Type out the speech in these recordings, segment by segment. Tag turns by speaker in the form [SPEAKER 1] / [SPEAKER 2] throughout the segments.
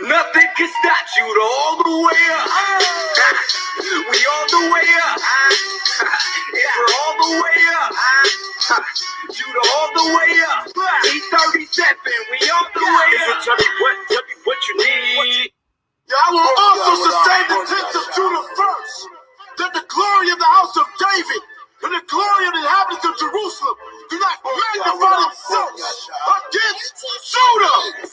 [SPEAKER 1] Nothing can stop you all the way up. We all the way up. Yeah, we're all the way up. You all the way up. E37, we all the way up. Tell me what you need.
[SPEAKER 2] Yeah, I will also sustain the tents of Judah first, that the glory of the house of David and the glory of the inhabitants of Jerusalem do not magnify themselves against Judah.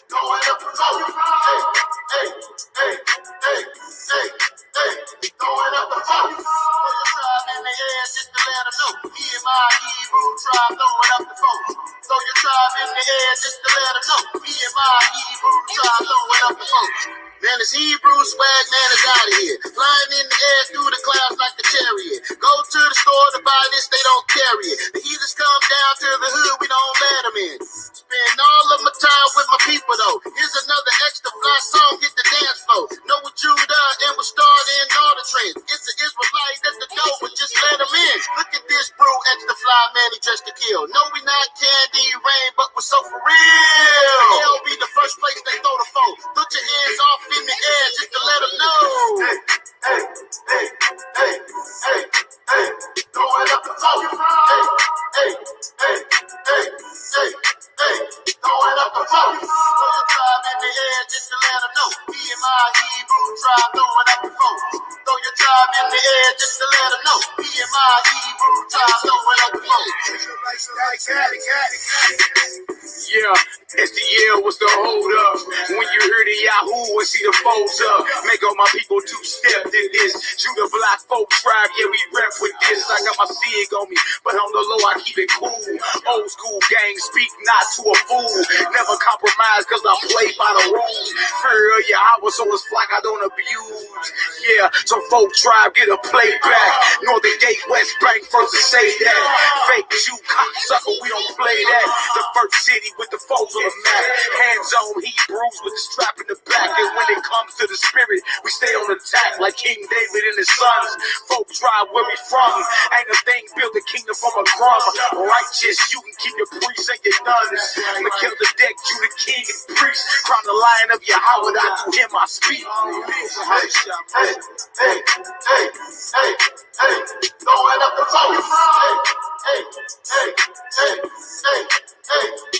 [SPEAKER 2] Going up the phone. Going up the phone. Tribe in the air just to let them know. Me and my Hebrew tribe throwing up the phone. Throw your tribe in the air just to let them know. Me and my Hebrew tribe throwing up the phone. Man, this Hebrew swag, man, is out of here. Flying in the air through the clouds like a chariot. Go to the store to buy this, they don't carry it. The heathens come down to the hood, we don't let them in. Spend all of my time with my people, though. Here's another extra fly song, hit the dance floor. Know what Judah and we're starting all the trends. It's an Israelite at the door, but just let them in. Look at this brew, extra fly, man, he dressed to kill. No, we not Candy Rain, but we're so for real. Hell be the first place they throw the phone. Put your hands off in the air just to let them know. Hey. Throwing up the phone. Hey. Throwing up the phone. Throw your tribe in the air just to let them know. Me and my Hebrew tribe throwing up the phone. Throw your tribe in the air just to let them know. Me and my Hebrew tribe throwing up the phone.
[SPEAKER 1] Yeah, it's the year was the hold up. When you hear the Yahoo and see the foes up, make all my people two-step in this. Judah Black folk tribe, yeah, we rep with this. I got my SIG on me, but on the low I keep it cool. Old school gang, speak not to a fool. Never compromise cause I play by the rules. Fear of your hours, so it's like I don't abuse. Yeah, so folk tribe get a playback. Northern Gate, West Bank, first to say that. Fake you cocksucker, we don't play that. The first city with the foes on the map. Hands on Hebrews with the strap in the back. And when it comes to the spirit, we stay on attack like King David and his sons. Folk tribe where we from. Ain't a thing built a kingdom from a crumb. Righteous, you can keep your priests and your nuns. Kill the deck, you the king and priest. Crown the lion of Yahweh, I to him I speak. Hey.
[SPEAKER 2] Throwing up the phone. Hey.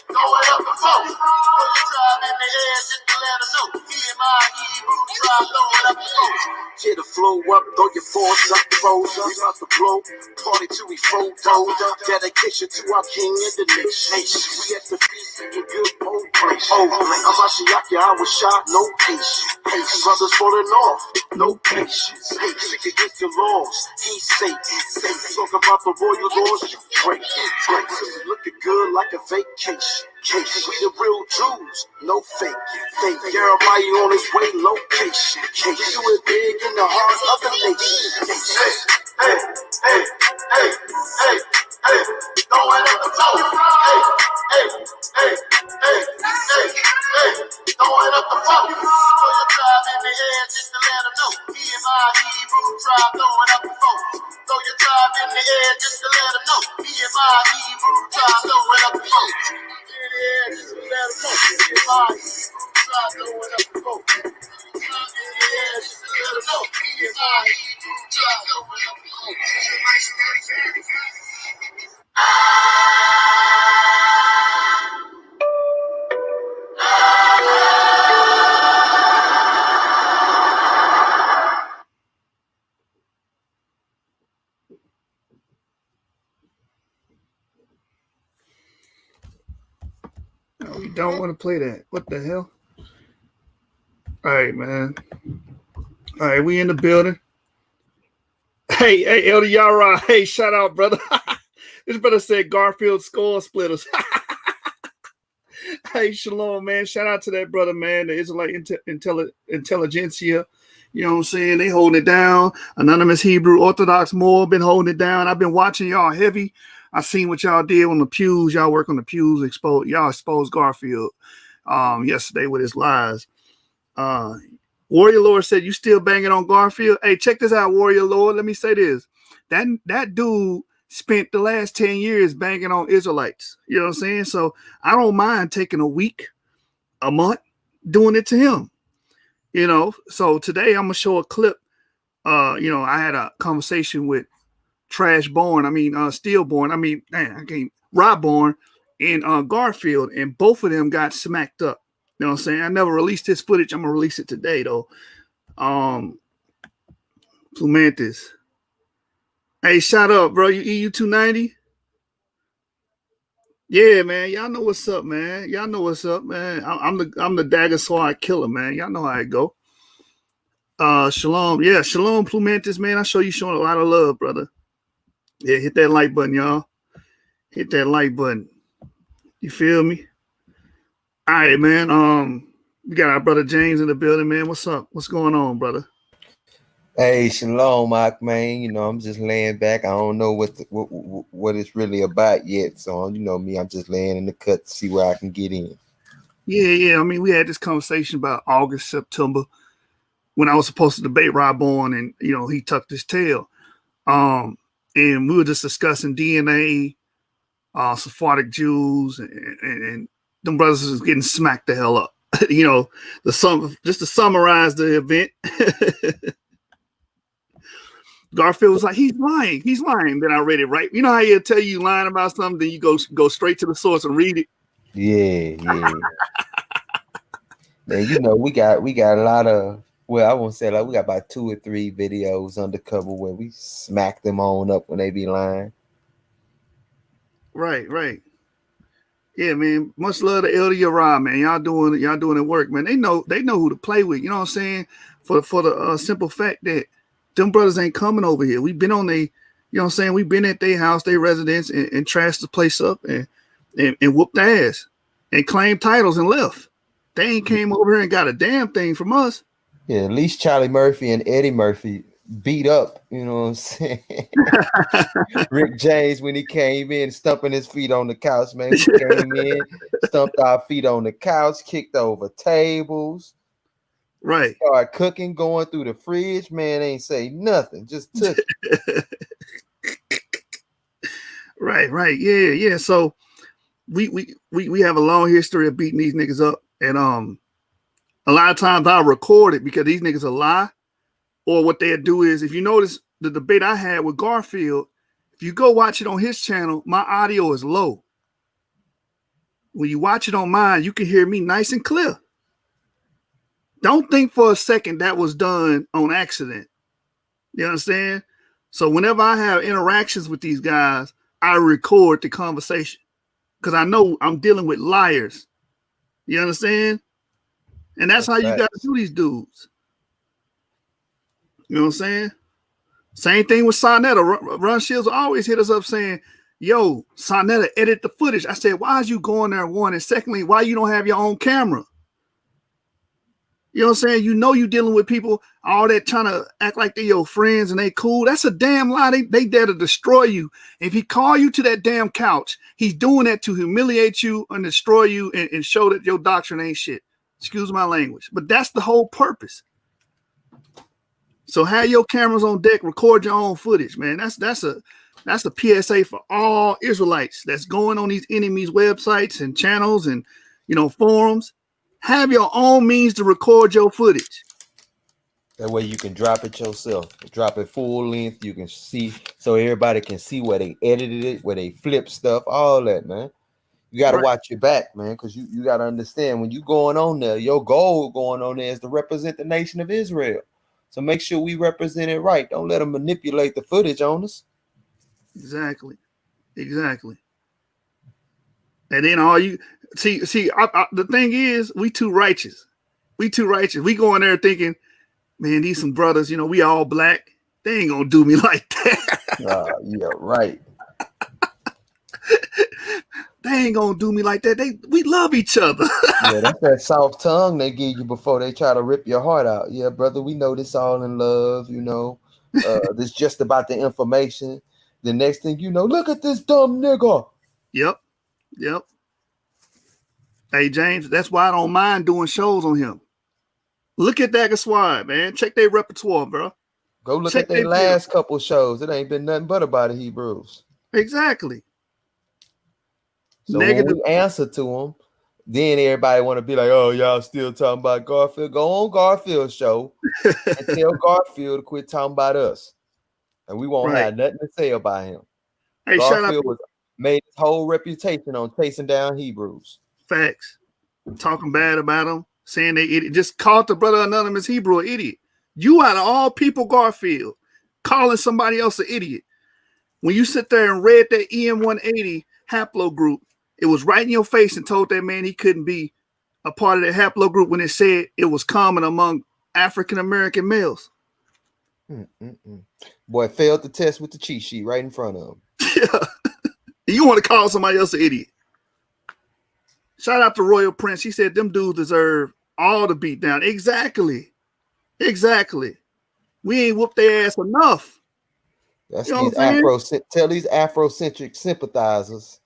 [SPEAKER 2] Throwing up the phone. Throw your tribe in the air just to let them know. Me and my Hebrew tribe throwing up the phone.
[SPEAKER 3] Get the flow up, throw your force up, throws up. We about to blow, party till we fold up. Dedication to our king and the nation. We at the feast in a good old place. I'm Ashiaki, I was shot, no patience. Brothers falling off, no patience. Speak against the laws, he's Satan. Talk about the royal laws, you break. Looking good like a vacation. We the real Jews, no fake. Jeremiah on his way, location. You it big in the heart of the nation.
[SPEAKER 2] Hey. Throwing up the phone. Hey. Throwing up the phone. Throw your tribe in the air just to let them know. Me and my Hebrew tribe throwing up the phone. Throw your tribe in the air just to let them know. Me and my Hebrew tribe throwing up the phone. Just to let them know. Me and my Hebrew tribe throwing up the phone. Just to let them know. Me and my Hebrew tribe throwing up the phone.
[SPEAKER 4] No, we don't want to play that. What the hell? All right, man. All right, we in the building. Hey, Elder Yara. Hey, shout out, brother. This brother said Garfield skull splitters. Hey, shalom, man. Shout out to that brother, man. The Israelite intelligentsia. You know what I'm saying? They holding it down. Anonymous Hebrew Orthodox Moor been holding it down. I've been watching y'all heavy. I seen what y'all did on the pews. Y'all work on the pews. Y'all exposed Garfield yesterday with his lies. Warrior Lord said, you still banging on Garfield? Hey, check this out, Warrior Lord. Let me say this. That dude spent the last 10 years banging on Israelites. You know what I'm saying? So I don't mind taking a week, a month, doing it to him. You know, so today I'm gonna show a clip. You know, I had a conversation with Stillborn. Robborn and Garfield, and both of them got smacked up. You know what I'm saying? I never released this footage. I'm gonna release it today though. Plumantis. Hey, shout out, bro. You EU 290? Yeah, man. Y'all know what's up, man. Y'all know what's up, man. I'm the Dagger Sword killer, man. Y'all know how it go. Shalom. Yeah, shalom, Plumantis, man. I show you showing a lot of love, brother. Yeah, hit that like button, y'all. Hit that like button. You feel me? All right, man. We got our brother James in the building, man. What's up? What's going on, brother?
[SPEAKER 5] Hey, shalom, Mark, man. You know, I'm just laying back. I don't know what it's really about yet. So, you know me, I'm just laying in the cut to see where I can get in.
[SPEAKER 4] Yeah. I mean, we had this conversation about August, September, when I was supposed to debate Robborn, and you know, he tucked his tail. And we were just discussing DNA, Sephardic Jews, and them brothers was getting smacked the hell up. You know, just to summarize the event. Garfield was like, he's lying. Then I read it, right? You know how he'll tell you lying about something, then you go straight to the source and read it.
[SPEAKER 5] Yeah. Man, you know, we got a lot of, well, I won't say like we got about 2 or 3 videos undercover where we smack them on up when they be lying.
[SPEAKER 4] Right. Yeah, man. Much love to Elder Yara, man. Y'all doing the work, man. They know who to play with. You know what I'm saying? For the simple fact that them brothers ain't coming over here. We've been on you know what I'm saying? We've been at their house, their residence, and trashed the place up and whooped ass and claimed titles and left. They ain't came over here and got a damn thing from us.
[SPEAKER 5] Yeah, at least Charlie Murphy and Eddie Murphy beat up, you know what I'm saying? Rick James, when he came in, stumping his feet on the couch, man. We came in, stumped our feet on the couch, kicked over tables.
[SPEAKER 4] Right.
[SPEAKER 5] Started cooking, going through the fridge. Man, ain't say nothing. Just took it.
[SPEAKER 4] Right. Yeah. So we have a long history of beating these niggas up. And a lot of times I record it because these niggas will lie. Or what they'll do is, if you notice the debate I had with Garfield, if you go watch it on his channel, my audio is low. When you watch it on mine, you can hear me nice and clear. Don't think for a second that was done on accident. You understand? So whenever I have interactions with these guys, I record the conversation because I know I'm dealing with liars. You understand? And that's how you got to do these dudes. You know what I'm saying? Same thing with Sonetta. Ron Shields always hit us up saying, yo, Sonetta, edit the footage. I said, why is you going there, one? And secondly, why you don't have your own camera? You know what I'm saying? You know you dealing with people, all that trying to act like they your friends and they cool. That's a damn lie. They there to destroy you. If he call you to that damn couch, he's doing that to humiliate you and destroy you and show that your doctrine ain't shit. Excuse my language. But that's the whole purpose. So have your cameras on deck, record your own footage, man. That's a PSA for all Israelites that's going on these enemies' websites and channels and, you know, forums. Have your own means to record your footage.
[SPEAKER 5] That way you can drop it yourself. Drop it full length. You can see, so everybody can see where they edited it, where they flip stuff, all that, man. You got to watch your back, man, because you got to understand when you going on there, your goal going on there is to represent the nation of Israel. So make sure we represent it right. Don't let them manipulate the footage on us.
[SPEAKER 4] Exactly. And then all you see, the thing is, we too righteous. We go in there thinking, man, these some brothers, you know, we all black. They ain't gonna do me like that.
[SPEAKER 5] Yeah, right.
[SPEAKER 4] They ain't gonna do me like that. We love each other.
[SPEAKER 5] Yeah, that's that soft tongue they give you before they try to rip your heart out. Yeah, brother, we know this all in love, you know. This just about the information. The next thing you know, look at this dumb nigga.
[SPEAKER 4] Yep. Hey, James, that's why I don't mind doing shows on him. Look at that squad, man. Check their repertoire, bro.
[SPEAKER 5] Go look at their last couple shows. It ain't been nothing but about the Hebrews.
[SPEAKER 4] Exactly.
[SPEAKER 5] So when we answer to them, then everybody want to be like, oh, y'all still talking about Garfield? Go on Garfield's show and tell Garfield to quit talking about us. And we won't have nothing to say about him.
[SPEAKER 4] Hey,
[SPEAKER 5] Garfield made his whole reputation on chasing down Hebrews.
[SPEAKER 4] Facts. Talking bad about them, saying they idiot. Just called the brother anonymous Hebrew an idiot. You out of all people, Garfield, calling somebody else an idiot. When you sit there and read that EM180 haplogroup, it was right in your face and told that man he couldn't be a part of that haplogroup when it said it was common among African-American males.
[SPEAKER 5] Boy, failed the test with the cheat sheet right in front of him.
[SPEAKER 4] Yeah. You want to call somebody else an idiot. Shout out to Royal Prince. He said them dudes deserve all the beat down. Exactly. We ain't whooped their ass enough.
[SPEAKER 5] That's tell these Afrocentric sympathizers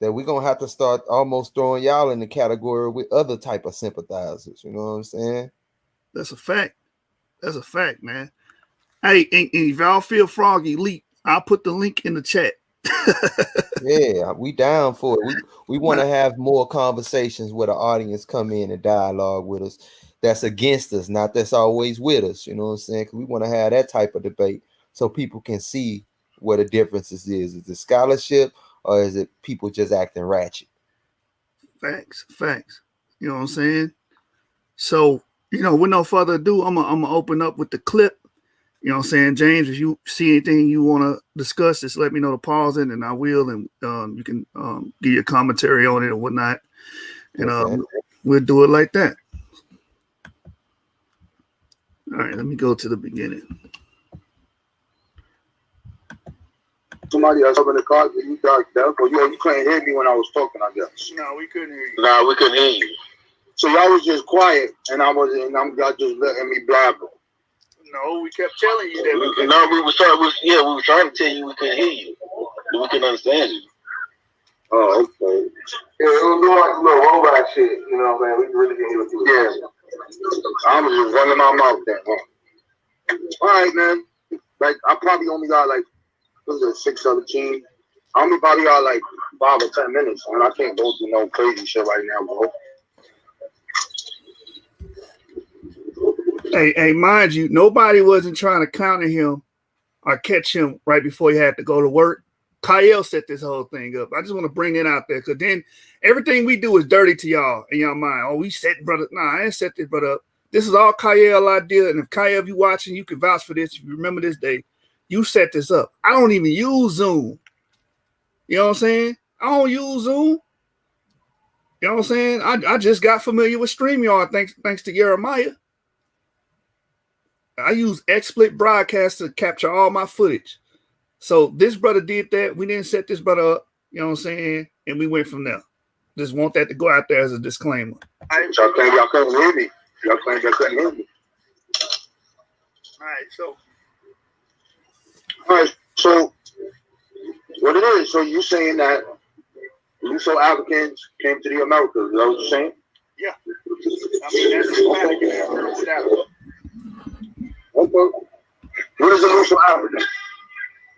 [SPEAKER 5] that we're gonna have to start almost throwing y'all in the category with other type of sympathizers. You know what I'm saying?
[SPEAKER 4] That's a fact. That's a fact, man. Hey, and if y'all feel froggy, leap. I'll put the link in the chat.
[SPEAKER 5] Yeah, we down for it. We want to have more conversations where the audience come in and dialogue with us. That's against us, not that's always with us. You know what I'm saying? Because we want to have that type of debate so people can see where the differences is. Is it scholarship or is it people just acting ratchet?
[SPEAKER 4] Facts. You know what I'm saying? So, with no further ado, I'm gonna open up with the clip. You know what I'm saying, James, if you see anything you want to discuss, just let me know to pause it, and I will, and you can give your commentary on it or whatnot, and we'll do it like that. All right, let me go to the beginning.
[SPEAKER 2] Somebody else up in the car, you dark down, or you couldn't hear me when I was talking, I guess.
[SPEAKER 4] No, we couldn't hear you.
[SPEAKER 2] No, we couldn't hear you. So y'all was just quiet, and y'all just letting me blabber.
[SPEAKER 4] No, we kept telling you that we couldn't.
[SPEAKER 2] No, we were trying to tell you we couldn't hear you. We couldn't understand you. Oh, okay. Yeah, it was doing like a little robot shit, you know what I'm saying? We really didn't hear what you were saying. Yeah. I was just running my mouth then. All right, man. Like, I probably only got like, 6:17. I only probably got like 5 or 10 minutes, and I can't go through no crazy shit right now, bro.
[SPEAKER 4] Hey, mind you, nobody wasn't trying to counter him or catch him right before he had to go to work. Kyle set this whole thing up. I just want to bring it out there because then everything we do is dirty to y'all in your mind. Oh, we set brother. Nah, I ain't set this brother up. This is all Kyle idea. And if Kyle, if you watching, you can vouch for this. If you remember this day, you set this up. I don't even use Zoom. You know what I'm saying? I don't use Zoom. You know what I'm saying? I just got familiar with StreamYard thanks to Jeremiah. I use XSplit broadcast to capture all my footage. So this brother did that. We didn't set this brother up, you know what I'm saying? And we went from there. Just want that to go out there as a disclaimer.
[SPEAKER 2] Y'all claim y'all couldn't hear me. Y'all claim y'all couldn't hear me. All right, so what it is, so you saying that Luso Africans came to the Americas, is that what you're saying?
[SPEAKER 4] Yeah. I mean, that's the
[SPEAKER 2] okay. What is a Luso African?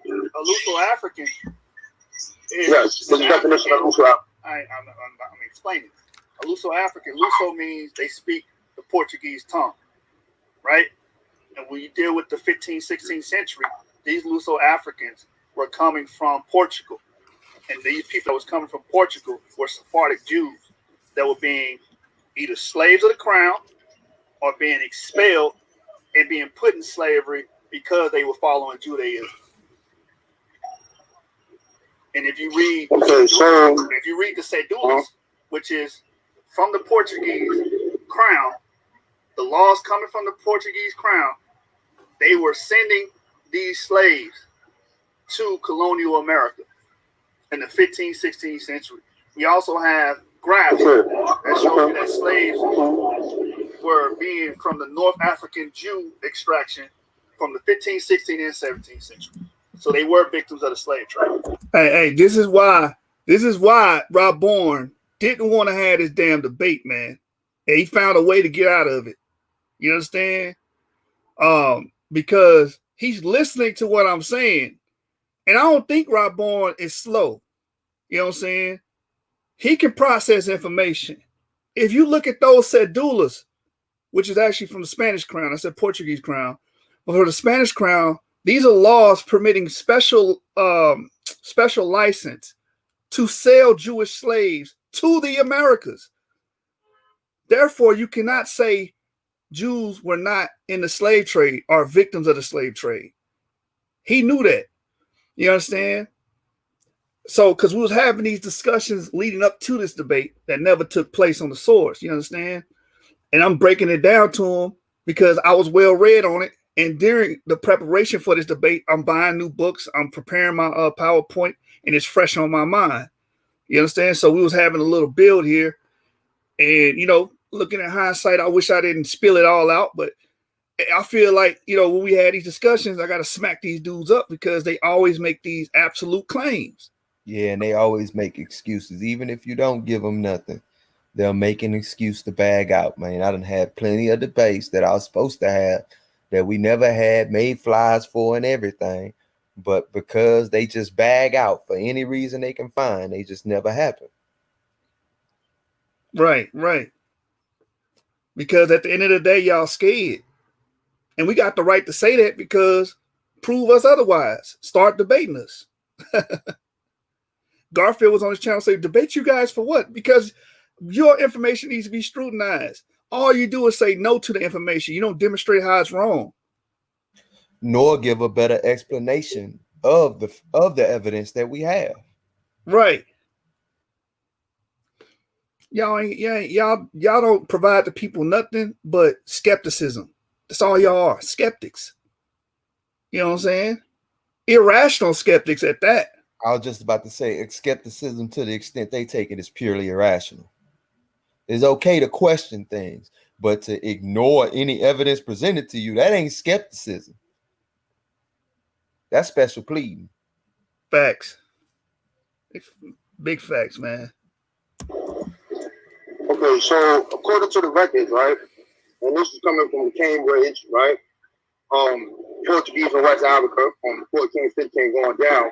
[SPEAKER 4] A Luso African is
[SPEAKER 2] yes, the definition of Luso African.
[SPEAKER 4] I'm explaining. A Luso African, Luso means they speak the Portuguese tongue, right? And when you deal with the 15th, 16th century, these Luso Africans were coming from Portugal. And these people that was coming from Portugal were Sephardic Jews that were being either slaves of the crown or being expelled and being put in slavery because they were following Judaism. And if you read, if you read the Cedullas, which is from the Portuguese crown, the laws coming from the Portuguese crown, they were sending these slaves to colonial America in the 15th, 16th century. We also have graphs that show you that slaves were being from the North African Jew extraction from the 15th, 16th, and 17th century. So they were victims of the slave trade. Hey, this is why Rob Bourne didn't want to have this damn debate, man. And he found a way to get out of it. You understand? Because he's listening to what I'm saying. And I don't think Rob is slow. You know what I'm saying? He can process information. If you look at those cedulas, which is actually from the Spanish crown, I said Portuguese crown, but for the Spanish crown, these are laws permitting special license to sell Jewish slaves to the Americas. Therefore, you cannot say Jews were not in the slave trade or victims of the slave trade. He knew that. You understand? So, because we was having these discussions leading up to this debate that never took place on the source. You understand? And I'm breaking it down to him because I was well read on it. And during the preparation for this debate, I'm buying new books. I'm preparing my PowerPoint, and it's fresh on my mind. You understand? So we was having a little build here. And, you know, looking at hindsight, I wish I didn't spill it all out. But I feel like, you know, when we had these discussions, I got to smack these dudes up because they always make these absolute claims.
[SPEAKER 5] Yeah, and they always make excuses. Even if you don't give them nothing, they'll make an excuse to bag out, man. I done had plenty of debates that I was supposed to have that we never had, made flyers for and everything. But because they just bag out for any reason they can find, they just never happen.
[SPEAKER 4] Right, right. Because at the end of the day, y'all scared. And we got the right to say that because prove us otherwise. Start debating us. Garfield was on his channel saying, debate you guys for what? Because your information needs to be scrutinized. All you do is say no to the information. You don't demonstrate how it's wrong.
[SPEAKER 5] Nor give a better explanation of the evidence that we have.
[SPEAKER 4] Right. Y'all don't provide the people nothing but skepticism. That's all y'all are. Skeptics. You know what I'm saying? Irrational skeptics at that.
[SPEAKER 5] I was just about to say skepticism to the extent they take it is purely irrational. It's okay to question things, but to ignore any evidence presented to you, that ain't skepticism. That's special pleading.
[SPEAKER 4] Facts. Big facts, man.
[SPEAKER 2] Okay, so according to the records, right, and this is coming from Cambridge, right, Portuguese in West Africa, from 14, 15 going down,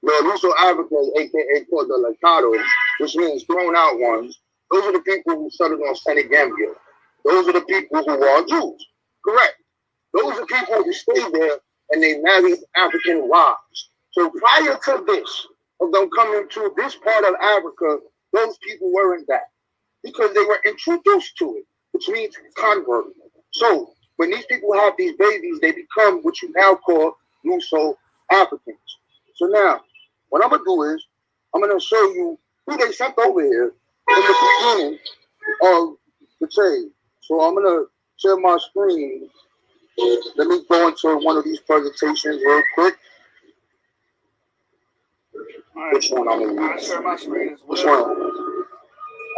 [SPEAKER 2] the Luso Africans, aka called the Latados, which means thrown out ones, those are the people who settled on Senegambia. Those are the people who are Jews. Correct. Those are people who stayed there and they married African wives. So prior to this, of them coming to this part of Africa, those people weren't that because they were introduced to it, which means converted. So when these people have these babies, they become what you now call Luso Africans. So now, what I'm going to do is, I'm going to show you who they sent over here in the beginning of the trade. So I'm going to share my screen. Let me go into one of these presentations real quick.
[SPEAKER 4] All right.
[SPEAKER 2] Which one I'm going to
[SPEAKER 4] I'll
[SPEAKER 2] use?
[SPEAKER 4] share my screen as well.
[SPEAKER 2] Which one?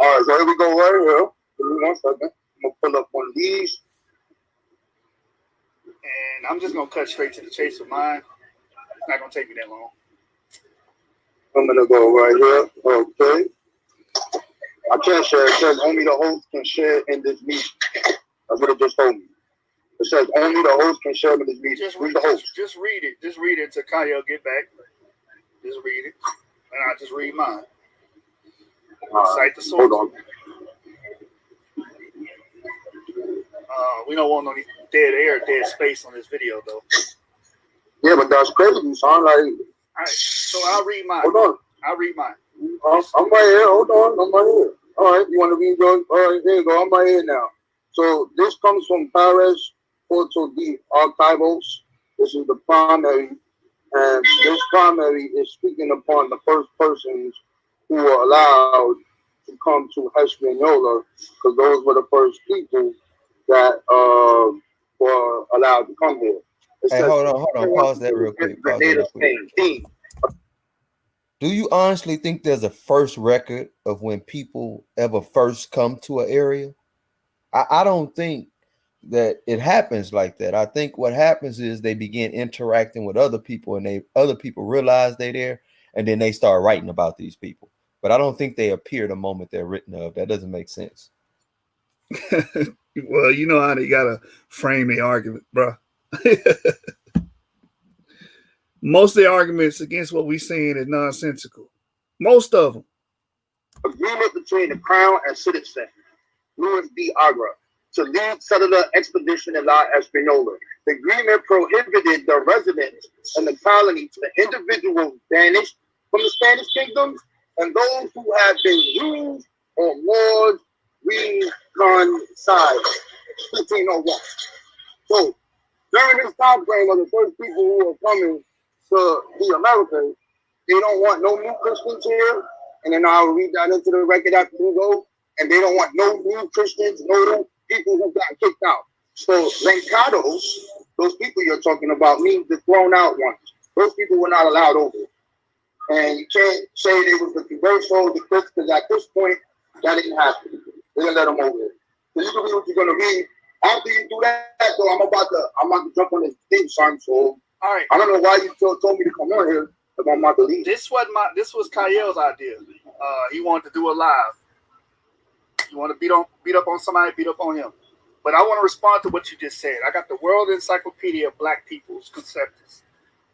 [SPEAKER 2] All right, so here we go right here. Give me 1 second. I'm going to pull up one of these.
[SPEAKER 4] And I'm just going to cut straight to the chase of mine. It's not going to take me that long.
[SPEAKER 2] I'm going to go right here. Okay. I can't share. It says only the host can share in this meeting. That's what it just told me. It says only the host can share in this meeting.
[SPEAKER 4] Just
[SPEAKER 2] Who's the host?
[SPEAKER 4] Just read it. Just read it until Kyle get back. Just read it. And I'll just read mine. Cite the source.
[SPEAKER 2] Hold on.
[SPEAKER 4] We don't want no dead air, dead space on this video, though.
[SPEAKER 2] Yeah, but that's crazy, son. Like,
[SPEAKER 4] all right, so I'll read mine.
[SPEAKER 2] Hold on.
[SPEAKER 4] I'll read mine.
[SPEAKER 2] I'm right here. Hold on. I'm right here. All right. You want to read yours? All right. There you go. I'm right here now. So this comes from Paris Porto de Archivos. This is the primary. And this primary is speaking upon the first persons who were allowed to come to Hispaniola, because those were the first people that were allowed to come here.
[SPEAKER 5] Hey, hold on. Pause that real quick. Do you honestly think there's a first record of when people ever first come to an area? I don't think that it happens like that. I think what happens is they begin interacting with other people and other people realize they're there and then they start writing about these people. But I don't think they appear the moment they're written of. That doesn't make sense.
[SPEAKER 4] Well, you know how they gotta frame the argument, bro. Most of the arguments against what we're saying is nonsensical. Most of them.
[SPEAKER 3] Agreement between the crown and citizen, Nuance D. Agra, to lead settler expedition in La Espanola. The agreement prohibited the residents in the colony to the individuals banished from the Spanish kingdoms and those who have been used or wars reconciled. 1501. So during this time frame of the first people who are coming to the Americas, they don't want no new Christians here. And then I'll read that into the record after we go. And they don't want no new Christians, no people who got kicked out. So Lancados, those people you're talking about, means the thrown out ones. Those people were not allowed over. And you can't say they was the converso, the Christians, because at this point, that didn't happen. They didn't let them over. So you can read what you're gonna read. After you do that, though, I'm about to jump on this theme, son. So
[SPEAKER 4] all right.
[SPEAKER 3] I don't know why you told me to come on here about my belief.
[SPEAKER 4] This was Kyl's idea. He wanted to do a live. You want to beat up on somebody, beat up on him. But I want to respond to what you just said. I got the World Encyclopedia of Black People's Conceptions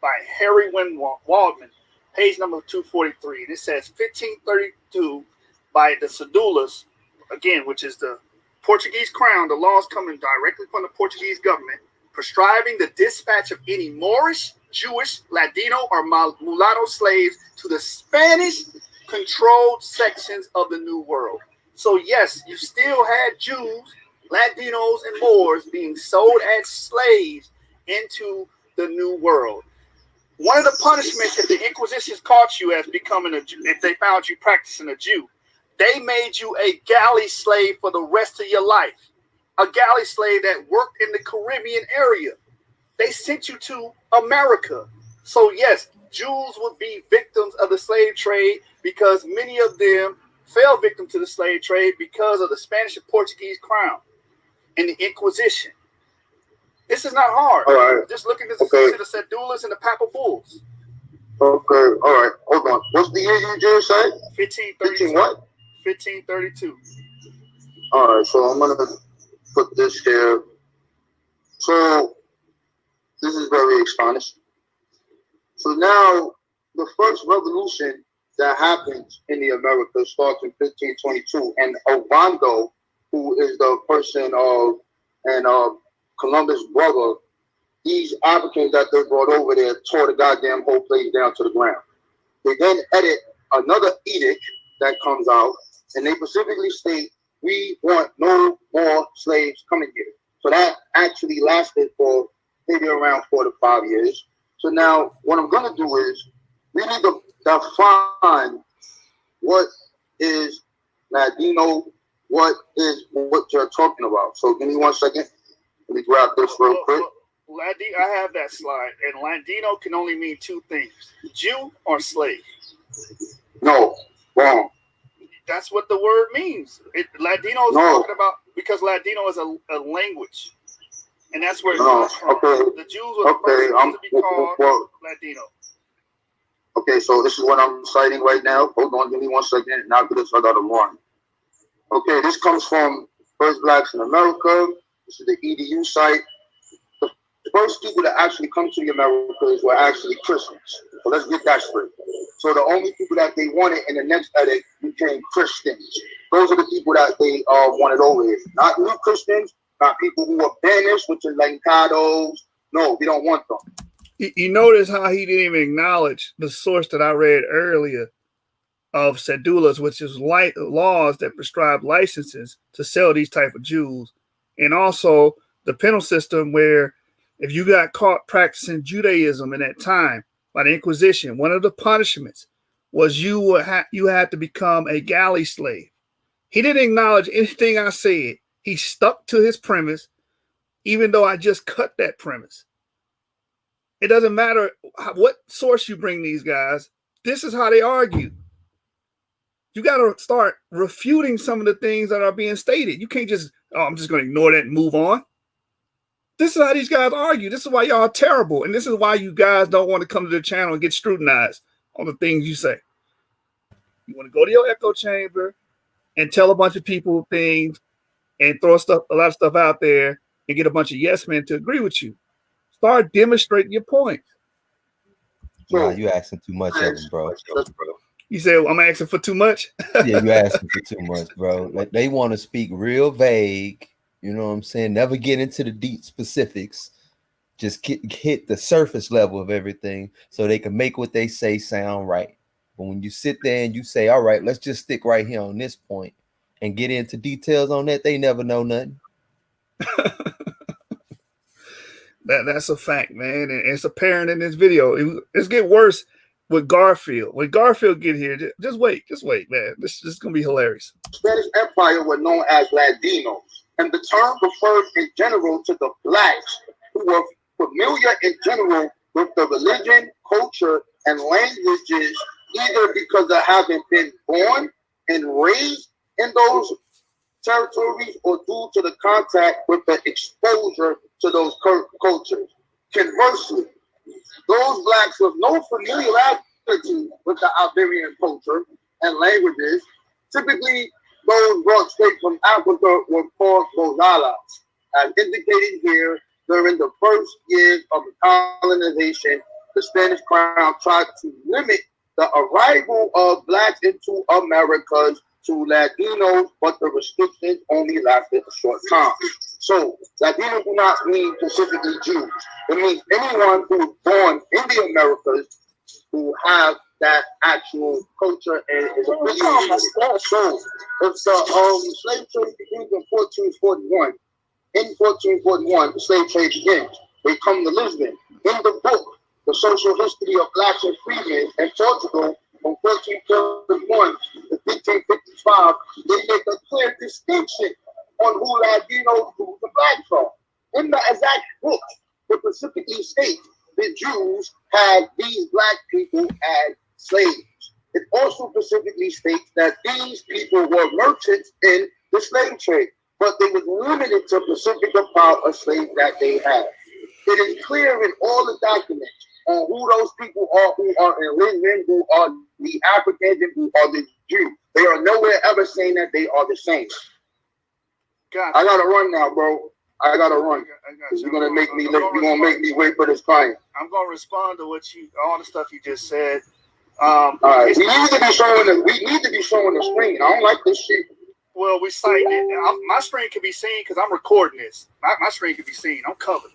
[SPEAKER 4] by Harry Waldman, page number 243. And it says 1532 by the Cedulas, again, which is the Portuguese crown. The laws coming directly from the Portuguese government, prescribing the dispatch of any Moorish, Jewish, Ladino, or mulatto slaves to the Spanish-controlled sections of the New World. So yes, you still had Jews, Latinos, and Moors being sold as slaves into the New World. One of the punishments if the Inquisitions caught you as becoming a Jew, if they found you practicing a Jew, they made you a galley slave for the rest of your life. A galley slave that worked in the Caribbean area. They sent you to America. So yes, Jews would be victims of the slave trade because many of them fell victim to the slave trade because of the Spanish and Portuguese crown and the Inquisition. This is not hard.
[SPEAKER 3] All right.
[SPEAKER 4] Just look at this,
[SPEAKER 3] Okay.
[SPEAKER 4] the Cedulas and the Papal Bulls.
[SPEAKER 3] Okay, all right. Hold on. What's the year you just said?
[SPEAKER 4] 1532.
[SPEAKER 3] 15 what?
[SPEAKER 4] 1532.
[SPEAKER 3] All right, so I'm going to put this here. So this is very astonishing. So now the first revolution that happens in the Americas starts in 1522, and Ovando, who is the person of Columbus' brother, these Africans that they brought over there tore the goddamn whole place down to the ground. They then edit another edict that comes out, and they specifically state, we want no more slaves coming here. So that actually lasted for maybe around 4 to 5 years. So now what I'm going to do is we need to define what is Ladino, what you're talking about. So give me 1 second. Let me grab this real quick.
[SPEAKER 4] I have that slide, and Ladino can only mean two things: Jew or slave.
[SPEAKER 3] No, wrong.
[SPEAKER 4] That's what the word means. Ladino is talking about, because Ladino is a language, and that's where it comes from.
[SPEAKER 3] Okay.
[SPEAKER 4] The Jews were the first ones to be called Ladino.
[SPEAKER 3] Okay, so this is what I'm citing right now. Hold on, give me 1 second. And after this, I got to run. Okay, this comes from First Blacks in America. This is the EDU site. The first people that actually come to the Americas were actually Christians. So let's get that straight. So the only people that they wanted in the next edit became Christians. Those are the people that they wanted over here. Not new Christians, not people who were banished, which are Lancados. No, we don't want them.
[SPEAKER 4] You notice how he didn't even acknowledge the source that I read earlier of cedulas, which is laws that prescribe licenses to sell these type of Jews, and also the penal system where if you got caught practicing Judaism in that time by the Inquisition, one of the punishments was you had to become a galley slave. He didn't acknowledge anything I said. He stuck to his premise, even though I just cut that premise. It doesn't matter what source you bring these guys. This is how they argue. You got to start refuting some of the things that are being stated. You can't just, I'm just going to ignore that and move on. This is how these guys argue. This is why y'all are terrible. And this is why you guys don't want to come to the channel and get scrutinized on the things you say. You want to go to your echo chamber and tell a bunch of people things and throw a lot of stuff out there and get a bunch of yes men to agree with you. Start demonstrating your point.
[SPEAKER 5] Nah, you asking too much of them, bro.
[SPEAKER 4] You said, I'm asking for too much?
[SPEAKER 5] Yeah, you asking for too much, bro. Like, they want to speak real vague. You know what I'm saying? Never get into the deep specifics. Just hit the surface level of everything so they can make what they say sound right. But when you sit there and you say, all right, let's just stick right here on this point and get into details on that, they never know nothing.
[SPEAKER 4] That's a fact, man. And it's apparent in this video. It's getting worse with Garfield. When Garfield get here, just wait, man. This is going to be hilarious.
[SPEAKER 2] Spanish Empire were known as Ladinos, and the term referred in general to the blacks who were familiar in general with the religion, culture, and languages, either because of having been born and raised in those territories or due to the contact with the exposure to those cultures. Conversely, those blacks with no familiarity with the Iberian culture and languages, typically those brought straight from Africa, were called Bozalas. As indicated here, during the first years of the colonization, the Spanish crown tried to limit the arrival of blacks into Americas to Latinos, but the restrictions only lasted a short time. So, Latinos do not mean specifically Jews. It means anyone who is born in the Americas who have that actual culture and is affiliated. So, if the slave trade begins in 1441, the slave trade begins. They come to Lisbon. In the book, The Social History of Blacks and Freemen in Portugal, from 1441 to 1555, they make a clear distinction on who Latinos, who the blacks are. In the exact book, it specifically states the Jews had these black people as slaves. It also specifically states that these people were merchants in the slave trade, but they were limited to a specific amount of slaves that they had. It is clear in all the documents on who those people are who are in Lisbon, who are the Africans, and who are the Jews. They are nowhere ever saying that they are the same.
[SPEAKER 4] Gotcha.
[SPEAKER 2] I gotta run now, bro. I gotta run. You're gonna make me wait for this client.
[SPEAKER 4] I'm gonna respond to all the stuff you just said.
[SPEAKER 2] All right. We need to be showing the screen. I don't like this shit.
[SPEAKER 4] Well, we citing it. My screen can be seen because I'm recording this. My screen can be seen. I'm covered.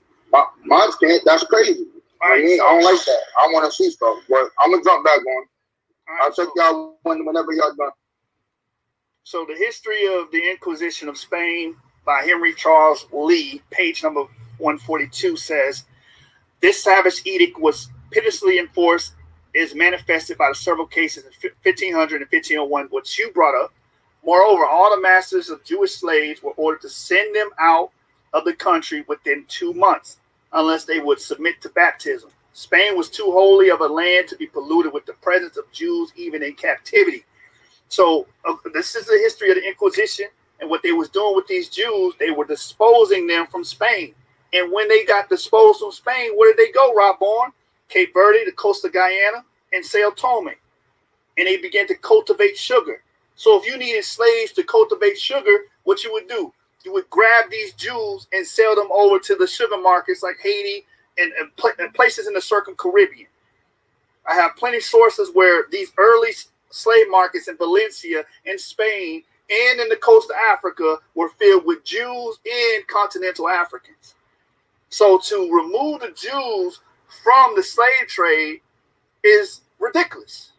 [SPEAKER 2] Mine can't. That's crazy.
[SPEAKER 4] Right,
[SPEAKER 2] I don't like that. I want to see stuff. But I'm gonna jump back on. I'll check y'all whenever y'all done.
[SPEAKER 4] So the history of the Inquisition of Spain by Henry Charles Lee, page number 142, says this savage edict was pitilessly enforced, is manifested by the several cases in 1500 and 1501, which you brought up. Moreover, all the masters of Jewish slaves were ordered to send them out of the country within 2 months, unless they would submit to baptism. Spain was too holy of a land to be polluted with the presence of Jews, even in captivity. So this is the history of the Inquisition, and what they was doing with these Jews, they were disposing them from Spain. And when they got disposed from Spain, where did they go, Rob Bourne? Cape Verde, the coast of Guyana, and Sao Tome. And they began to cultivate sugar. So if you needed slaves to cultivate sugar, what you would do? You would grab these Jews and sell them over to the sugar markets like Haiti and places in the Circum-Caribbean. I have plenty of sources where these early slave markets in Valencia in Spain and in the coast of Africa were filled with Jews and continental Africans. So to remove the Jews from the slave trade is ridiculous.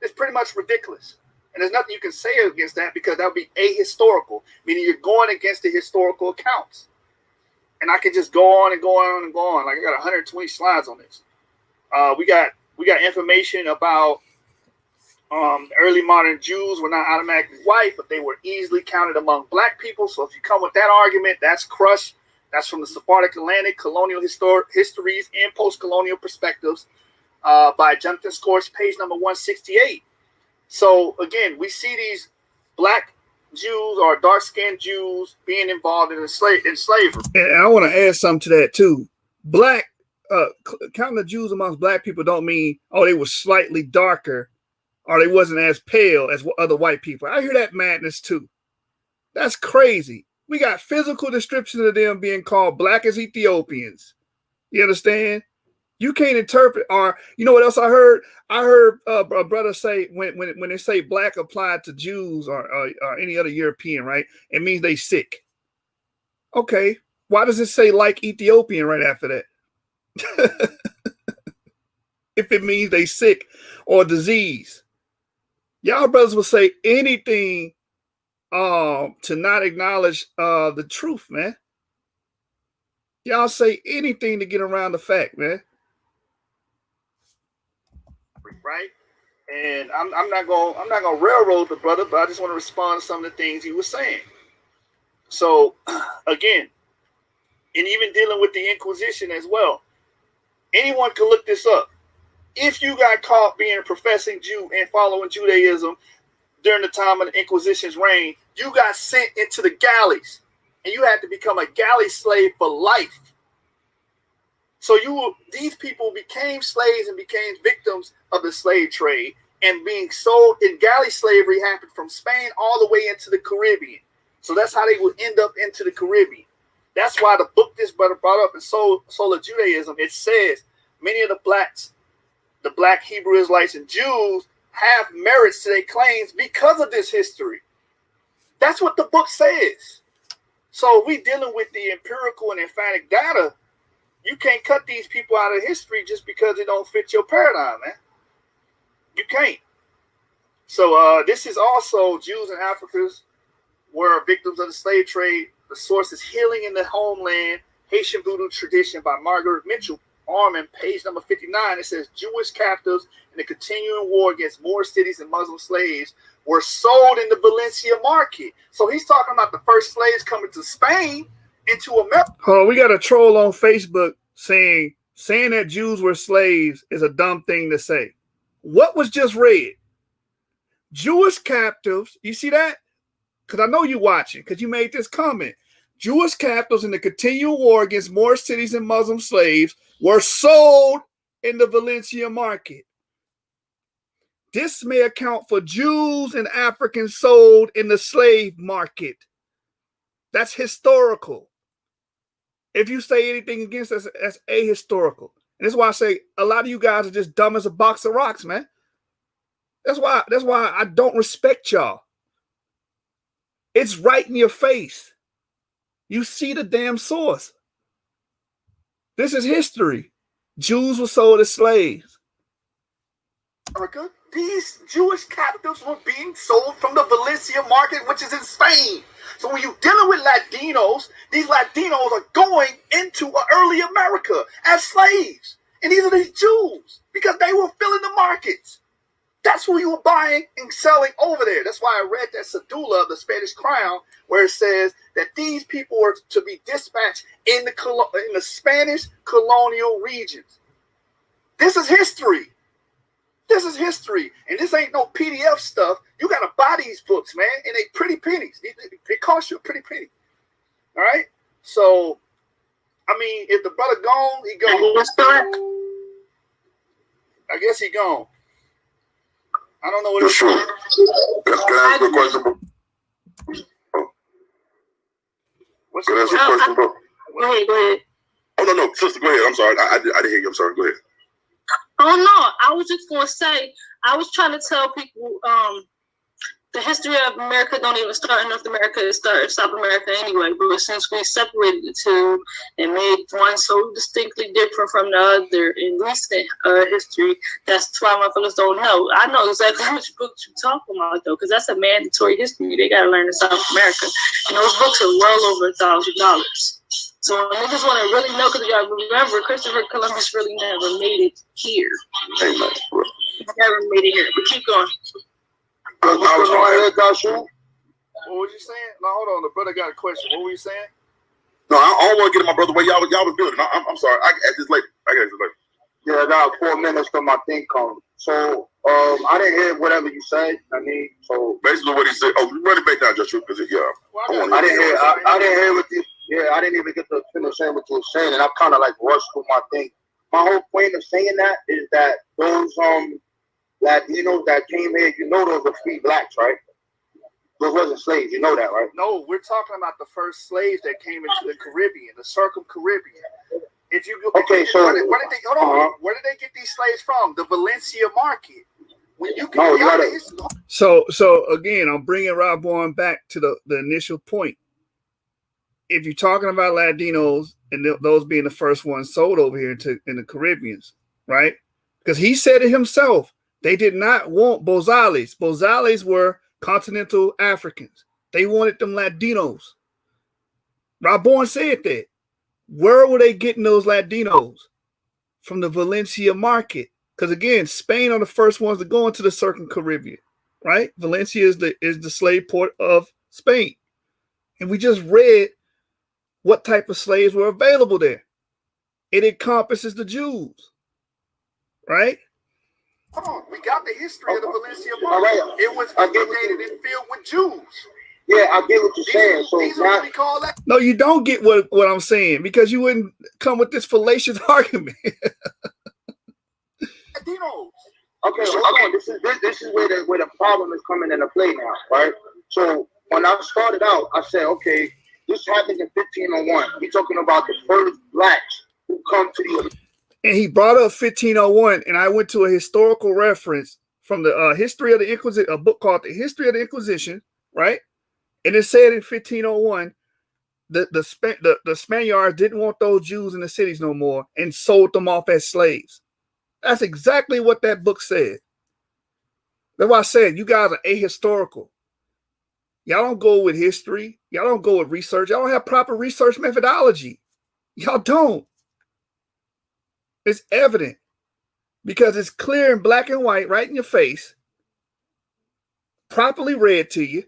[SPEAKER 4] It's pretty much ridiculous. And there's nothing you can say against that because that would be ahistorical, meaning you're going against the historical accounts. And I could just go on and go on and go on. Like I got 120 slides on this. We got information about early modern Jews were not automatically white, but they were easily counted among black people. So if you come with that argument, that's crushed. That's from the Sephardic Atlantic Colonial Histories and Post-Colonial Perspectives by Jonathan Scorch, page number 168. So again, we see these black Jews or dark-skinned Jews being involved in slavery. And I want to add something to that too. Black, counting the Jews amongst black people don't mean, oh, they were slightly darker or they wasn't as pale as other white people. I hear that madness too. That's crazy. We got physical descriptions of them being called black as Ethiopians. You understand? You can't interpret, or you know what else I heard? I heard a brother say when they say black applied to Jews or any other European, right? It means they sick. Okay, why does it say like Ethiopian right after that? If it means they sick or disease, y'all brothers will say anything to not acknowledge the truth, man. Y'all say anything to get around the fact, man. Right? And I'm not gonna railroad the brother, but I just want to respond to some of the things he was saying. So again, and even dealing with the Inquisition as well, anyone can look this up. If you got caught being a professing Jew and following Judaism during the time of the Inquisition's reign, you got sent into the galleys, and you had to become a galley slave for life. So these people became slaves and became victims of the slave trade, and being sold in galley slavery happened from Spain all the way into the Caribbean. So that's how they would end up into the Caribbean. That's why the book this brother brought up in Soul of Judaism, it says many of the black Hebrew Israelites and Jews have merits to their claims because of this history. That's what the book says. So we dealing with the empirical and emphatic data. You can't cut these people out of history just because it don't fit your paradigm, man. You can't. So this is also Jews and Africans were victims of the slave trade. The source is Healing in the Homeland, Haitian Voodoo Tradition by Margaret Mitchell Arman, page number 59. It says Jewish captives in the continuing war against Moorish cities and Muslim slaves were sold in the Valencia market. So he's talking about the first slaves coming to Spain into America. Hold on, we got a troll on Facebook saying that Jews were slaves is a dumb thing to say. What was just read? Jewish captives, you see that? Because I know you watching, because you made this comment. Jewish captives in the continual war against Moorish cities and Muslim slaves were sold in the Valencia market. This may account for Jews and Africans sold in the slave market. That's historical. If you say anything against us, that's ahistorical. And that's why I say a lot of you guys are just dumb as a box of rocks, man. That's why I don't respect y'all. It's right in your face. You see the damn source. This is history. Jews were sold as slaves. America, these Jewish captives were being sold from the Valencia market, which is in Spain. So when you're dealing with Latinos, these Latinos are going into early America as slaves. And these are these Jews because they were filling the markets. That's who you were buying and selling over there. That's why I read that cedula of the Spanish crown, where it says that these people were to be dispatched in the Spanish colonial regions. This is history. This is history. And this ain't no PDF stuff. You got to buy these books, man. And they pretty pennies. They cost you a pretty penny. All right? So, I mean, if the brother gone, he gone. I guess he gone. I don't know what it's
[SPEAKER 2] true. Can I ask you a question?
[SPEAKER 4] What's
[SPEAKER 2] Can I ask you a question, bro?
[SPEAKER 6] Go ahead.
[SPEAKER 2] Oh, no, sister, go ahead. I'm sorry. I didn't hear you. I'm sorry. Go ahead.
[SPEAKER 6] Oh, no. I was just going to say, I was trying to tell people the history of America don't even start in North America. It started in South America anyway. But since we separated the two and made one so distinctly different from the other in recent history, that's why my fellows don't know. I know exactly which books you're talking about, though, because that's a mandatory history they got to learn in South America. And those books are well over $1,000. So when niggas want to really know, because you got to remember, Christopher Columbus really never made it here.
[SPEAKER 2] Amen.
[SPEAKER 6] He never made it here. But keep going.
[SPEAKER 2] I was right here,
[SPEAKER 4] What was you saying? No, hold on. The brother got a question. What were you saying?
[SPEAKER 2] No, I don't want to get in my brother way. Y'all was building. I'm sorry. I get this later.
[SPEAKER 7] Yeah, I got 4 minutes till my thing comes. So, I didn't hear whatever you said. So
[SPEAKER 2] basically what he said. Oh, run it back down, just because
[SPEAKER 7] I didn't hear what you. Yeah, I didn't even get to finish saying what you were saying, and I kind of like rushed through my thing. My whole point of saying that is that those Latinos that came here, those are free blacks, right? Those wasn't slaves. You know that, right?
[SPEAKER 4] No, we're talking about the first slaves that came into the Caribbean, the Circum-Caribbean. If you go,
[SPEAKER 7] Okay, so
[SPEAKER 4] where did they hold on? Where did they get these slaves from? The Valencia market. When you can so again, I'm bringing Rob on back to the initial point. If you're talking about Latinos and those being the first ones sold over here in the Caribbeans, right? Because he said it himself, they did not want Bozales. Bozales were continental Africans. They wanted them Latinos. Rabon said that. Where were they getting those Latinos? From the Valencia market. Because again, Spain are the first ones to go into the Circum-Caribbean, right? Valencia is the slave port of Spain. And we just read what type of slaves were available there. It encompasses the Jews, right? Come on, we got the history of the Valencia market.
[SPEAKER 7] Right.
[SPEAKER 4] It was inundated and filled with Jews.
[SPEAKER 7] Yeah, I get what you're saying. So now,
[SPEAKER 4] no, you don't get what I'm saying, because you wouldn't come with this fallacious argument. Latinos.
[SPEAKER 7] Okay, so hold on. This is where the problem is coming into play now, right? So when I started out, I said, okay, this happened in 1501. We're talking about the first blacks who come to the.
[SPEAKER 4] And he brought up 1501, and I went to a historical reference from the history of the Inquisition, a book called The History of the Inquisition, right? And it said in 1501, the Spaniards didn't want those Jews in the cities no more and sold them off as slaves. That's exactly what that book said. That's why I said you guys are ahistorical. Y'all don't go with history. Y'all don't go with research. Y'all don't have proper research methodology. Y'all don't. It's evident because it's clear in black and white right in your face, properly read to you,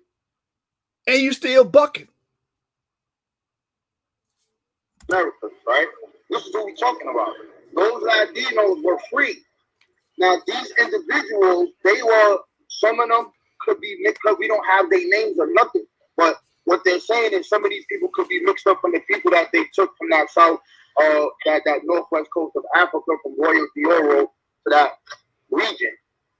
[SPEAKER 4] and you still bucking.
[SPEAKER 7] Americans, right? This is what we're talking about. Those Latinos were free. Now, these individuals, some of them could be mixed up. We don't have their names or nothing. But what they're saying is some of these people could be mixed up from the people that they took from that south, that northwest coast of Africa, from Royal Fioro to that region.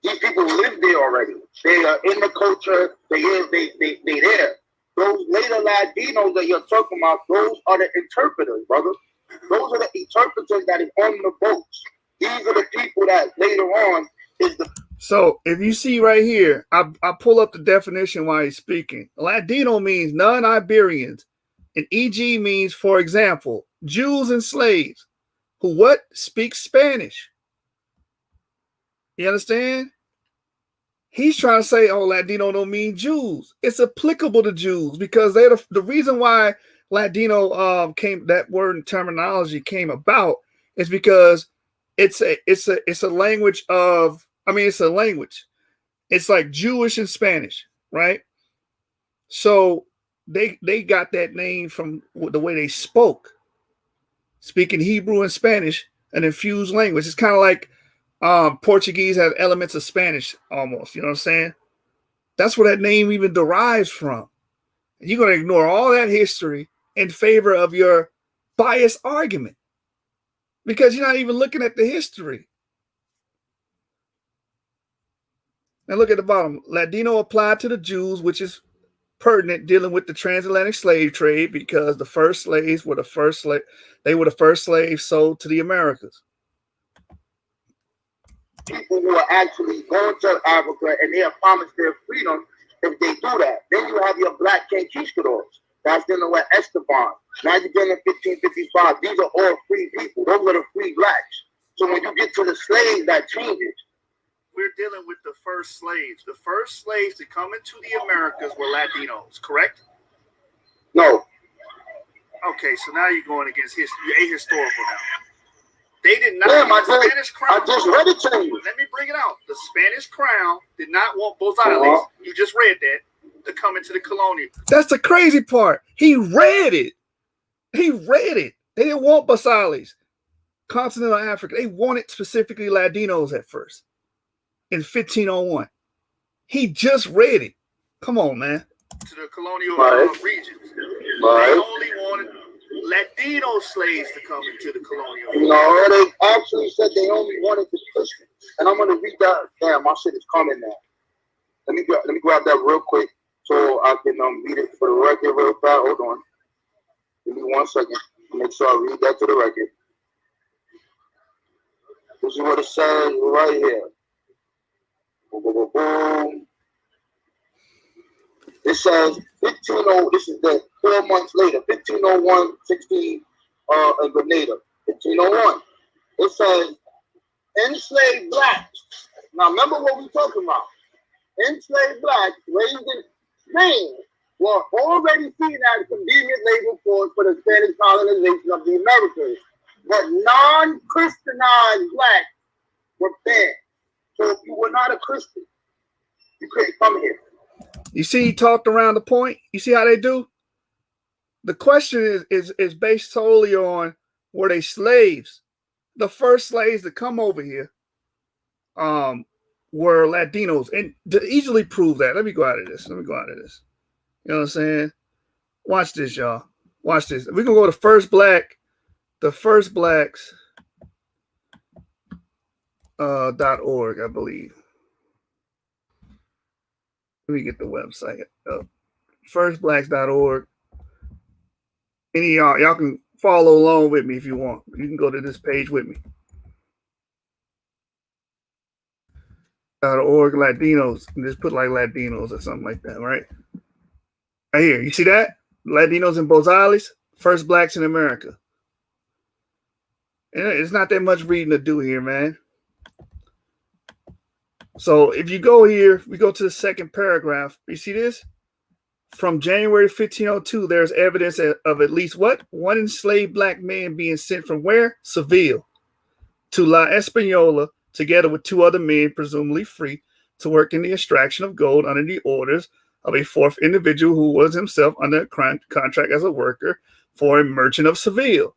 [SPEAKER 7] These people live there already. They are in the culture. They there. Those later Latinos that you're talking about, those are the interpreters, brother. Those are the interpreters that is on the boats. These are the people that later on is the.
[SPEAKER 4] So if you see right here, I pull up the definition while he's speaking. Ladino means non-Iberians, and EG means, for example, Jews and slaves who what? Speak Spanish. You understand? He's trying to say, oh, Ladino don't mean Jews. It's applicable to Jews because they're the reason why Ladino that word and terminology came about is because it's a language of, it's a language. It's like Jewish and Spanish, right? So they got that name from the way they spoke, speaking Hebrew and Spanish, an infused language. It's kind of like Portuguese has elements of Spanish almost, you know what I'm saying? That's where that name even derives from. And you're going to ignore all that history in favor of your biased argument because you're not even looking at the history. Now look at the bottom. Ladino applied to the Jews, which is pertinent dealing with the transatlantic slave trade because the first slaves were the first slaves sold to the Americas.
[SPEAKER 7] People who are actually going to Africa and they are promised their freedom if they do that. Then you have your black conquistadors. That's dealing with Esteban. Now you're getting 1555. These are all free people. Those are the free blacks. So when you get to the slaves, that changes.
[SPEAKER 4] We're dealing with the first slaves. The first slaves to come into the Americas were Latinos, correct?
[SPEAKER 7] No.
[SPEAKER 4] Okay, so now you're going against history. You're ahistorical now. They did not.
[SPEAKER 7] Damn,
[SPEAKER 4] Spanish crown.
[SPEAKER 7] I just read it to you.
[SPEAKER 4] Let me bring it out. The Spanish crown did not want Bozales. You just read that to come into the colonial. That's the crazy part. He read it. He read it. They didn't want Bozales. Continental Africa. They wanted specifically Latinos at first in 1501. He just read it. Come on, man. To the colonial regions.
[SPEAKER 7] Right.
[SPEAKER 4] They only wanted Latino slaves to come into the colonial.
[SPEAKER 7] No, they actually said they only wanted the Christians. And I'm going to read that. Damn, my shit is coming now. Let me grab that real quick. so I can read it for the record real fast. Hold on. Give me 1 second. Make sure I read that to the record. This is what it says right here. Boom, boom, boom, boom. It says 1500. This is the 4 months later. 1501, 16 in Grenada. 1501. It says enslaved blacks. Now remember what we're talking about. Enslaved blacks raised in Spain were already seen as a convenient labor force for the Spanish colonization of the Americas. But non-Christianized blacks were banned. So if you were not a Christian, you couldn't come here.
[SPEAKER 4] You see, he talked around the point. You see how they do? The question is based solely on, were they slaves? The first slaves that come over here were Latinos. And to easily prove that, let me go out of this. You know what I'm saying? Watch this, y'all. Watch this. We're going to go to the first blacks .org, I believe. Let me get the website up. Firstblacks.org. Any of y'all can follow along with me if you want. You can go to this page with me. .org Latinos. And just put like Latinos or something like that, right? Right here. You see that? Latinos in Bozales, first blacks in America. And it's not that much reading to do here, man. So if you go here, we go to the second paragraph. You see this? From January 1502, there's evidence of at least what? One enslaved black man being sent from where? Seville to La Española, together with 2 other men, presumably free, to work in the extraction of gold under the orders of a 4th individual who was himself under a contract as a worker for a merchant of Seville.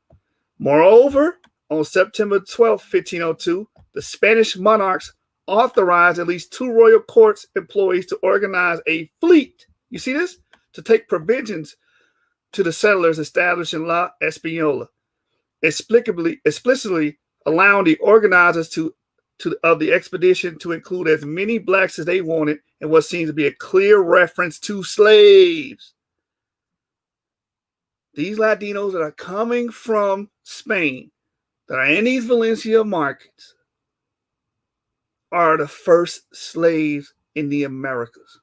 [SPEAKER 4] Moreover, on September 12, 1502, the Spanish monarchs authorized at least 2 royal courts employees to organize a fleet. You see this? To take provisions to the settlers established in La Española, explicitly allowing the organizers of the expedition to include as many blacks as they wanted in what seems to be a clear reference to slaves. These Latinos that are coming from Spain, that are in these Valencia markets, are the first slaves in the Americas.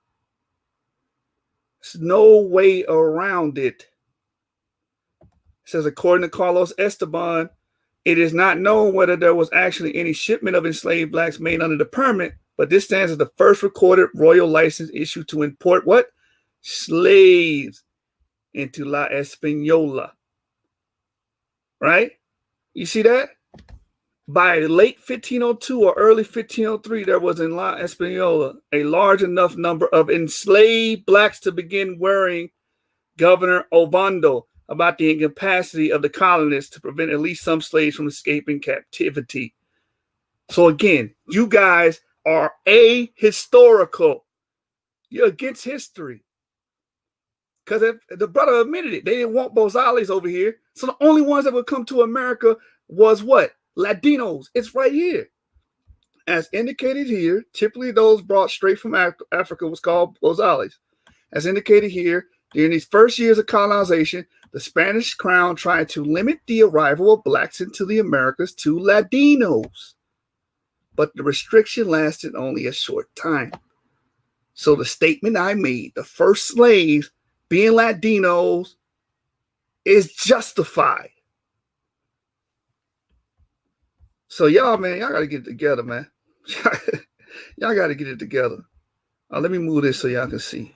[SPEAKER 4] There's no way around it. It says, according to Carlos Esteban, it is not known whether there was actually any shipment of enslaved blacks made under the permit, but this stands as the first recorded royal license issued to import what? Slaves into La Española. Right? You see that? By late 1502 or early 1503, there was in La Española a large enough number of enslaved blacks to begin worrying Governor Ovando about the incapacity of the colonists to prevent at least some slaves from escaping captivity. So again, you guys are ahistorical. You're against history. Because the brother admitted it. They didn't want Bozales over here. So the only ones that would come to America was what? Latinos. It's right here. As indicated here, typically those brought straight from Africa was called Bozales. As indicated here, during these first years of colonization, the Spanish crown tried to limit the arrival of blacks into the Americas to Latinos. But the restriction lasted only a short time. So the statement I made, the first slaves being Latinos, is justified. So y'all, man, y'all got to get it together, man. Y'all got to get it together. Let me move this so y'all can see.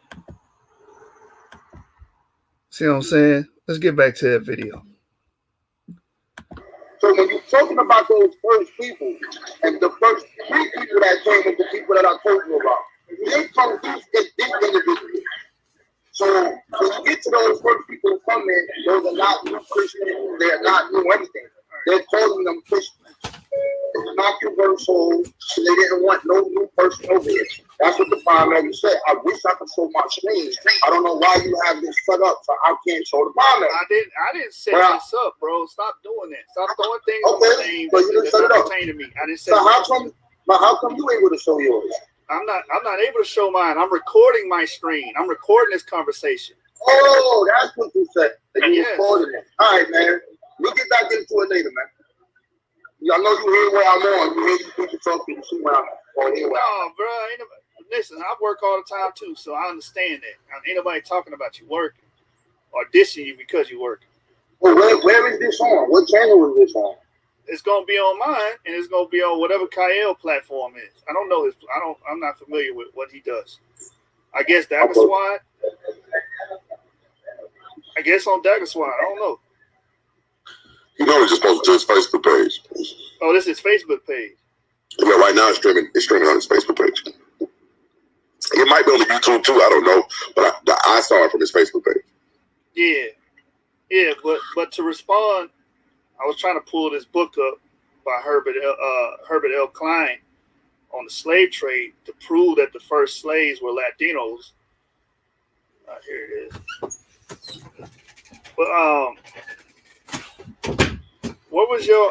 [SPEAKER 4] See what I'm saying? Let's get back to that video.
[SPEAKER 7] So when you're talking about those first people, and the first 3 people that came with the people that I told you about, they come these individuals. So when you get to those first people who come in, those are not new Christians, they are not new anything. They're calling them Christians. It's not controversial, so they didn't want no new person over here. That's what the primary said. I wish I could show my screen. I don't know why you have this set up, so I can't show the primary.
[SPEAKER 4] I didn't set this up, bro. Stop doing that. Stop throwing things on the thing.
[SPEAKER 7] So you didn't set it up.
[SPEAKER 4] To me. I didn't set
[SPEAKER 7] so how come you able to show yours?
[SPEAKER 4] I'm not able to show mine. I'm recording my screen. I'm recording this conversation.
[SPEAKER 7] Oh, that's what you said. You
[SPEAKER 4] Yes.
[SPEAKER 7] recorded it. All right, man. We'll get back into it later, man. I know you hear where I'm on. You hear these people talking. You see where I'm on.
[SPEAKER 4] No, bro. Listen, I work all the time too, so I understand that. Ain't nobody talking about you working or dissing you because you working.
[SPEAKER 7] Well, where is this on? What channel is this on?
[SPEAKER 4] It's gonna be on mine, and it's gonna be on whatever Kyle platform is. I don't know his. I'm not familiar with what he does. I guess Dagger Squad. I guess on Dagger Squad. I don't know.
[SPEAKER 2] You know, it's just posted to his Facebook page.
[SPEAKER 4] Oh, this is his Facebook page.
[SPEAKER 2] Yeah, right now it's streaming on his Facebook page. It might be on the YouTube too. I don't know, but I saw it from his Facebook page.
[SPEAKER 4] Yeah, but to respond, I was trying to pull this book up by Herbert L. Klein on the slave trade to prove that the first slaves were Latinos. Here it is. But what was your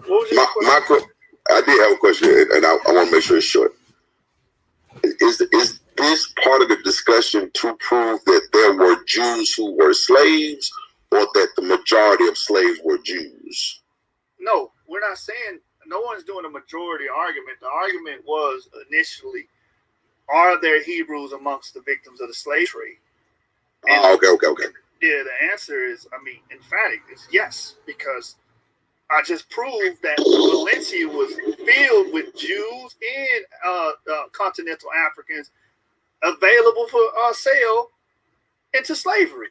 [SPEAKER 4] question?
[SPEAKER 2] I did have a question, and I want to make sure it's short. Is this part of the discussion to prove that there were Jews who were slaves, or that the majority of slaves were Jews?
[SPEAKER 4] No, we're not saying. No one's doing a majority argument. The argument was initially, are there Hebrews amongst the victims of the slave trade? And
[SPEAKER 2] Okay.
[SPEAKER 4] Yeah, the answer is, emphatic is yes, because I just proved that Valencia was filled with Jews and continental Africans available for sale into slavery.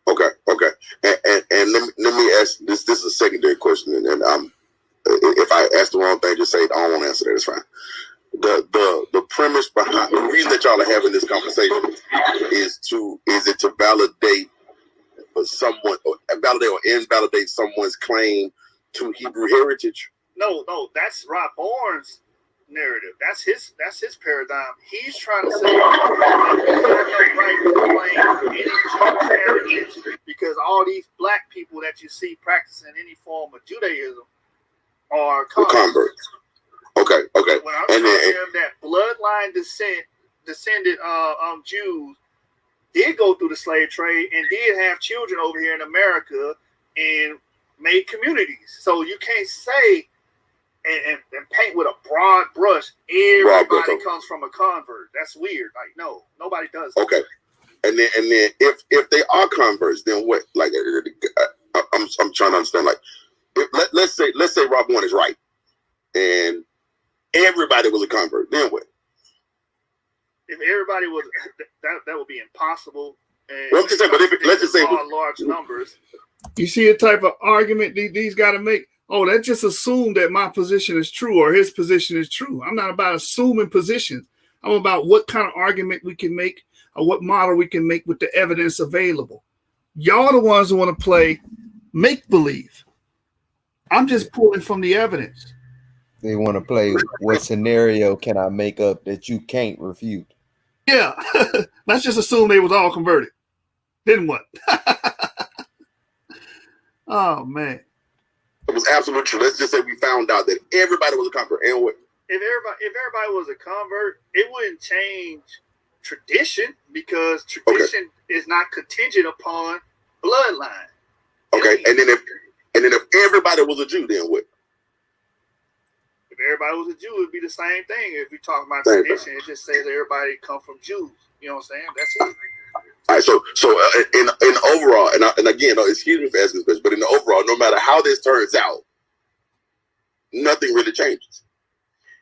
[SPEAKER 2] Okay. And let me ask this. This is a secondary question, and if I ask the wrong thing, just say I don't want to answer that. It's fine. The premise behind the reason that y'all are having this conversation is it to validate someone, or validate or invalidate someone's claim to Hebrew heritage?
[SPEAKER 4] No, that's Rob Bourne's narrative. That's his paradigm. He's trying to say heritage because all these black people that you see practicing any form of Judaism are converts.
[SPEAKER 2] Okay.
[SPEAKER 4] When I'm telling him that bloodline descended Jews did go through the slave trade and did have children over here in America and made communities. So you can't say and paint with a broad brush everybody comes from a convert. That's weird. Like, no, nobody does that.
[SPEAKER 2] Okay. And then if they are converts, then what? Like, I'm trying to understand. Like, let's say Rob Bourne is right, and everybody was a convert. Then what?
[SPEAKER 4] If everybody was, that would be impossible. And
[SPEAKER 2] well, I'm just saying, but let's just say
[SPEAKER 4] large numbers. You see the type of argument these got to make. Oh, that just assumed that my position is true or his position is true. I'm not about assuming positions. I'm about what kind of argument we can make or what model we can make with the evidence available. Y'all the ones who want to play make-believe. I'm just pulling from the evidence.
[SPEAKER 5] They want to play what scenario can I make up that you can't refute?
[SPEAKER 4] Yeah, let's just assume they was all converted. Then what? Oh, man.
[SPEAKER 2] It was absolutely true. Let's just say we found out that everybody was a convert. And what?
[SPEAKER 4] If everybody was a convert, it wouldn't change tradition because tradition is not contingent upon bloodline.
[SPEAKER 2] Okay, and then if everybody was a Jew, then what?
[SPEAKER 4] If everybody was a Jew, it'd be the same thing. If we talk about tradition, it just says everybody come from Jews. You know what I'm saying? That's it.
[SPEAKER 2] All right, so in overall, and again, excuse me for asking this question, but in the overall, no matter how this turns out, nothing really changes.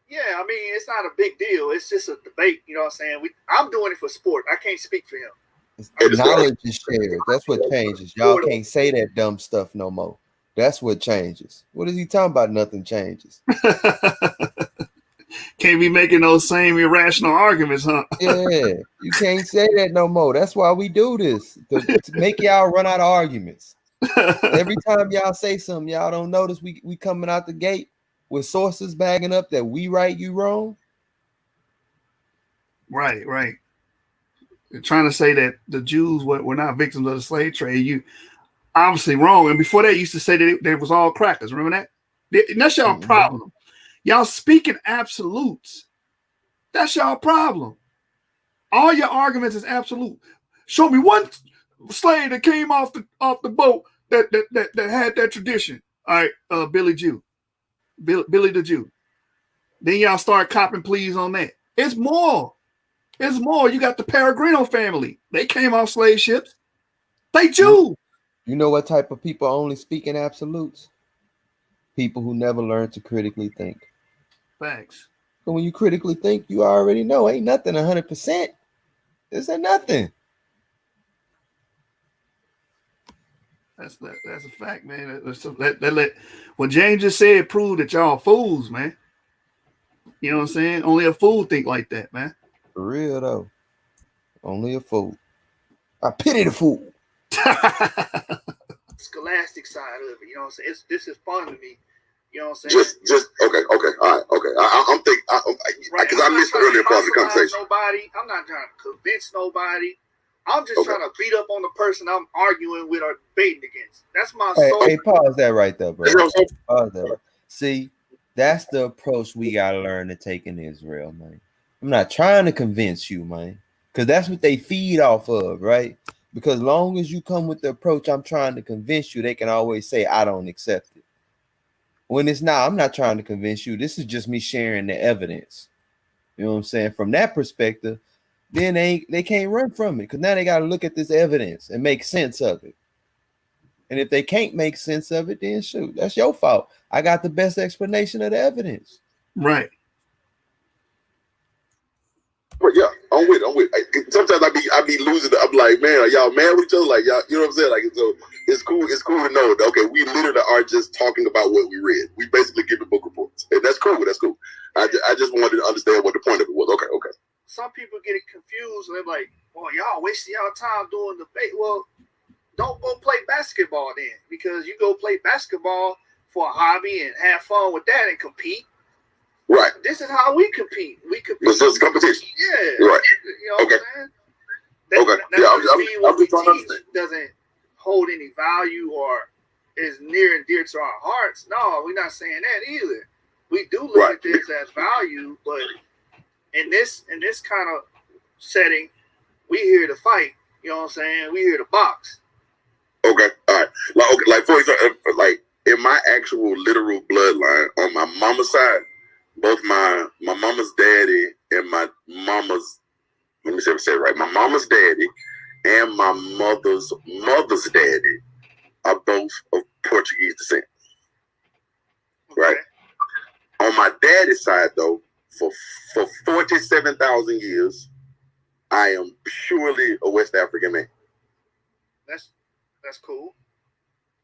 [SPEAKER 4] Yeah, I mean, it's not a big deal. It's just a debate. You know what I'm saying? I'm doing it for sport. I can't speak for him.
[SPEAKER 5] Knowledge is shared. That's what changes. Y'all can't say that dumb stuff no more. That's what changes. What is he talking about? Nothing changes.
[SPEAKER 4] Can't be making those same irrational arguments, huh?
[SPEAKER 5] Yeah, you can't say that no more. That's why we do this, to make y'all run out of arguments. Every time y'all say something, y'all don't notice we coming out the gate with sources bagging up that we right, you wrong.
[SPEAKER 4] Right. They're trying to say that the Jews were not victims of the slave trade. You obviously wrong. And before that, used to say that they was all crackers. Remember that? And that's y'all problem. Y'all speaking absolutes That's y'all problem. All your arguments is absolute. Show me one slave that came off the boat that had that tradition. All right, Billy the Jew. Then y'all start copping pleas on that. It's more. It's more. You got the Peregrino family. They came off slave ships. They Jew.
[SPEAKER 5] You know what type of people only speak in absolutes? People who never learn to critically think.
[SPEAKER 4] Thanks.
[SPEAKER 5] But when you critically think, you already know ain't nothing 100%. This ain't nothing.
[SPEAKER 4] That's a fact, man. What James just said proved that y'all fools, man. You know what I'm saying? Only a fool think like that, man.
[SPEAKER 5] For real though. Only a fool. I pity the fool.
[SPEAKER 4] Scholastic side of it, you know what I'm saying? This is fun to me. You know what I'm saying?
[SPEAKER 7] Just okay, all right, okay. I'm thinking because I missed the earlier part of the conversation.
[SPEAKER 4] I'm not trying to convince nobody. I'm just trying to beat up on the person I'm arguing with or debating against. That's my soul.
[SPEAKER 5] Hey, pause that right there, bro. Pause that. Right. See, that's the approach we gotta learn to take in Israel, man. I'm not trying to convince you, man, because that's what they feed off of, right? Because long as you come with the approach, I'm trying to convince you, they can always say, I don't accept it. When it's not, I'm not trying to convince you. This is just me sharing the evidence. You know what I'm saying? From that perspective, then they can't run from it because now they got to look at this evidence and make sense of it. And if they can't make sense of it, then shoot, that's your fault. I got the best explanation of the evidence.
[SPEAKER 4] Right.
[SPEAKER 7] Yeah, I'm with. Sometimes I be losing. I'm like, man, are y'all mad with each other? Like, y'all, you know what I'm saying? Like, so it's cool. It's cool to know that, okay, we literally are just talking about what we read. We basically give the book reports, and that's cool. That's cool. I just wanted to understand what the point of it was. Okay.
[SPEAKER 4] Some people get it confused and they're like, well, y'all wasting y'all time doing debate. Well, don't go play basketball then, because you go play basketball for a hobby and have fun with that and compete.
[SPEAKER 7] Right.
[SPEAKER 4] This is how we compete. We compete.
[SPEAKER 7] It's just competition.
[SPEAKER 4] Yeah.
[SPEAKER 7] Right.
[SPEAKER 4] You know what I'm saying?
[SPEAKER 7] Okay. Yeah, I'm just trying to understand.
[SPEAKER 4] Doesn't hold any value or is near and dear to our hearts. No, we're not saying that either. We do look at this as value, but in this kind of setting, we here to fight. You know what I'm saying? We here to box.
[SPEAKER 7] Okay. All right. Like for example, like in my actual literal bloodline on my mama's side, both my mama's daddy and my mama's, let me say it right, my mama's daddy and my mother's daddy are both of Portuguese descent. Okay. Right? On my daddy's side, though, for 47,000 years, I am purely a West African man.
[SPEAKER 4] That's cool.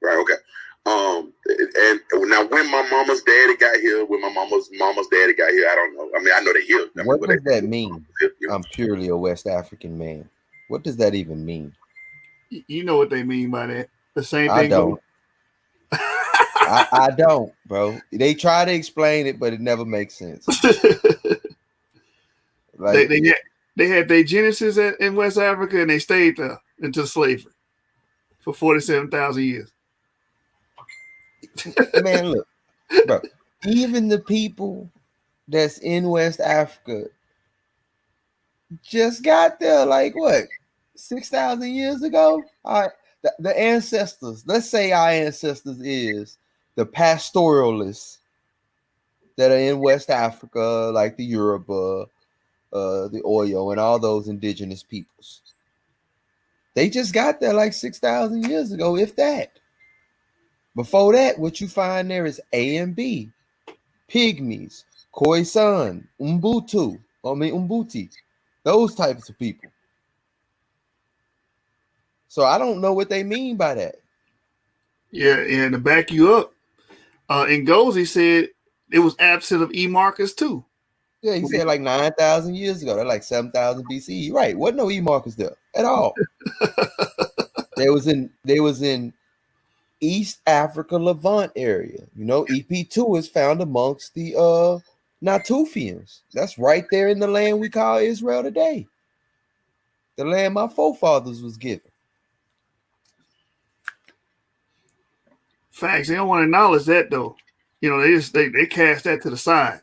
[SPEAKER 7] Right, okay. And now when my mama's daddy got here, I don't know. I mean, I know they're here.
[SPEAKER 5] What does that mean? I'm purely a West African man. What does that even mean?
[SPEAKER 4] You know what they mean by that. The same thing.
[SPEAKER 5] I don't. I don't, bro. They try to explain it, but it never makes sense. Like
[SPEAKER 4] they had their genesis in West Africa, and they stayed there until slavery for 47,000 years.
[SPEAKER 5] Man, look, bro. Even the people that's in West Africa just got there, like what, 6,000 years ago? All right, the ancestors. Let's say our ancestors is the pastoralists that are in West Africa, like the Yoruba, the Oyo, and all those indigenous peoples. They just got there like 6,000 years ago, if that. Before that, what you find there is A and B, Pygmies, Khoisan, Umbuti, those types of people. So I don't know what they mean by that.
[SPEAKER 4] Yeah, and to back you up, Ngozi said it was absent of E markers too.
[SPEAKER 5] Yeah, he said like 9,000 years ago. They're like 7,000 BCE. Right. Wasn't no E markers there at all. They was in East Africa, Levant area. You know, EP2 is found amongst the Natufians. That's right there in the land we call Israel today. The land my forefathers was given.
[SPEAKER 4] Facts. They don't want to acknowledge that though. You know, they cast that to the side.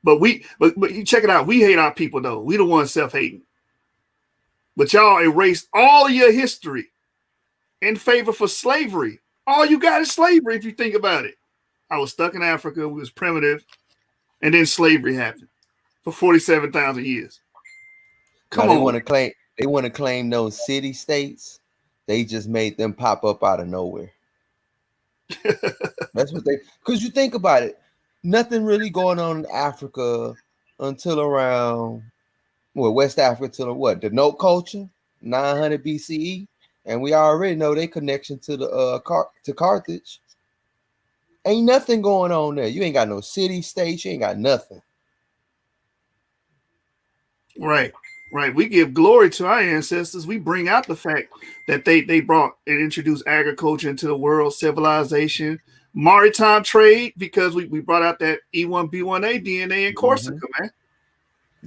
[SPEAKER 4] But you check it out. We hate our people though. We the ones self-hating. But y'all erased all of your history in favor for slavery. All you got is slavery if you think about it. I was stuck in Africa. We was primitive. And then slavery happened for 47,000 years. Come on.
[SPEAKER 5] They want to claim those city states. They just made them pop up out of nowhere. That's what because you think about it, nothing really going on in Africa until around West Africa till the Note culture, 900 BCE, and we already know their connection to the to Carthage. Ain't nothing going on there. You ain't got no city states. You ain't got nothing.
[SPEAKER 4] Right. We give glory to our ancestors. We bring out the fact that they brought and introduced agriculture into the world, civilization, maritime trade, because we brought out that E1B1A DNA in Corsica, man.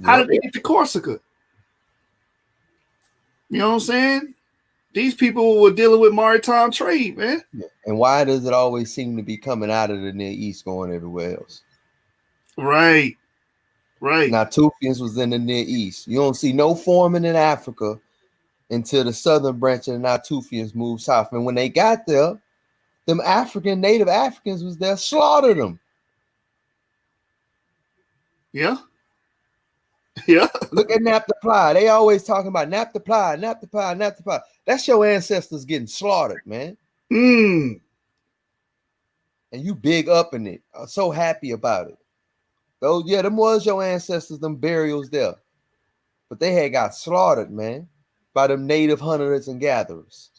[SPEAKER 4] How did we get to Corsica? You know what I'm saying? These people were dealing with maritime trade, man.
[SPEAKER 5] And why does it always seem to be coming out of the Near East going everywhere else?
[SPEAKER 4] Right.
[SPEAKER 5] Natufians was in the Near East. You don't see no forming in Africa until the southern branch of the Natufians moved south. And when they got there, them Native Africans was there, slaughtered them.
[SPEAKER 4] Yeah.
[SPEAKER 5] Look at Naphtali. They always talking about Naphtali. That's your ancestors getting slaughtered, man. And you big up in it. I'm so happy about it. Those, them was your ancestors, them burials there. But they had got slaughtered, man, by them native hunters and gatherers.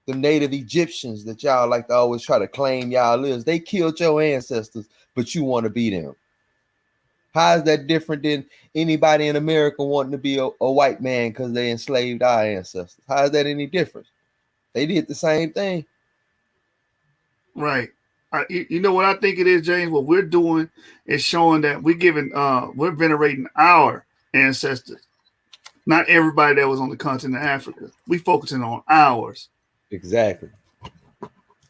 [SPEAKER 5] The native Egyptians that y'all like to always try to claim y'all is. They killed your ancestors, but you want to be them. How is that different than anybody in America wanting to be a white man because they enslaved our ancestors? How is that any different? They did the same thing.
[SPEAKER 4] Right. You know what I think it is, James? What we're doing is showing that we're venerating our ancestors, not everybody that was on the continent of Africa. We focusing on ours.
[SPEAKER 5] Exactly.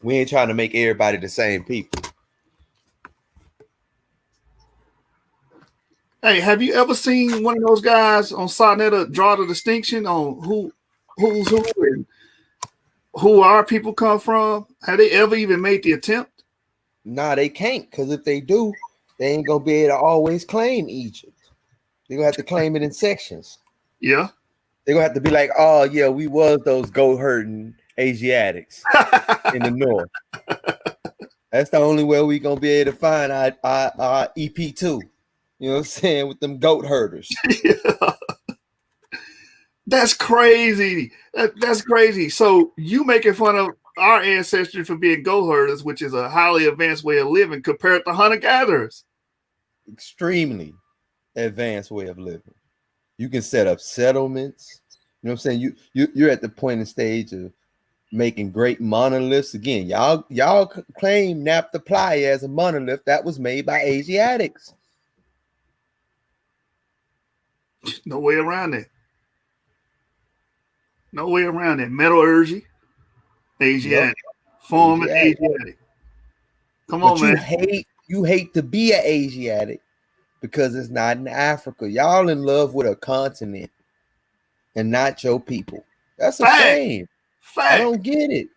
[SPEAKER 5] We ain't trying to make everybody the same people.
[SPEAKER 4] Hey, have you ever seen one of those guys on Sonetta draw the distinction on who's who and who our people come from? Have they ever even made the attempt?
[SPEAKER 5] Nah, they can't, because if they do, they ain't gonna be able to always claim Egypt. They're gonna have to claim it in sections.
[SPEAKER 4] Yeah.
[SPEAKER 5] They're gonna have to be like, oh yeah, we was those goat herding Asiatics in the north. That's the only way we gonna be able to find our EP2. You know what I'm saying? With them goat herders.
[SPEAKER 4] Yeah. That's crazy. That's crazy. So you making fun of our ancestry for being goat herders, which is a highly advanced way of living compared to hunter-gatherers.
[SPEAKER 5] Extremely advanced way of living. You can set up settlements. You know what I'm saying? You're at the point and stage of making great monoliths. Again, y'all claim Naphtali as a monolith that was made by Asiatics.
[SPEAKER 4] No way around it. No way around it. Metallurgy, Asiatic. Farming, Asiatic. Come on, man.
[SPEAKER 5] You hate to be an Asiatic because it's not in Africa. Y'all in love with a continent and not your people. That's a shame. I don't get it.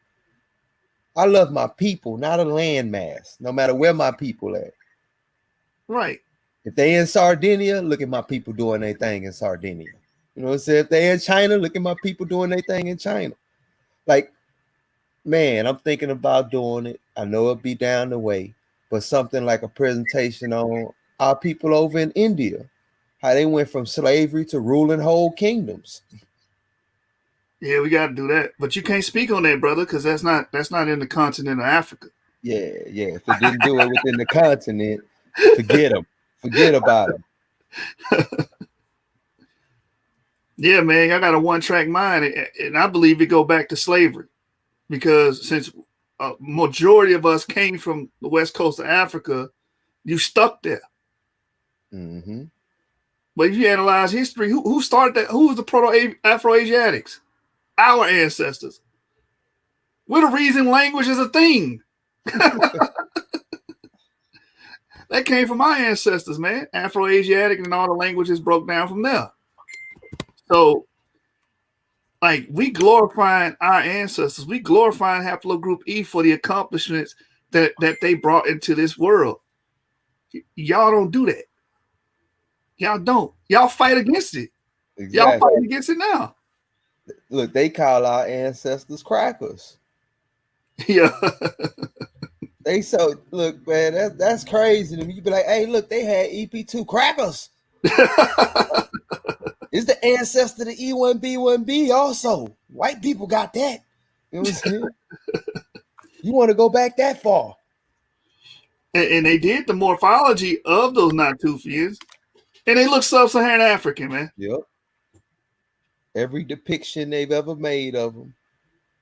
[SPEAKER 5] I love my people, not a landmass, no matter where my people at.
[SPEAKER 4] Right.
[SPEAKER 5] If they in Sardinia, look at my people doing their thing in Sardinia. You know what I'm saying? If they in China, look at my people doing their thing in China. Like, man, I'm thinking about doing it. I know it'll be down the way, but something like a presentation on our people over in India, how they went from slavery to ruling whole kingdoms.
[SPEAKER 4] Yeah, we got to do that. But you can't speak on that, brother, because that's not in the continent of Africa.
[SPEAKER 5] Yeah. If it didn't do it within the continent, forget them. Forget about them.
[SPEAKER 4] Yeah, man, I got a one-track mind, and I believe it go back to slavery, because since a majority of us came from the west coast of Africa, you stuck there.
[SPEAKER 5] Mm-hmm.
[SPEAKER 4] But if you analyze history, who started that? Who was the proto-Afro-Asiatics? Our ancestors. We're the reason language is a thing. That came from my ancestors, man. Afro-Asiatic and all the languages broke down from there. So, like, we glorifying our ancestors. We glorifying Haplogroup E for the accomplishments that they brought into this world. Y'all don't do that. Y'all don't. Y'all fight against it.
[SPEAKER 5] Exactly.
[SPEAKER 4] Y'all fighting against it now.
[SPEAKER 5] Look, they call our ancestors crackers.
[SPEAKER 4] Yeah.
[SPEAKER 5] They so look, man, that's crazy to me. You be like, hey, look, they had EP2 crackers. It's the ancestor to E1B1B also. White people got that. You know what I'm saying? You want to go back that far.
[SPEAKER 4] And they did the morphology of those Natufians, and they look sub-Saharan African, man.
[SPEAKER 5] Yep. Every depiction they've ever made of them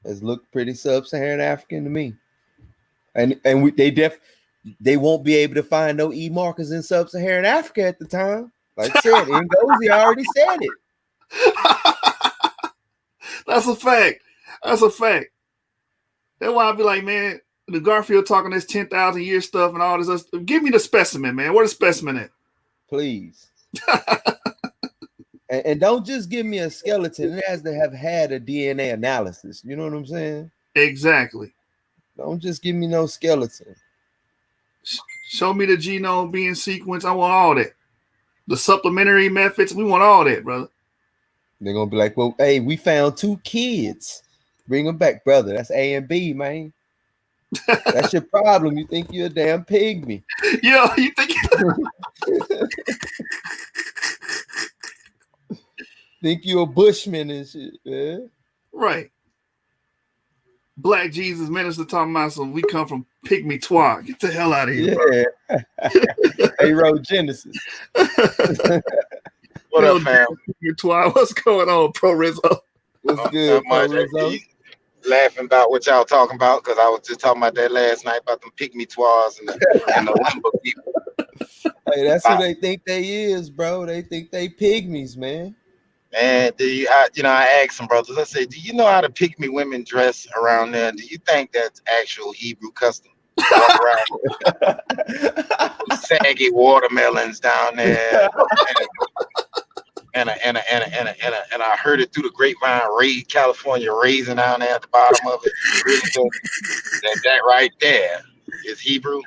[SPEAKER 5] has looked pretty sub-Saharan African to me. And they won't be able to find no E markers in sub-Saharan Africa at the time. Like I said, Ngozi already said it.
[SPEAKER 4] That's a fact. That's a fact. That's why I be like, man, the Garfield talking this 10,000 year stuff and all this. Give me the specimen, man. Where the specimen at?
[SPEAKER 5] Please. and don't just give me a skeleton. It has to have had a DNA analysis. You know what I'm saying?
[SPEAKER 4] Exactly.
[SPEAKER 5] Don't just give me no skeleton.
[SPEAKER 4] Show me the genome being sequenced. I want all that. The supplementary methods, we want all that, brother.
[SPEAKER 5] They're going to be like, well, hey, we found 2 kids. Bring them back, brother. That's A and B, man. That's your problem. You think you're a damn pygmy.
[SPEAKER 4] Yeah, you think...
[SPEAKER 5] think you're a bushman and shit, man.
[SPEAKER 4] Right. Black Jesus minister talking about some, we come from pygmy twat. Get the hell out of here.
[SPEAKER 5] Yeah. They wrote Genesis.
[SPEAKER 7] What up, fam?
[SPEAKER 4] Twat. What's going on, Pro Rizzo?
[SPEAKER 5] What's good, Pro Rizzo?
[SPEAKER 7] Laughing about what y'all talking about, because I was just talking about that last night about them pygmy twats and the lumber people.
[SPEAKER 5] Hey, that's who they think they is, bro. They think they pygmies, man.
[SPEAKER 7] And I asked some brothers, I said, do you know how the pygmy women dress around there? Do you think that's actual Hebrew custom? Walk around with saggy watermelons down there. And I heard it through the grapevine, California raisin down there at the bottom of it. That right there is Hebrew.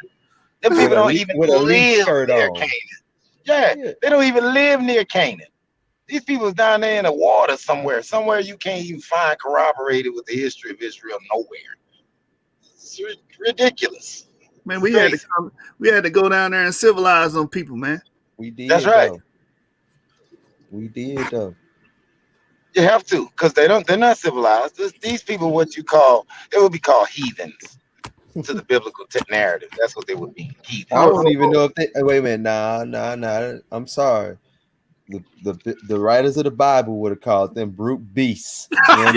[SPEAKER 7] Them people don't even live near Canaan. Yeah, they don't even live near Canaan. These people's down there in the water somewhere you can't even find corroborated with the history of Israel nowhere. It's ridiculous.
[SPEAKER 4] Man, we had to go down there and civilize them people, man.
[SPEAKER 5] We did.
[SPEAKER 7] That's right.
[SPEAKER 5] We did though.
[SPEAKER 7] You have to, because they're not civilized. These people, they would be called heathens to the biblical narrative. That's what they would be. Heathens.
[SPEAKER 5] I don't even know if they wait a minute. Nah. I'm sorry. The writers of the Bible would have called them brute beasts. You know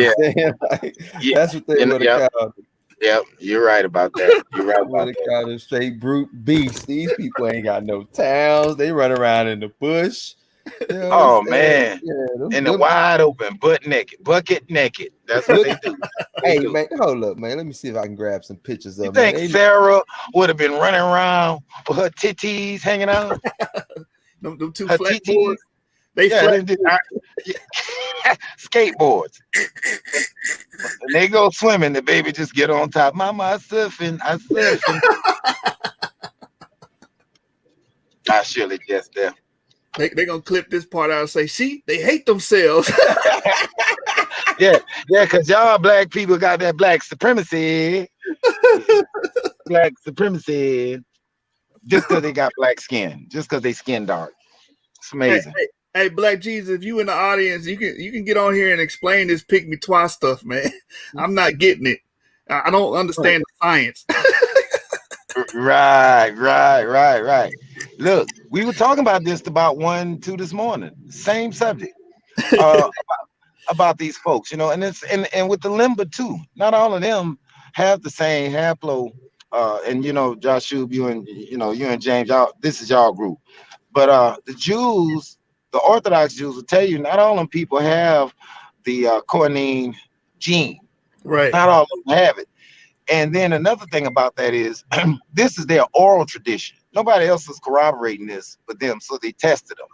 [SPEAKER 5] that's what they would have called them.
[SPEAKER 7] Yep, you're right about that. You're right about that.
[SPEAKER 5] Called them straight brute beasts. These people ain't got no towns. They run around in the bush. You know
[SPEAKER 7] oh man,
[SPEAKER 5] in
[SPEAKER 7] the wide open, bucket naked. That's what they do.
[SPEAKER 5] Man, hold up, man. Let me see if I can grab some pictures of
[SPEAKER 7] them. You think Sarah would have been running around with her titties hanging out?
[SPEAKER 4] them two flat boards.
[SPEAKER 7] Skateboards. When they go swimming, the baby just get on top. Mama, I surfing. I surely just there.
[SPEAKER 4] They gonna clip this part out and say, see, they hate themselves.
[SPEAKER 7] yeah, because y'all black people got that black supremacy. Black supremacy. Just because they got black skin. Just because they skin dark. It's amazing.
[SPEAKER 4] Hey, Black Jesus, if you in the audience, you can get on here and explain this pygmy twat stuff, man. I'm not getting it. I don't understand the science.
[SPEAKER 7] Right. Look, we were talking about this about 1-2 this morning. Same subject. About these folks, and and with the limber too. Not all of them have the same haplo. And Joshua, you and James, this is y'all group. But the Jews, the Orthodox Jews, will tell you not all of them people have the cornine gene.
[SPEAKER 4] Right.
[SPEAKER 7] Not all of them have it. And then another thing about that is this is their oral tradition.
[SPEAKER 8] Nobody else is corroborating this but them, so they tested them.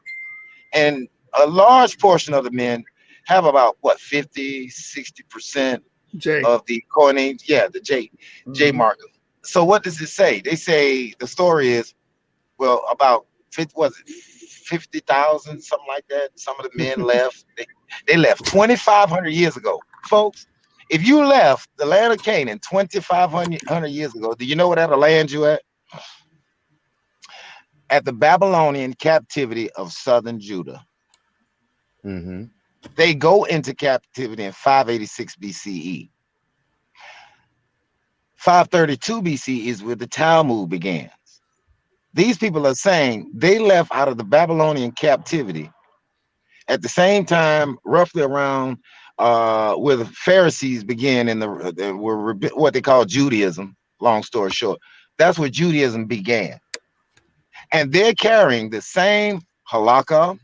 [SPEAKER 8] And a large portion of the men have about what 50-60%
[SPEAKER 4] J.
[SPEAKER 8] of the coinage, the J
[SPEAKER 4] Mhm.
[SPEAKER 8] marker. So what does it say? They say the story is, well, about 50,000, something like that. Some of the men left. They left 2,500 years ago, folks. If you left the land of Canaan 2,500 years ago, do you know where that'll land you at? At the Babylonian captivity of southern Judah.
[SPEAKER 5] Mm-hmm.
[SPEAKER 8] They go into captivity in 586 BCE. 532 BCE is where the Talmud began. These people are saying they left out of the Babylonian captivity at the same time, roughly around where the Pharisees began in what they call Judaism. Long story short, that's where Judaism began, and they're carrying the same halakha,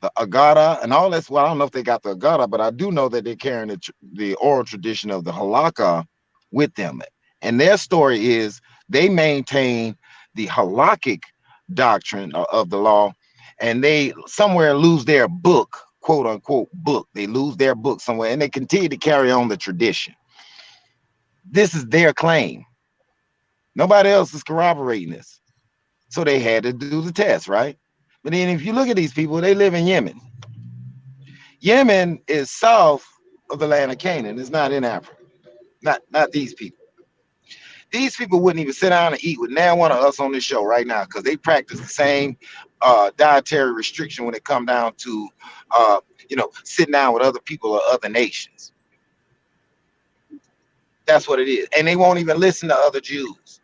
[SPEAKER 8] the Agada, and all this. Well, I don't know if they got the Agada, but I do know that they're carrying the oral tradition of the halakha with them. And their story is they maintain the halakhic doctrine of the law, and they somewhere lose their book, quote unquote book. They lose their book somewhere, and they continue to carry on the tradition. This is their claim. Nobody else is corroborating this. So they had to do the test, right? But then if you look at these people, they live in Yemen. Yemen is south of the land of Canaan. It's not in Africa. Not these people. These people wouldn't even sit down and eat with now one of us on this show right now because they practice the same dietary restriction when it comes down to, sitting down with other people or other nations. That's what it is. And they won't even listen to other Jews.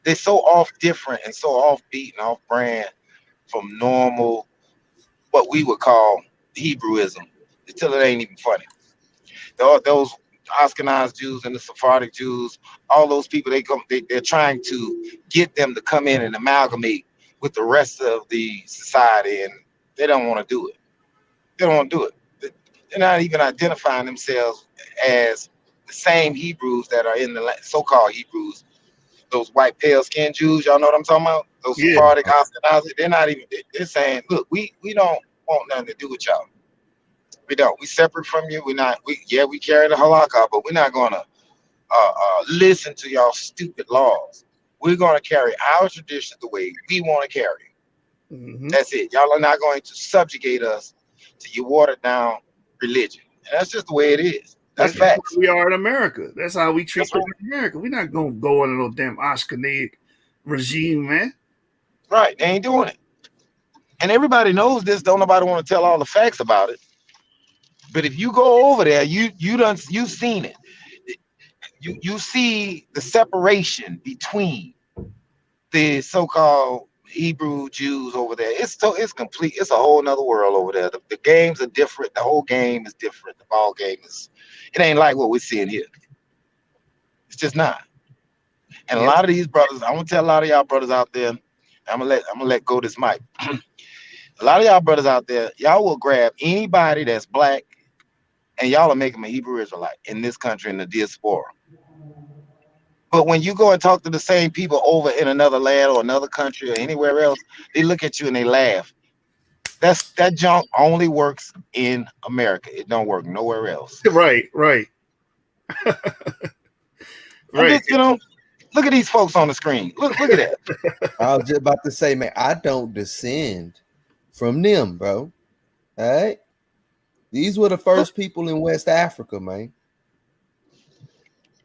[SPEAKER 8] They're so off different and so offbeat and off brand from normal, what we would call Hebrewism, until it ain't even funny. Those Ashkenaz Jews and the Sephardic Jews, all those people, they're trying to get them to come in and amalgamate with the rest of the society, and they don't want to do it. They don't want to do it. They're not even identifying themselves as the same Hebrews that are in the so-called Hebrews. Those white pale-skinned Jews, y'all know what I'm talking about? Those Sephardic Ashkenaz, they're not even. They're saying, look, we don't want nothing to do with y'all. We don't. We separate from you. We carry the halakha, but we're not gonna listen to y'all stupid laws. We're gonna carry our traditions the way we want to carry.
[SPEAKER 4] Mm-hmm.
[SPEAKER 8] That's it. Y'all are not going to subjugate us to your watered down religion. And that's just the way it is. That's facts.
[SPEAKER 4] We are in America. That's how we treat them in America. We're not gonna go into no damn Ashkenaz regime, man.
[SPEAKER 8] Right. They ain't doing it. And everybody knows this. Don't nobody want to tell all the facts about it. But if you go over there, you've seen it. You see the separation between the so-called Hebrew Jews over there. It's complete. It's a whole nother world over there. The games are different. The whole game is different. The ball game it ain't like what we're seeing here. It's just not. And a lot of these brothers, I'm gonna tell a lot of y'all brothers out there, I'm gonna let go this mic. A lot of y'all brothers out there, y'all will grab anybody that's black and y'all will make them a Hebrew Israelite in this country, in the diaspora. But when you go and talk to the same people over in another land or another country or anywhere else, they look at you and they laugh. That junk only works in America. It don't work nowhere else.
[SPEAKER 4] Right.
[SPEAKER 8] Right. Just, look at these folks on the screen. Look at that.
[SPEAKER 5] I was just about to say, man, I don't descend from them, bro. All right. These were the first people in West Africa, man.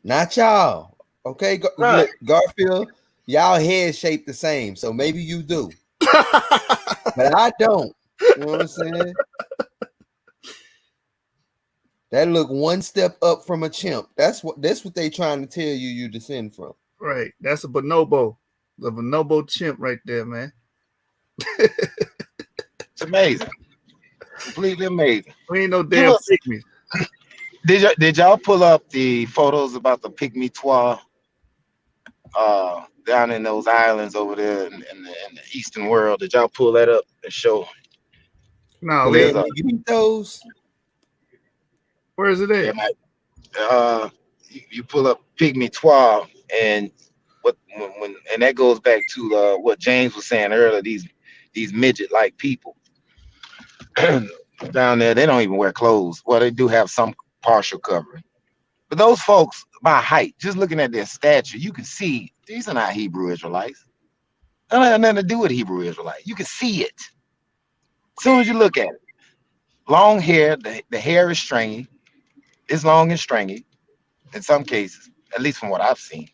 [SPEAKER 5] Not y'all. Okay,
[SPEAKER 8] right.
[SPEAKER 5] Garfield, y'all head shaped the same, so maybe you do. But I don't. You know what I'm saying? That look one step up from a chimp. That's what they trying to tell you descend from.
[SPEAKER 4] Right. That's a bonobo. The bonobo chimp right there, man.
[SPEAKER 8] It's amazing. Completely amazing.
[SPEAKER 4] We ain't no damn pygmies.
[SPEAKER 8] Did y'all pull up the photos about the pygmy twa down in those islands over there in the eastern world? Did y'all pull that up and show?
[SPEAKER 4] No,
[SPEAKER 5] we didn't get those.
[SPEAKER 4] Where is it at?
[SPEAKER 8] You pull up pygmy twa, and and that goes back to what James was saying earlier. These midget like people down there, they don't even wear clothes. Well, they do have some partial covering, but those folks by height, just looking at their stature, you can see these are not Hebrew Israelites. They don't have nothing to do with Hebrew Israelites. You can see it as soon as you look at it. Long hair, the hair is stringy. It's long and stringy in some cases, at least from what I've seen.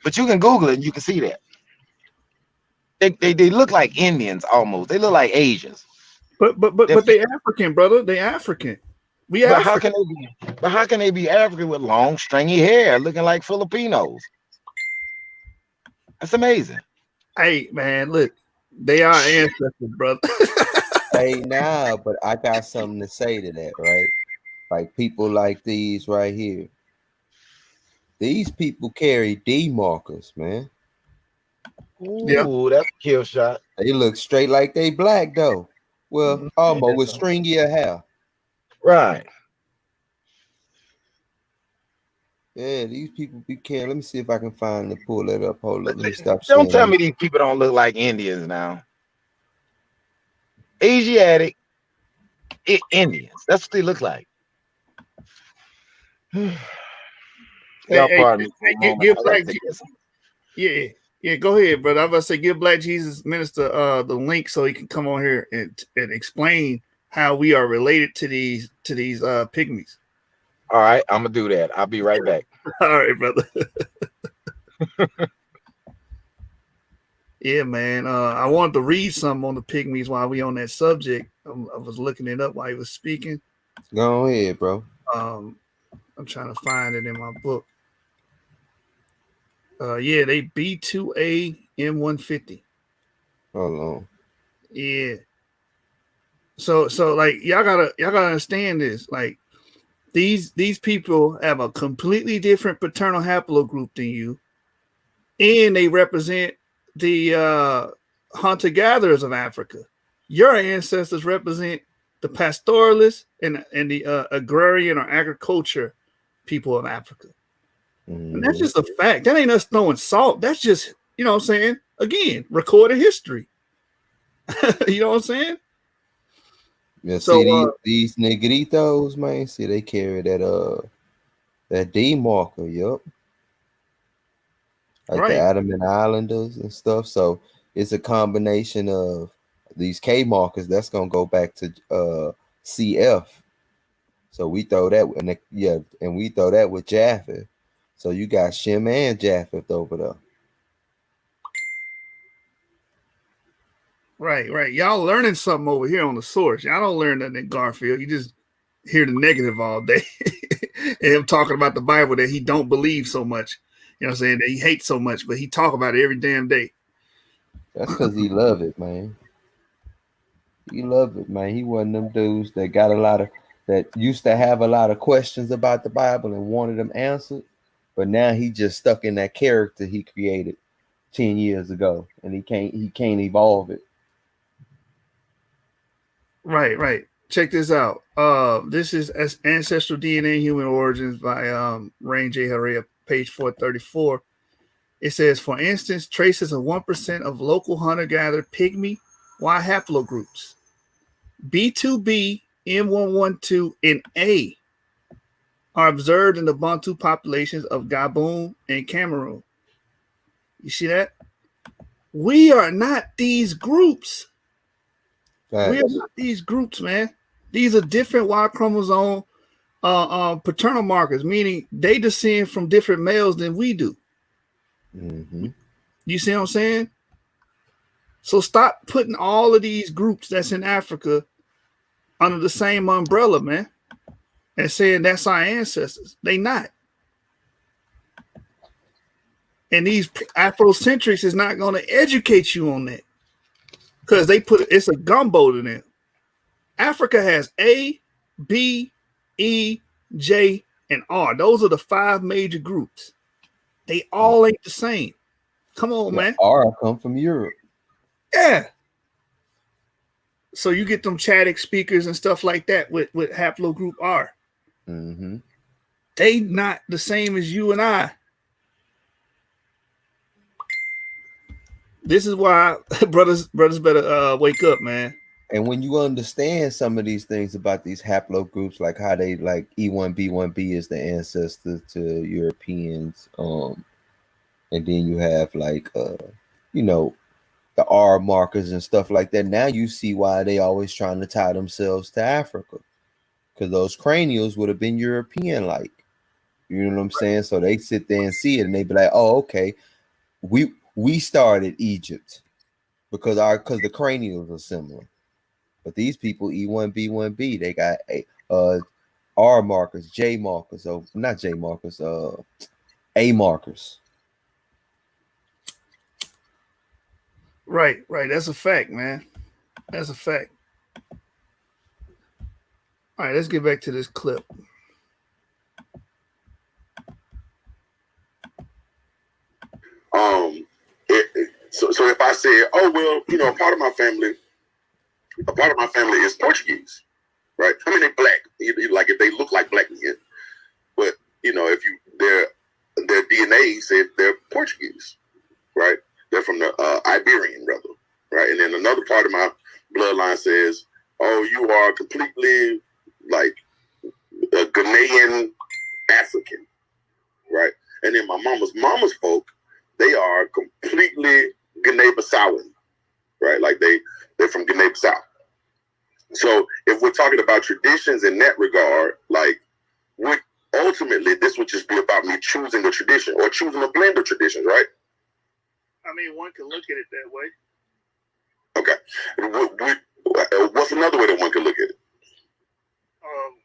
[SPEAKER 8] But you can Google it and you can see that. They look like Indians almost. They look like Asians.
[SPEAKER 4] But they African, brother. They African.
[SPEAKER 8] But how can they be African with long, stringy hair looking like Filipinos? That's amazing.
[SPEAKER 4] Hey man, look, they are ancestors, brother.
[SPEAKER 5] Hey, nah, but I got something to say to that, right? Like people like these right here. These people carry D markers, man.
[SPEAKER 8] Ooh, that's a kill shot.
[SPEAKER 5] They look straight like they black though. Well, almost with stringier hair.
[SPEAKER 8] Right.
[SPEAKER 5] Yeah, these people be carrying. Let me see if I can find and pull that up. Hold up. Let me stop.
[SPEAKER 8] Don't tell me these people don't look like Indians now. Asiatic Indians. That's what they look like. Y'all pardon
[SPEAKER 4] me. Yeah, go ahead, brother. I was about to say, give Black Jesus Minister the link so he can come on here and explain how we are related to these pygmies.
[SPEAKER 8] All right, I'm gonna do that. I'll be right back.
[SPEAKER 4] All right, brother. Yeah, man. I wanted to read something on the pygmies while we on that subject. I was looking it up while he was speaking.
[SPEAKER 5] Go ahead, bro.
[SPEAKER 4] I'm trying to find it in my book. Yeah, they B2A M150.
[SPEAKER 5] Hold on.
[SPEAKER 4] Yeah. So like y'all gotta understand this. Like these people have a completely different paternal haplogroup than you, and they represent the hunter-gatherers of Africa. Your ancestors represent the pastoralists and the agrarian or agriculture people of Africa. And that's just a fact. That ain't us throwing salt. That's just, you know what I'm saying? Again, recorded history. You know what I'm saying?
[SPEAKER 5] Yeah, so see these negritos, man. See, they carry that D marker, yup. Like the Andaman Islanders and stuff. So it's a combination of these K markers that's gonna go back to CF. So we throw that and we throw that with Japheth. So you got Shem and Japheth over there.
[SPEAKER 4] Right. Y'all learning something over here on the source. Y'all don't learn nothing in Garfield. You just hear the negative all day. And him talking about the Bible that he don't believe so much. You know what I'm saying? That he hates so much, but he talk about it every damn day.
[SPEAKER 5] That's because he love it, man. He love it, man. He one of them dudes that used to have a lot of questions about the Bible and wanted them answered. But now he just stuck in that character he created 10 years ago, and he can't evolve it.
[SPEAKER 4] Right. Check this out. This is Ancestral DNA Human Origins by Rain J. Herrera, page 434. It says, for instance, traces of 1% of local hunter-gatherer pygmy Y haplogroups, B2B, M112, and A, are observed in the Bantu populations of Gabon and Cameroon. You see that? We are not these groups.
[SPEAKER 5] Right.
[SPEAKER 4] We are not these groups, man. These are different Y chromosome paternal markers, meaning they descend from different males than we do.
[SPEAKER 5] Mm-hmm.
[SPEAKER 4] You see what I'm saying? So stop putting all of these groups that's in Africa under the same umbrella, man, and saying that's our ancestors. They not. And these Afrocentrics is not going to educate you on that because it's a gumbo to them. Africa has A, B, E, J, and R. Those are the 5 major groups. They all ain't the same. Come on, man.
[SPEAKER 5] R come from Europe.
[SPEAKER 4] Yeah. So you get them Chadic speakers and stuff like that with haplogroup R.
[SPEAKER 5] Mm-hmm.
[SPEAKER 4] They not the same as you and I. This is why brothers better wake up, man.
[SPEAKER 5] And when you understand some of these things about these haplogroups, like how they like E1B1B is the ancestor to Europeans, and then you have like you know, the R markers and stuff like that. Now you see why they always trying to tie themselves to Africa, because those cranials would have been European like. You know what I'm saying? So they sit there and see it and they be like, oh, okay, we started Egypt because the cranials are similar. But these people, E1B1B, they got R markers, J markers, not J markers, A markers.
[SPEAKER 4] Right. That's a fact, man. That's a fact. All right, let's get back to this clip.
[SPEAKER 2] So if I said, oh well, you know, a part of my family is Portuguese, right? I mean, they're black. Like if they look like black men, but you know, if their DNA says they're Portuguese, right? They're from the Iberian, rather, right? And then another part of my bloodline says, oh, you are completely like a Ghanaian African, right? And then my mama's folk, they are completely Guinea-Bissauan, right? Like they're from Guinea-Bissau. So if we're talking about traditions in that regard, like ultimately this would just be about me choosing a tradition or choosing a blend of traditions, right?
[SPEAKER 4] I mean, one could look at it that way.
[SPEAKER 2] Okay. What's another way that one could look at it?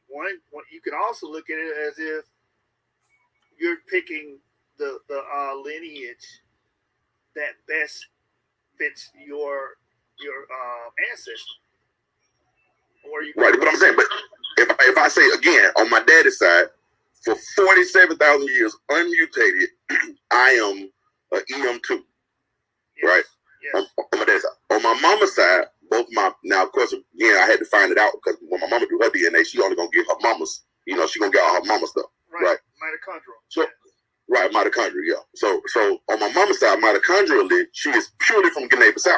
[SPEAKER 4] One, you can also look at it as if you're picking the lineage that best fits your ancestry.
[SPEAKER 2] Right, but I'm saying, but if I say again, on my daddy's side, for 47,000 years, unmutated, I am an EM2, yes. Right? Yes. On my dad's side. On my mama's side, now of course, again, I had to find it out because when my mama do her DNA, she only gonna get her mama's, you know, she gonna get all her mama's stuff, right?
[SPEAKER 4] Mitochondrial.
[SPEAKER 2] So, right, mitochondria, yeah. So on my mama's side, mitochondrially, she is purely from Guinea-Bissau,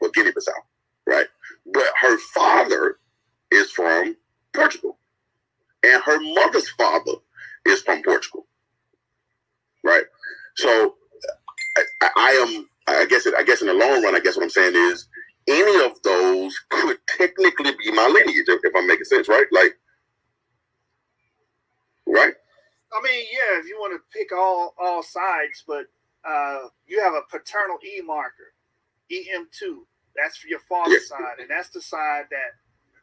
[SPEAKER 2] or Guinea-Bissau, right? But her father is from Portugal, and her mother's father is from Portugal, right? So I guess in the long run, I guess what I'm saying is any of those could technically be my lineage, if I'm making sense, right? Like, right?
[SPEAKER 4] I mean, yeah, if you want to pick all sides, but you have a paternal E marker, EM2. That's for your father's side, and that's the side that,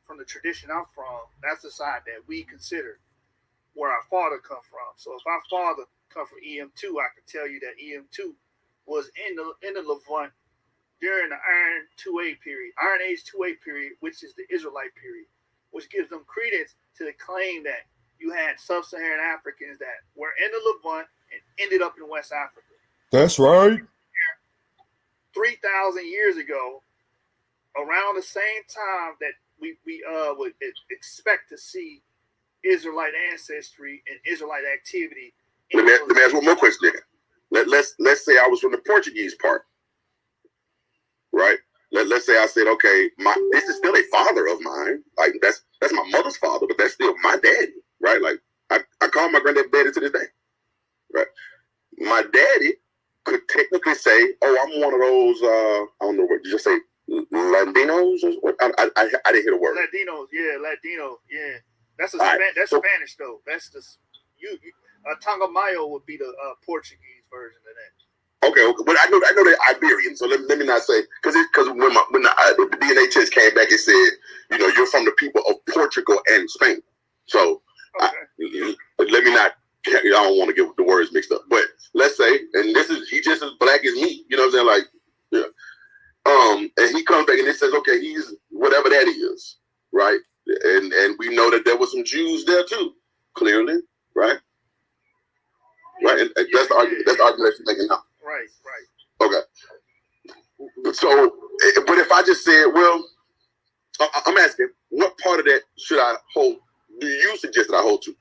[SPEAKER 4] from the tradition I'm from, that's the side that we consider where our father come from. So if our father come from EM2, I can tell you that EM2 was in the Levant during the Iron Age 2A period, which is the Israelite period, which gives them credence to the claim that you had sub-Saharan Africans that were in the Levant and ended up in West Africa.
[SPEAKER 5] That's right.
[SPEAKER 4] 3,000 years ago, around the same time that we would expect to see Israelite ancestry and Israelite activity.
[SPEAKER 2] Let me ask one more question. Let's say I was from the Portuguese part, right? Let's say I said, okay, this is still a father of mine. Like that's my mother's father, but that's still my daddy, right? Like I call my granddad daddy to this day, right? My daddy could technically say, oh, I'm one of those. I don't know what you just say. Ladinos? I didn't hear the word.
[SPEAKER 4] Ladinos, yeah. That's Spanish though. That's the Tangamayo would be the Portuguese version of that.
[SPEAKER 2] Okay, but I know they're Iberian, so let me not say because when the DNA test came back, it said, you know, you're from the people of Portugal and Spain. So okay. Let me not. I don't want to get the words mixed up, but let's say, and he's just as black as me. You know what I'm saying? Like, yeah. And he comes back and it says, okay, he's whatever that is, right? And we know that there were some Jews there too, clearly, right? Right, and that's the argument you're making now.
[SPEAKER 4] Right.
[SPEAKER 2] Okay. So, but if I just said, well, I'm asking, what part of that should I hold? Do you suggest that I hold to?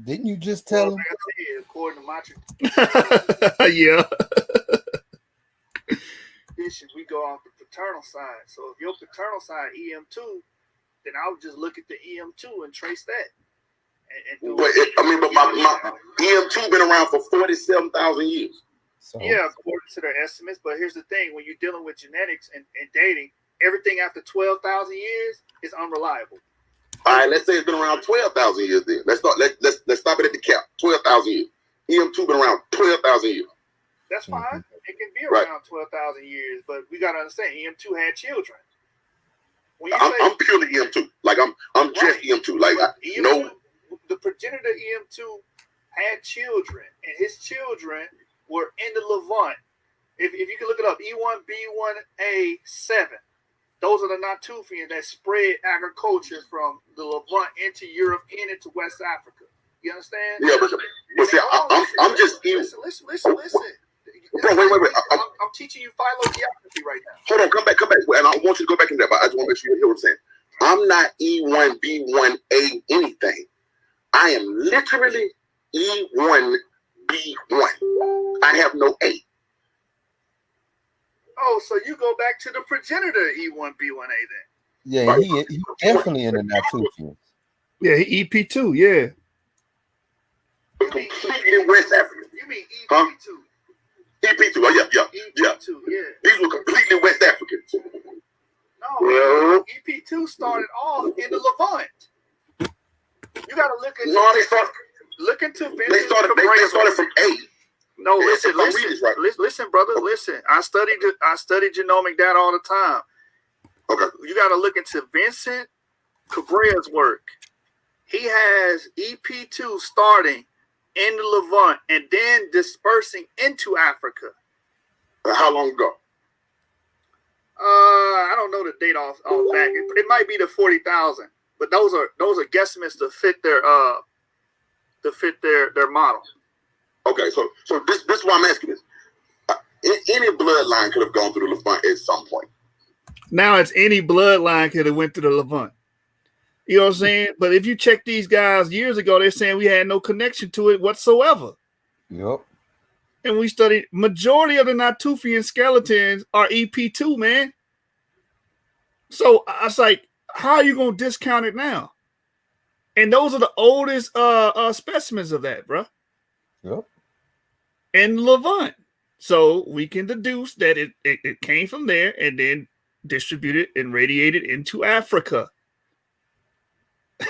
[SPEAKER 5] Didn't you just tell him?
[SPEAKER 4] According to my tradition. Yeah. off the paternal side. So if your paternal side EM2, then I would just look at the EM2 and trace that.
[SPEAKER 7] But my EM2 been around for 47,000 years.
[SPEAKER 5] So,
[SPEAKER 4] yeah, according to their estimates. But here's the thing: when you're dealing with genetics and dating, everything after 12,000 years is unreliable.
[SPEAKER 7] All right, let's say it's been around 12,000 years. Then let's stop it at the cap. 12,000 years. EM2 been around 12,000 years.
[SPEAKER 4] That's fine. It can be around 12,000 years, but we gotta understand EM2 had children. When you
[SPEAKER 7] I'm purely EM2. Like I'm just EM2. Like
[SPEAKER 4] EM2,
[SPEAKER 7] no.
[SPEAKER 4] The progenitor EM2 had children, and his children were in the Levant. If you can look it up, E1B1A7. Those are the Natufians that spread agriculture from the Levant into Europe and into West Africa. You understand?
[SPEAKER 7] Yeah, but see, I'm just
[SPEAKER 4] listen.
[SPEAKER 7] Bro, wait.
[SPEAKER 4] I'm teaching you phylogeography right now.
[SPEAKER 7] Hold on, come back. And I want you to go back in there, but I just want to make sure you hear what I'm saying. I'm not E1B1A anything. I am literally E1B1. I have no A.
[SPEAKER 4] Oh, so you go back to the progenitor E1B1A then?
[SPEAKER 5] Yeah,
[SPEAKER 7] Right.
[SPEAKER 5] he definitely in the Natufians.
[SPEAKER 4] Yeah, he EP2, yeah.
[SPEAKER 7] Completely West African.
[SPEAKER 4] You mean EP2?
[SPEAKER 7] Huh? EP2, oh, yeah.
[SPEAKER 4] EP2, yeah.
[SPEAKER 7] These were completely West Africans.
[SPEAKER 4] No,
[SPEAKER 7] Well,
[SPEAKER 4] EP2 started off in the Levant. You got to look into
[SPEAKER 7] no, they started
[SPEAKER 4] Vincent
[SPEAKER 7] from A.
[SPEAKER 4] No,
[SPEAKER 7] Yeah,
[SPEAKER 4] listen, listen, brother, listen. I studied genomic data all the time.
[SPEAKER 7] Okay.
[SPEAKER 4] You got to look into Vincent Cabrella's work. He has EP2 starting in the Levant and then dispersing into Africa.
[SPEAKER 7] How long ago?
[SPEAKER 4] I don't know the date off back. It might be the 40,000, but those are guesstimates to fit their model.
[SPEAKER 7] Okay, so this is why I'm asking this. Any bloodline could have gone through the Levant at some point.
[SPEAKER 4] Now it's any bloodline could have went to the Levant. You know what I'm saying? But if you check these guys years ago, they're saying we had no connection to it whatsoever.
[SPEAKER 5] Yep.
[SPEAKER 4] And we studied majority of the Natufian skeletons are EP2, man. So I was like, how are you going to discount it now? And those are the oldest specimens of that, bro.
[SPEAKER 5] Yep.
[SPEAKER 4] And Levant. So we can deduce that it came from there and then distributed and radiated into Africa.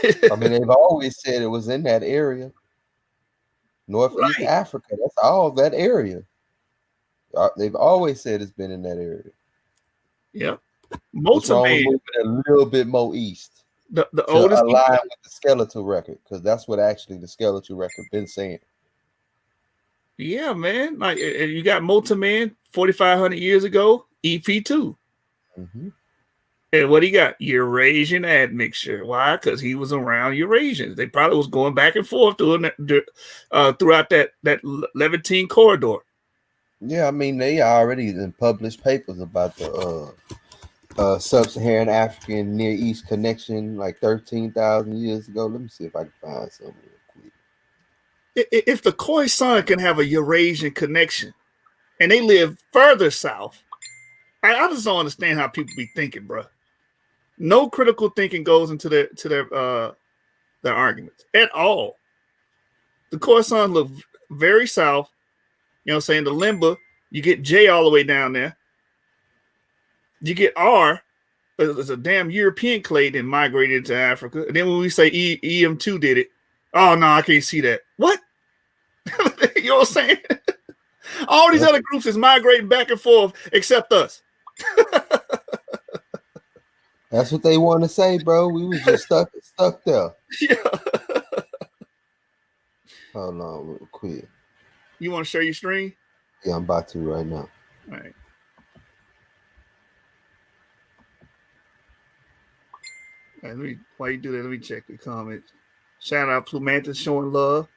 [SPEAKER 5] I mean, they've always said it was in that area. Northeast Africa. That's all that area. They've always said it's been in that area.
[SPEAKER 4] Yep.
[SPEAKER 5] What's wrong with moving a little bit more east?
[SPEAKER 4] The
[SPEAKER 5] to
[SPEAKER 4] oldest
[SPEAKER 5] align with the skeletal record, because that's what actually the skeletal record been saying.
[SPEAKER 4] Yeah, man. Like you got Multiman 4,500 years ago, EP2.
[SPEAKER 5] Mm-hmm.
[SPEAKER 4] And what he got? Eurasian admixture. Why? Because he was around Eurasians. They probably was going back and forth throughout that Levantine corridor.
[SPEAKER 5] Yeah, I mean, they already published papers about the sub-Saharan African Near East connection like 13,000 years ago. Let me see if I can find something real quick.
[SPEAKER 4] If the Khoisan can have a Eurasian connection and they live further south, I just don't understand how people be thinking, bro. No critical thinking goes into their arguments at all. The Khoisan look very south. You know what I'm saying? The Limba, you get J all the way down there. You get R, it's a damn European clade that migrated to Africa. And then when we say EM2 did it, oh, no, I can't see that. What? You know what I'm saying? All these other groups is migrating back and forth except us.
[SPEAKER 5] That's what they want to say, bro. We was just stuck there.
[SPEAKER 4] Yeah.
[SPEAKER 5] Hold on real quick.
[SPEAKER 4] You want to share your screen?
[SPEAKER 5] Yeah, I'm about to right now.
[SPEAKER 4] All right. While you do that, let me check the comments. Shout out Plumantis showing love.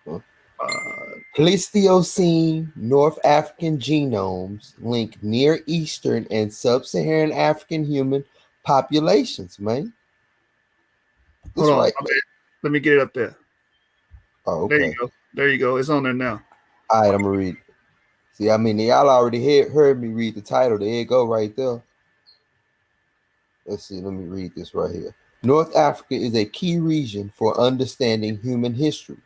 [SPEAKER 5] Huh? Pleistocene North African genomes link Near Eastern and Sub-Saharan African human populations, man.
[SPEAKER 4] Hold on. Let me get it up there.
[SPEAKER 5] Oh, okay.
[SPEAKER 4] There you go. It's on there now.
[SPEAKER 5] All right, I'm going to read it. See, I mean, y'all already heard me read the title. There you go, right there. Let's see. Let me read this right here. North Africa is a key region for understanding human history,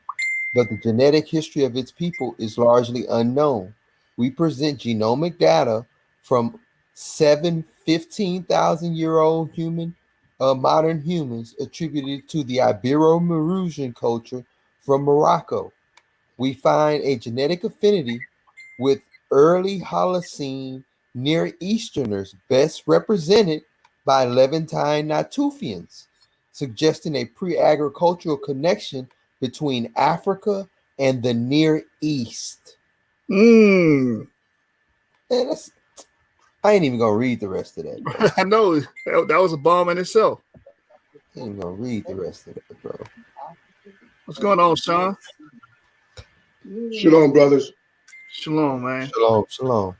[SPEAKER 5] but the genetic history of its people is largely unknown. We present genomic data from 15,000-year-old modern humans attributed to the Ibero-Mauritian culture from Morocco. We find a genetic affinity with early Holocene Near Easterners, best represented by Levantine Natufians, suggesting a pre-agricultural connection between Africa and the Near East.
[SPEAKER 4] Mm.
[SPEAKER 5] Man, I ain't even gonna read the rest of that, bro.
[SPEAKER 4] I know that was a bomb in itself.
[SPEAKER 5] I ain't even gonna read the rest of that, bro.
[SPEAKER 4] What's going on, Sean?
[SPEAKER 9] Shalom, brothers.
[SPEAKER 4] Shalom, man.
[SPEAKER 5] Shalom, shalom.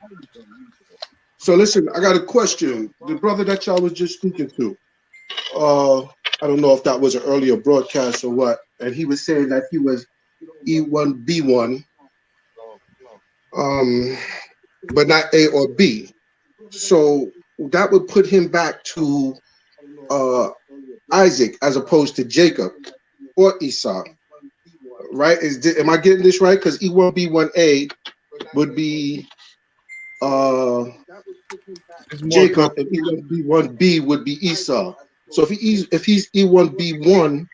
[SPEAKER 9] So listen, I got a question. The brother that y'all was just speaking to, I don't know if that was an earlier broadcast or what, and he was saying that he was E1B1, but not A or B. So that would put him back to Isaac as opposed to Jacob or Esau, right? Am I getting this right? Because E1B1A would be Jacob, and E1B1B would be Esau. So if he's E1B1,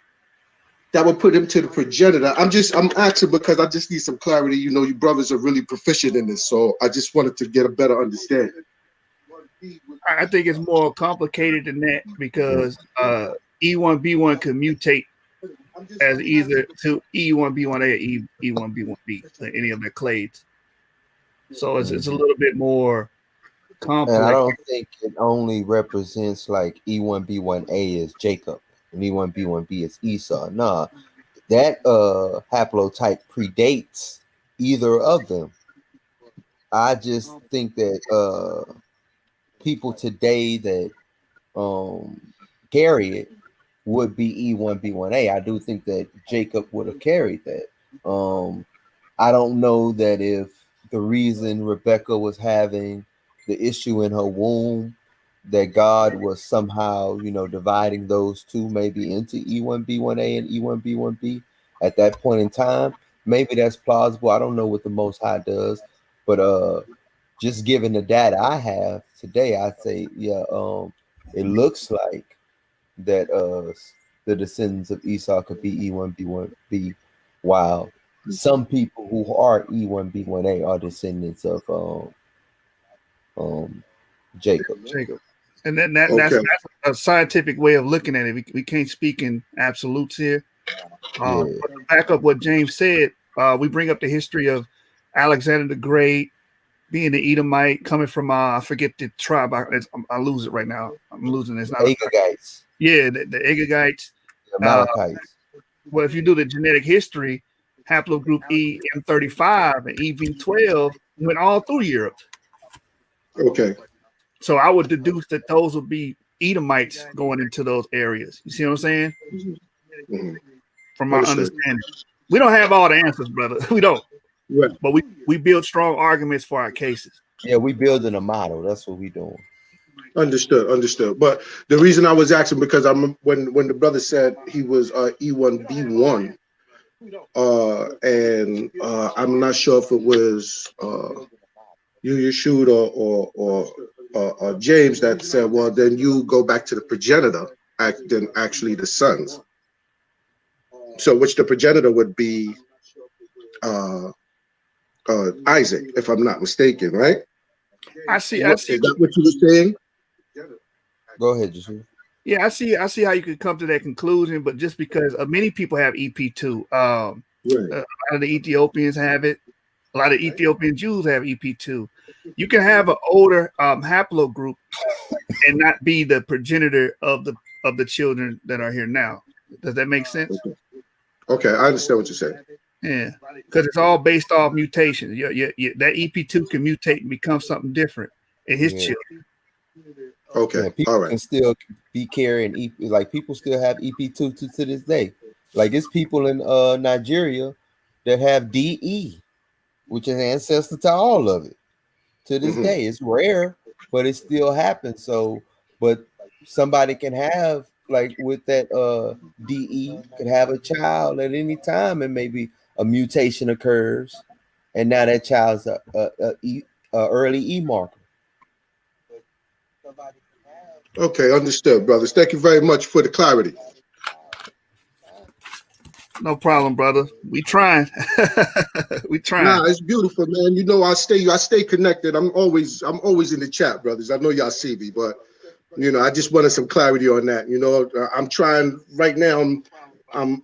[SPEAKER 9] that would put him to the progenitor. I'm asking because I just need some clarity. You know, you brothers are really proficient in this, so I just wanted to get a better understanding.
[SPEAKER 4] I think it's more complicated than that because E1B1 can mutate as either to E1B1A or E1B1B, any of their clades. So it's a little bit more complex.
[SPEAKER 5] And I don't think it only represents like E1B1A is Jacob and E1B1B is Esau. Nah, that haplotype predates either of them. I just think that people today that carry it would be E1B1A. I do think that Jacob would have carried that. I don't know that if the reason Rebecca was having the issue in her womb, that God was somehow, dividing those two maybe into E1B1A and E1B1B at that point in time. Maybe that's plausible. I don't know what the Most High does, but just given the data I have today, I'd say, it looks like that the descendants of Esau could be E1B1B, while some people who are E1B1A are descendants of Jacob.
[SPEAKER 4] And then that's a scientific way of looking at it. We can't speak in absolutes here. But to back up what James said, we bring up the history of Alexander the Great being the Edomite, coming from I forget the tribe. I lose it right now. I'm losing it. It's not
[SPEAKER 5] Agagites.
[SPEAKER 4] Yeah, the Agagites.
[SPEAKER 5] The Amalekites.
[SPEAKER 4] Well, if you do the genetic history, haplogroup EM35 and EV12 went all through Europe.
[SPEAKER 9] Okay.
[SPEAKER 4] So I would deduce that those would be Edomites going into those areas. You see what I'm saying?
[SPEAKER 9] Mm-hmm.
[SPEAKER 4] From my understanding. We don't have all the answers, brother. We don't.
[SPEAKER 9] Right.
[SPEAKER 4] But we build strong arguments for our cases.
[SPEAKER 5] Yeah, we building a model. That's what we doing.
[SPEAKER 9] Understood. But the reason I was asking, because when the brother said he was E1B1, and I'm not sure if it was you shoot or James that said, well, then you go back to the progenitor, then actually the sons. So which the progenitor would be Isaac, if I'm not mistaken, right?
[SPEAKER 4] I see.
[SPEAKER 9] Is that what you were saying?
[SPEAKER 5] Go ahead, Joshua.
[SPEAKER 4] Yeah, I see how you could come to that conclusion, but just because many people have EP2, a lot of the Ethiopians have it. A lot of Ethiopian Jews have EP2. You can have an older haplogroup and not be the progenitor of the children that are here now. Does that make sense?
[SPEAKER 9] Okay, I understand what you're saying.
[SPEAKER 4] Yeah, because it's all based off mutations. Yeah, that EP2 can mutate and become something different in his children.
[SPEAKER 9] Okay,
[SPEAKER 5] people
[SPEAKER 9] all right.
[SPEAKER 5] can still be carrying like people still have EP2 to this day. Like it's people in Nigeria that have DE. which is ancestor to all of it. To this day, it's rare, but it still happens. So, but somebody can have, like with that DE, could have a child at any time, and maybe a mutation occurs, and now that child's a early E marker.
[SPEAKER 9] Okay, understood, brothers. Thank you very much for the clarity.
[SPEAKER 4] No problem, brother. We trying. We trying.
[SPEAKER 9] Nah, it's beautiful, man. You know, I stay connected. I'm always in the chat, brothers. I know y'all see me, but you know, I just wanted some clarity on that. You know, I'm trying right now. I'm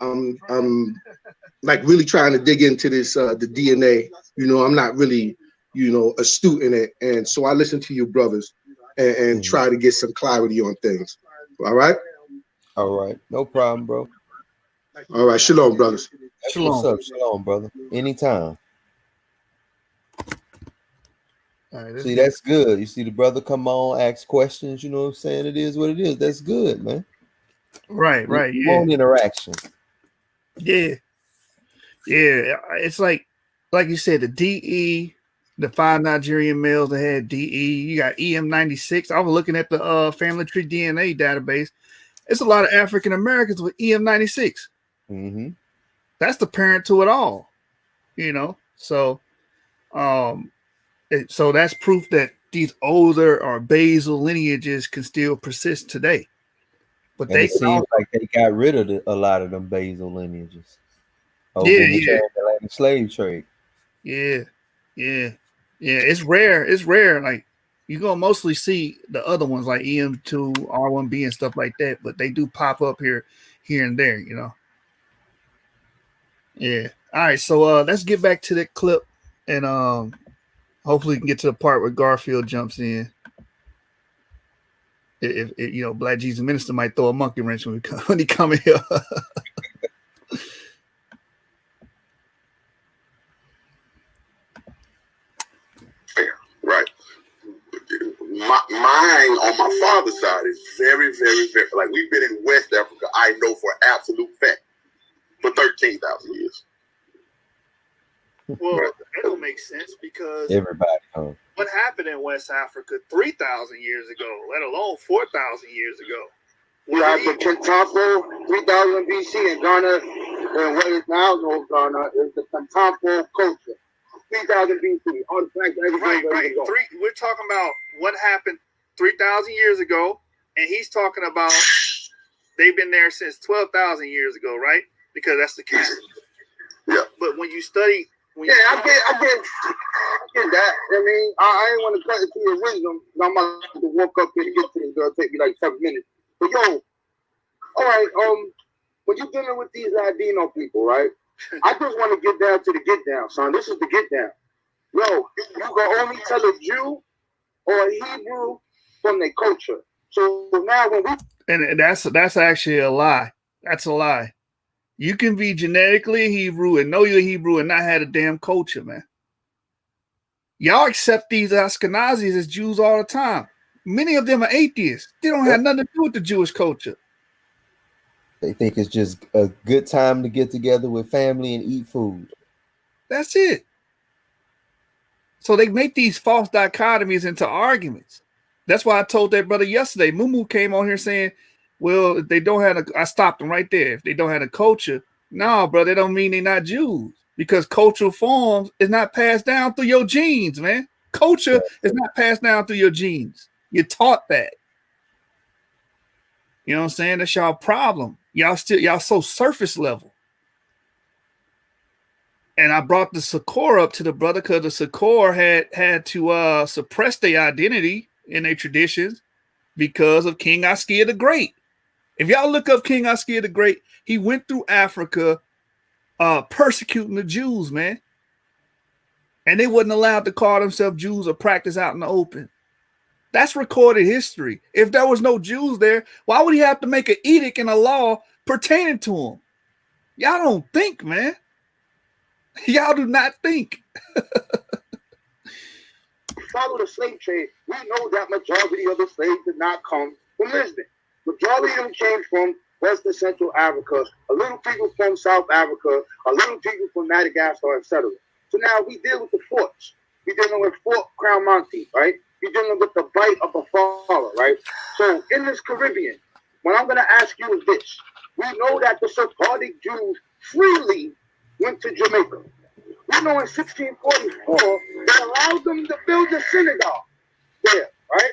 [SPEAKER 9] like really trying to dig into this the DNA. You know, I'm not really, you know, astute in it, and so I listen to you, brothers, and try to get some clarity on things. All right.
[SPEAKER 5] All right, no problem, bro.
[SPEAKER 9] All right, shalom, brothers.
[SPEAKER 4] Shalom.
[SPEAKER 5] What's up? Shalom, brother. Anytime.
[SPEAKER 4] All right,
[SPEAKER 5] See, that's good. You see the brother come on, ask questions. You know what I'm saying? It is what it is. That's good, man.
[SPEAKER 4] right.
[SPEAKER 5] You
[SPEAKER 4] Yeah.
[SPEAKER 5] want interaction.
[SPEAKER 4] Yeah. It's like you said, the DE, the 5 Nigerian males that had DE. You got EM96. I was looking at the family tree DNA database. It's a lot of African Americans with EM96.
[SPEAKER 5] Mm-hmm.
[SPEAKER 4] That's the parent to it all, you know. So, so that's proof that these older or basal lineages can still persist today. But
[SPEAKER 5] And
[SPEAKER 4] they
[SPEAKER 5] it seems like they got rid of a lot of them basal lineages.
[SPEAKER 4] Yeah.
[SPEAKER 5] The slave trade.
[SPEAKER 4] Yeah. It's rare. Like you're gonna mostly see the other ones like EM2, R1B, and stuff like that, but they do pop up here and there, you know. Yeah. All right, so let's get back to that clip, and hopefully we can get to the part where Garfield jumps in. If you know, Black Jesus Minister might throw a monkey wrench when he come in here.
[SPEAKER 2] Right. Mine on my father's side is very, very, very, like we've been in West Africa, I know for absolute fact, for 13,000 years.
[SPEAKER 4] Well, that don't make sense because
[SPEAKER 5] everybody
[SPEAKER 4] what happened in West Africa 3,000 years ago, let alone 4,000 years ago?
[SPEAKER 7] We have the Kentampo 3000 BC in Ghana, and what is now known Ghana is the Kentampo culture. 3000 BC, artifacts, everything.
[SPEAKER 4] Right. We're talking about what happened 3,000 years ago, and he's talking about they've been there since 12,000 years ago, right? Because that's the case.
[SPEAKER 2] Yeah.
[SPEAKER 4] But when you study,
[SPEAKER 7] I get that. I mean, I ain't want to cut it to your wisdom. I'm about to walk up here to get to this. It'll take me like 7 minutes. But yo, all right. When you're dealing with these Ladino people, right? I just want to get down to the get down, son. This is the get down. Yo, you can only tell a Jew or a Hebrew from their culture. So now when we
[SPEAKER 4] and that's actually a lie. That's a lie. You can be genetically Hebrew and know you're Hebrew and not have a damn culture, man. Y'all accept these Ashkenazis as Jews all the time. Many of them are atheists. They don't have nothing to do with the Jewish culture.
[SPEAKER 5] They think it's just a good time to get together with family and eat food.
[SPEAKER 4] That's it. So they make these false dichotomies into arguments. That's why I told that brother yesterday. Mumu came on here saying, well, if they don't have I stopped them right there. If they don't have a culture, no, bro, that don't mean they're not Jews. Because cultural forms is not passed down through your genes, man. Culture is not passed down through your genes. You're taught that. You know what I'm saying? That's y'all problem. Y'all so surface level. And I brought the Sakor up to the brother because the Sakor had to suppress their identity and their traditions because of King Askia the Great. If y'all look up King Askia the Great, he went through Africa persecuting the Jews, man. And they wasn't allowed to call themselves Jews or practice out in the open. That's recorded history. If there was no Jews there, why would he have to make an edict and a law pertaining to them? Y'all don't think, man. Y'all do not think.
[SPEAKER 7] follow the slave trade. We know that majority of the slaves did not come from Lisbon. Majority of them came from West and Central Africa, a little people from South Africa, a little people from Madagascar, etc. So now we deal with the forts. We're dealing with Fort Crown Monte, right? You're dealing with the bite of a father, right? So in this Caribbean, what I'm going to ask you is this. We know that the Sephardic Jews freely went to Jamaica. We know in 1644, they allowed them to build a synagogue there, right?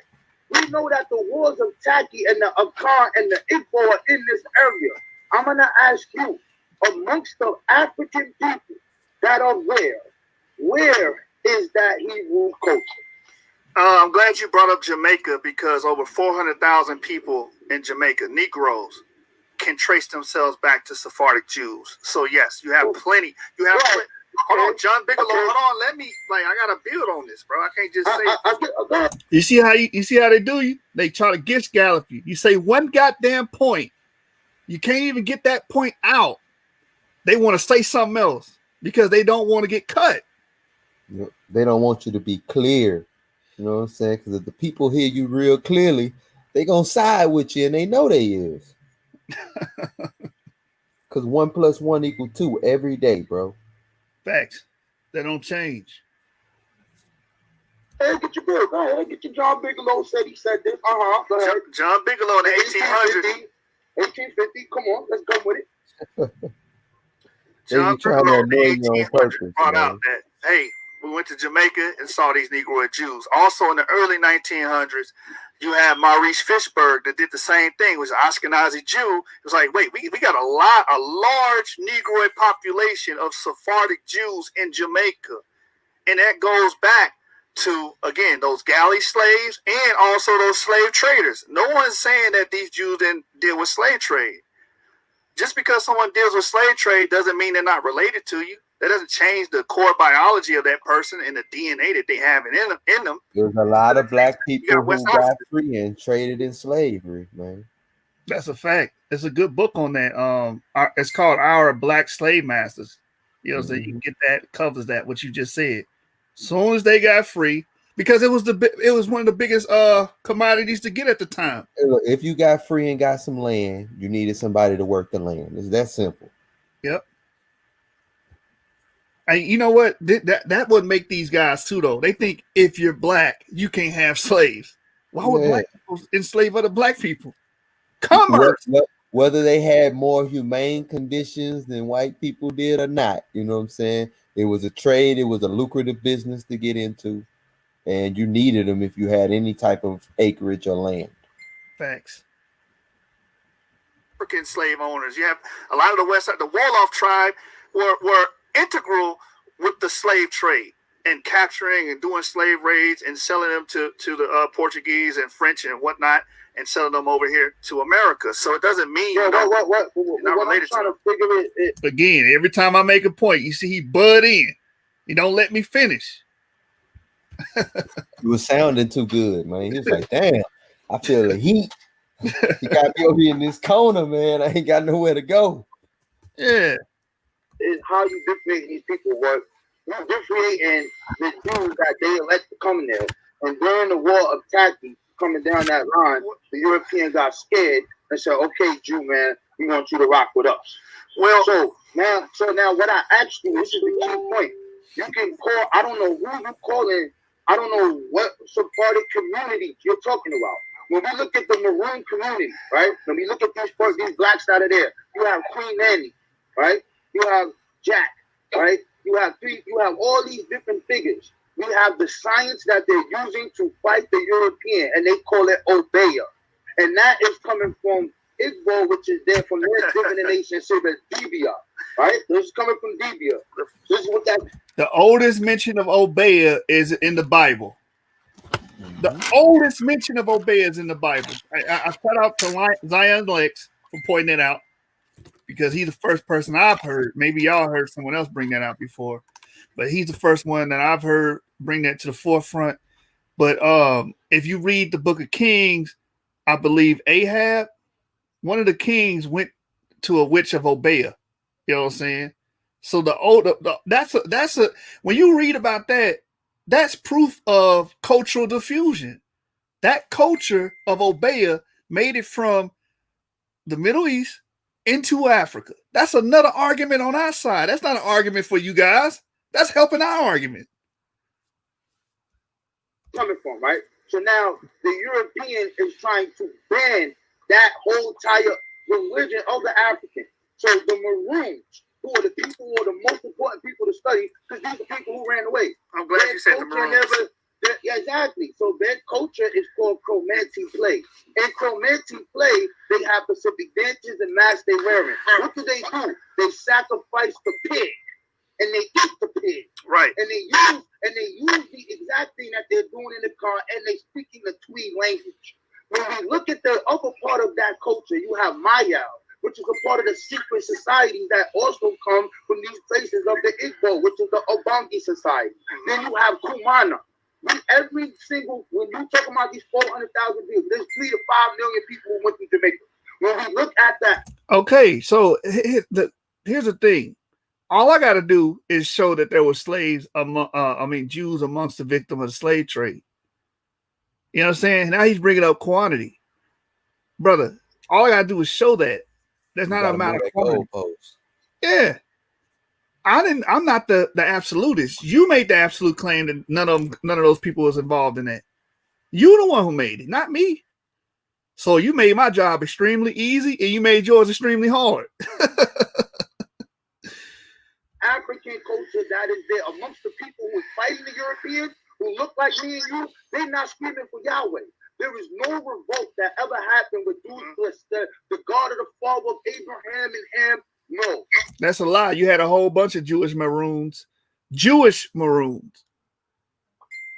[SPEAKER 7] We know that the wars of Taki and the Akan and the Igbo are in this area. I'm going to ask you, amongst the African people that are where is that Hebrew culture?
[SPEAKER 4] I'm glad you brought up Jamaica, because over 400,000 people in Jamaica, Negroes, can trace themselves back to Sephardic Jews. So yes, you have plenty. You have plenty. Hold on, John Bigelow. Hold on, let me. I gotta build on this, bro. I can't just say. You see how they do you? They try to gish gallop you. You say one goddamn point, you can't even get that point out. They want to say something else because they don't want to get cut.
[SPEAKER 5] They don't want you to be clear. You know what I'm saying? Because if the people hear you real clearly, they gonna side with you, and they know they is. Because 1 + 1 = 2 every day, bro.
[SPEAKER 4] Facts. They don't change.
[SPEAKER 7] Hey, get your bill. Go ahead. Get your John Bigelow said he said this. Go ahead.
[SPEAKER 4] John Bigelow in the 1800s.
[SPEAKER 7] 1850. Come on, let's go with it.
[SPEAKER 4] John Bigelow in the 1800s brought out that, hey, we went to Jamaica and saw these Negroid Jews. Also in the early 1900s, you had Maurice Fishberg that did the same thing. It was an Ashkenazi Jew. It was like, wait, we got a large Negroid population of Sephardic Jews in Jamaica. And that goes back to, again, those galley slaves and also those slave traders. No one's saying that these Jews didn't deal with slave trade. Just because someone deals with slave trade doesn't mean they're not related to you. That doesn't change the core biology of that person and the DNA that they have in them.
[SPEAKER 5] There's a lot of black people who got free and traded in slavery, man.
[SPEAKER 4] That's a fact. It's a good book on that. It's called Our Black Slave Masters. You know, so you can get that, covers that, what you just said. Soon as they got free, because it was one of the biggest commodities to get at the time.
[SPEAKER 5] If you got free and got some land, you needed somebody to work the land. It's that simple.
[SPEAKER 4] Yep. And you know what? That would make these guys too, though. They think if you're black, you can't have slaves. Why would black people enslave other black people? Commerce.
[SPEAKER 5] Whether they had more humane conditions than white people did or not, you know what I'm saying? It was a trade. It was a lucrative business to get into, and you needed them if you had any type of acreage or land.
[SPEAKER 4] Facts. African slave owners. You have a lot of the West Side. The Wolof tribe were integral with the slave trade and capturing and doing slave raids and selling them to the Portuguese and French and whatnot, and selling them over here to America. So it doesn't mean you're not related to them. Again, every time I make a point, you see he butt in. He don't let me finish.
[SPEAKER 5] You was sounding too good, man. He was like, damn, I feel the heat. You got me over here in this corner, man. I ain't got nowhere to go.
[SPEAKER 4] Yeah.
[SPEAKER 7] Is how you differentiate these people. What you differentiating the Jews that they elect to come there. And during the war of Taki, coming down that line, the European got scared and said, "Okay, Jew man, we want you to rock with us." Well, so now what I asked you, this is the key point. You can call. I don't know who you calling. I don't know what Sephardic community you're talking about. When we look at the Maroon community, right? When we look at these blacks that are there, you have Queen Nanny, right? You have Jack, right? You have all these different figures. We have the science that they're using to fight the European, and they call it Obeah. And that is coming from Igbo, which is there from their divination, say the Dibia, right? This is coming from Dibia. This is what that.
[SPEAKER 4] The oldest mention of Obeah is in the Bible. The oldest mention of Obeah is in the Bible. I shout out to Zion Lex for pointing that out, because he's the first person I've heard. Maybe y'all heard someone else bring that out before, but he's the first one that I've heard bring that to the forefront. But if you read the Book of Kings, I believe Ahab, one of the kings, went to a witch of Obeah. You know what I'm saying? So that's when you read about that, that's proof of cultural diffusion. That culture of Obeah made it from the Middle East into Africa. That's another argument on our side. That's not an argument for you guys. That's helping our argument.
[SPEAKER 7] Coming from, right? So now the European is trying to ban that whole entire religion of the African. So the Maroons, who are the people who are the most important people to study, because these are people who ran away.
[SPEAKER 4] I'm glad you said the Maroons.
[SPEAKER 7] Yeah, exactly. So their culture is called Chromantic play. In Chromantic play, they have specific dances and masks they wearing. What do? They sacrifice the pig, and they eat the pig.
[SPEAKER 4] Right.
[SPEAKER 7] And they use the exact thing that they're doing in the car, and they speaking the Twi language. When we look at the upper part of that culture, you have Maya, which is a part of the secret societies that also come from these places of the Igbo, which is the Obangi society. Then you have Kumana. When you talk about these 400,000 people, there's 3 to 5 million people who went to Jamaica. When we look at that.
[SPEAKER 4] Okay, so here's the thing. All I got to do is show that there were slaves, Jews amongst the victim of the slave trade. You know what I'm saying? Now he's bringing up quantity. Brother, all I got to do is show that. There's not an amount of quantity. Yeah. I'm not the absolutist. You made the absolute claim that none of those people was involved in that. You the one who made it, not me. So you made my job extremely easy, and you made yours extremely hard.
[SPEAKER 7] African culture that is there amongst the people who are fighting the Europeans, who look like me and you, they're not screaming for Yahweh. There is no revolt that ever happened with the God of the father of Abraham and Ham. No.
[SPEAKER 4] That's a lie. You had a whole bunch of Jewish Maroons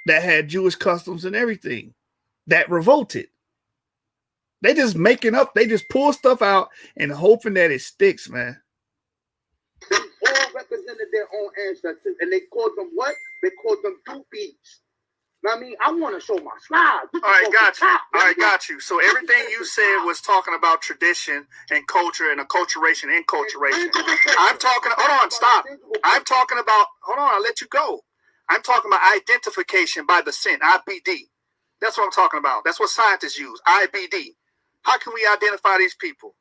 [SPEAKER 4] that had Jewish customs and everything that revolted. They just making up. They just pull stuff out and hoping that it sticks, man.
[SPEAKER 7] They all represented their own ancestors, and they called them what? They called them doopies. I mean, I want to show my slides.
[SPEAKER 4] All right, got you. So everything you said was talking about tradition and culture and acculturation, enculturation. I'm talking. Hold on, stop. I'm talking about. Hold on, I'll let you go. I'm talking about identification by descent, IBD. That's what I'm talking about. That's what scientists use, IBD. How can we identify these people?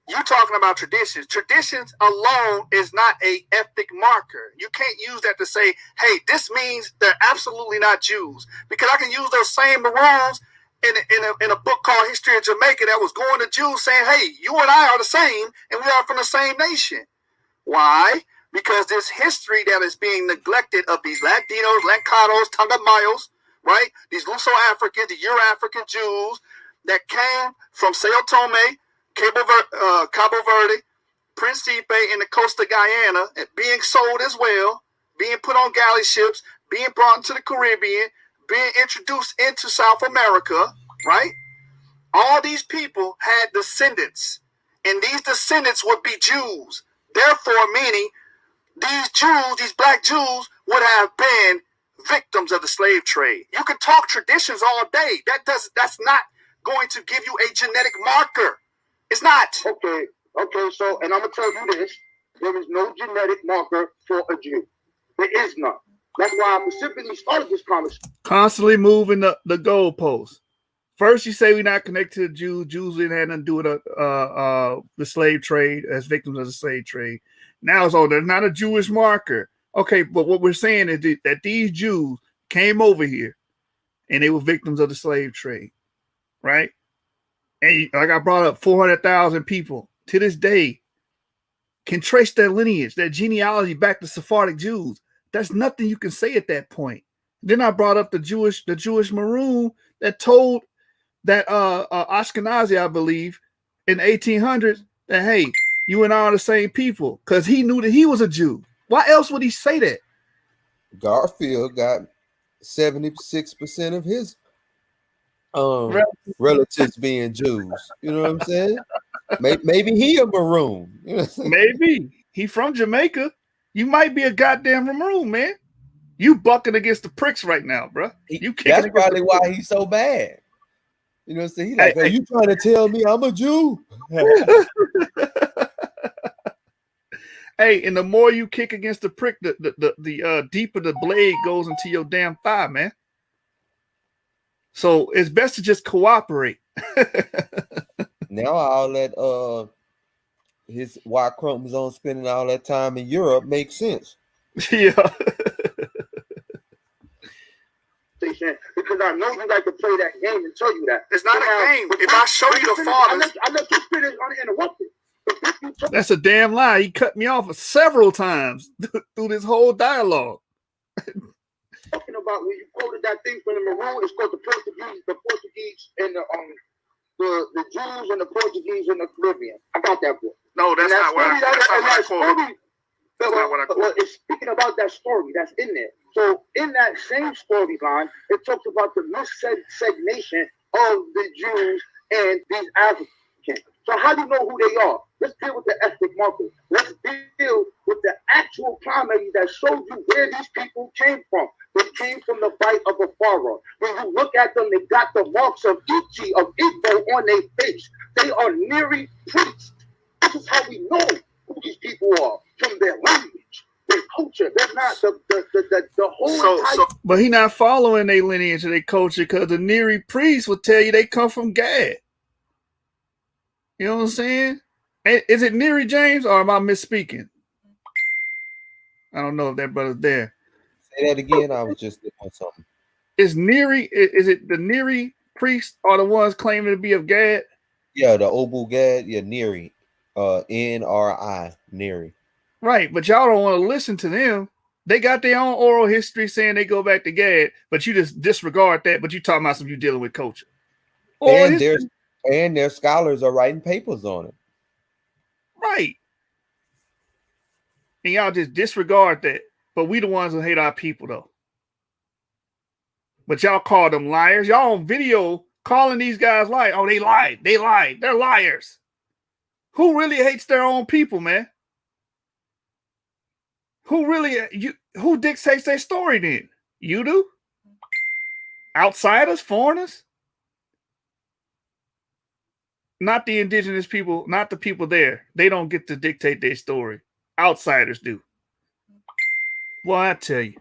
[SPEAKER 4] You're talking about traditions. Traditions alone is not a ethnic marker. You can't use that to say, hey, this means they're absolutely not Jews. Because I can use those same Maroons in a book called History of Jamaica that was going to Jews saying, hey, you and I are the same, and we are from the same nation. Why? Because this history that is being neglected of these Ladinos, Lancados, Tangamayos, right? These Luso-Africans, the Euro-African Jews that came from Sao Tome, Cabo Verde, Principe, and the coast of Guyana, and being sold as well, being put on galley ships, being brought into the Caribbean, being introduced into South America, right? All these people had descendants, and these descendants would be Jews. Therefore, meaning these Jews, these black Jews, would have been victims of the slave trade. You can talk traditions all day. That's not going to give you a genetic marker. It's not.
[SPEAKER 7] Okay, so, and I'm going to tell you this. There is no genetic marker for a Jew. There is none. That's why I specifically started this conversation.
[SPEAKER 4] Constantly moving the goalposts. First, you say we're not connected to the Jews. Jews didn't have nothing to do with the slave trade as victims of the slave trade. Now it's there's not a Jewish marker. Okay, but what we're saying is that these Jews came over here and they were victims of the slave trade, right? And like I brought up, 400,000 people to this day can trace their lineage, their genealogy back to Sephardic Jews. There's nothing you can say at that point. Then I brought up the Jewish Maroon that told that Ashkenazi, I believe, in the 1800s that, hey, you and I are the same people, because he knew that he was a Jew. Why else would he say that?
[SPEAKER 5] Garfield got 76% of his relatives being Jews. You know what I'm saying? Maybe he a Maroon. You know what I'm saying?
[SPEAKER 4] Maybe he from Jamaica. You might be a goddamn Maroon, man. You bucking against the pricks right now, bro.
[SPEAKER 5] That's probably why he's so bad. You know what I'm saying? He's like, are you trying to tell me I'm a Jew?
[SPEAKER 4] Hey, and the more you kick against the prick, the deeper the blade goes into your damn thigh, man. So it's best to just cooperate.
[SPEAKER 5] Now all that his Y chromosome spending all that time in Europe makes sense.
[SPEAKER 4] Yeah.
[SPEAKER 7] Because I know you like to play that game and tell you that.
[SPEAKER 1] It's not a game. If I show you the fathers,
[SPEAKER 7] I let you finish uninterrupted.
[SPEAKER 4] That's a damn lie. He cut me off several times through this whole dialogue.
[SPEAKER 7] Talking about when you quoted that thing from the Maroon, it's called the Portuguese and the Jews and the Portuguese in the Caribbean. I got that book.
[SPEAKER 1] No, that's not what I quoted.
[SPEAKER 7] Well, it's speaking about that story that's in there. So in that same storyline, it talks about the miscegenation of the Jews and these Africans. So how do you know who they are? Let's deal with the ethnic markers. Let's deal with the actual primary that shows you where these people came from. They came from the bite of a pharaoh. When you look at them, they got the marks of Ichi, of Igbo on their face. They are Neri priests. This is how we know who these people are, from their language, their culture. They're not the whole
[SPEAKER 4] But he not following their lineage or their culture, because the Neri priests will tell you they come from Gad. You know what I'm saying? Is it Neri, James, or am I misspeaking? I don't know if that brother's there.
[SPEAKER 5] Say that again. I was just doing something.
[SPEAKER 4] Is it the Neri priests are the ones claiming to be of Gad?
[SPEAKER 5] Yeah, the Obu Gad. Yeah, Neri. Nri, Neri.
[SPEAKER 4] Right, but y'all don't want to listen to them. They got their own oral history saying they go back to Gad, but you just disregard that. But you talking about some you dealing with culture.
[SPEAKER 5] And their scholars are writing papers on it.
[SPEAKER 4] Right. And y'all just disregard that. But we the ones who hate our people, though. But y'all call them liars. Y'all on video calling these guys liars. Oh, they lied. They lied. They're liars. Who really hates their own people, man? Who dictates their story then? You do? Outsiders, foreigners? Not the indigenous people, not the people there. They don't get to dictate their story. Outsiders do. Well, I tell you.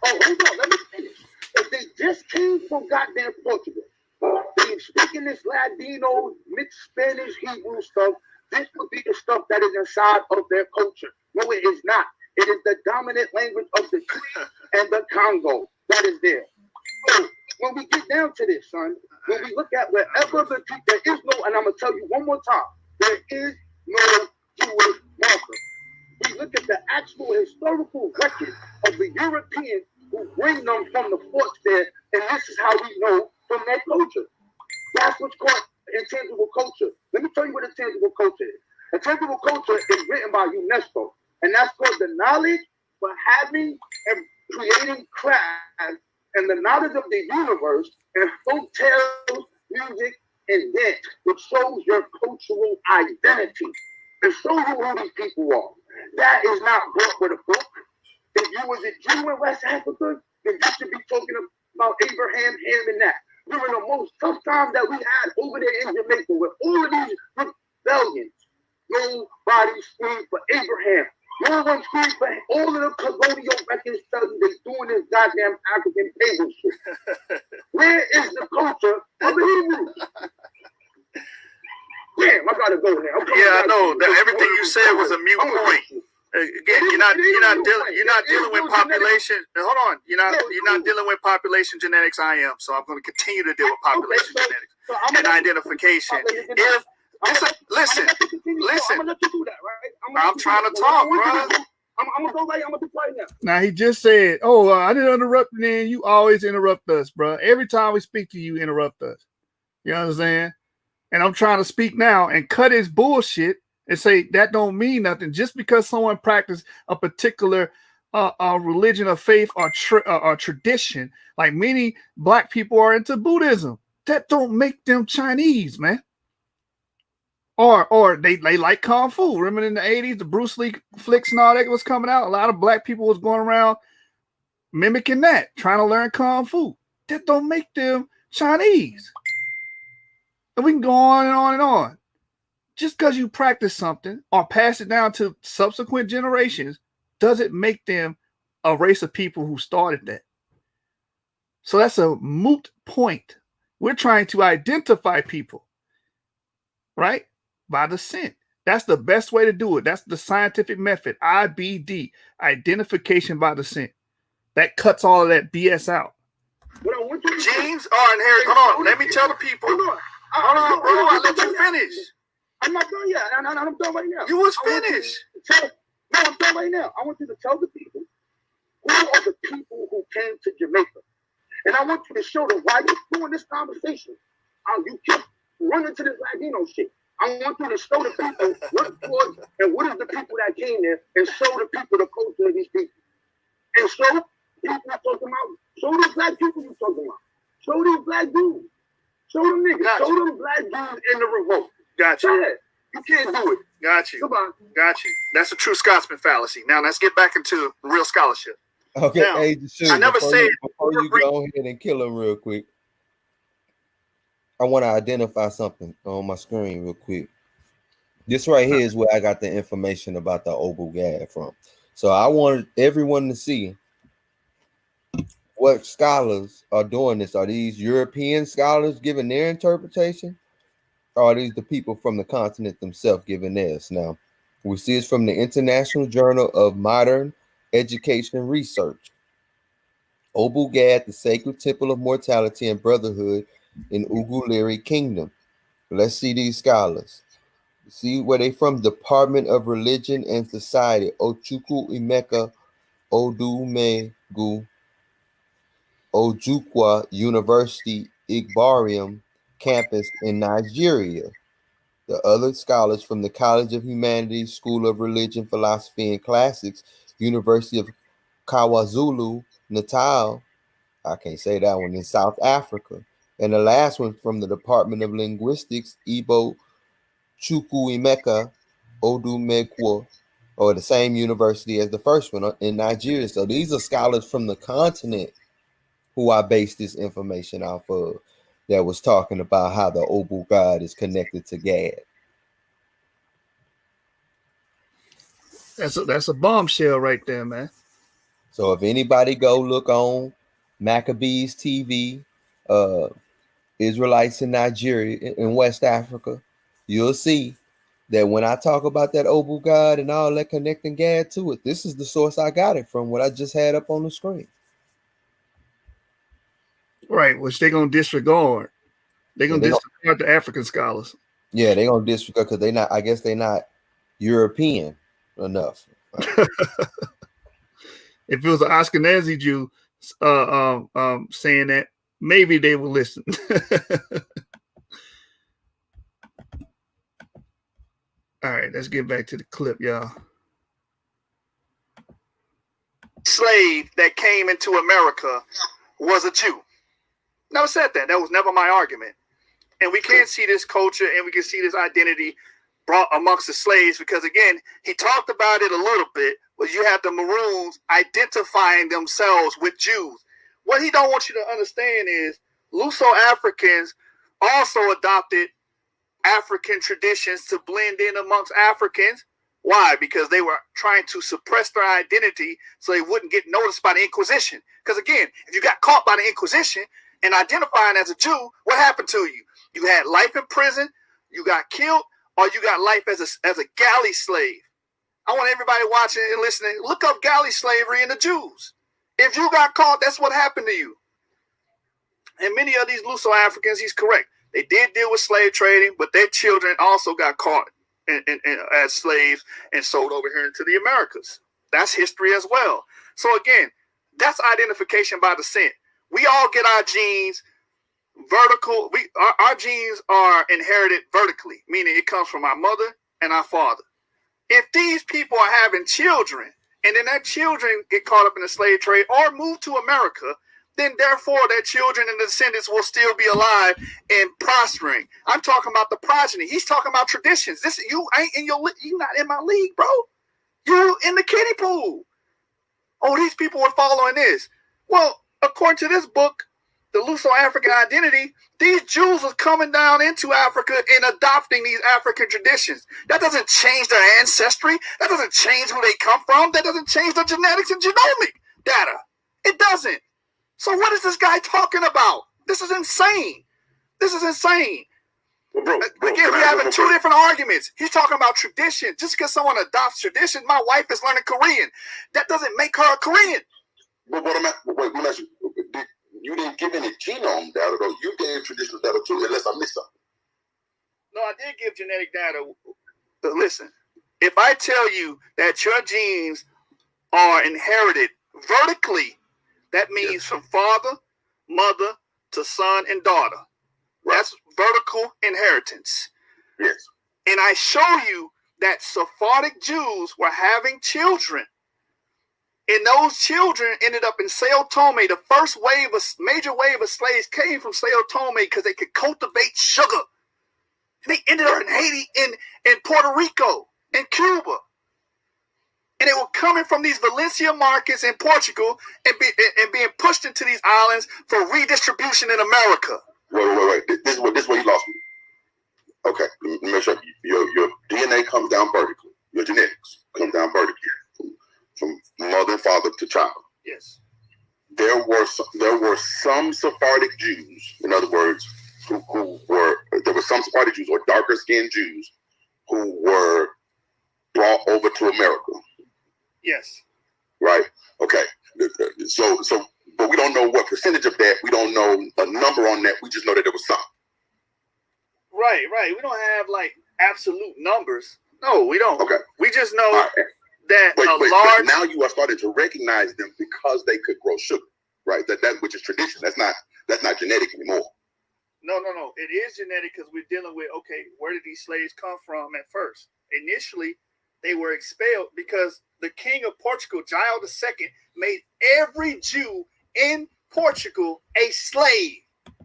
[SPEAKER 7] Oh, hold on, let me finish. If they just came from goddamn Portugal, they speaking this Ladino, mixed Spanish, Hebrew stuff, this would be the stuff that is inside of their culture. No, it is not. It is the dominant language of the Cree and the Congo that is there. So when we get down to this, son, when we look at wherever there is no, and I'm going to tell you one more time, there is no Jewish marker. We look at the actual historical record of the Europeans who bring them from the forts there, and this is how we know from their culture. That's what's called intangible culture. Let me tell you what intangible culture is. Intangible culture is written by UNESCO, and that's called the knowledge for having and creating craft and the knowledge of the universe and folk tales, music, and dance, which shows your cultural identity and shows you who these people are. That is not brought with a book. If you was a Jew in West Africa, then you should be talking about Abraham, him, and that. During the most tough time that we had over there in Jamaica with all of these rebellions, nobody screamed for Abraham. No one screamed for all of the colonial records telling you they doing this goddamn African table shit. Where is the culture of the Hebrews? Damn, I gotta go there.
[SPEAKER 1] Yeah, I know that everything you said was a mute point. Again, you're not dealing with population. Hold on, you're not dealing with population genetics. I am, so I'm going to continue to deal with population genetics and identification. Listen.
[SPEAKER 7] I'm gonna let you do that, right?
[SPEAKER 1] I'm trying to talk, bro.
[SPEAKER 7] I'm gonna go right. I'm gonna do right now.
[SPEAKER 4] Now he just said, "Oh, I didn't interrupt." Then you always interrupt us, bro. Every time we speak to you, interrupt us. You understand? And I'm trying to speak now and cut his bullshit and say that don't mean nothing. Just because someone practices a particular religion or faith or tradition, like many black people are into Buddhism, that don't make them Chinese, man. Or they like Kung Fu. Remember in the 80s, the Bruce Lee flicks and all that was coming out? A lot of black people was going around mimicking that, trying to learn Kung Fu. That don't make them Chinese. And we can go on and on and on. Just because you practice something or pass it down to subsequent generations doesn't make them a race of people who started that. So that's a moot point. We're trying to identify people, right? By descent. That's the best way to do it. That's the scientific method. IBD, identification by descent. That cuts all of that BS out.
[SPEAKER 1] Genes are inherited. Hold on. Let me tell the people. Hold on, bro. I let you finish.
[SPEAKER 7] I'm not done yet. I'm done right now.
[SPEAKER 1] You was finished.
[SPEAKER 7] No, I'm done right now. I want you to tell the people who are the people who came to Jamaica. And I want you to show them why you're doing this conversation. You keep running to this Ladino shit. I want you to show the people what it was and what is the people that came there, and show the people the culture of these people. And show people you're talking about. Show these black people you're talking about. Show these black dudes. Show them niggas. Gotcha. Show them black dudes in the revolt.
[SPEAKER 1] Gotcha.
[SPEAKER 7] You can't do it.
[SPEAKER 1] Got you.
[SPEAKER 7] Goodbye.
[SPEAKER 1] Got you. That's a true Scotsman fallacy. Now let's get back into real scholarship.
[SPEAKER 5] Okay,
[SPEAKER 1] now,
[SPEAKER 5] hey, sure,
[SPEAKER 1] I never said
[SPEAKER 5] before you go ahead and kill him real quick. I want to identify something on my screen real quick. This right here is where I got the information about the Obugad from. So I wanted everyone to see what scholars are doing this. Are these European scholars giving their interpretation? Or are these the people from the continent themselves giving theirs? Now, we see it's from the International Journal of Modern Education Research. Obugad, the sacred temple of mortality and brotherhood in Uguliri Kingdom. Let's see these scholars. See where they from? Department of Religion and Society, Ochukwu Emeka Odumegu, Ojukwa University, Igbarium campus in Nigeria. The other scholars from the College of Humanities, School of Religion, Philosophy, and Classics, University of KwaZulu Natal, I can't say that one, in South Africa. And the last one from the Department of Linguistics, Igbo Chukwuemeka Odumekwo, or the same university as the first one in Nigeria. So these are scholars from the continent who I based this information off of, that was talking about how the Obu God is connected to Gad.
[SPEAKER 4] That's a bombshell right there, man.
[SPEAKER 5] So if anybody go look on Maccabees TV, Israelites in Nigeria, in West Africa, you'll see that when I talk about that Obu God and all that connecting Gad to it, this is the source I got it from, what I just had up on the screen.
[SPEAKER 4] Right, which they're going to disregard. They're going to disregard the African scholars.
[SPEAKER 5] Yeah, they're going to disregard because I guess they're not European enough.
[SPEAKER 4] If it was an Ashkenazi Jew saying that, maybe they would listen. All right, let's get back to the clip, y'all.
[SPEAKER 1] Slave that came into America was a Jew. Never said that. That was never my argument. And we can't see this culture and we can see this identity brought amongst the slaves because, again, he talked about it a little bit, but you have the Maroons identifying themselves with Jews. What he don't want you to understand is Luso-Africans also adopted African traditions to blend in amongst Africans. Why? Because they were trying to suppress their identity so they wouldn't get noticed by the Inquisition. Because, again, if you got caught by the Inquisition and identifying as a Jew, what happened to you? You had life in prison, you got killed, or you got life as a galley slave. I want everybody watching and listening, look up galley slavery and the Jews. If you got caught, that's what happened to you. And many of these Luso-Africans, he's correct. They did deal with slave trading, but their children also got caught as slaves and sold over here into the Americas. That's history as well. So again, that's identification by descent. We all get our genes vertical. Our genes are inherited vertically, meaning it comes from our mother and our father. If these people are having children and then their children get caught up in the slave trade or move to America, then therefore their children and descendants will still be alive and prospering. I'm talking about the progeny. He's talking about traditions. This you ain't in your, you not in my league, bro. You in the kiddie pool. Oh, these people were following this. Well, according to this book, The Luso-African Identity, these Jews are coming down into Africa and adopting these African traditions. That doesn't change their ancestry. That doesn't change who they come from. That doesn't change their genetics and genomic data. It doesn't. So what is this guy talking about? This is insane. This is insane.
[SPEAKER 2] Bro,
[SPEAKER 4] again, we're having two different arguments. He's talking about tradition. Just because someone adopts tradition, my wife is learning Korean. That doesn't make her a Korean.
[SPEAKER 2] But what I'm at, wait, let me ask you. You didn't give any genome data, though. You gave traditional data too, unless I missed something.
[SPEAKER 4] No, I did give genetic data. But listen, if I tell you that your genes are inherited vertically, that means from father, mother to son and daughter. Right. That's vertical inheritance.
[SPEAKER 2] Yes.
[SPEAKER 4] And I show you that Sephardic Jews were having children. And those children ended up in Sao Tome. The first major wave of slaves came from Sao Tome because they could cultivate sugar. And they ended up in Haiti, in Puerto Rico, in Cuba. And they were coming from these Valencia markets in Portugal and being pushed into these islands for redistribution in America.
[SPEAKER 2] Wait. This is where you lost me. Okay, let me make sure your DNA comes down vertically. Your genetics comes down vertically from mother and father to child.
[SPEAKER 4] Yes.
[SPEAKER 2] There were some Sephardic Jews, in other words, there were some Sephardic Jews or darker skinned Jews who were brought over to America.
[SPEAKER 4] Yes.
[SPEAKER 2] Right. Okay. So, but we don't know what percentage of that. We don't know a number on that. We just know that there was some.
[SPEAKER 4] Right. We don't have like absolute numbers. No, we don't.
[SPEAKER 2] Okay.
[SPEAKER 4] We just know that
[SPEAKER 2] but now you are starting to recognize them because they could grow sugar. Right. That which is tradition. That's not genetic anymore.
[SPEAKER 4] No. It is genetic because we're dealing with, okay, where did these slaves come from at first? Initially, they were expelled because the king of Portugal, Giles II, made every Jew in Portugal a slave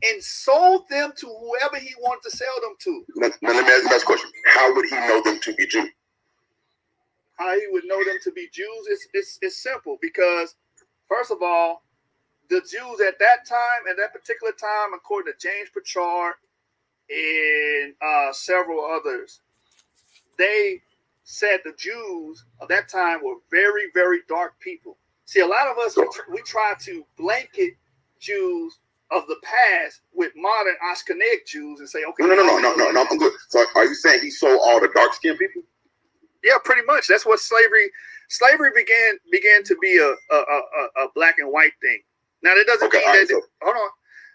[SPEAKER 4] and sold them to whoever he wanted to sell them to.
[SPEAKER 2] Now let me ask you the next question. How would he know them to be Jews?
[SPEAKER 4] How he would know them to be Jews is simple because, first of all, the Jews at that particular time, according to James Pritchard and several others, they said the Jews of that time were very, very dark people. See, a lot of us, we try to blanket Jews of the past with modern Ashkenazic Jews and say, okay.
[SPEAKER 2] No, I'm good. So are you saying he sold all the dark-skinned people?
[SPEAKER 4] Yeah, pretty much. That's what slavery began to be a black and white thing. Now, that doesn't mean hold on.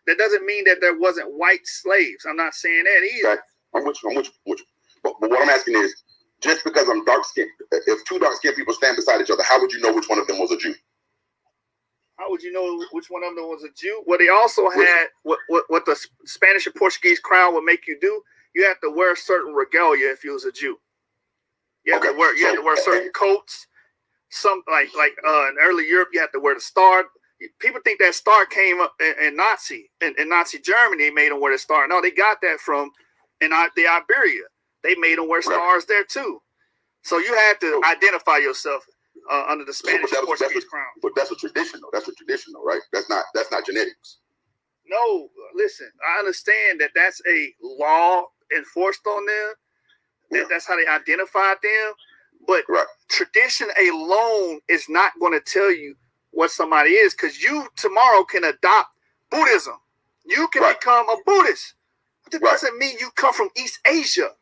[SPEAKER 4] That doesn't mean that there wasn't white slaves. I'm not saying that either.
[SPEAKER 2] Okay. I'm with you. But what I'm asking is, just because I'm dark-skinned, if two dark-skinned people stand beside each other, how would you know which one of them was a Jew?
[SPEAKER 4] How would you know which one of them was a Jew? Well, they also had what the Spanish and Portuguese crown would make you do. You have to wear certain regalia if you was a Jew. You have to wear certain coats. Some like in early Europe, you have to wear the star. People think that star came up in Nazi Germany. They made them wear the star. No, they got that from the Iberia. They made them wear stars there too. So you had to identify yourself under the Spanish and Portuguese crown.
[SPEAKER 2] But that's a tradition, though. That's a tradition, though, right? That's not genetics.
[SPEAKER 4] No, listen. I understand that that's a law enforced on them.
[SPEAKER 2] Yeah.
[SPEAKER 4] That's how they identified them. But tradition alone is not going to tell you what somebody is, because you tomorrow can adopt Buddhism. You can become a Buddhist. But that doesn't mean you come from East Asia.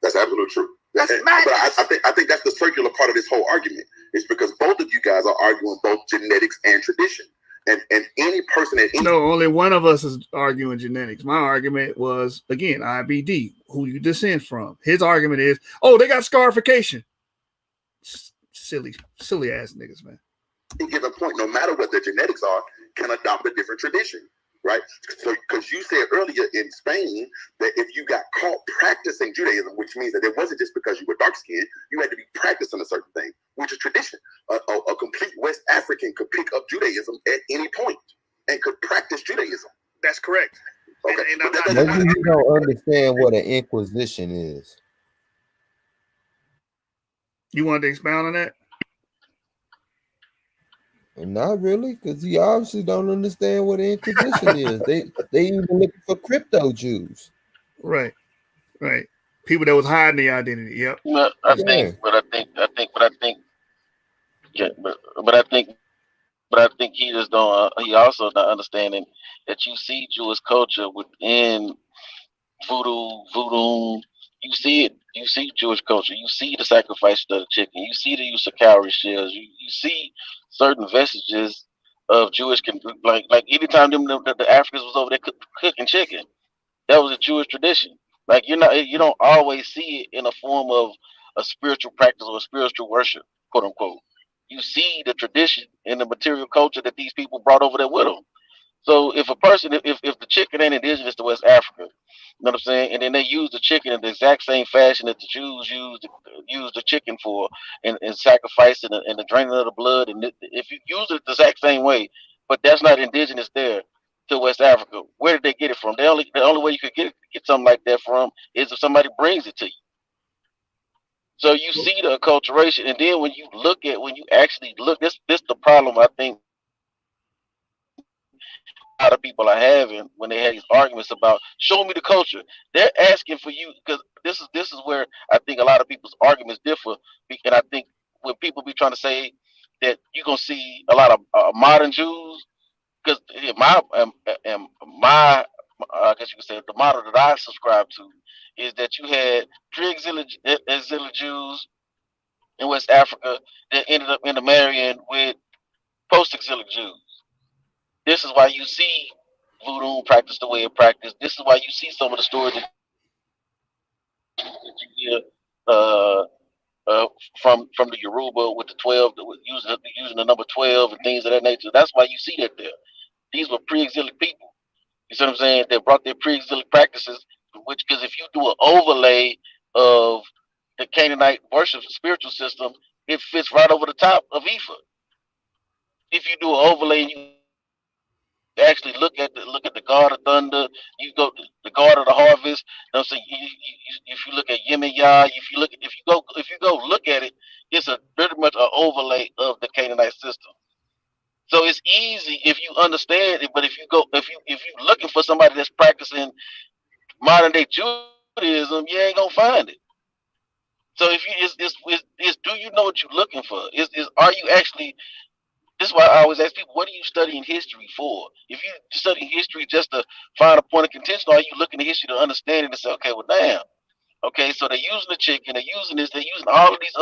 [SPEAKER 2] That's absolutely true.
[SPEAKER 4] That's
[SPEAKER 2] madness.
[SPEAKER 4] But
[SPEAKER 2] I think that's the circular part of this whole argument. It's because both of you guys are arguing both genetics and tradition. And any person that
[SPEAKER 4] only one of us is arguing genetics. My argument was, again, IBD, who you descend from. His argument is, they got scarification. Silly ass niggas, man.
[SPEAKER 2] Any given point, no matter what their genetics are, can adopt a different tradition, right? So, because you said earlier in Spain that if you got caught practicing Judaism, which means that it wasn't just because you were dark-skinned, you had to be practicing a certain thing, which is tradition. A complete West African could pick up Judaism at any point and could practice Judaism.
[SPEAKER 4] That's correct.
[SPEAKER 2] Okay.
[SPEAKER 5] Maybe you don't understand what an Inquisition is.
[SPEAKER 4] You want to expound on that?
[SPEAKER 5] Not really, because you obviously don't understand what an Inquisition is. They even looking for crypto Jews. Right.
[SPEAKER 4] People that was hiding their identity. Yep.
[SPEAKER 8] But I think he just don't. He also not understanding that you see Jewish culture within
[SPEAKER 2] voodoo. You see it. You see Jewish culture. You see the sacrifice of the chicken. You see the use of cowrie shells. You see certain vestiges of Jewish like anytime the Africans was over there cooking chicken. That was a Jewish tradition. Like you don't always see it in a form of a spiritual practice or a spiritual worship, quote unquote. You see the tradition and the material culture that these people brought over there with them. So if a person, if the chicken ain't indigenous to West Africa, you know what I'm saying, and then they use the chicken in the exact same fashion that the Jews use the chicken for, and sacrifice and the draining of the blood, and if you use it the exact same way, but that's not indigenous there to West Africa, where did they get it from? The only way you could get something like that from is if somebody brings it to you. So you see the acculturation, and then when you actually look, this the problem I think a lot of people are having when they have these arguments about show me the culture. They're asking for you because this is where I think a lot of people's arguments differ. And I think when people be trying to say that you're gonna see a lot of modern Jews, because my I guess you could say the model that I subscribe to is that you had pre-exilic Jews in West Africa that ended up intermarrying with post-exilic Jews. This is why you see voodoo practice the way it practiced. This is why you see some of the stories that you hear from the Yoruba with the 12, using the number 12 and things of that nature. That's why you see that there. These were pre-exilic people. You see what I'm saying? They brought their pre-exilic practices, which, because if you do an overlay of the Canaanite worship spiritual system, it fits right over the top of Ifa. If you do an overlay and you actually look at the god of thunder, you go to the god of the harvest. You know what I'm saying? If you look at Yemen-Yah, if you go look at it, it's a pretty much an overlay of the Canaanite system. So it's easy if you understand it, but if you're looking for somebody that's practicing modern day Judaism, you ain't gonna find it. So if you it's do you know what you're looking for? Is are you actually? This is why I always ask people, what are you studying history for? If you're studying history just to find a point of contention, or are you looking at history to understand it and say, okay, well, damn, okay, so they're using the chicken, they're using this, they're using all of these,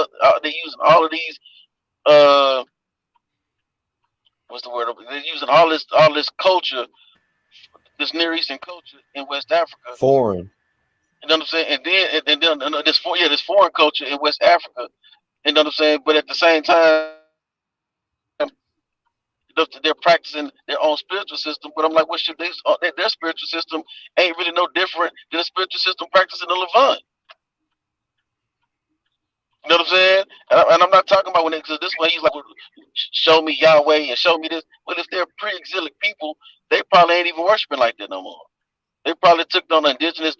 [SPEAKER 2] what's the word? They're using all this culture, this Near Eastern culture in West Africa.
[SPEAKER 5] Foreign.
[SPEAKER 2] You know what I'm saying? And then this foreign culture in West Africa. You know what I'm saying? But at the same time, they're practicing their own spiritual system. But I'm like, what should their spiritual system ain't really no different than the spiritual system practicing the Levant. You know what I'm saying? And I'm not talking about because this way he's like, well, show me Yahweh and show me this. Well, if they're pre-exilic people, they probably ain't even worshiping like that no more. They probably took on indigenous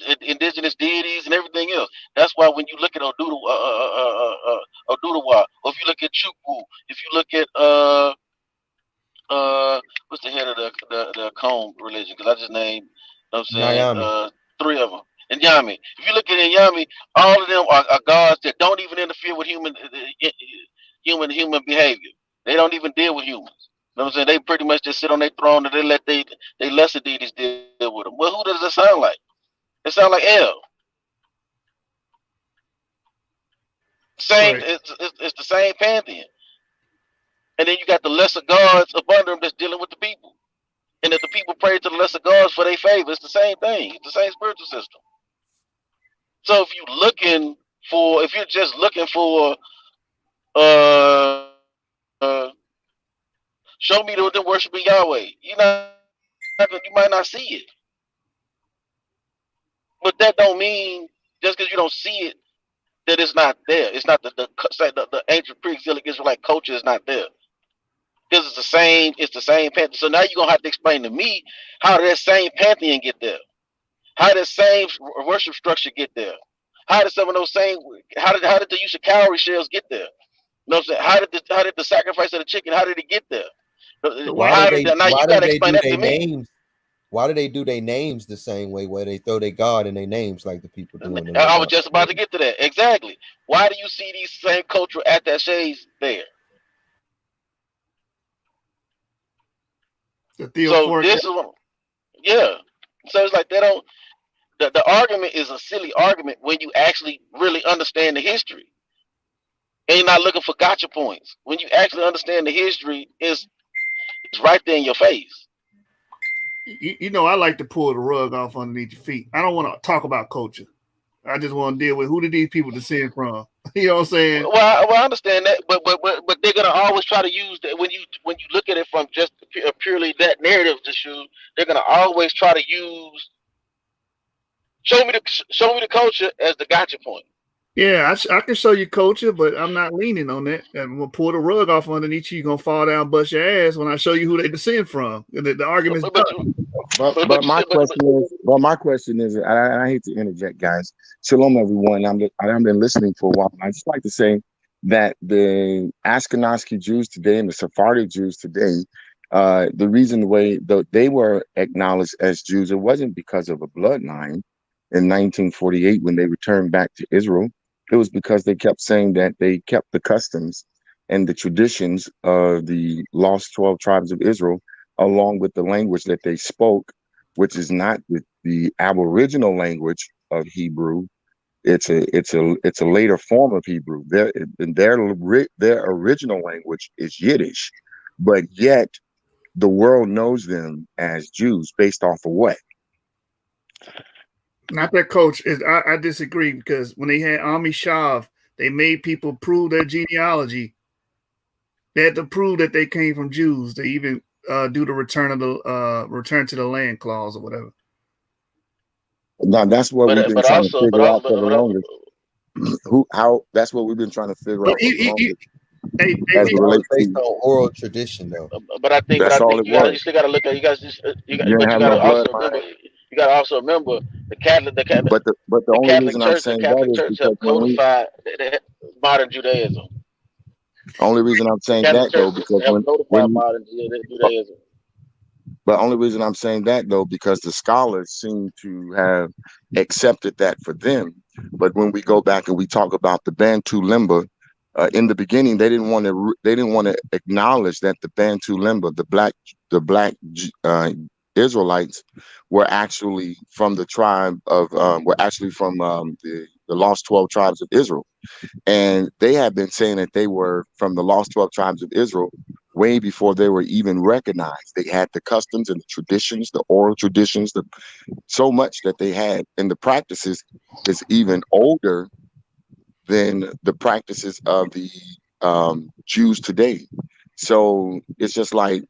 [SPEAKER 2] deities and everything else. That's why when you look at Oduduwa, or if you look at Chukwu, if you look at what's the head of the Combe religion? Because I just named, you know what I'm saying,
[SPEAKER 5] Miami.
[SPEAKER 2] 3 of them. And Yami. If you look at Yami, all of them are gods that don't even interfere with human behavior. They don't even deal with humans. You know what I'm saying? They pretty much just sit on their throne and they let they lesser deities deal with them. Well, who does it sound like? It sounds like El. Same. Right. It's the same pantheon. And then you got the lesser gods above them that's dealing with the people. And if the people pray to the lesser gods for their favor, it's the same thing. It's the same spiritual system. So if you're just looking for show me them worshiping Yahweh, you might not see it. But that don't mean just because you don't see it that it's not there. It's not the ancient pre-exilic Israelite culture is not there. Because it's the same pantheon. So now you're gonna have to explain to me how did that same pantheon get there? How did that same worship structure get there? How did some of those how did the use of cowrie shells get there? You know what I'm saying? How did the sacrifice of the chicken, how did it get there?
[SPEAKER 5] Why do they do their names the same way where they throw their God in their names like the people doing?
[SPEAKER 2] I was just about to get to that. Exactly. Why do you see these same cultural attachés there? So this is yeah. So it's like they don't the argument is a silly argument when you actually really understand the history. And you're not looking for gotcha points. When you actually understand the history, it's right there in your face.
[SPEAKER 4] You know, I like to pull the rug off underneath your feet. I don't want to talk about culture. I just want to deal with who did these people descend from. You know what I'm saying?
[SPEAKER 2] Well, I understand that, but they're gonna always try to use that when you look at it from just purely that narrative issue. They're gonna always try to use show me the culture as the gotcha point.
[SPEAKER 4] Yeah, I can show you culture, but I'm not leaning on that. I'm gonna pull the rug off underneath you. You're gonna fall down, bust your ass when I show you who they descend from. The argument's done.
[SPEAKER 8] But my question is, I hate to interject, guys. Shalom, everyone. I've been listening for a while. I just like to say that the Ashkenazi Jews today and the Sephardic Jews today, the reason they were acknowledged as Jews, it wasn't because of a bloodline. In 1948, when they returned back to Israel, it was because they kept saying that they kept the customs and the traditions of the lost 12 tribes of Israel, along with the language that they spoke, which is not the Aboriginal language of Hebrew. It's a later form of Hebrew. Their original language is Yiddish, but yet the world knows them as Jews based off of what?
[SPEAKER 4] Not that, Coach. I disagree, because when they had Ami Shav, they made people prove their genealogy. They had to prove that they came from Jews. They even do the return to the land clause or whatever.
[SPEAKER 8] Now that's what we've been trying to figure out for the longest. That's what we've been trying to figure out for the longest.
[SPEAKER 5] As it relates based on oral tradition, though.
[SPEAKER 2] But I think you still got to look at you got to also remember the Catholic.
[SPEAKER 8] But the only reason I'm saying that is because
[SPEAKER 2] codified modern Judaism.
[SPEAKER 8] Only reason I'm saying that though, because
[SPEAKER 2] modern Judaism.
[SPEAKER 8] But only reason I'm saying that though, because the scholars seem to have accepted that for them. But when we go back and we talk about the Bantu Limba, in the beginning they didn't want to acknowledge that the Bantu Limba, the black Israelites, were actually from the tribe of the lost 12 tribes of Israel. And they have been saying that they were from the lost 12 tribes of Israel way before they were even recognized. They had the customs and the traditions, the oral traditions, so much that they had, and the practices is even older than the practices of the Jews today. So it's just like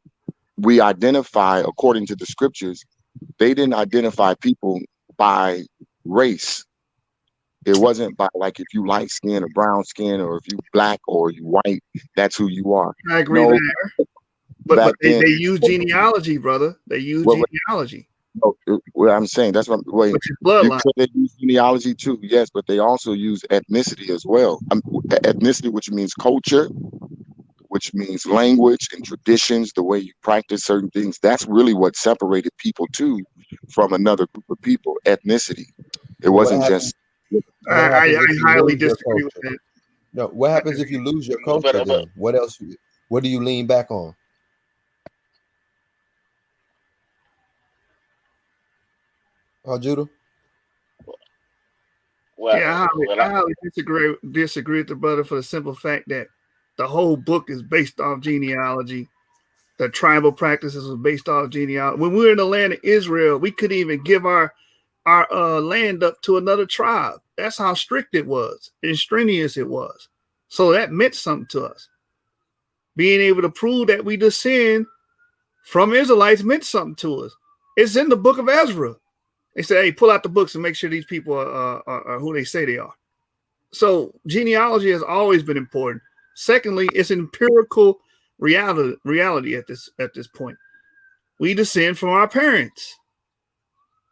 [SPEAKER 8] we identify, according to the scriptures, they didn't identify people by race. It wasn't by, like, if you light skin or brown skin, or if you black or you white, that's who you are.
[SPEAKER 4] I agree there. But they use genealogy, brother. They use genealogy.
[SPEAKER 8] Well, I'm saying that's what. Wait, they use genealogy too, yes, but they also use ethnicity as well. Ethnicity, which means culture, which means language and traditions, the way you practice certain things. That's really what separated people too from another group of people. Ethnicity. It wasn't just.
[SPEAKER 4] I highly disagree with that.
[SPEAKER 5] No, what happens if you lose your culture? Then what else? What do you lean back on? Oh, Judah.
[SPEAKER 4] I highly disagree with the brother, for the simple fact that the whole book is based off genealogy. The tribal practices was based off genealogy. When we were in the land of Israel, we couldn't even give our land up to another tribe. That's how strict it was and strenuous it was. So that meant something to us. Being able to prove that we descend from Israelites meant something to us. It's in the book of Ezra. They said, hey, pull out the books and make sure these people are who they say they are. So genealogy has always been important. Secondly, it's empirical reality at this point. We descend from our parents.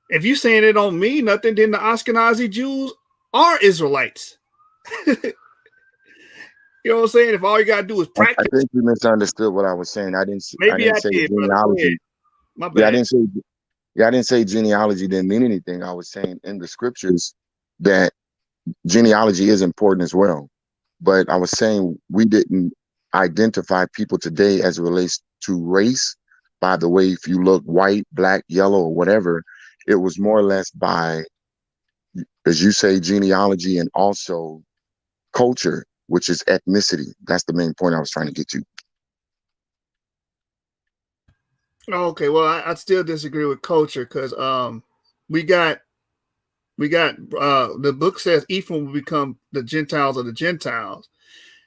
[SPEAKER 4] If you're saying it don't mean nothing, then the Ashkenazi Jews are Israelites. You know what I'm saying? If all you gotta do is practice.
[SPEAKER 8] I think you misunderstood what I was saying. I didn't say genealogy.
[SPEAKER 4] My bad.
[SPEAKER 8] I didn't say genealogy didn't mean anything. I was saying in the scriptures that genealogy is important as well. But I was saying we didn't identify people today as it relates to race by the way, if you look white, black, yellow, or whatever, it was more or less by
[SPEAKER 10] as you say, genealogy and also culture, which is ethnicity. That's the main point I was trying to get to.
[SPEAKER 4] Okay, well, I still disagree with culture because we got the book says Ephraim will become the Gentiles of the Gentiles.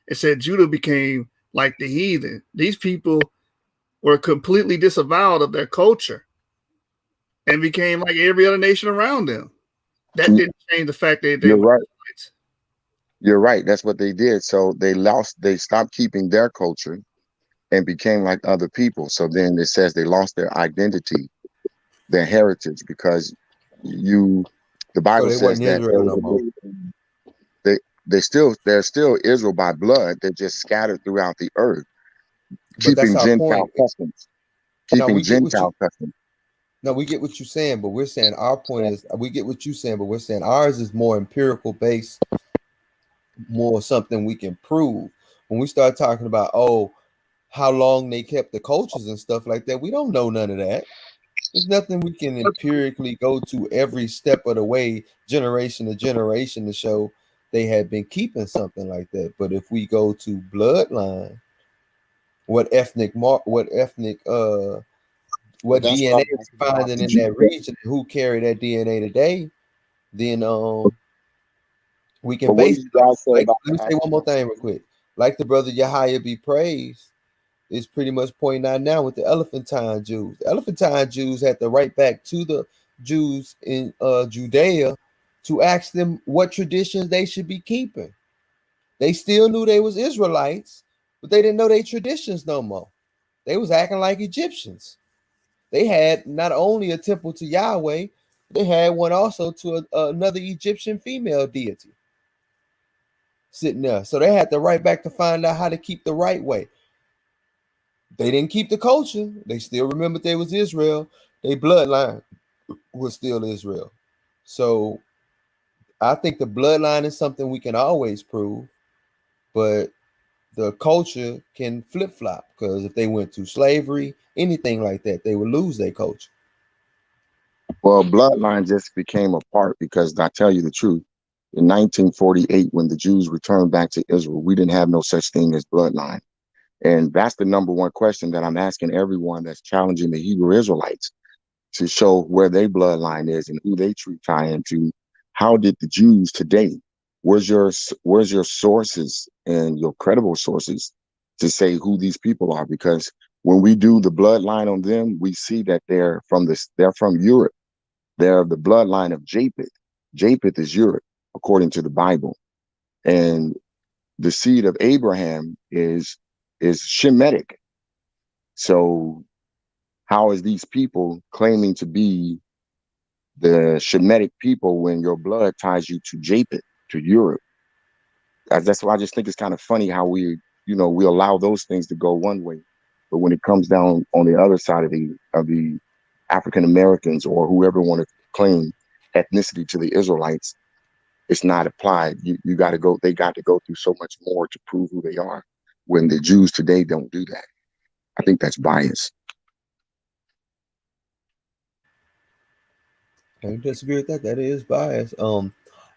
[SPEAKER 4] It said Judah became like the heathen. These people were completely disavowed of their culture and became like every other nation around them. That didn't change the fact that they
[SPEAKER 10] You're
[SPEAKER 4] were
[SPEAKER 10] right. You're right. That's what they did. So they stopped keeping their culture and became like other people. So then it says they lost their identity, their heritage, because the
[SPEAKER 5] So
[SPEAKER 10] Bible
[SPEAKER 5] they
[SPEAKER 10] says
[SPEAKER 5] wasn't
[SPEAKER 10] that
[SPEAKER 5] Israel no more.
[SPEAKER 10] they're still Israel by blood. They're just scattered throughout the earth,
[SPEAKER 5] But that's
[SPEAKER 10] keeping
[SPEAKER 5] our
[SPEAKER 10] Gentile
[SPEAKER 5] point.
[SPEAKER 10] customs,
[SPEAKER 5] No,
[SPEAKER 10] keeping
[SPEAKER 5] we get what you.
[SPEAKER 10] Gentile customs.
[SPEAKER 5] No, we get what you're saying, but we're saying our point is we get what you're saying, but we're saying ours is more empirical based, more something we can prove. When we start talking about how long they kept the cultures and stuff like that, we don't know none of that. There's nothing we can empirically go to every step of the way, generation to generation, to show they had been keeping something like that. But if we go to bloodline, what
[SPEAKER 10] But that's what
[SPEAKER 5] DNA
[SPEAKER 10] I'm
[SPEAKER 5] is
[SPEAKER 10] asking about
[SPEAKER 5] finding
[SPEAKER 10] the
[SPEAKER 5] in
[SPEAKER 10] Jews.
[SPEAKER 5] that region, who carry that DNA today, then we can
[SPEAKER 10] But what do
[SPEAKER 5] base
[SPEAKER 10] you
[SPEAKER 5] it on.
[SPEAKER 10] guys say
[SPEAKER 5] Like,
[SPEAKER 10] about
[SPEAKER 5] let me
[SPEAKER 10] the
[SPEAKER 5] say one more thing real
[SPEAKER 10] ancestry?
[SPEAKER 5] quick. Like the brother Yahya be praised is pretty much pointing out now with the Elephantine Jews. The Elephantine Jews had to write back to the Jews in Judea to ask them what traditions they should be keeping. They still knew they was Israelites, but they didn't know their traditions no more. They was acting like Egyptians. They had not only a temple to Yahweh, they had one also to another Egyptian female deity sitting there. So they had to write back to find out how to keep the right way. They didn't keep the culture. They still remembered they was Israel. Their bloodline was still Israel. So I think the bloodline is something we can always prove, but the culture can flip flop because if they went to slavery, anything like that, they would lose their culture.
[SPEAKER 10] Well, bloodline just became a part because I tell you the truth. In 1948, when the Jews returned back to Israel, we didn't have no such thing as bloodline. And that's the number one question that I'm asking everyone that's challenging the Hebrew Israelites to show where their bloodline is and who they tie into. How did the Jews today? Where's your sources and your credible sources to say who these people are? Because when we do the bloodline on them, we see that they're from Europe. They're of the bloodline of Japheth. Japheth is Europe, according to the Bible. And the seed of Abraham is Shemitic. So how is these people claiming to be the Shemitic people when your blood ties you to Japheth, to Europe? That's why I just think it's kind of funny how we allow those things to go one way, but when it comes down on the other side of the African Americans or whoever want to claim ethnicity to the Israelites, it's not applied. You got to go. They got to go through so much more to prove who they are. When the Jews today don't do that, I think that's bias.
[SPEAKER 5] I disagree with that. That is bias.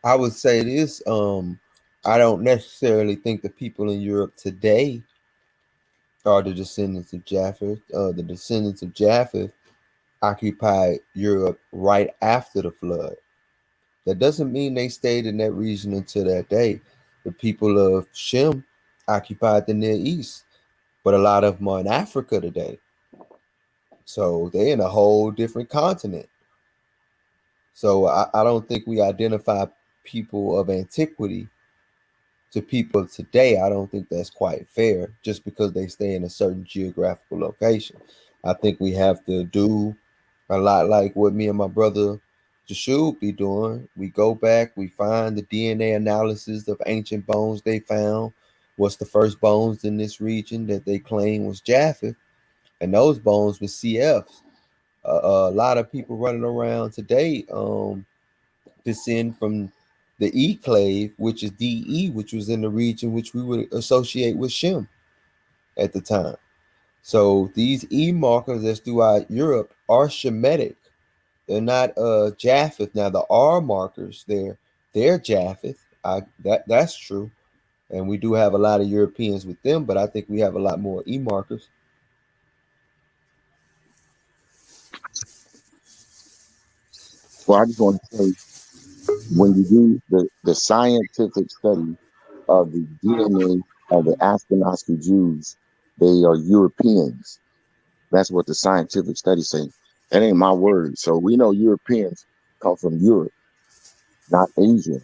[SPEAKER 5] I would say this. I don't necessarily think the people in Europe today are the descendants of Japheth. The descendants of Japheth occupied Europe right after the flood. That doesn't mean they stayed in that region until that day. The people of Shem occupied the Near East, but a lot of them are in Africa today. So they're in a whole different continent. So I don't think we identify people of antiquity to people today. I don't think that's quite fair just because they stay in a certain geographical location. I think we have to do a lot like what me and my brother Jashub be doing. We go back, we find the DNA analysis of ancient bones they found. What's the first bones in this region that they claim was Japheth? And those bones were CFs. A lot of people running around today descend from the E-clave, which is DE, which was in the region which we would associate with Shem at the time. So these E markers that's throughout Europe are Shemitic. They're not Japheth. Now the R markers, they're Japheth. That's true. And we do have a lot of Europeans with them, but I think we have a lot more E markers.
[SPEAKER 10] Well, I just want to say, when you do the scientific study of the DNA of the Ashkenazi Jews, they are Europeans. That's what the scientific studies say. That ain't my word. So we know Europeans come from Europe, not Asia.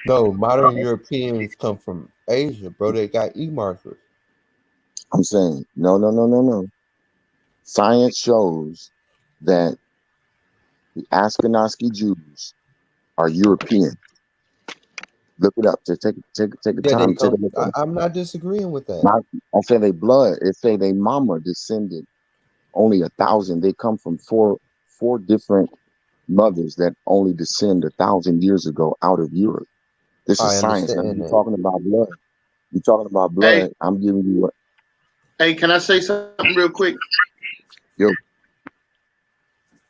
[SPEAKER 5] No, modern Europeans come from Asia, bro. They got E markers.
[SPEAKER 10] I'm saying, no. Science shows that the Ashkenazi Jews are European. Look it up. Just take the
[SPEAKER 5] Yeah, they
[SPEAKER 10] time. Take a
[SPEAKER 5] come.
[SPEAKER 10] look at it.
[SPEAKER 5] I'm not disagreeing with that.
[SPEAKER 10] I say they blood. It say they mama descended only 1,000. They come from four different mothers that only descend 1,000 years ago out of Europe. This is
[SPEAKER 5] I
[SPEAKER 10] science. Now
[SPEAKER 5] understand
[SPEAKER 10] you're
[SPEAKER 5] that.
[SPEAKER 10] talking about blood. You're talking about
[SPEAKER 7] Hey,
[SPEAKER 10] blood. I'm giving you what
[SPEAKER 7] hey, can I say something real quick?
[SPEAKER 10] yo.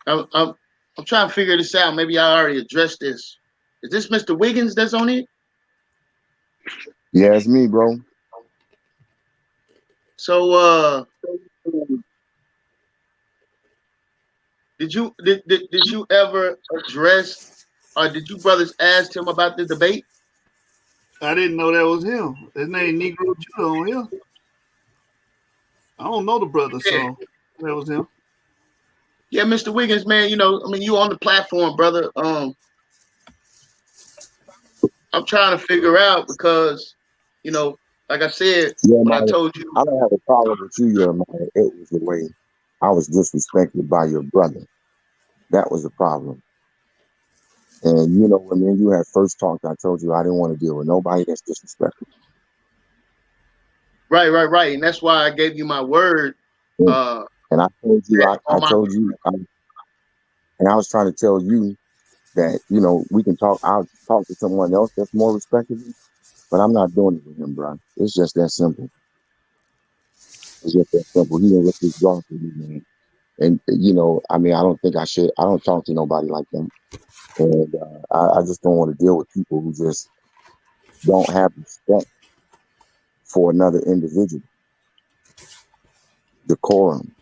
[SPEAKER 7] I'm trying to figure this out. Maybe I already addressed this. Is this Mr. Wiggins that's on it?
[SPEAKER 10] Yeah, it's me, bro.
[SPEAKER 7] So did you ever address, or did you brothers ask him about the debate?
[SPEAKER 4] I didn't know that was him. His name Negro Judah on here. I don't know the brother, so that was him.
[SPEAKER 7] Yeah, Mr. Wiggins, man, you on the platform, brother. I'm trying to figure out because, like I said, when I
[SPEAKER 10] Jeremiah,
[SPEAKER 7] told you,
[SPEAKER 10] I don't have a problem with you, Jeremiah. It was the way I was disrespected by your brother. That was the problem. And when me and you had first talked, I told you I didn't want to deal with nobody that's disrespectful.
[SPEAKER 7] right, and that's why I gave you my word.
[SPEAKER 10] And I told you, I
[SPEAKER 7] my
[SPEAKER 10] told you, and I was trying to tell you that we can talk. I'll talk to someone else that's more respectable, but I'm not doing it with him, bro. It's just that simple. It's just that simple. He didn't let this draw for me, man. And I mean, I don't think I should. I don't talk to nobody like them, and I just don't want to deal with people who just don't have respect for another individual. Decorum.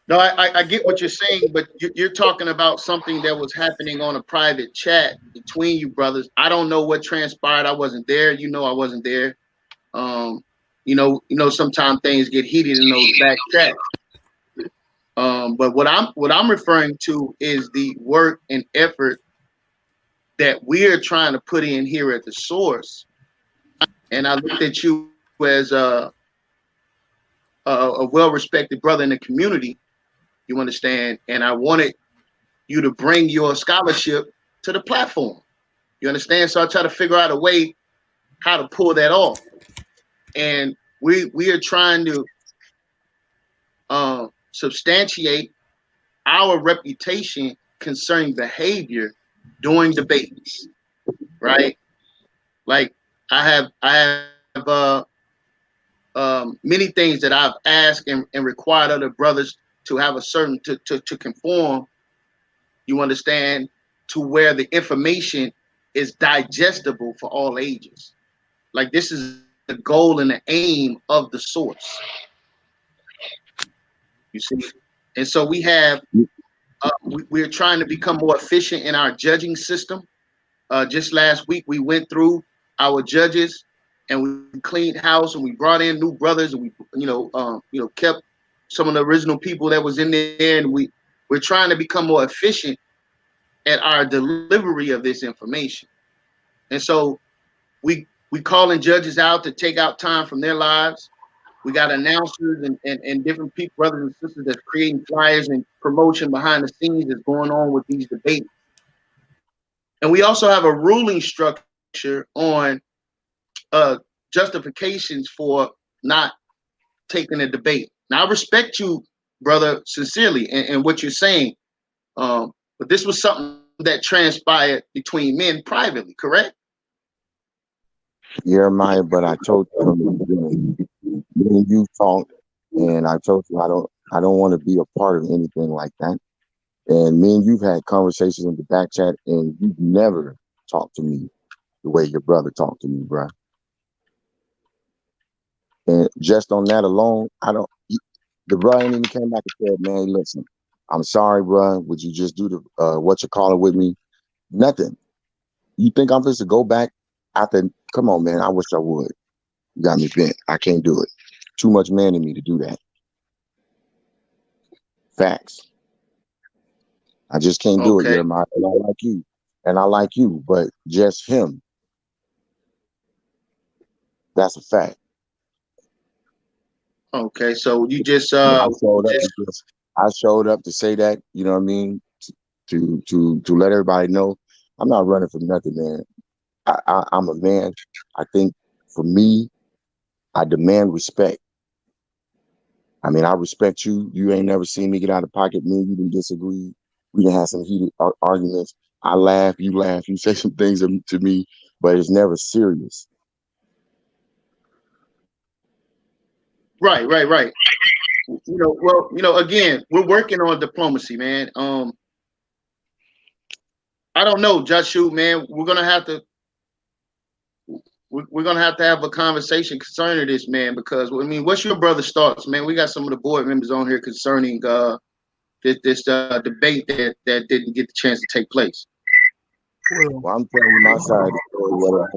[SPEAKER 7] No, I get what you're saying, but you're talking about something that was happening on a private chat between you brothers. I don't know what transpired. I wasn't there. I wasn't there. Sometimes things get heated in those back chats. But what I'm referring to is the work and effort that we're trying to put in here at the source. And I looked at you as a well-respected brother in the community. You understand? And I wanted you to bring your scholarship to the platform. You understand? So I try to figure out a way how to pull that off. And we are trying to substantiate our reputation concerning behavior during debates, right? Like I have many things that I've asked and required other brothers to have a certain to conform, you understand, to where the information is digestible for all ages. Like this is the goal and the aim of the source. You see, and so we have we're trying to become more efficient in our judging system. Just last week we went through our judges and we cleaned house and we brought in new brothers and we kept some of the original people that was in there, and we're trying to become more efficient at our delivery of this information. And so we calling judges out to take out time from their lives. We got announcers and different people, brothers and sisters, that's creating flyers and promotion behind the scenes that's going on with these debates. And we also have a ruling structure on justifications for not taking a debate. Now, I respect you, brother, sincerely, and what you're saying. But this was something that transpired between men privately, correct?
[SPEAKER 10] Jeremiah, but I told you from the beginning, me and you talked, and I told you I don't want to be a part of anything like that. And me and you've had conversations in the back chat, and you've never talked to me the way your brother talked to me, bro. And just on that alone, the bro ain't even came back and said, man, listen, I'm sorry, bro. Would you just do the what you call it with me? Nothing. You think I'm supposed to go back after? Come on, man. I wish I would. You got me bent. I can't do it. Too much man in me to do that. Facts. I just can't do it, Jeremiah. And I like you. And I like you, but just him. That's a fact.
[SPEAKER 7] Okay, so you just
[SPEAKER 10] I showed up to say that, you know what I mean? To let everybody know I'm not running from nothing, man. I'm a man. I think for me, I demand respect. I mean, I respect you. You ain't never seen me get out of pocket. Me and you didn't disagree. We didn't have some heated arguments. I laugh, you laugh, you say some things to me, but it's never serious.
[SPEAKER 7] Right. Again, we're working on diplomacy, man. I don't know, Joshua, man. We're gonna have to have a conversation concerning this, man, because I mean, what's your brother's thoughts, man? We got some of the board members on here concerning this debate that didn't get the chance to take place.
[SPEAKER 10] Well, I'm telling you my side of the story,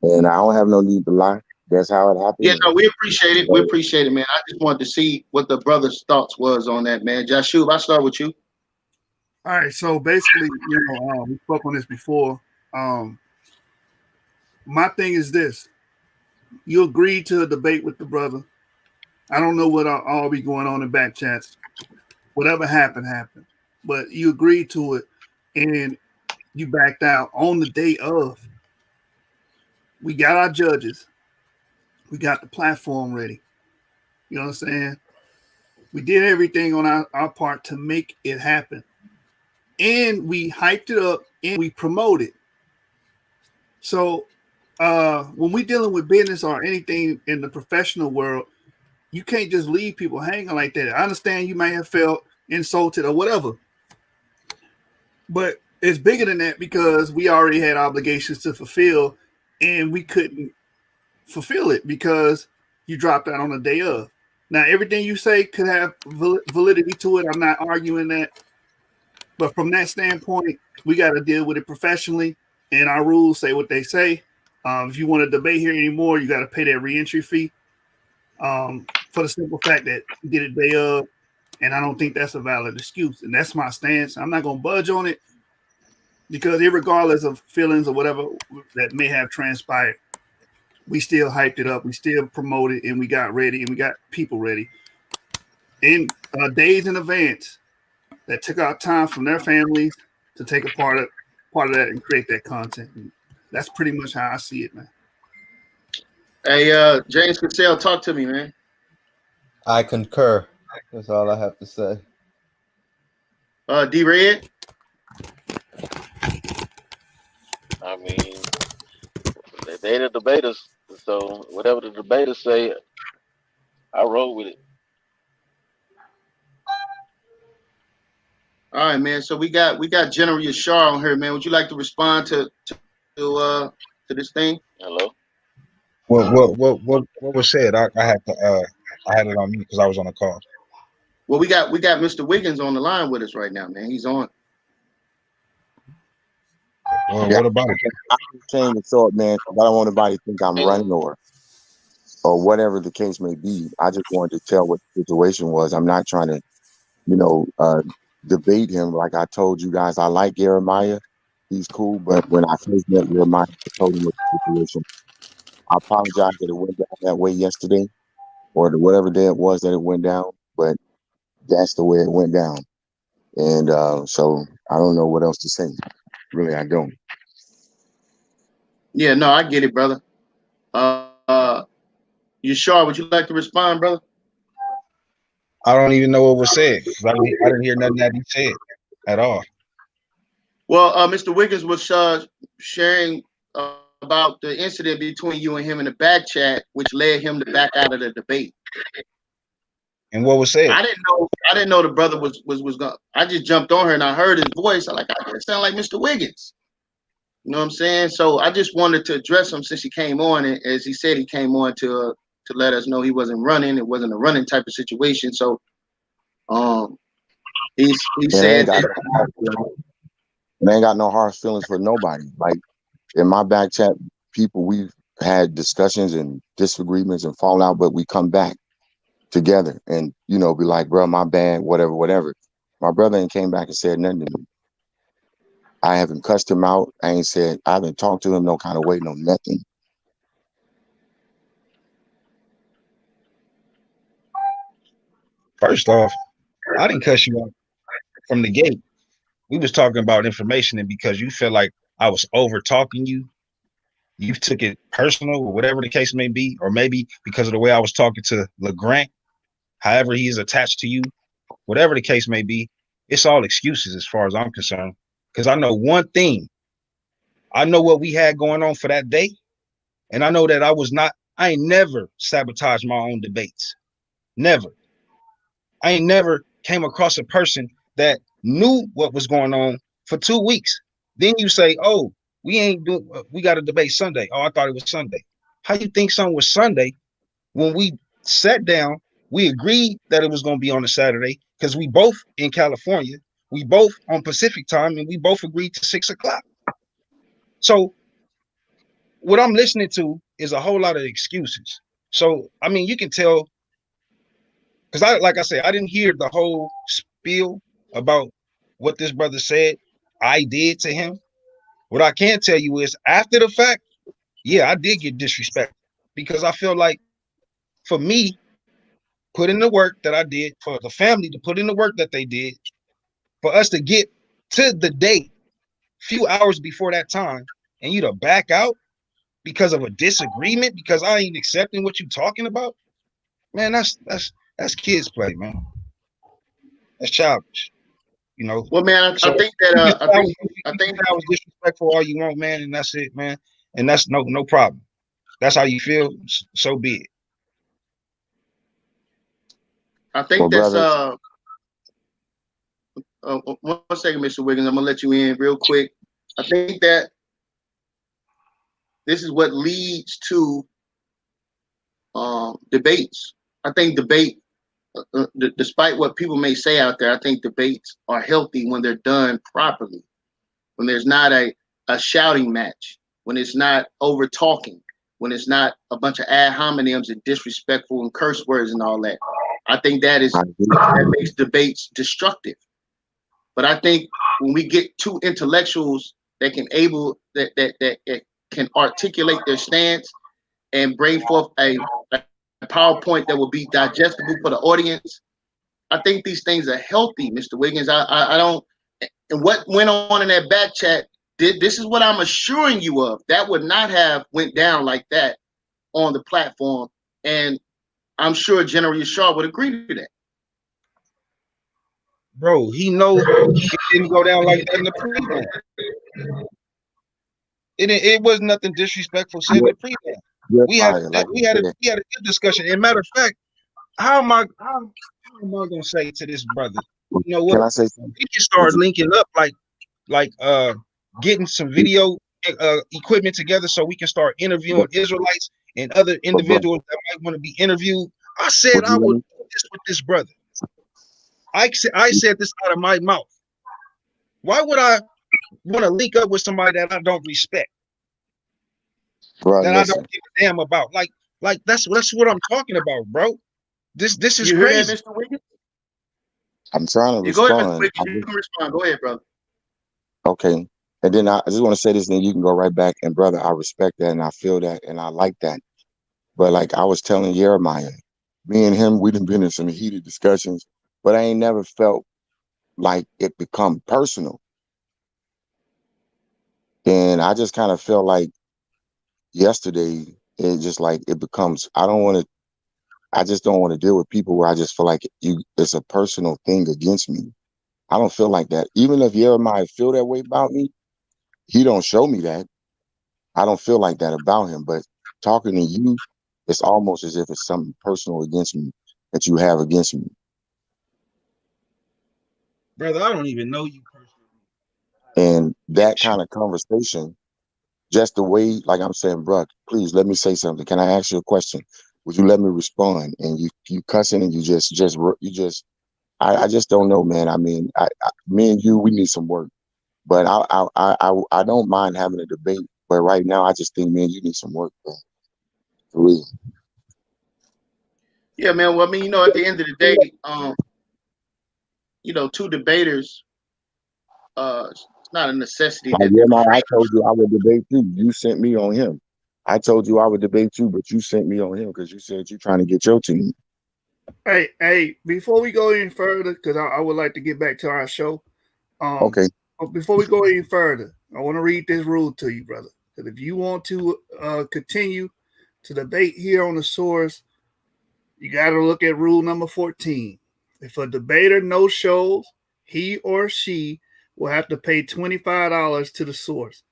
[SPEAKER 10] and I don't have no need to lie. That's how it happened.
[SPEAKER 7] Yeah, no, we appreciate it. We appreciate it, man. I just wanted to see what the brother's thoughts was on that, man. Joshua, I'll start with you.
[SPEAKER 4] All right, so basically, we spoke on this before. My thing is this: you agreed to a debate with the brother. I don't know what all be going on in back chats. Whatever happened, happened. But you agreed to it, and you backed out on the day of. We got our judges. We got the platform ready. You know what I'm saying? We did everything on our part to make it happen. And we hyped it up and we promoted. So when we're dealing with business or anything in the professional world, you can't just leave people hanging like that. I understand you might have felt insulted or whatever. But it's bigger than that because we already had obligations to fulfill and we couldn't fulfill it because you dropped out on the day of. Now, everything you say could have validity to it. I'm not arguing that. But from that standpoint, we got to deal with it professionally, and our rules say what they say. If you want to debate here anymore, you got to pay that reentry fee for the simple fact that you did it day of, and I don't think that's a valid excuse. And that's my stance. I'm not going to budge on it because regardless of feelings or whatever that may have transpired, we still hyped it up. We still promoted, and we got ready, and we got people ready. In days in advance, that took out time from their families to take a part of that and create that content. And that's pretty much how I see it, man.
[SPEAKER 7] Hey, James Cassell, talk to me, man.
[SPEAKER 5] I concur. That's all I have to say.
[SPEAKER 7] D-Red?
[SPEAKER 11] I mean, they the debaters, so whatever the debaters say, I roll with it.
[SPEAKER 7] All right, man. So we got General Yashar on here, man. Would you like to respond to this thing?
[SPEAKER 11] Hello.
[SPEAKER 12] What was said? I had to I had it on mute because I was on a call.
[SPEAKER 7] Well, we got Mr. Wiggins on the line with us right now, man. He's on.
[SPEAKER 12] Well, what about it?
[SPEAKER 10] I'm saying the thought, man. I don't want anybody to think I'm running or whatever the case may be. I just wanted to tell what the situation was. I'm not trying to, debate him. Like I told you guys, I like Jeremiah. He's cool, but when I first met Jeremiah, I told him what the situation. I apologize that it went down that way yesterday, or whatever day it was that it went down, but that's the way it went down. And so I don't know what else to say. Really, I don't.
[SPEAKER 7] Yeah, no, I get it, brother. Yashar, would you like to respond, brother?
[SPEAKER 12] I don't even know what was said. I didn't hear nothing that he said at all.
[SPEAKER 7] Well, Mr. Wiggins was sharing about the incident between you and him in the back chat, which led him to back out of the debate.
[SPEAKER 12] And what was said?
[SPEAKER 7] I didn't know the brother was going. I just jumped on her and I heard his voice. I sound like Mr. Wiggins. You know what I'm saying? So I just wanted to address him since he came on, and as he said, he came on to let us know he wasn't running. It wasn't a running type of situation. So he said that
[SPEAKER 10] they ain't got no hard feelings for nobody. Like in my back chat, people, we've had discussions and disagreements and falling out, but we come back together and, you know, be like, bro, my bad, whatever. My brother ain't came back and said nothing to me. I haven't cussed him out. I haven't talked to him no kind of way, no nothing.
[SPEAKER 12] First off, I didn't cuss you out from the gate. We was talking about information, and because you feel like I was over talking you, you took it personal or whatever the case may be, or maybe because of the way I was talking to LeGrant, however he is attached to you, whatever the case may be, it's all excuses as far as I'm concerned. Because I know one thing. I know what we had going on for that day, and I know that I ain't never sabotaged my own debates. Never. I ain't never came across a person that knew what was going on for 2 weeks. Then you say, oh, we got a debate Sunday. Oh, I thought it was Sunday. How you think something was Sunday when we sat down, we agreed that it was going to be on a Saturday because we both in California, we both on Pacific time, and we both agreed to 6 o'clock. So what I'm listening to is a whole lot of excuses. So, I mean, you can tell, because like I said, I didn't hear the whole spiel about what this brother said I did to him. What I can tell you is after the fact, yeah, I did get disrespected because I feel like for me, put in the work that I did, for the family to put in the work that they did, for us to get to the date, few hours before that time, and you to back out because of a disagreement, because I ain't accepting what you talking about, man, that's kids play, man. That's childish, you know.
[SPEAKER 7] Well, man,
[SPEAKER 12] So
[SPEAKER 7] I think that
[SPEAKER 12] I think I was disrespectful all you want, man, and that's it, man. And that's no problem. That's how you feel, so be it.
[SPEAKER 7] I think that's one second, Mr. Wiggins. I'm gonna let you in real quick. I think that this is what leads to debates. I think debate, despite what people may say out there, I think debates are healthy when they're done properly. When there's not a shouting match, when it's not over talking, when it's not a bunch of ad hominems and disrespectful and curse words and all that. I think that makes debates destructive. But I think when we get two intellectuals that can articulate their stance and bring forth a PowerPoint that will be digestible for the audience, I think these things are healthy, Mr. Wiggins. I don't. And what went on in that back chat, this is what I'm assuring you of. That would not have went down like that on the platform. And I'm sure General Yashar would agree to that.
[SPEAKER 12] Bro, he knows it didn't go down like that in the pregame. It was nothing disrespectful said in the pregame. We had a good discussion. And matter of fact, how am I gonna say to this brother? You know what?
[SPEAKER 10] Can I say
[SPEAKER 12] something? We can start linking up like getting some video equipment together so we can start interviewing Israelites and other individuals that might want to be interviewed. I said I would do this with this brother. I said this out of my mouth. Why would I want to link up with somebody that I don't respect?
[SPEAKER 10] Bro,
[SPEAKER 12] that listen. I don't give a damn about. Like that's what I'm talking about, bro. This is
[SPEAKER 7] you
[SPEAKER 12] crazy.
[SPEAKER 7] Heard that, Mr. Wiggins?
[SPEAKER 10] I'm trying to
[SPEAKER 7] respond.
[SPEAKER 10] Go ahead,
[SPEAKER 7] Mr. Wiggins. You can respond. Go ahead, brother.
[SPEAKER 10] Okay. And then I just want to say this, then you can go right back. And brother, I respect that and I feel that and I like that. But like I was telling Jeremiah, me and him, we done been in some heated discussions, but I ain't never felt like it become personal. And I just kind of felt like yesterday, it just like it becomes, I just don't want to deal with people where I just feel like it's a personal thing against me. I don't feel like that. Even if Jeremiah feel that way about me, he don't show me that. I don't feel like that about him. But talking to you, it's almost as if it's something personal against me. that you have against me.
[SPEAKER 12] Brother, I don't even know you personally.
[SPEAKER 10] And that kind of conversation, just the way, like I'm saying, bro, please let me say something. Can I ask you a question? Would you let me respond? And you cussing and you just I just don't know, man. I mean, me and you, we need some work. But I don't mind having a debate. But right now, I just think, man, you need some work, man. For real.
[SPEAKER 7] Yeah, man. Well, I mean, at the end of the day, two debaters, it's not a necessity that
[SPEAKER 10] Yeah,
[SPEAKER 7] they're
[SPEAKER 10] man, I
[SPEAKER 7] friends.
[SPEAKER 10] told you I would debate you. You sent me on him. I told you I would debate you, but you sent me on him because you said you're trying to get your team.
[SPEAKER 4] Hey, before we go any further, because I would like to get back to our show.
[SPEAKER 10] Okay.
[SPEAKER 4] Before we go any further, I want to read this rule to you, brother. That if you want to continue to debate here on the source, you got to look at rule number 14. If a debater no shows, he or she will have to pay $25 to the source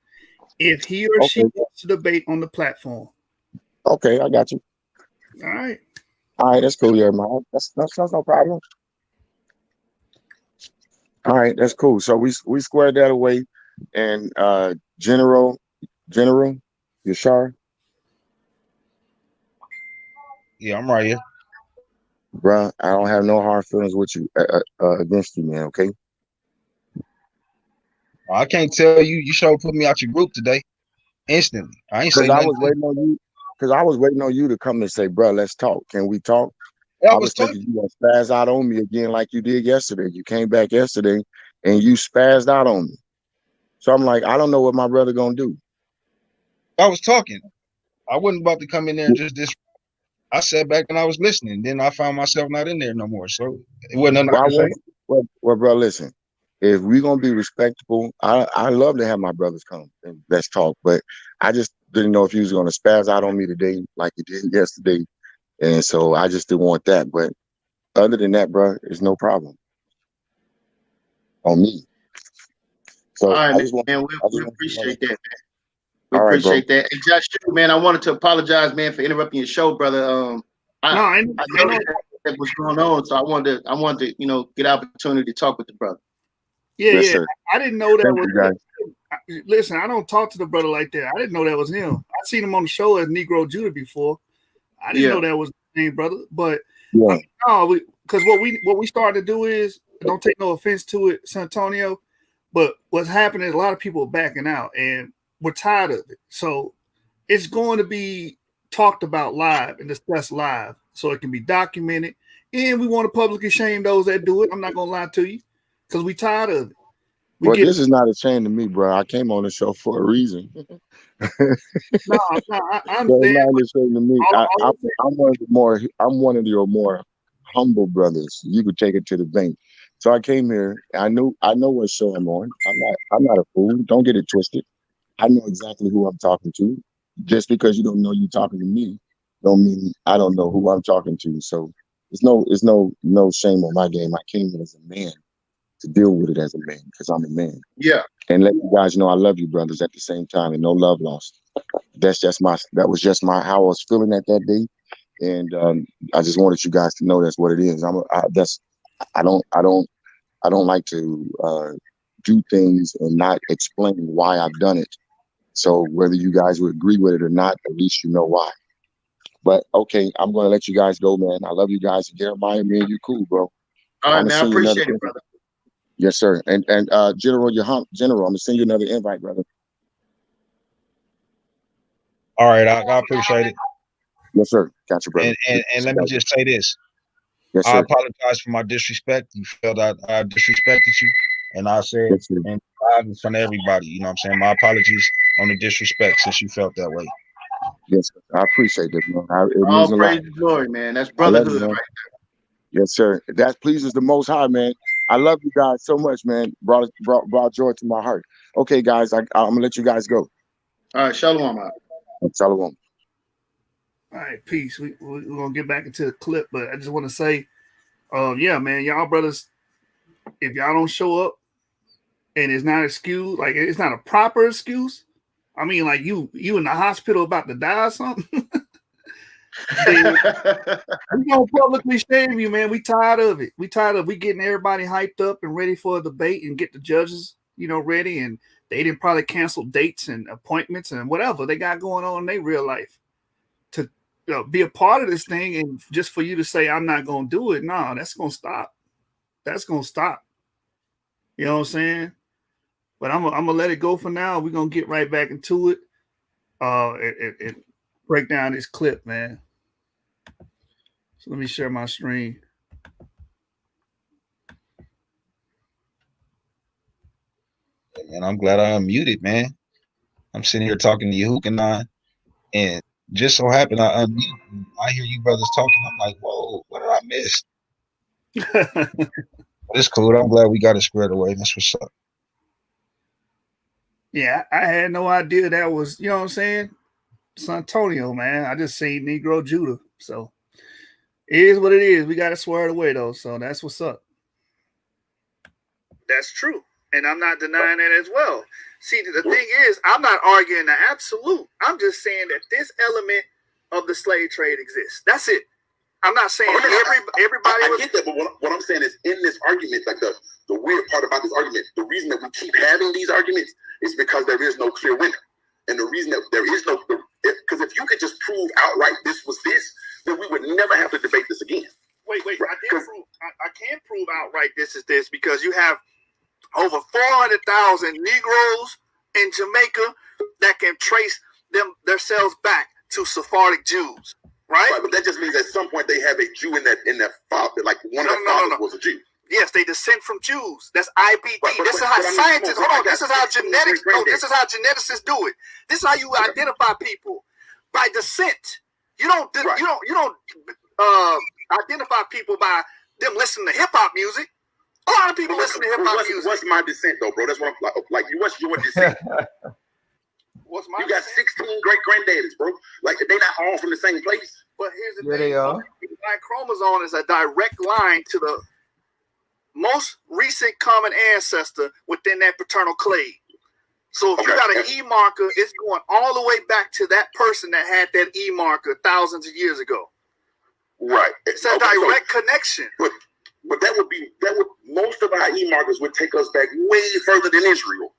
[SPEAKER 4] if he or she wants to debate on the platform.
[SPEAKER 10] Okay, I got you.
[SPEAKER 4] All right.
[SPEAKER 10] All right, that's cool, yeah, man. That's no problem. All right, that's cool. So we squared that away. And General Yashar.
[SPEAKER 12] Yeah, I'm right here.
[SPEAKER 10] Bruh, I don't have no hard feelings with you against you, man, okay?
[SPEAKER 12] I can't tell you. You sure put me out your group today. Instantly. I ain't say
[SPEAKER 10] Because I
[SPEAKER 12] nothing.
[SPEAKER 10] was waiting on you. Because I was waiting on you to come and say, bruh, let's talk. Can we talk?
[SPEAKER 12] Yeah,
[SPEAKER 10] I was thinking you gonna spaz out on me again like you did yesterday. You came back yesterday and you spazzed out on me. So I'm like, I don't know what my brother gonna do.
[SPEAKER 12] I was talking. I wasn't about to come in there and just this. I sat back and I was listening. Then I found myself not in there no more. So it wasn't nothing I could say.
[SPEAKER 10] Well, bro, listen. If we're gonna be respectable, I love to have my brothers come and let's talk. But I just didn't know if you was gonna spaz out on me today like you did yesterday. And so I just didn't want that. But other than that, bro, it's no problem on me. So
[SPEAKER 7] All right,
[SPEAKER 10] I just want,
[SPEAKER 7] man. We appreciate that, man. We appreciate that. And Josh, man, I wanted to apologize, man, for interrupting your show, brother. I know that was going on, so I wanted to, get opportunity to talk with the brother.
[SPEAKER 4] Yeah. I didn't know that was him. Listen, I don't talk to the brother like that. I didn't know that was him. I seen him on the show as Negro Judah before. I didn't know that was the name, brother. But because what we started to do is, don't take no offense to it, San Antonio, but what's happening is a lot of people are backing out, and we're tired of it. So it's going to be talked about live and discussed live, so it can be documented. And we want to publicly shame those that do it. I'm not gonna lie to you, because we tired of it.
[SPEAKER 10] This is not a shame to me, bro. I came on the show for a reason.
[SPEAKER 4] No, I understand.
[SPEAKER 10] Not a shame to me. I'm one of your more humble brothers. You could take it to the bank. So I came here. I know what show I'm on. I'm not a fool. Don't get it twisted. I know exactly who I'm talking to. Just because you don't know you're talking to me, don't mean I don't know who I'm talking to. So it's no shame on my game. I came here as a man to deal with it as a man because I'm a man.
[SPEAKER 7] Yeah.
[SPEAKER 10] And let you guys know I love you, brothers, at the same time, and no love lost. That was just how I was feeling at that day, and I just wanted you guys to know that's what it is. I don't like to do things and not explain why I've done it. So whether you guys would agree with it or not, at least you know why. But okay, I'm gonna let you guys go, man. I love you guys. Jeremiah, me and you cool, bro.
[SPEAKER 7] All right, man. I appreciate it, brother.
[SPEAKER 10] Yes, sir. And General, I'm gonna send you another invite, brother.
[SPEAKER 12] All right, I appreciate it.
[SPEAKER 10] Yes, sir. Got you, brother.
[SPEAKER 12] And let me just say this.
[SPEAKER 10] Yes,
[SPEAKER 12] I
[SPEAKER 10] sir.
[SPEAKER 12] apologize for my disrespect. You felt I disrespected you. And I said in front of everybody, you know what I'm saying? My apologies on the disrespect since you felt that way.
[SPEAKER 10] Yes, sir. I appreciate that, man. It
[SPEAKER 7] all
[SPEAKER 10] means a lot.
[SPEAKER 7] praise the glory, man. That's brotherhood right there.
[SPEAKER 10] Yes, sir. That pleases the Most High, man. I love you guys so much, man. Brought joy to my heart. Okay, guys, I'm gonna let you guys go.
[SPEAKER 7] All right, shalom.
[SPEAKER 10] Shalom.
[SPEAKER 4] All right, peace. We're gonna get back into the clip, but I just want to say, yeah, man, y'all brothers, if y'all don't show up and it's not excuse, like it's not a proper excuse. I mean, like you in the hospital about to die or something. then we gonna publicly shame you, man. We tired of it. We getting everybody hyped up and ready for a debate and get the judges, ready. And they didn't probably cancel dates and appointments and whatever they got going on in their real life to be a part of this thing. And just for you to say, I'm not going to do it. No, that's going to stop. That's going to stop. You know what I'm saying? But I'm going to let it go for now. We're going to get right back into it. And break down this clip, man. So let me share my screen.
[SPEAKER 12] Man, I'm glad I unmuted, man. I'm sitting here talking to you, Hukanon, and just so happened I unmuted. I hear you brothers talking. I'm like, whoa, what did I miss? It's cool. I'm glad we got it squared away. That's what's up.
[SPEAKER 4] Yeah, I had no idea that was, you know what I'm saying? San Antonio, man. I just seen Negro Judah. So it is what it is. We got to swear it away, though. So that's what's up. That's true. And I'm not denying that as well. See, the thing is, I'm not arguing the absolute. I'm just saying that this element of the slave trade exists. That's it. I'm not saying everybody
[SPEAKER 2] I get that, but what I'm saying is in this argument, like the weird part about this argument, the reason that we keep having these arguments is because there is no clear winner. And the reason that there is no, because if you could just prove outright this was this, then we would never have to debate this again.
[SPEAKER 4] Wait, right? I can prove outright this is this because you have over 400,000 Negroes in Jamaica that can trace themselves back to Sephardic Jews, right?
[SPEAKER 2] But that just means at some point they have a Jew in that father, like one of their fathers was a Jew.
[SPEAKER 4] Yes, they descend from Jews. That's IBD. This is how scientists. Hold on. This is how genetics. No, this is how geneticists do it. This is how you identify people by descent. You don't. You don't identify people by them listening to hip hop music. A lot of people listen to hip hop music.
[SPEAKER 2] What's my descent, though, bro? That's what I'm like. What's your descent?
[SPEAKER 4] What's my?
[SPEAKER 2] You got 16 great granddaddies, bro. Like they not all from the same place.
[SPEAKER 4] But here's the
[SPEAKER 5] Yeah,
[SPEAKER 4] thing.
[SPEAKER 5] they are.
[SPEAKER 4] My chromosome is a direct line to the most recent common ancestor within that paternal clade. So if you got an E marker, it's going all the way back to that person that had that E marker thousands of years ago.
[SPEAKER 2] Right.
[SPEAKER 4] It's a direct connection.
[SPEAKER 2] But that would most of our E markers would take us back way further than Israel.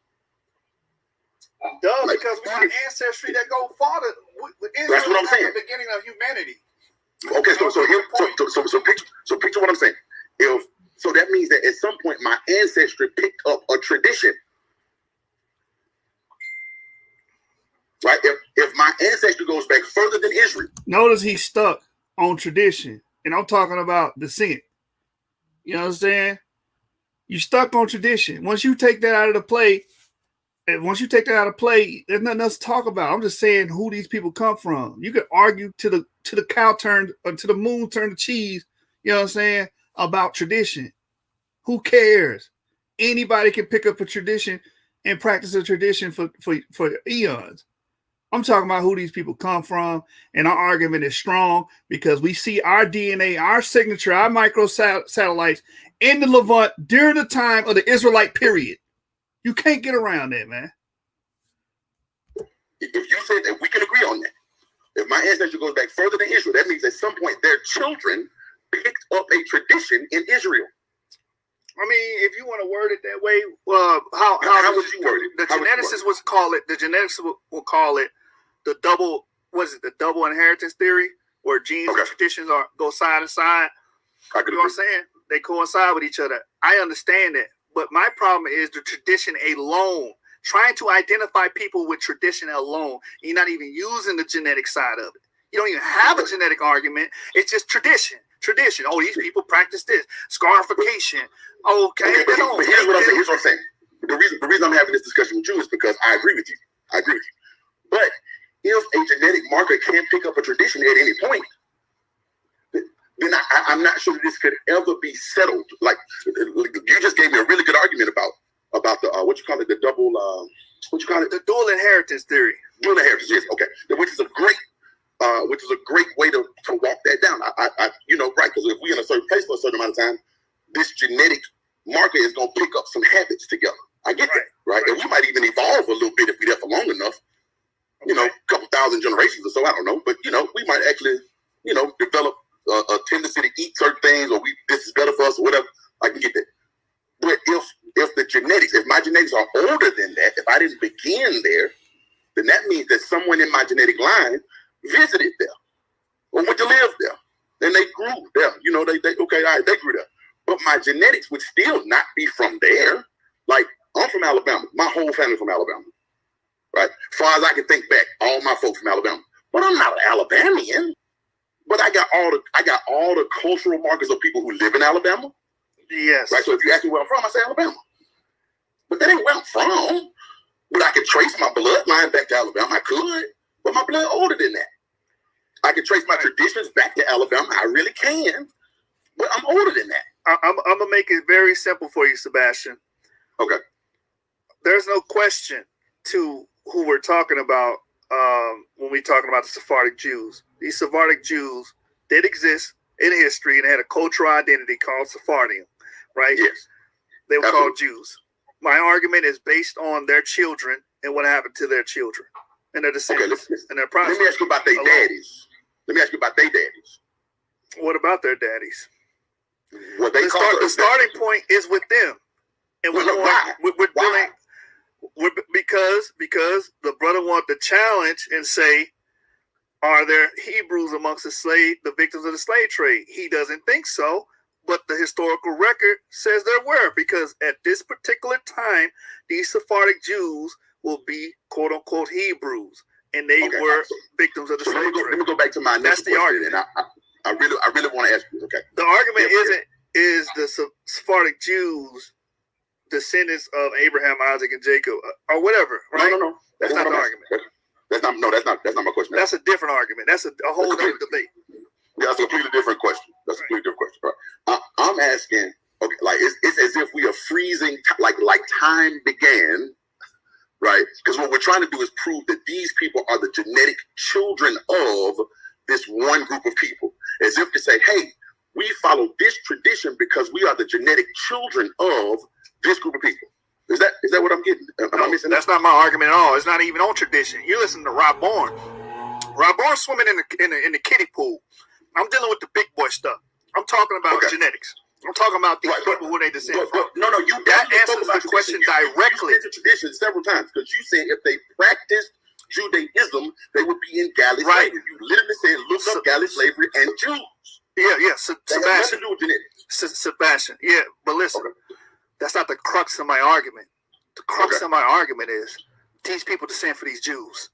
[SPEAKER 4] Because we have ancestry that go farther.
[SPEAKER 2] That's what I'm saying.
[SPEAKER 4] The beginning of humanity.
[SPEAKER 2] Okay, so picture what I'm saying. So that means that at some point my ancestry picked up a tradition. Right? If my ancestry goes back further than Israel.
[SPEAKER 4] Notice he's stuck on tradition. And I'm talking about descent. You know what I'm saying? You stuck on tradition. Once you take that out of the play, there's nothing else to talk about. I'm just saying who these people come from. You could argue to the cow turned to the moon turned to cheese, you know what I'm saying, about tradition. Who cares? Anybody can pick up a tradition and practice a tradition for eons. I'm talking about who these people come from, and our argument is strong because we see our DNA, our signature, our microsatellites in the Levant during the time of the Israelite period. You can't get around that, man.
[SPEAKER 2] If you said that, we can agree on that. If my ancestry goes back further than Israel, that means at some point their children picked up a tradition in Israel.
[SPEAKER 4] I mean, if you want to word it that way, how
[SPEAKER 2] would you word it?
[SPEAKER 4] The geneticists would call it. The geneticists will call it the double. What is it? The double inheritance theory, where genes and traditions go side to side. You know what I'm saying? They coincide with each other. I understand that, but my problem is the tradition alone. Trying to identify people with tradition alone. You're not even using the genetic side of it. You don't even have a genetic argument. It's just tradition. Tradition. Oh, these people practice this. Scarification. Okay.
[SPEAKER 2] But here's what I'm saying. The reason I'm having this discussion with you is because I agree with you. But if a genetic marker can pick up a tradition at any point, then I'm not sure that this could ever be settled. Like you just gave me a really good argument about the what you call it, the double
[SPEAKER 4] the dual inheritance theory.
[SPEAKER 2] Dual inheritance, yes, okay. Which is a great way to walk that down. I right, because if we're in a certain place for a certain amount of time, this genetic marker is gonna pick up some habits together. I get that, right? And we might even evolve a little bit if we're there for long enough. A couple thousand generations or so, I don't know. But we might actually eat certain things, or this is better for us, or whatever. I can get that. But if the genetics, if my genetics are older than that, if I didn't begin there, then that means that someone in my genetic line visited there or went to live there. Then they grew there. You know, they grew there. But my genetics would still not be from there. Like, I'm from Alabama. My whole family from Alabama. Right? As far as I can think back, all my folks from Alabama. But I'm not an Alabamian. But I got all the cultural markers of people who live in Alabama.
[SPEAKER 4] Yes.
[SPEAKER 2] Right. So if you ask me where I'm from, I say Alabama. But that ain't where I'm from. But I could trace my bloodline back to Alabama. I could. But my blood older than that. I can trace my traditions back to Alabama. I really can. But I'm older than that.
[SPEAKER 4] I'm going to make it very simple for you, Sebastian.
[SPEAKER 2] Okay.
[SPEAKER 4] There's no question to who we're talking about when we're talking about the Sephardic Jews. These Sephardic Jews did exist in history and had a cultural identity called Sephardian, right?
[SPEAKER 2] Yes.
[SPEAKER 4] They were
[SPEAKER 2] Absolutely.
[SPEAKER 4] called Jews. My argument is based on their children and what happened to their children and their descendants and their prophets.
[SPEAKER 2] Let me ask you about their daddies.
[SPEAKER 4] What about their daddies?
[SPEAKER 2] What they
[SPEAKER 4] the starting point is with them. And we're dealing because the brother wanted to challenge and say, are there Hebrews amongst the victims of the slave trade? He doesn't think so, but the historical record says there were, because at this particular time, these Sephardic Jews will be quote unquote Hebrews, and they were victims of the slave trade.
[SPEAKER 2] Let me go back to my next question. Argument. I really want to ask you. Okay.
[SPEAKER 4] The argument is the Sephardic Jews descendants of Abraham, Isaac, and Jacob, or whatever, right?
[SPEAKER 2] No.
[SPEAKER 4] That's not the argument.
[SPEAKER 2] That's not my question.
[SPEAKER 4] That's a different argument. That's a whole different debate.
[SPEAKER 2] Yeah, that's a completely different question. Right. I'm asking, okay, like it's as if we are freezing, like time began, right? Because what we're trying to do is prove that these people are the genetic children of this one group of people, as if to say, hey, we follow this tradition because we are the genetic children of this group of people. Is that what I'm getting? Am I missing
[SPEAKER 4] that's not my argument at all. It's not even on tradition. You listen to Rob Bourne. Rob Bourne swimming in the kiddie pool. I'm dealing with the big boy stuff. I'm talking about genetics. I'm talking about these people who they descend from.
[SPEAKER 2] No,
[SPEAKER 4] that answers the question directly.
[SPEAKER 2] You mentioned tradition several times because you said if they practiced Judaism, they would be in galley slavery. You literally said look up galley slavery and Jews.
[SPEAKER 4] Yeah,
[SPEAKER 2] Sebastian.
[SPEAKER 4] Sebastian. Sebastian. Yeah, but listen. That's not the crux of my argument. The crux of my argument is these people descend from these Jews,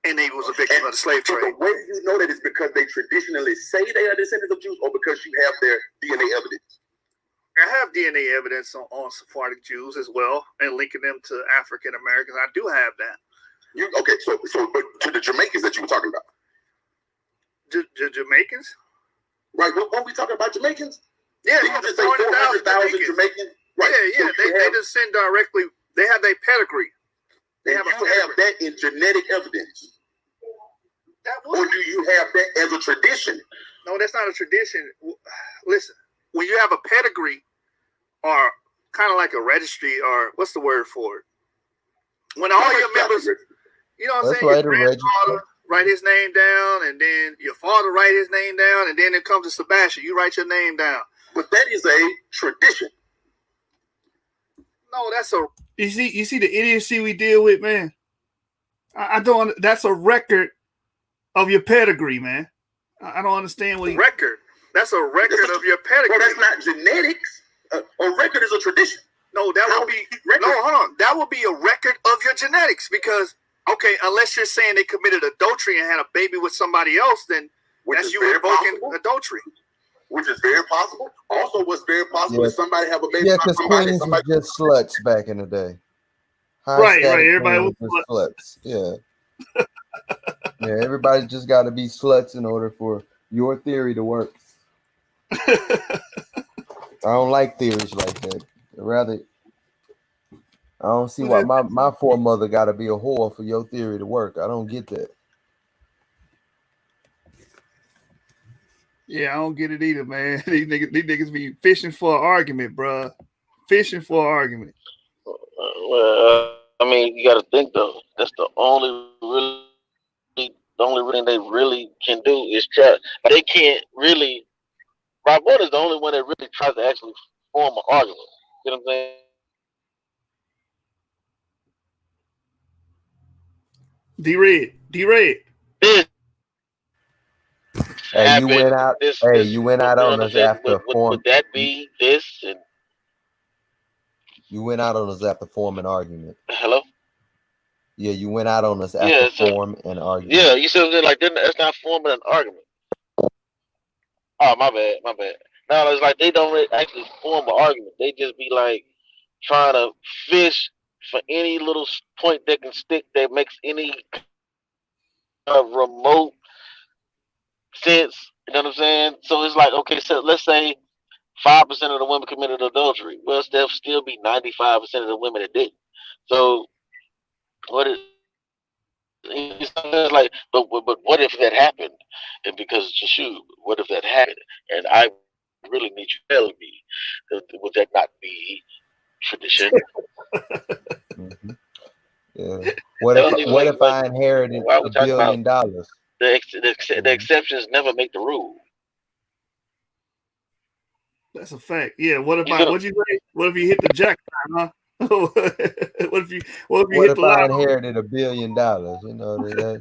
[SPEAKER 4] and they was a victim of the slave trade.
[SPEAKER 2] The way you know that is because they traditionally say they are descendants of Jews, or because you have their DNA evidence?
[SPEAKER 4] I have DNA evidence on Sephardic Jews as well, and linking them to African Americans. I do have that.
[SPEAKER 2] But to the Jamaicans that you were talking about,
[SPEAKER 4] the Jamaicans,
[SPEAKER 2] right? What are we talking about, Jamaicans?
[SPEAKER 4] Yeah,
[SPEAKER 2] you just say 400,000 Jamaicans. Right.
[SPEAKER 4] Yeah, they descend directly. They have their pedigree.
[SPEAKER 2] They have that in genetic evidence. Or do you have that as a tradition?
[SPEAKER 4] No, that's not a tradition. Listen, when you have a pedigree, or kind of like a registry, or what's the word for it? When all your members, you know what I'm saying? Your grandfather write his name down, and then your father write his name down, and then it comes to Sebastian. You write your name down.
[SPEAKER 2] But that is a tradition.
[SPEAKER 4] No, that's a you see the idiocy we deal with, man. I don't. That's a record of your pedigree, man. I don't understand what record. That's a record of your pedigree.
[SPEAKER 2] Well, that's not genetics. A record is a tradition.
[SPEAKER 4] No, that would be hold on. That would be a record of your genetics because unless you're saying they committed adultery and had a baby with somebody else, then that's you invoking adultery.
[SPEAKER 2] Which is very possible. Also, what's very possible is somebody have a baby.
[SPEAKER 5] Yeah, because queens was just sluts back in the day.
[SPEAKER 4] Right. Everybody was
[SPEAKER 5] sluts. Yeah. Yeah, everybody just got to be sluts in order for your theory to work. I don't like theories like that. Rather, I don't see why my foremother got to be a whore for your theory to work. I don't get that.
[SPEAKER 4] Yeah, I don't get it either, man. These niggas be fishing for an argument, bro. Fishing for an argument.
[SPEAKER 11] Well, I mean, you got to think though. That's the only thing they really can do is try. They can't really Rob Wood is the only one that really tries to actually form an argument. You know what I'm saying?
[SPEAKER 4] D-Red.
[SPEAKER 11] This
[SPEAKER 5] Hey, you went
[SPEAKER 11] happened.
[SPEAKER 5] out.
[SPEAKER 11] This,
[SPEAKER 5] Hey,
[SPEAKER 11] this.
[SPEAKER 5] you went
[SPEAKER 11] You
[SPEAKER 5] out
[SPEAKER 11] know
[SPEAKER 5] on
[SPEAKER 11] what I'm
[SPEAKER 5] us
[SPEAKER 11] saying?
[SPEAKER 5] after
[SPEAKER 11] Would that be this? And
[SPEAKER 5] You went out on us after form an argument.
[SPEAKER 11] hello.
[SPEAKER 5] Yeah, you went out on us after
[SPEAKER 11] Yeah, so
[SPEAKER 5] form an argument.
[SPEAKER 11] yeah, you see what I'm saying? Like that's not forming an argument. Oh, my bad. No, it's like they don't really actually form an argument. They just be like trying to fish for any little point they can stick that makes any remote sense. You know what I'm saying? So it's like, okay, so let's say 5% of the women committed adultery. Well, there'll still be 95% of the women that didn't. So what is it's like, but what if that happened? And because shoot, what if that happened? And I really need you to tell me, would that not be tradition?
[SPEAKER 5] Mm-hmm. Yeah. What if I inherited $1 billion?
[SPEAKER 11] The exceptions never make the rule.
[SPEAKER 4] That's a fact. Yeah. What if you hit the jackpot, huh? what if you hit the
[SPEAKER 5] I
[SPEAKER 4] lotto?
[SPEAKER 5] inherited $1 billion? You know that.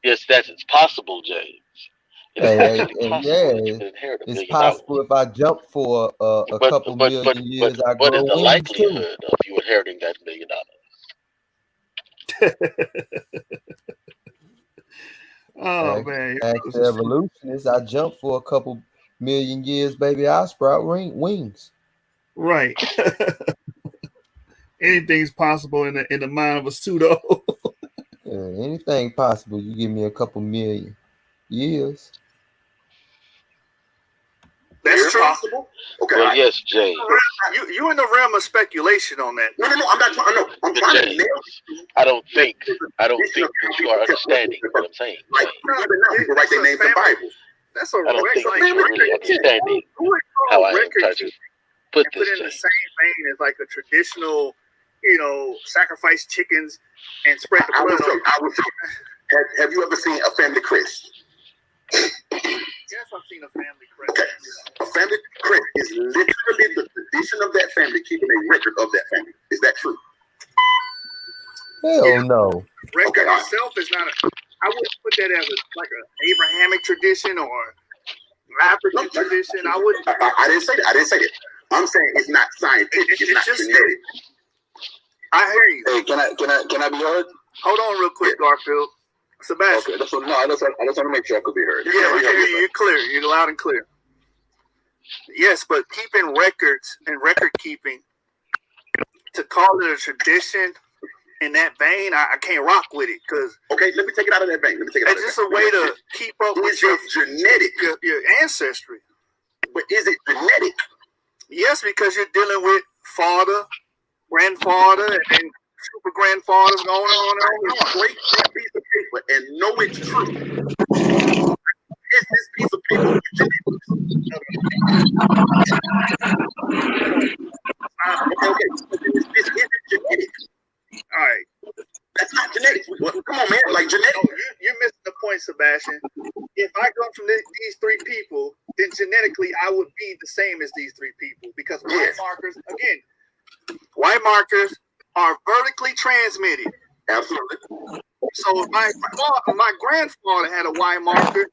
[SPEAKER 11] Yes, it's possible, James.
[SPEAKER 5] It's possible if I jump for a couple million years. I grow
[SPEAKER 11] what is the
[SPEAKER 5] wings too.
[SPEAKER 11] likelihood of you inheriting that $1 billion?
[SPEAKER 4] Oh man!
[SPEAKER 5] As the evolutionist, I jump for a couple million years, baby. I sprout wings.
[SPEAKER 4] Right. Anything's possible in the mind of a pseudo.
[SPEAKER 5] Anything possible. You give me a couple million years.
[SPEAKER 3] That's true. Possible. Okay.
[SPEAKER 11] Well, yes, James.
[SPEAKER 4] You in the realm of speculation on that.
[SPEAKER 3] No, I'm not trying. No, I'm trying to nail.
[SPEAKER 11] I don't think that you are understanding what I'm saying.
[SPEAKER 3] Like even now, people write their names in Bible.
[SPEAKER 4] That's a
[SPEAKER 11] I don't think you're really understanding how I am trying to put this.
[SPEAKER 4] In the same vein as like a traditional, sacrifice chickens and spread the blood.
[SPEAKER 3] I will show. Have you ever seen a family crest?
[SPEAKER 4] Yes, I've seen a family crest.
[SPEAKER 3] Okay. A family crest is literally the tradition of that family keeping a record of that family. Is that true?
[SPEAKER 5] Hell no.
[SPEAKER 4] Record itself is not I wouldn't put that as like an Abrahamic tradition or African tradition. I wouldn't.
[SPEAKER 3] I didn't say that. I'm saying it's not scientific. It's not just genetic.
[SPEAKER 4] I hear you.
[SPEAKER 3] Hey, can I be heard?
[SPEAKER 4] Hold on real quick, Garfield. Sebastian.
[SPEAKER 3] Okay, I just want to make sure I could be heard.
[SPEAKER 4] Yeah, you're clear. You're loud and clear. Yes, but keeping records and record keeping, to call it a tradition in that vein, I can't rock with it. Cause
[SPEAKER 3] okay, let me take it out of that vein.
[SPEAKER 4] It's just a way to keep up with your
[SPEAKER 3] genetic,
[SPEAKER 4] your ancestry.
[SPEAKER 3] But is it genetic?
[SPEAKER 4] Yes, because you're dealing with father, grandfather, and then super grandfathers going on and on.
[SPEAKER 3] Great piece of paper and know it's true. Is this piece of paper genetics? Okay. This isn't genetic.
[SPEAKER 4] All right.
[SPEAKER 3] That's not genetics. Come on, man. Like genetics.
[SPEAKER 4] No, you're missing the point, Sebastian. If I come from these three people, then genetically I would be the same as these three people because white markers, again, white markers are vertically transmitted.
[SPEAKER 3] Absolutely.
[SPEAKER 4] So if my grandfather had a Y marker,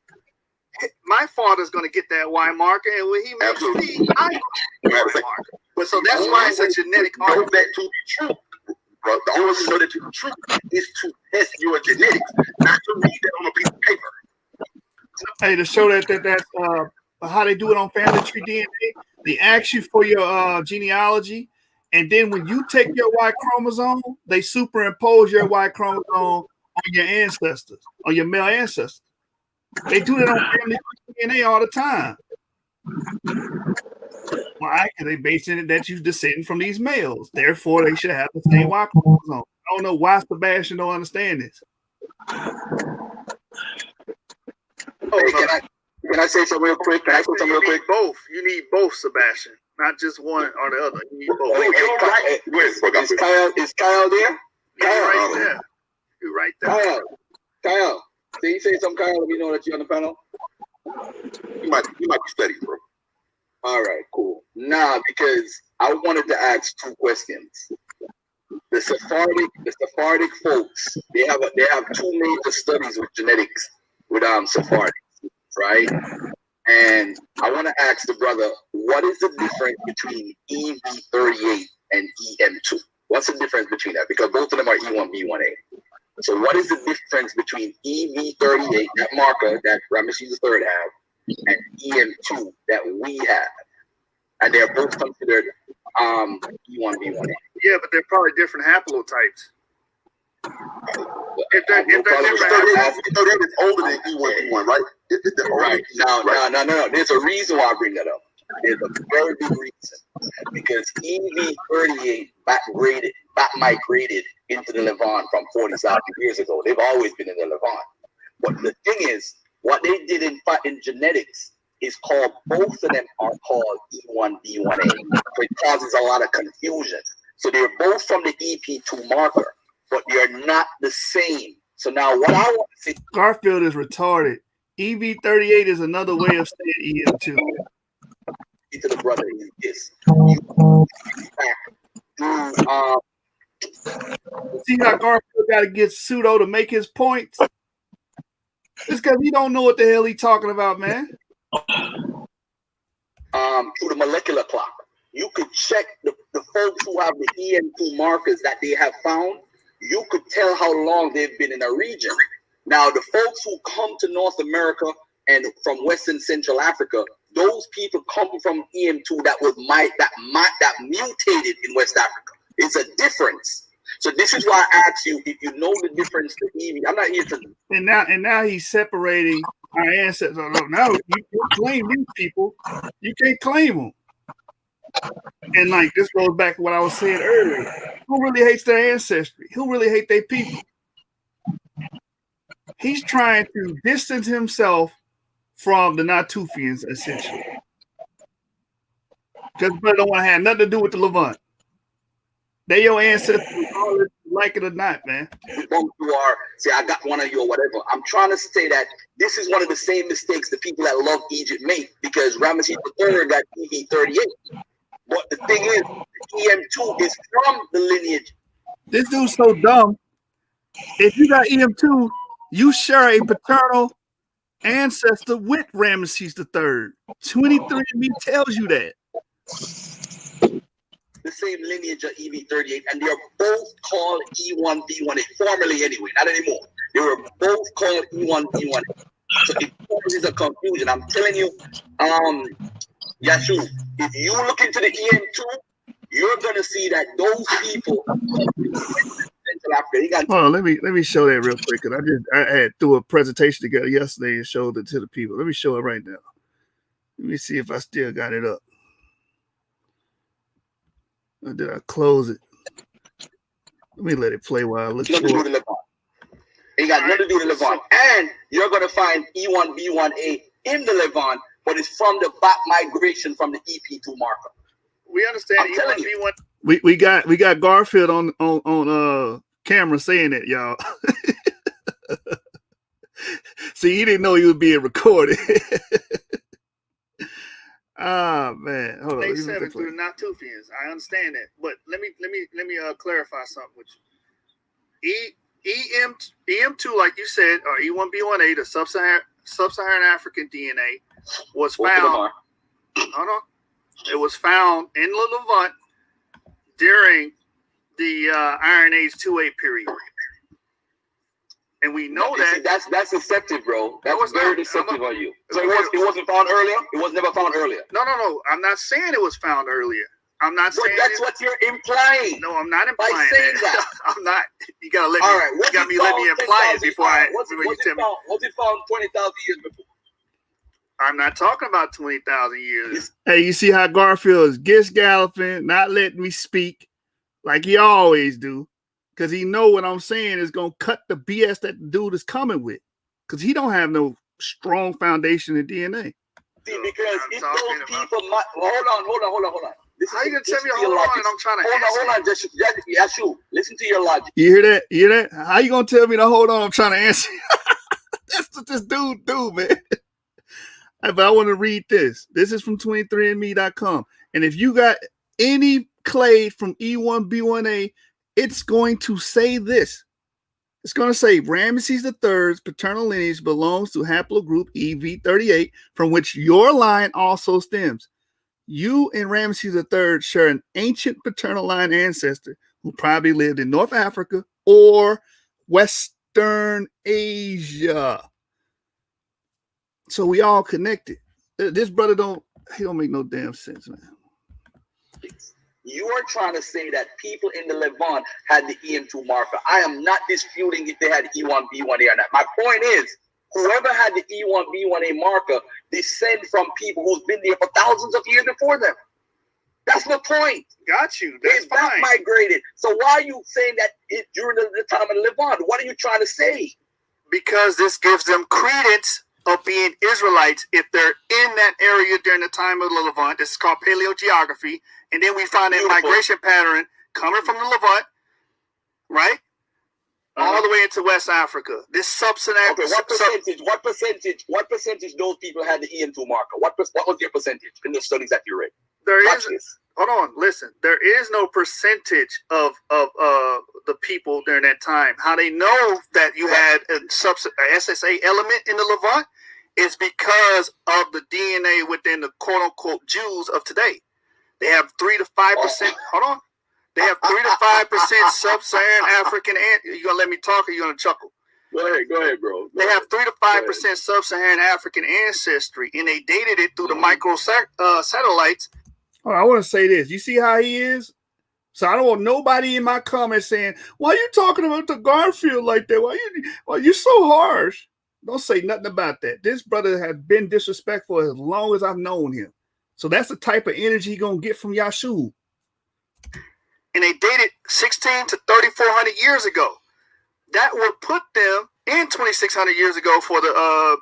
[SPEAKER 4] my father's going to get that Y marker, and when he makes me, I get Y marker. But so that's why it's a genetic
[SPEAKER 3] argument. That to be true. Bro, the only way you know that to be true is to test your genetics, not to read that on a piece of paper.
[SPEAKER 4] Hey, to show that's how they do it on Family Tree DNA, they ask you for your genealogy. And then when you take your Y chromosome, they superimpose your Y chromosome on your ancestors, on your male ancestors. They do that on Family DNA all the time. Why? Because they basing it that you descend from these males. Therefore, they should have the same Y chromosome. I don't know why Sebastian don't understand this.
[SPEAKER 3] Can I say something real quick?
[SPEAKER 4] Both. You need both, Sebastian. Not just one or the other. You need both.
[SPEAKER 3] Is Kyle there?
[SPEAKER 4] You're right there.
[SPEAKER 3] Kyle. Can you say something, Kyle? Let me know that you're on the panel. You might be studying, bro.
[SPEAKER 2] All right, cool. Nah, because I wanted to ask two questions. The Sephardic folks, they have two major studies with genetics with Sephardic, right? And I want to ask the brother, what is the difference between EV38 and EM2? What's the difference between that? Because both of them are E1B1A. So what is the difference between EV38, that marker that Ramesses III have, and EM2 that we have? And they're both considered E1B1A.
[SPEAKER 4] Yeah, but they're probably different haplotypes. If they're different,
[SPEAKER 7] E38 is older than E1B1, right?
[SPEAKER 2] Right. No. There's a reason why I bring that up. There's a very big reason. Because EV38 back migrated into the Levant from 40,000 years ago. They've always been in the Levant. But the thing is, what they did in genetics is called, both of them are called E1B1A. So it causes a lot of confusion. So they're both from the EP2 marker, but they're not the same. So now what I want to say,
[SPEAKER 4] Garfield is retarded. EV38 is another way of saying EM2.
[SPEAKER 2] to the brother is this.
[SPEAKER 4] See how Garfield got to get pseudo to make his points? It's because he don't know what the hell he talking about, man.
[SPEAKER 2] Through the molecular clock, you could check the folks who have the EM2 markers that they have found. You could tell how long they've been in a region. Now, the folks who come to North America and from Western Central Africa, those people come from EM2 that mutated in West Africa. It's a difference. So this is why I ask you if you know the difference to EV. I'm not here to.
[SPEAKER 4] And now he's separating our ancestors. Now you can't claim these people. You can't claim them. And like this goes back to what I was saying earlier. Who really hates their ancestry? Who really hate their people? He's trying to distance himself from the Natufians, essentially. Because they don't want to have nothing to do with the Levant. They your ancestors, like it or not, man.
[SPEAKER 2] You are, say, I got one of you or whatever. I'm trying to say that this is one of the same mistakes the people that love Egypt make, because Ramesses III got EV38. But the thing is, EM2 is from the lineage.
[SPEAKER 4] This dude's so dumb. If you got EM2, you share a paternal ancestor with Ramesses III. 23andMe tells you that.
[SPEAKER 2] The same lineage of EV38, and they're both called E1B1A, formerly anyway, not anymore. They were both called E1B1A. So it causes a confusion. I'm telling you, Yashu, if you look into the EM2, you're gonna see that those people.
[SPEAKER 4] Hold on, let me show that real quick, because I had threw a presentation together yesterday and showed it to the people. Let me show it right now. Let me see if I still got it up. Or did I close it? Let me let it play while I look for it.
[SPEAKER 2] It got nothing to do with the Levant. And you're going to find E1B1A in the Levant, but it's from the back migration from the EP2 marker.
[SPEAKER 4] We understand E1B1. We got Garfield on camera saying that, y'all. See, he didn't know he was being recorded. Ah, man. Hold on. They said it through the Natufians. I understand that, but let me clarify something with you. EM2, like you said, or E1B1A, the sub-Saharan African DNA, was found. Hold on. It was found in the Levant during the Iron Age 2A period. And we know
[SPEAKER 2] that's deceptive, bro. That was very deceptive on you. So it wasn't found earlier? It was never found earlier.
[SPEAKER 4] No. I'm not saying it was found earlier. I'm not saying
[SPEAKER 2] that's what you're implying.
[SPEAKER 4] No, I'm not implying
[SPEAKER 2] by saying that.
[SPEAKER 4] I'm not. You gotta let me. All right, you gotta let me imply it before
[SPEAKER 2] was it found 20,000 years before?
[SPEAKER 4] I'm not talking about 20,000 years. Hey, you see how Garfield is galloping, not letting me speak like he always do. Because he know what I'm saying is going to cut the BS that the dude is coming with. Because he don't have no strong foundation in DNA.
[SPEAKER 2] See, because if those people... Hold on.
[SPEAKER 4] How you going to tell me to hold on and I'm trying to answer?
[SPEAKER 2] Hold on. Yashu, listen to your logic.
[SPEAKER 4] You hear that? How you going to tell me to hold on? I'm trying to answer. That's what this dude do, man. But I want to read this. This is from 23andme.com. And if you got any clade from E1B1A, it's going to say this. It's going to say Ramesses III's paternal lineage belongs to haplogroup EV38, from which your line also stems. You and Ramesses III share an ancient paternal line ancestor who probably lived in North Africa or Western Asia. So we all connected. This brother don't make no damn sense, man.
[SPEAKER 13] You are trying to say that people in the Levant had the EM2 marker. I am not disputing if they had E1B1A or not. My point is, whoever had the E1B1A marker descend from people who's been there for thousands of years before them. That's the point.
[SPEAKER 4] Got you. That's
[SPEAKER 13] they back migrated. So why are you saying that during the time of the Levant? What are you trying to say?
[SPEAKER 4] Because this gives them credence of being Israelites if they're in that area during the time of the Levant. This is called paleogeography. And then we find that migration pattern coming from the Levant, right? All the way into West Africa. This sub-Saharan.
[SPEAKER 13] Okay, what percentage those people had the EM2 marker? What was their percentage in the studies that you read?
[SPEAKER 4] Hold on, listen. There is no percentage of the people during that time. How they know that you had a SSA element in the Levant is because of the DNA within the quote-unquote Jews of today. They have 3 to 5%. Hold on. They have 3 to 5% sub-Saharan African. You gonna let me talk, or you gonna chuckle?
[SPEAKER 13] Go ahead, bro.
[SPEAKER 4] They have 3 to 5% sub-Saharan African ancestry, and they dated it through the micro satellites. Oh, I want to say this. You see how he is? So I don't want nobody in my comments saying, "Why are you talking about the Garfield like that? Why you so harsh?" Don't say nothing about that. This brother has been disrespectful as long as I've known him. So that's the type of energy you're going to get from Yahshua. And they dated 16 to 3,400 years ago. That would put them in 2,600 years ago for the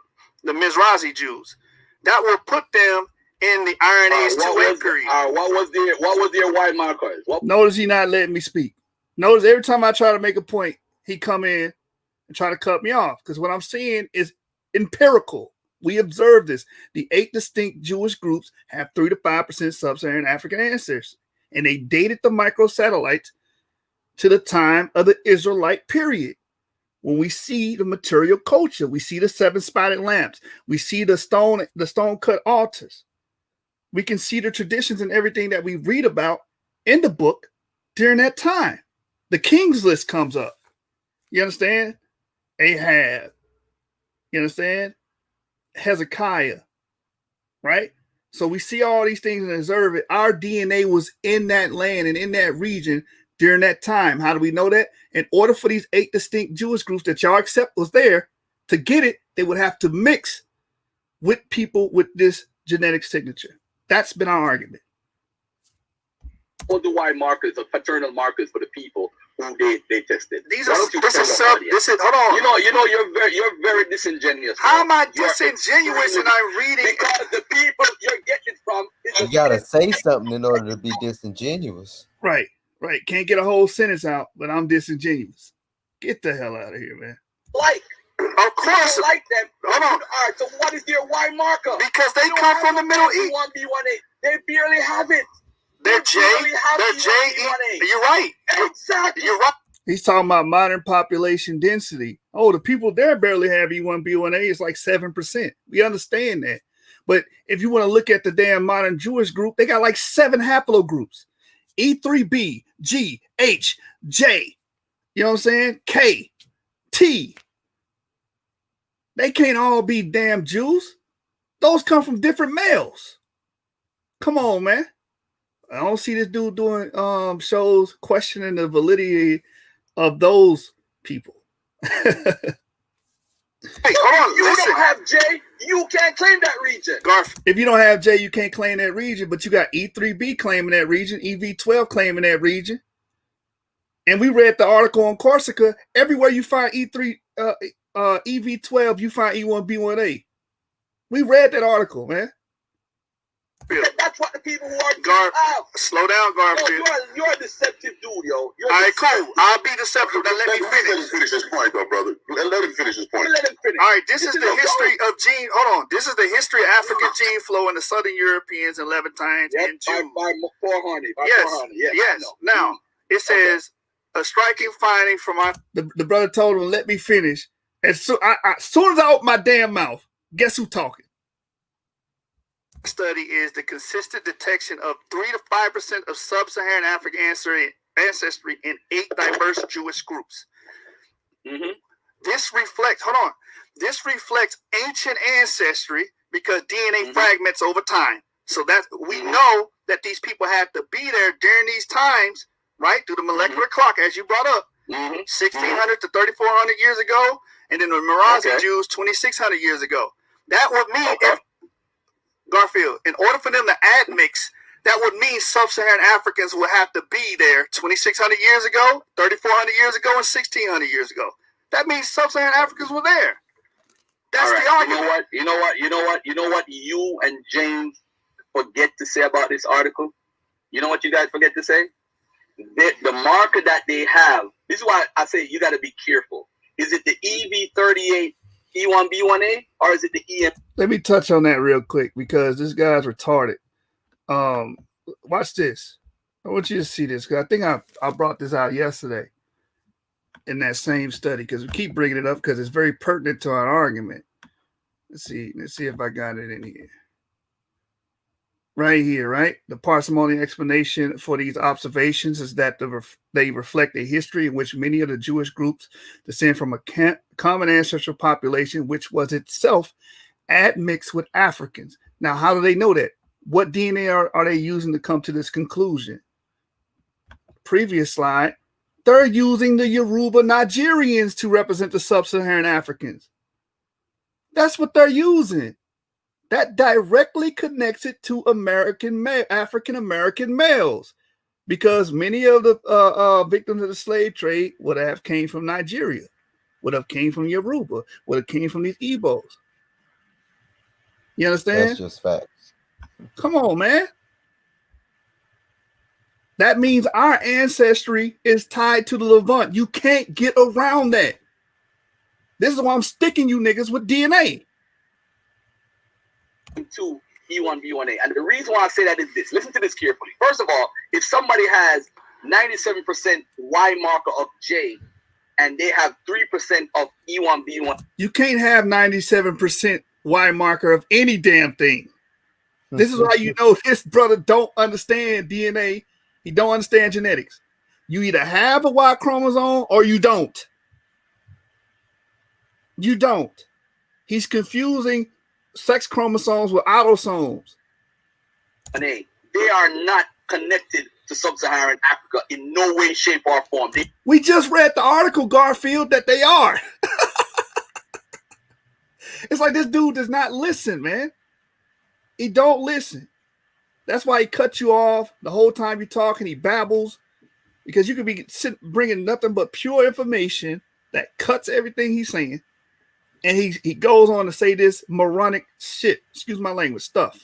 [SPEAKER 4] Mizrahi Jews. That would put them in the Iron Age 2A period.
[SPEAKER 13] What was their white markers?
[SPEAKER 4] Notice he not letting me speak. Notice every time I try to make a point, he come in and try to cut me off. Because what I'm saying is empirical. We observe this. The 8 distinct Jewish groups have 3 to 5% sub-Saharan African ancestors. And they dated the microsatellites to the time of the Israelite period. When we see the material culture, we see the 7-spotted lamps, we see the stone cut altars. We can see the traditions and everything that we read about in the book during that time. The king's list comes up. You understand? Ahab. You understand? Hezekiah. Right? So we see all these things and observe it. Our DNA was in that land and in that region during that time. How do we know that? In order for these 8 distinct Jewish groups that y'all accept was there, to get it, they would have to mix with people with this genetic signature. That's been our argument.
[SPEAKER 13] All the white markers, the paternal markers for the people who they tested.
[SPEAKER 4] Hold on.
[SPEAKER 13] You know, you're very disingenuous.
[SPEAKER 4] How am I disingenuous and I'm reading?
[SPEAKER 13] Because the people you're getting from.
[SPEAKER 5] You gotta say something in order to be disingenuous.
[SPEAKER 4] Right. Can't get a whole sentence out, but I'm disingenuous. Get the hell out of here, man. Of course.
[SPEAKER 13] Like that.
[SPEAKER 4] Hold on.
[SPEAKER 13] All right, so what is their white marker?
[SPEAKER 4] Because they come from the Middle East.
[SPEAKER 13] They barely have it.
[SPEAKER 4] They're J. You're right.
[SPEAKER 13] Exactly.
[SPEAKER 4] You're right. He's talking about modern population density. Oh, the people there barely have E1B1A. It's like 7%. We understand that. But if you want to look at the damn modern Jewish group, they got like 7 haplogroups. E3B, G, H, J. You know what I'm saying? K, T. They can't all be damn Jews. Those come from different males. Come on, man. I don't see this dude doing shows questioning the validity of those people.
[SPEAKER 13] Hey, hold on. You don't have J, you can't claim that region.
[SPEAKER 4] Garfield. If you don't have J, you can't claim that region, but you got E3B claiming that region, EV12 claiming that region. And we read the article on Corsica. Everywhere you find EV12, you find E1B1A. We read that article, man.
[SPEAKER 7] That's what the people who are have.
[SPEAKER 4] Slow down, Garfield.
[SPEAKER 7] You're a deceptive dude, yo. You're
[SPEAKER 4] all right, cool. I'll be deceptive. Now let me finish.
[SPEAKER 2] Let him finish his point, though, brother. Let him finish his point.
[SPEAKER 7] Let him finish.
[SPEAKER 4] All right, this is the history of gene. Hold on. This is the history of African gene flow in the Southern Europeans and Levantines and Jews.
[SPEAKER 7] By 400.
[SPEAKER 4] Yes. Now, it says a striking finding from the brother told him, let me finish. As soon as I open my damn mouth, guess who talking? Study is the consistent detection of 3 to 5% of sub-Saharan African ancestry in 8 diverse Jewish groups.
[SPEAKER 13] Mm-hmm.
[SPEAKER 4] This reflects ancient ancestry because DNA fragments over time. So that we know that these people had to be there during these times, right? Through the molecular clock, as you brought up, 1600 to 3400 years ago, and then the Merazi Jews 2600 years ago. That would mean if Garfield, in order for them to admix, that would mean sub-Saharan Africans would have to be there 2,600 years ago, 3,400 years ago, and 1,600 years ago. That means sub-Saharan Africans were there. That's the argument.
[SPEAKER 13] You know what you and James forget to say about this article? You know what you guys forget to say? The marker that they have, this is why I say you got to be careful. Is it the EV38 E1B1A or is it the EM?
[SPEAKER 4] Let me touch on that real quick because this guy's retarded. Watch this. I want you to see this because I think I brought this out yesterday in that same study because we keep bringing it up because it's very pertinent to our argument. Let's see if I got it in here. Right here, right? The parsimony explanation for these observations is that they reflect a history in which many of the Jewish groups descend from a common ancestral population, which was itself admixed with Africans. Now, how do they know that? What DNA are they using to come to this conclusion? Previous slide. They're using the Yoruba Nigerians to represent the sub-Saharan Africans. That's what they're using. That directly connects it to African-American males because many of the victims of the slave trade would have came from Nigeria, would have came from Yoruba, would have came from these Igbos. You understand?
[SPEAKER 5] That's just facts.
[SPEAKER 4] Come on, man. That means our ancestry is tied to the Levant. You can't get around that. This is why I'm sticking you niggas with DNA.
[SPEAKER 13] To E1B1A. And the reason why I say that is this. Listen to this carefully. First of all, if somebody has 97% Y marker of J and they have 3% of E1B1,
[SPEAKER 4] you can't have 97% Y marker of any damn thing. This is why you know this brother don't understand DNA. He don't understand genetics. You either have a Y chromosome or you don't. You don't. He's confusing sex chromosomes with autosomes.
[SPEAKER 13] They are not connected to sub-Saharan Africa in no way, shape, or form.
[SPEAKER 4] We just read the article, Garfield, that they are. It's like this dude does not listen, man. He don't listen. That's why he cuts you off the whole time you're talking. He babbles because you could be bringing nothing but pure information that cuts everything he's saying. And he goes on to say this moronic shit, excuse my language, stuff.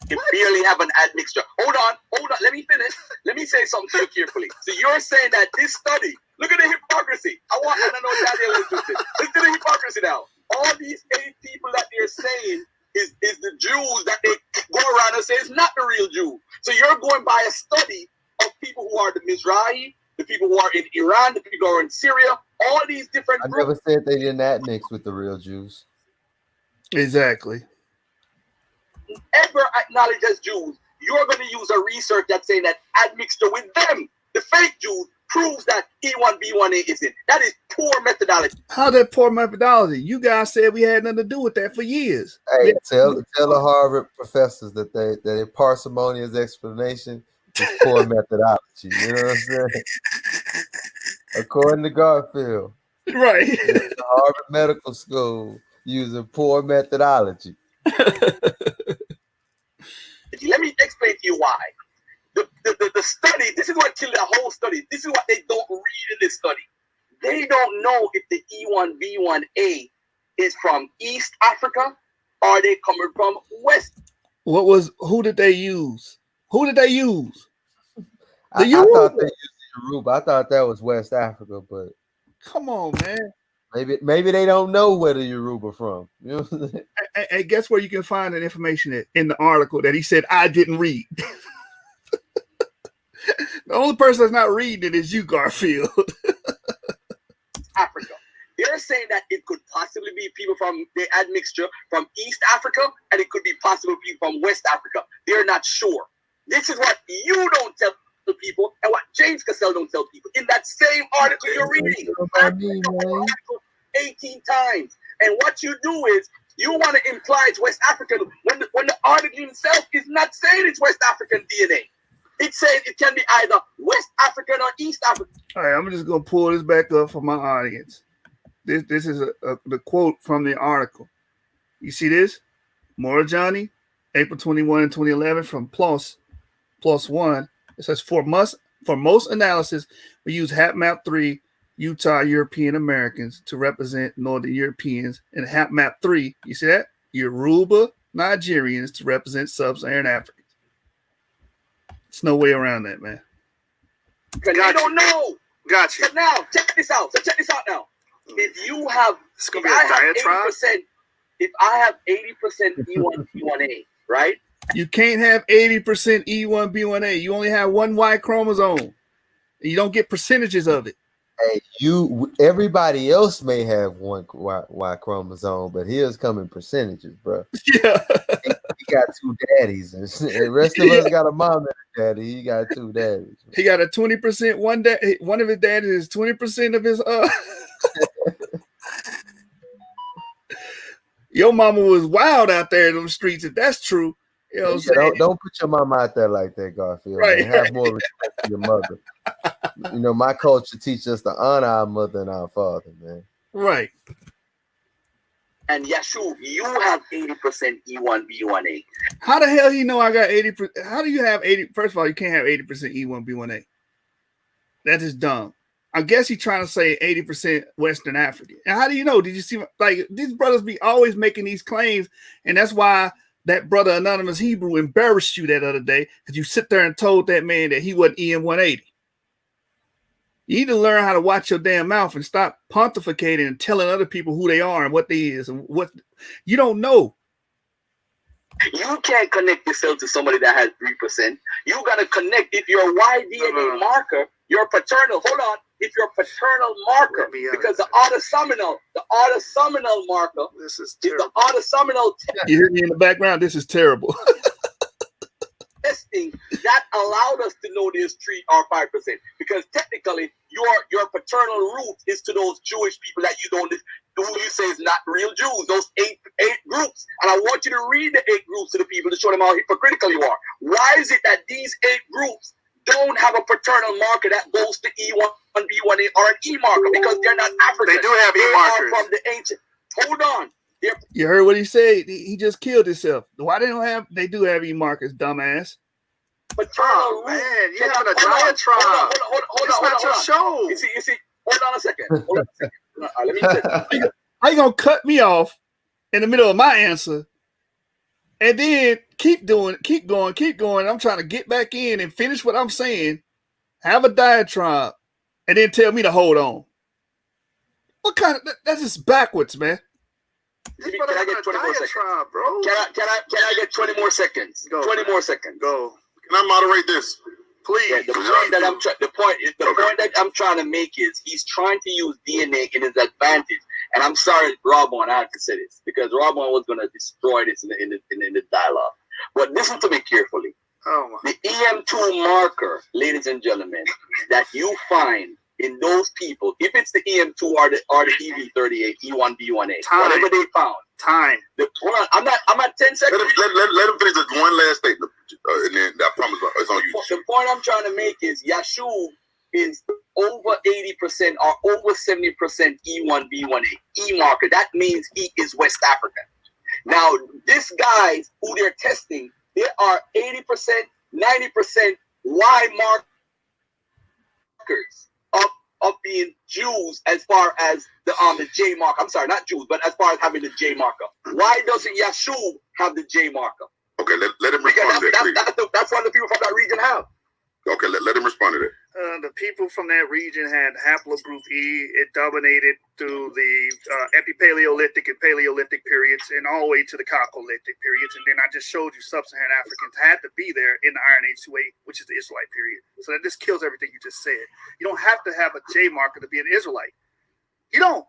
[SPEAKER 13] You barely have an admixture. Hold on. Let me finish. Let me say something to you carefully. So you're saying that this study, look at the hypocrisy. I don't know Daniel is interested. Listen to the hypocrisy now. All these 8 people that they're saying is the Jews that they go around and say it's not the real Jew. So you're going by a study of people who are the Mizrahi, the people who are in Iran, the people who are in Syria, all these different groups.
[SPEAKER 5] I never said they didn't admix with the real Jews.
[SPEAKER 4] Exactly.
[SPEAKER 13] Ever acknowledge as Jews, you're going to use a research that's saying that admixture with them, the fake Jews, proves that E1B1A isn't. That is poor methodology.
[SPEAKER 4] How that poor methodology? You guys said we had nothing to do with that for years.
[SPEAKER 5] Hey, tell the Harvard professors that their parsimonious explanation is poor methodology. You know what I'm saying? According to Garfield,
[SPEAKER 4] right?
[SPEAKER 5] The Harvard Medical School using poor methodology.
[SPEAKER 13] Let me explain to you why. The study, this is what killed the whole study. This is what they don't read in this study. They don't know if the E1B1A is from East Africa or they coming from West
[SPEAKER 4] Who did they use? Who did they use?
[SPEAKER 5] I thought they used Yoruba. I thought that was West Africa, but
[SPEAKER 4] come on, man.
[SPEAKER 5] Maybe they don't know where the Yoruba from. You know what I'm saying?
[SPEAKER 4] And guess where you can find that information in the article that he said I didn't read. The only person that's not reading it is you, Garfield.
[SPEAKER 13] Africa. They're saying that it could possibly be people from the admixture from East Africa, and it could be possible people from West Africa. They're not sure. This is what you don't tell the people, and what James Cassell don't tell people. In that same article you're reading, 18 times. And what you do is you want to imply it's West African when the article itself is not saying it's West African DNA. It's saying it can be either West African or East African.
[SPEAKER 4] All right, I'm just gonna pull this back up for my audience. This is the quote from the article. You see this? Morajani, April 21 and 2011 from plus one. It says for most analysis, we use HapMap 3 Utah European Americans to represent Northern Europeans, and HapMap 3, you see that? Yoruba Nigerians to represent Sub-Saharan Africans. There's no way around that, man.
[SPEAKER 13] Because they don't know.
[SPEAKER 7] Gotcha.
[SPEAKER 13] But now, check this out. So check this out now. If you have, if I have 80% E1, B1A, right?
[SPEAKER 4] You can't have 80% E1, B1A. You only have one Y chromosome. You don't get percentages of it.
[SPEAKER 5] Hey, everybody else may have one Y chromosome, but his come in percentages, bro.
[SPEAKER 4] Yeah.
[SPEAKER 5] He got two daddies, and the rest of us got a mom and a daddy. He got two daddies.
[SPEAKER 4] He got a 20%. One of his daddies is 20% of his. Your mama was wild out there in them streets. If that's true, you know what I'm saying?
[SPEAKER 5] Don't put your mama out there like that, Garfield.
[SPEAKER 4] Right.
[SPEAKER 5] Man. Have more respect for your mother. You know, my culture teaches us to honor our mother and our father, man.
[SPEAKER 4] Right.
[SPEAKER 13] And Yashu, you have 80% E1, B1A.
[SPEAKER 4] How the hell you know I got 80%? How do you have 80? First of all, you can't have 80% E1, B1A. That is dumb. I guess he's trying to say 80% Western African. And how do you know? Did you see, like, these brothers be always making these claims, and that's why that brother Anonymous Hebrew embarrassed you that other day, because you sit there and told that man that he wasn't EM 180. You need to learn how to watch your damn mouth and stop pontificating and telling other people who they are and what they is and what you don't know.
[SPEAKER 13] You can't connect yourself to somebody that has 3%. You gotta connect if you're a Y-DNA marker, you're paternal. Hold on, if you're a paternal marker, because the autosomal marker is the autosomal.
[SPEAKER 4] You hear me in the background? This is terrible.
[SPEAKER 13] Testing that allowed us to know there's 3 or 5%, because technically your paternal root is to those Jewish people that you don't, who you say is not real Jews, those eight groups. And I want you to read the 8 groups to the people to show them how hypocritical you are. Why is it that these 8 groups don't have a paternal marker that goes to E1, B1A, or an E marker? Because they're not African.
[SPEAKER 7] They do have E markers.
[SPEAKER 13] From the ancient. Hold on.
[SPEAKER 4] You heard what he said? He just killed himself. Why they don't have? They do have E markers, dumbass.
[SPEAKER 13] Paternal
[SPEAKER 7] man, you have a diatribe. Hold on. It's not your show.
[SPEAKER 13] You see. Hold on a second. Let me check.
[SPEAKER 4] How you gonna cut me off in the middle of my answer, and then keep going? I'm trying to get back in and finish what I'm saying. Have a diatribe, and then tell me to hold on. What kind of? That's just backwards, man.
[SPEAKER 13] Can I get 20 more seconds, bro? Can I get 20 more seconds?
[SPEAKER 7] Go,
[SPEAKER 13] 20 more seconds.
[SPEAKER 7] Go. Can I moderate this, please?
[SPEAKER 13] Yeah, the point that I'm trying to make is he's trying to use DNA in his advantage. And I'm sorry, Robon, I have to say this, because Robon was going to destroy this in the dialogue. But listen to me carefully. The EM2 marker, ladies and gentlemen, that you find in those people, if it's the EM2 or the EV38, E1, B1A, whatever they found. I'm at 10 seconds.
[SPEAKER 7] Let him finish this one last statement, and then I promise it's on you.
[SPEAKER 13] The point I'm trying to make is Yashu is over 80% or over 70% E1, B1A, E marker. That means he is West African. Now, these guys who they're testing, they are 80%, 90% Y markers of being Jews as far as the J marker. I'm sorry, not Jews, but as far as having the J marker. Why doesn't Yashu have the J marker?
[SPEAKER 7] Okay,
[SPEAKER 2] Okay, let him respond to that.
[SPEAKER 7] That's what the people from that region have.
[SPEAKER 2] Okay, let him respond to that.
[SPEAKER 4] The people from that region had haplogroup E. It dominated through the Epipaleolithic and Paleolithic periods and all the way to the Chalcolithic periods. And then I just showed you sub-Saharan Africans had to be there in the Iron Age 2A, which is the Israelite period. So that just kills everything you just said. You don't have to have a J marker to be an Israelite. You don't.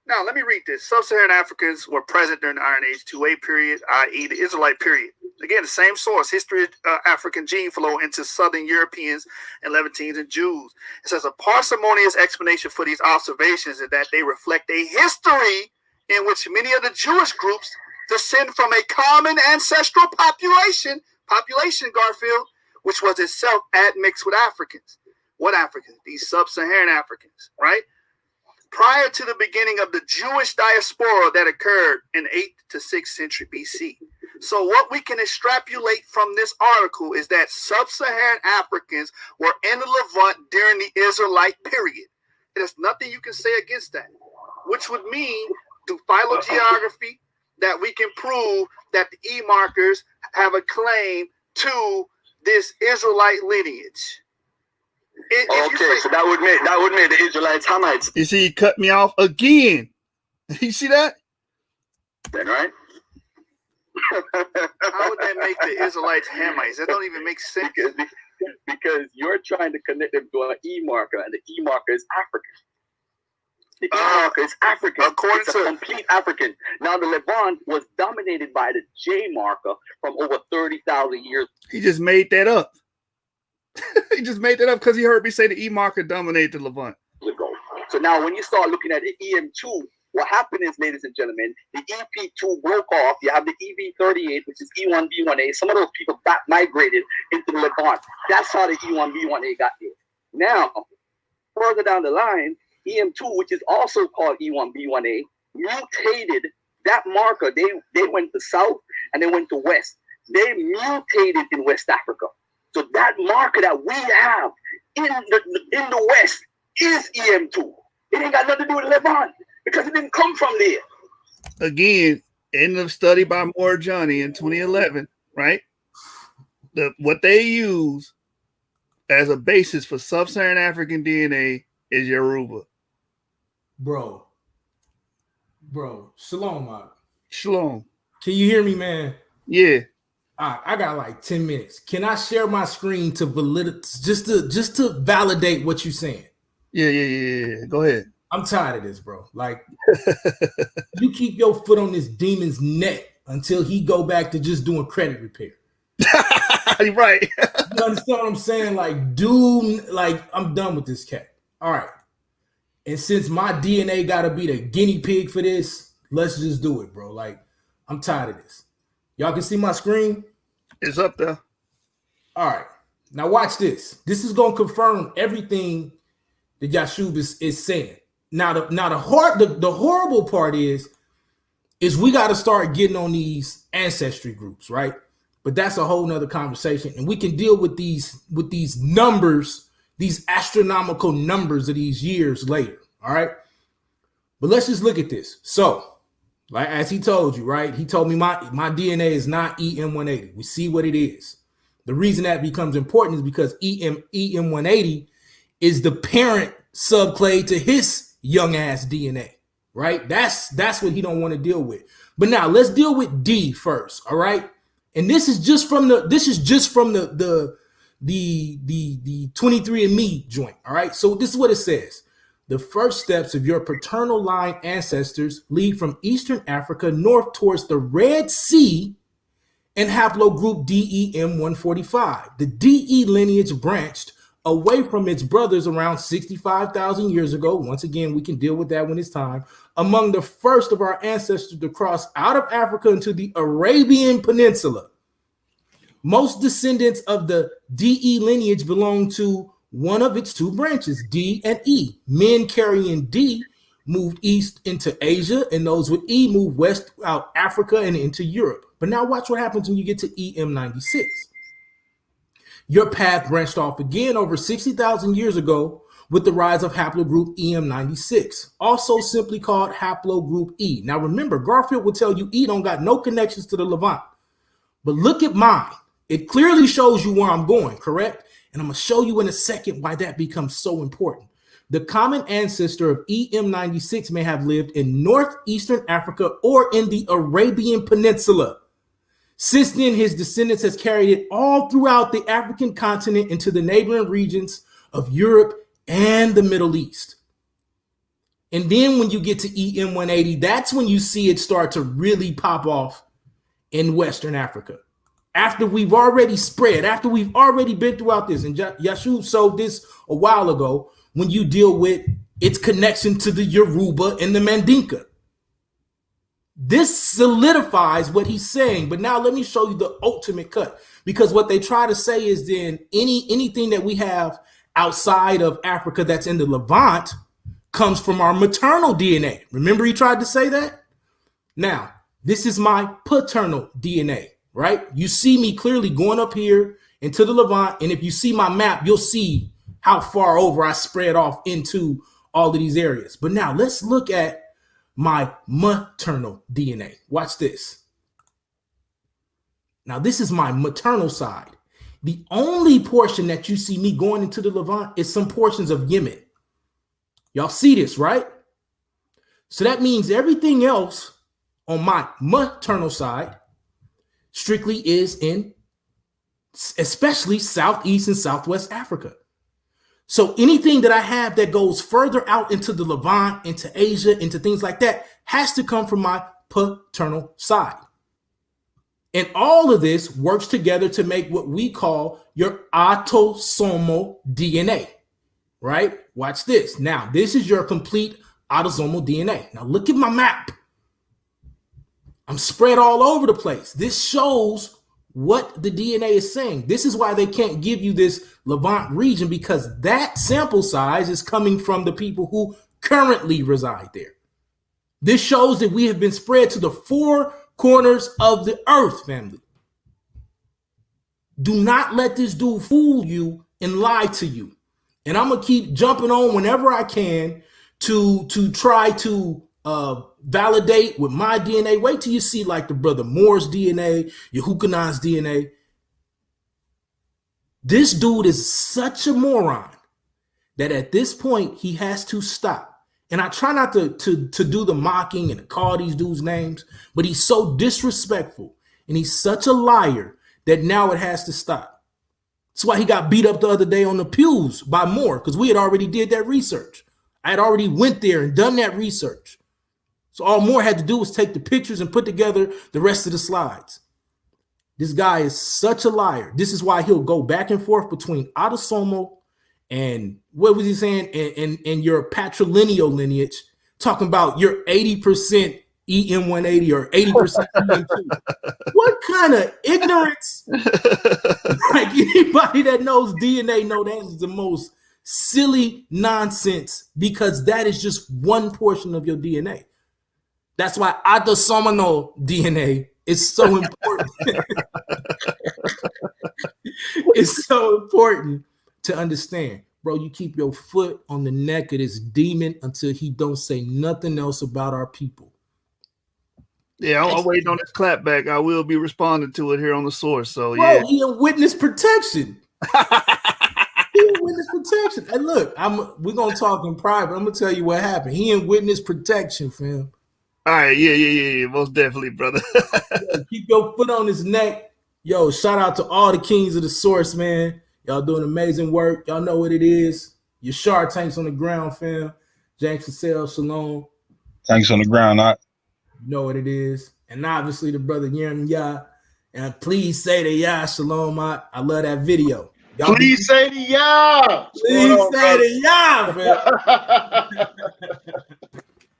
[SPEAKER 4] Now, let me read this. Sub-Saharan Africans were present during the Iron Age 2A period, i.e. the Israelite period. Again, the same source, history of African gene flow into Southern Europeans and Levantines and Jews. It says a parsimonious explanation for these observations is that they reflect a history in which many of the Jewish groups descend from a common ancestral population, Garfield, which was itself admixed with Africans. What Africans? These sub-Saharan Africans, right? Prior to the beginning of the Jewish diaspora that occurred in 8th to 6th century BC. So what we can extrapolate from this article is that sub-Saharan Africans were in the Levant during the Israelite period. There's nothing you can say against that, which would mean through phylogeography that we can prove that the E markers have a claim to this Israelite lineage.
[SPEAKER 13] So that would make the Israelites Hamites.
[SPEAKER 4] You see, he cut me off again. You see that?
[SPEAKER 13] Then, right?
[SPEAKER 4] How would that make the Israelites Hamites? That don't even make sense.
[SPEAKER 13] Because you're trying to connect them to an E marker, and the E marker is African. The E marker is African. According to complete African. Now, the Levant was dominated by the J marker from over 30,000 years.
[SPEAKER 4] He just made that up. He just made that up because he heard me say the E marker dominated the Levant.
[SPEAKER 13] So now when you start looking at the EM2, what happened is, ladies and gentlemen, the EP2 broke off. You have the EV38, which is E1B1A. Some of those people back migrated into the Levant. That's how the E1B1A got there. Now, further down the line, EM2, which is also called E1B1A, mutated that marker. They went to south and they went to west. They mutated in West Africa. So that marker that we have in the West is EM2. It ain't got nothing to do with Levant because it didn't come from there.
[SPEAKER 4] Again, in the study by Moore Johnny in 2011, right? What they use as a basis for sub-Saharan African DNA is Yoruba.
[SPEAKER 14] Bro, shalom, man.
[SPEAKER 4] Shalom.
[SPEAKER 14] Can you hear me, man?
[SPEAKER 4] Yeah.
[SPEAKER 14] All right, I got like 10 minutes. Can I share my screen to just to validate what you're saying?
[SPEAKER 4] Yeah. Go ahead.
[SPEAKER 14] I'm tired of this, bro. Like, you keep your foot on this demon's neck until he go back to just doing credit repair.
[SPEAKER 4] Right.
[SPEAKER 14] You understand what I'm saying? Like, dude, like, I'm done with this cat. All right. And since my DNA got to be the guinea pig for this, let's just do it, bro. Like, I'm tired of this. Y'all can see my screen?
[SPEAKER 4] It's up there.
[SPEAKER 14] All right. Now watch this. This is going to confirm everything that Yashub is saying. Now the horrible part is we got to start getting on these ancestry groups, right? But that's a whole nother conversation. And we can deal with these numbers, these astronomical numbers of these years later. All right. But let's just look at this. So, like, as he told you, right? He told me my DNA is not EM180. We see what it is. The reason that becomes important is because EM180 is the parent subclade to his young ass DNA, right? That's what he don't want to deal with. But now let's deal with D first, all right? And this is just from the 23andMe joint, all right? So this is what it says. The first steps of your paternal line ancestors lead from Eastern Africa north towards the Red Sea and haplogroup DEM145. The DE lineage branched away from its brothers around 65,000 years ago. Once again, we can deal with that when it's time. Among the first of our ancestors to cross out of Africa into the Arabian Peninsula. Most descendants of the DE lineage belong to one of its two branches, D and E. Men carrying D moved east into Asia, and those with E moved west out Africa and into Europe. But now watch what happens when you get to EM96. Your path branched off again over 60,000 years ago with the rise of haplogroup EM96, also simply called haplogroup E. Now remember, Garfield will tell you E don't got no connections to the Levant. But look at mine. It clearly shows you where I'm going, correct? And I'm going to show you in a second why that becomes so important. The common ancestor of EM96 may have lived in northeastern Africa or in the Arabian Peninsula. Since then, his descendants has carried it all throughout the African continent into the neighboring regions of Europe and the Middle East. And then when you get to EM180, that's when you see it start to really pop off in Western Africa. After we've already spread, after we've already been throughout this, and Yashu showed this a while ago, when you deal with its connection to the Yoruba and the Mandinka. This solidifies what he's saying, but now let me show you the ultimate cut, because what they try to say is then anything that we have outside of Africa that's in the Levant comes from our maternal DNA. Remember he tried to say that? Now, this is my paternal DNA, right? You see me clearly going up here into the Levant, and if you see my map, you'll see how far over I spread off into all of these areas. But now let's look at my maternal DNA. Watch this. Now, this is my maternal side. The only portion that you see me going into the Levant is some portions of Yemen. Y'all see this, right? So that means everything else on my maternal side strictly is in especially Southeast and Southwest Africa. So anything that I have that goes further out into the Levant, into Asia, into things like that, has to come from my paternal side. And all of this works together to make what we call your autosomal DNA, right? Watch this. Now, this is your complete autosomal DNA. Now, look at my map. I'm spread all over the place. This shows what the DNA is saying. This is why they can't give you this Levant region, because that sample size is coming from the people who currently reside there. This shows that we have been spread to the four corners of the earth, family. Do not let this dude fool you and lie to you. And I'm going to keep jumping on whenever I can to try to validate with my DNA. Wait till you see like the brother Moore's DNA, Yehukana's DNA. This dude is such a moron that at this point he has to stop. And I try not to do the mocking and call these dudes names, but he's so disrespectful and he's such a liar that now it has to stop. That's why he got beat up the other day on the pews by Moore, because we had already did that research. I had already went there and done that research. So all Moore had to do was take the pictures and put together the rest of the slides. This guy is such a liar. This is why he'll go back and forth between autosomal and what was he saying? And your patrilineal lineage, talking about your 80% EM180 or 80% EM2. What kind of ignorance? Like anybody that knows DNA know that is the most silly nonsense, because that is just one portion of your DNA. That's why autosomal DNA is so important. It's so important to understand. Bro, you keep your foot on the neck of this demon until he don't say nothing else about our people.
[SPEAKER 4] Yeah, I'll wait on this clapback. I will be responding to it here on the source. So,
[SPEAKER 14] bro,
[SPEAKER 4] yeah.
[SPEAKER 14] He in witness protection. He in witness protection. And look, we're going to talk in private. I'm going to tell you what happened. He in witness protection, fam.
[SPEAKER 4] All right, yeah, most definitely, brother.
[SPEAKER 14] Yo, keep your foot on his neck. Yo, shout out to all the kings of the source, man. Y'all doing amazing work. Y'all know what it is. Your Shark Tanks on the ground, fam. James Cassell, Shalom.
[SPEAKER 12] Tanks on the ground, not.
[SPEAKER 14] You know what it is. And obviously the brother Yerim Yah. And please say the Yah, Shalom. I love that video.
[SPEAKER 7] Y'all please say the Yah.
[SPEAKER 14] Please say the Yah,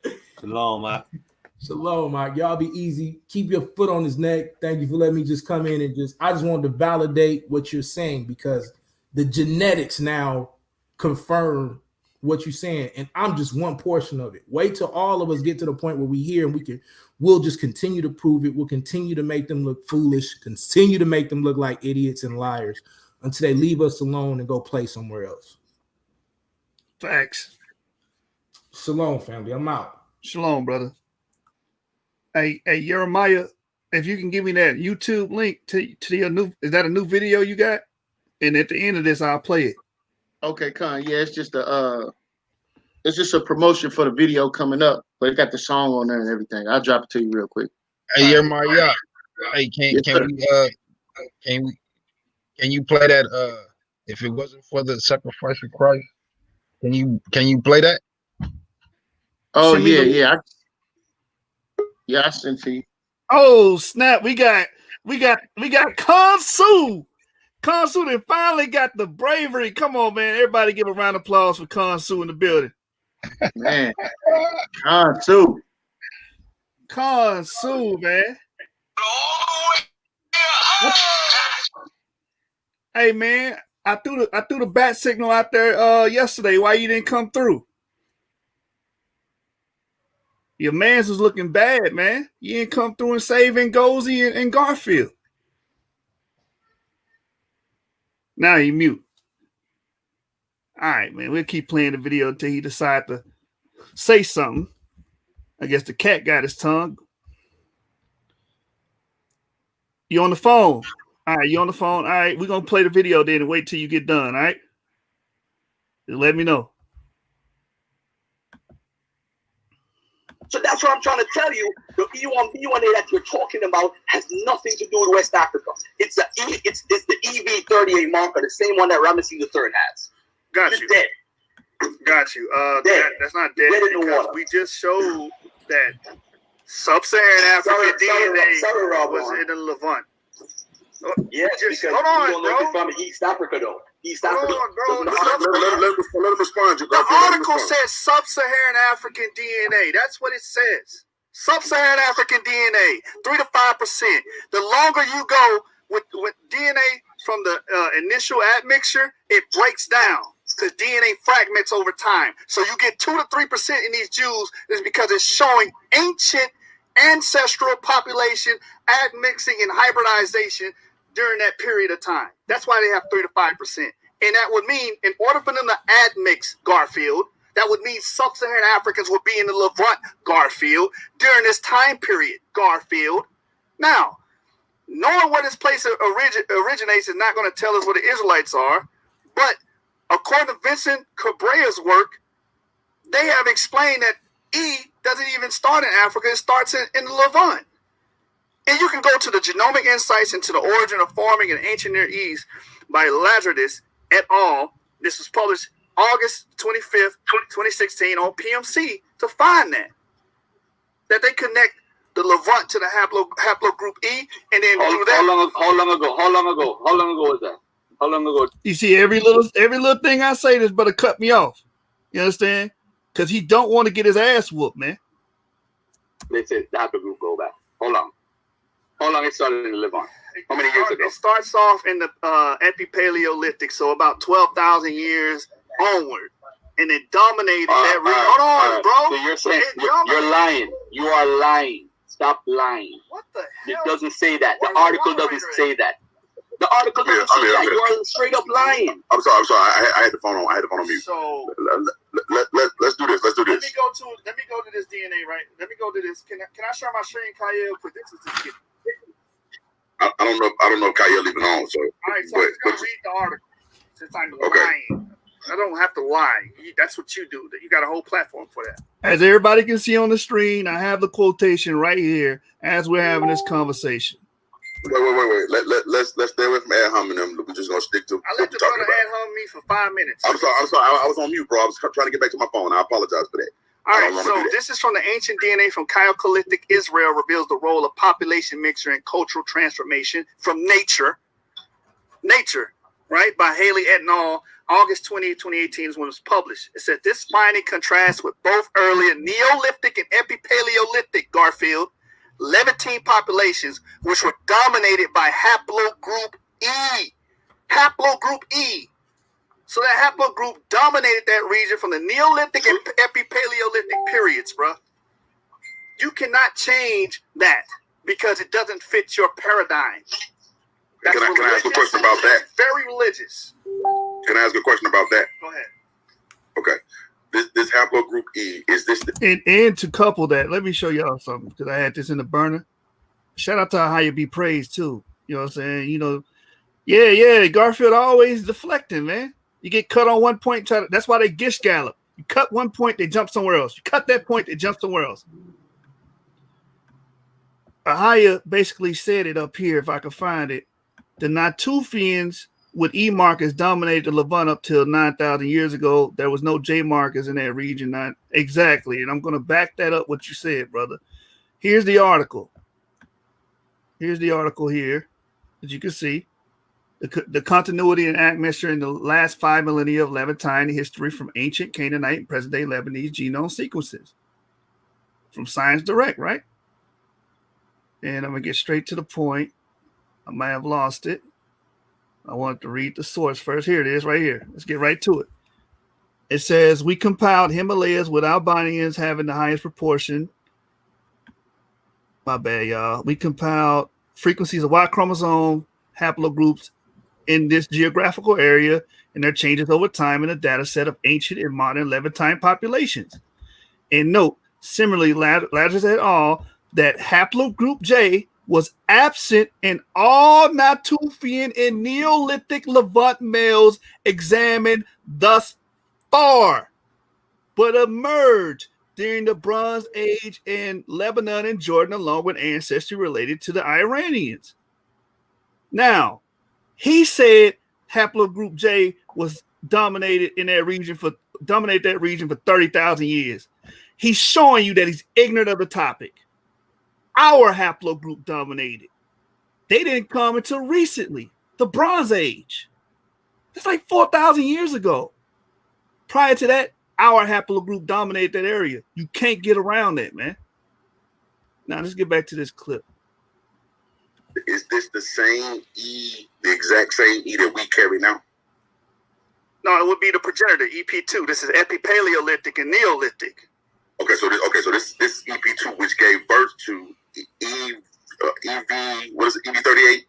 [SPEAKER 14] man.
[SPEAKER 5] Shalom, Mike.
[SPEAKER 14] Shalom, Mike. Y'all be easy. Keep your foot on his neck. Thank you for letting me just come in and I just wanted to validate what you're saying, because the genetics now confirm what you're saying. And I'm just one portion of it. Wait till all of us get to the point where we hear and we'll just continue to prove it. We'll continue to make them look foolish, continue to make them look like idiots and liars until they leave us alone and go play somewhere else.
[SPEAKER 4] Facts.
[SPEAKER 14] Shalom, family. I'm out.
[SPEAKER 4] Shalom, brother. Hey, Jeremiah. if you can give me that YouTube link to your new, is that a new video you got? And at the end of this, I'll play it.
[SPEAKER 9] Okay, Con. Yeah, it's just a promotion for the video coming up, but it got the song on there and everything. I'll drop it to you real quick.
[SPEAKER 12] Hey, Jeremiah. Hey, can you play that? If it wasn't for the sacrifice of Christ, can you play that?
[SPEAKER 9] Oh yeah. I sent to you.
[SPEAKER 4] Oh snap! We got Konsu. Konsu that finally got the bravery. Come on, man! Everybody give a round of applause for Konsu in the building.
[SPEAKER 9] Man, Konsu,
[SPEAKER 4] man. Hey man, I threw the bat signal out there yesterday. Why you didn't come through? Your man's was looking bad, man. You didn't come through and save Ngozi and Garfield. Now you mute. All right, man. We'll keep playing the video until he decides to say something. I guess the cat got his tongue. You on the phone? All right, you on the phone? All right, we're gonna play the video then and wait till you get done. All right, just let me know.
[SPEAKER 13] So that's what I'm trying to tell you. The E1B1A that you're talking about has nothing to do with West Africa. It's the EV38 marker, the same one that Ramesses III has.
[SPEAKER 4] Got
[SPEAKER 13] You're
[SPEAKER 4] you.
[SPEAKER 13] dead.
[SPEAKER 4] Got you. That's not dead,
[SPEAKER 13] Dead in the
[SPEAKER 4] because
[SPEAKER 13] water.
[SPEAKER 4] we just showed that sub-Saharan African DNA was in the Levant.
[SPEAKER 13] Yes,
[SPEAKER 4] Just
[SPEAKER 13] because
[SPEAKER 4] hold on,
[SPEAKER 13] you don't know if
[SPEAKER 4] bro.
[SPEAKER 13] it's from East Africa, though. East
[SPEAKER 4] Hold
[SPEAKER 13] Africa.
[SPEAKER 4] on, bro.
[SPEAKER 7] Let him respond.
[SPEAKER 4] The article says sub-Saharan African DNA. That's what it says. Sub-Saharan African DNA, 3 to 5%. The longer you go with DNA from the initial admixture, it breaks down because DNA fragments over time. So you get 2 to 3% in these Jews is because it's showing ancient ancestral population admixing and hybridization during that period of time. That's why they have 3 to 5%. And that would mean, in order for them to admix Garfield, that would mean sub-Saharan Africans would be in the Levant, Garfield, during this time period, Garfield. Now, knowing where this place originates is not going to tell us where the Israelites are, but according to Vincent Cabrea's work, they have explained that E doesn't even start in Africa, it starts in the Levant. And you can go to the Genomic Insights into the Origin of Farming in Ancient Near East by Lazardus et al. This was published August 25th, 2016 on PMC to find that they connect the Levant to the haplogroup E, and then through that.
[SPEAKER 13] How long ago was that? How long ago?
[SPEAKER 4] You see, every little thing I say, this brother cut me off. You understand? Because he don't want to get his ass whooped, man.
[SPEAKER 13] Let's say the haplogroup go back. How long it started in the Levant? How many years ago?
[SPEAKER 4] It starts off in the Epipaleolithic, so about 12,000 years onward, and it dominated that region. Hold on, bro.
[SPEAKER 13] So you're saying you're lying. You are lying. Stop lying.
[SPEAKER 4] What the hell?
[SPEAKER 13] It doesn't say that. The article doesn't say that. The article doesn't say that. You are straight up lying.
[SPEAKER 7] I'm sorry. I had the phone on. I had the phone on mute.
[SPEAKER 4] So
[SPEAKER 7] let's do this. Let's do
[SPEAKER 4] let
[SPEAKER 7] this.
[SPEAKER 4] me go to this DNA, right? Let me go to this. Can I share my screen, Kyle? Quick, this is
[SPEAKER 7] I don't know if Kyle even on. So,
[SPEAKER 4] all right, so I'm just gonna read the article since I'm lying. I don't have to lie. That's what you do. You got a whole platform for that. As everybody can see on the screen, I have the quotation right here as we're having this conversation.
[SPEAKER 7] Wait. Let's stay away from ad hominem. We're just gonna stick to.
[SPEAKER 4] I let the brother ad hom me for 5 minutes.
[SPEAKER 7] I'm sorry. I was on mute, bro. I was trying to get back to my phone. I apologize for that.
[SPEAKER 4] All right, so this is from the Ancient DNA from Chalcolithic Israel, reveals the role of population mixture and cultural transformation from nature, right, by Haley et al. August 20, 2018 is when it was published. It said this finding contrasts with both earlier Neolithic and Epipaleolithic Garfield Levantine populations, which were dominated by haplogroup E. Haplogroup E. So that haplogroup dominated that region from the Neolithic and Epipaleolithic periods, bro. You cannot change that because it doesn't fit your paradigm.
[SPEAKER 7] Can I ask a question about that?
[SPEAKER 4] Very religious.
[SPEAKER 7] Can I ask a question about that?
[SPEAKER 4] Go ahead.
[SPEAKER 7] Okay. This haplogroup E, is this
[SPEAKER 4] and to couple that, let me show y'all something because I had this in the burner. Shout out to how you be praised too. You know what I'm saying? You know, yeah. Garfield always deflecting, man. You get cut on one point, that's why they gish gallop. You cut one point, they jump somewhere else. You cut that point, they jump somewhere else. Ahaya basically said it up here, if I could find it. The Natufians with E markers dominated the Levant up till 9,000 years ago. There was no J markers in that region. Not exactly. And I'm going to back that up what you said, brother. Here's the article. Here's the article here, as you can see. The continuity and admixture in the last 5 millennia of Levantine history from ancient Canaanite and present-day Lebanese genome sequences. From Science Direct, right? And I'm going to get straight to the point. I might have lost it. I want to read the source first. Here it is right here. Let's get right to it. It says, we compiled Himalayas with Albanians having the highest proportion. My bad, y'all. We compiled frequencies of Y chromosome haplogroups in this geographical area and their changes over time in a data set of ancient and modern Levantine populations. And note, similarly, Ladders et al., that haplogroup J was absent in all Natufian and Neolithic Levant males examined thus far, but emerged during the Bronze Age in Lebanon and Jordan, along with ancestry related to the Iranians. Now, he said haplogroup J was dominated that region for 30,000 years. He's showing you that he's ignorant of the topic. Our haplogroup dominated. They didn't come until recently, the Bronze Age. That's like 4,000 years ago. Prior to that, our haplogroup dominated that area. You can't get around that, man. Now, let's get back to this clip.
[SPEAKER 15] Is this the same E, the exact same E that we carry now?
[SPEAKER 4] No, it would be the progenitor, EP2. This is Epipaleolithic and Neolithic.
[SPEAKER 15] Okay, so this EP2, which gave birth to EV, what is it, EV38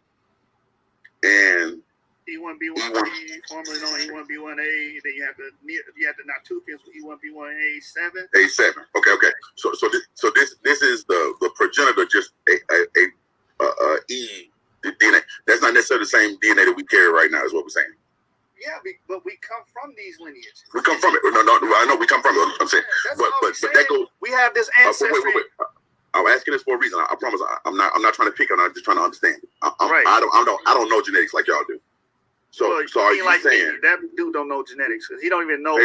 [SPEAKER 15] and
[SPEAKER 4] E1B1A, formerly known E1B1A. Then you have the Natufians with E1B1A7.
[SPEAKER 15] A7. Okay. So this is the progenitor, just a E the DNA. That's not necessarily the same DNA that we carry right now, is what we're saying.
[SPEAKER 4] Yeah, but we come from these lineages.
[SPEAKER 15] We come from it. No, I know we come from it. I'm saying, but that goes.
[SPEAKER 4] We have this ancestry.
[SPEAKER 15] Wait. I'm asking this for a reason. I promise. I'm not trying to pick on. I'm just trying to understand.
[SPEAKER 4] Right.
[SPEAKER 15] I don't know genetics like y'all do. So are you
[SPEAKER 4] like
[SPEAKER 15] saying
[SPEAKER 4] me, that dude don't know genetics because he don't even know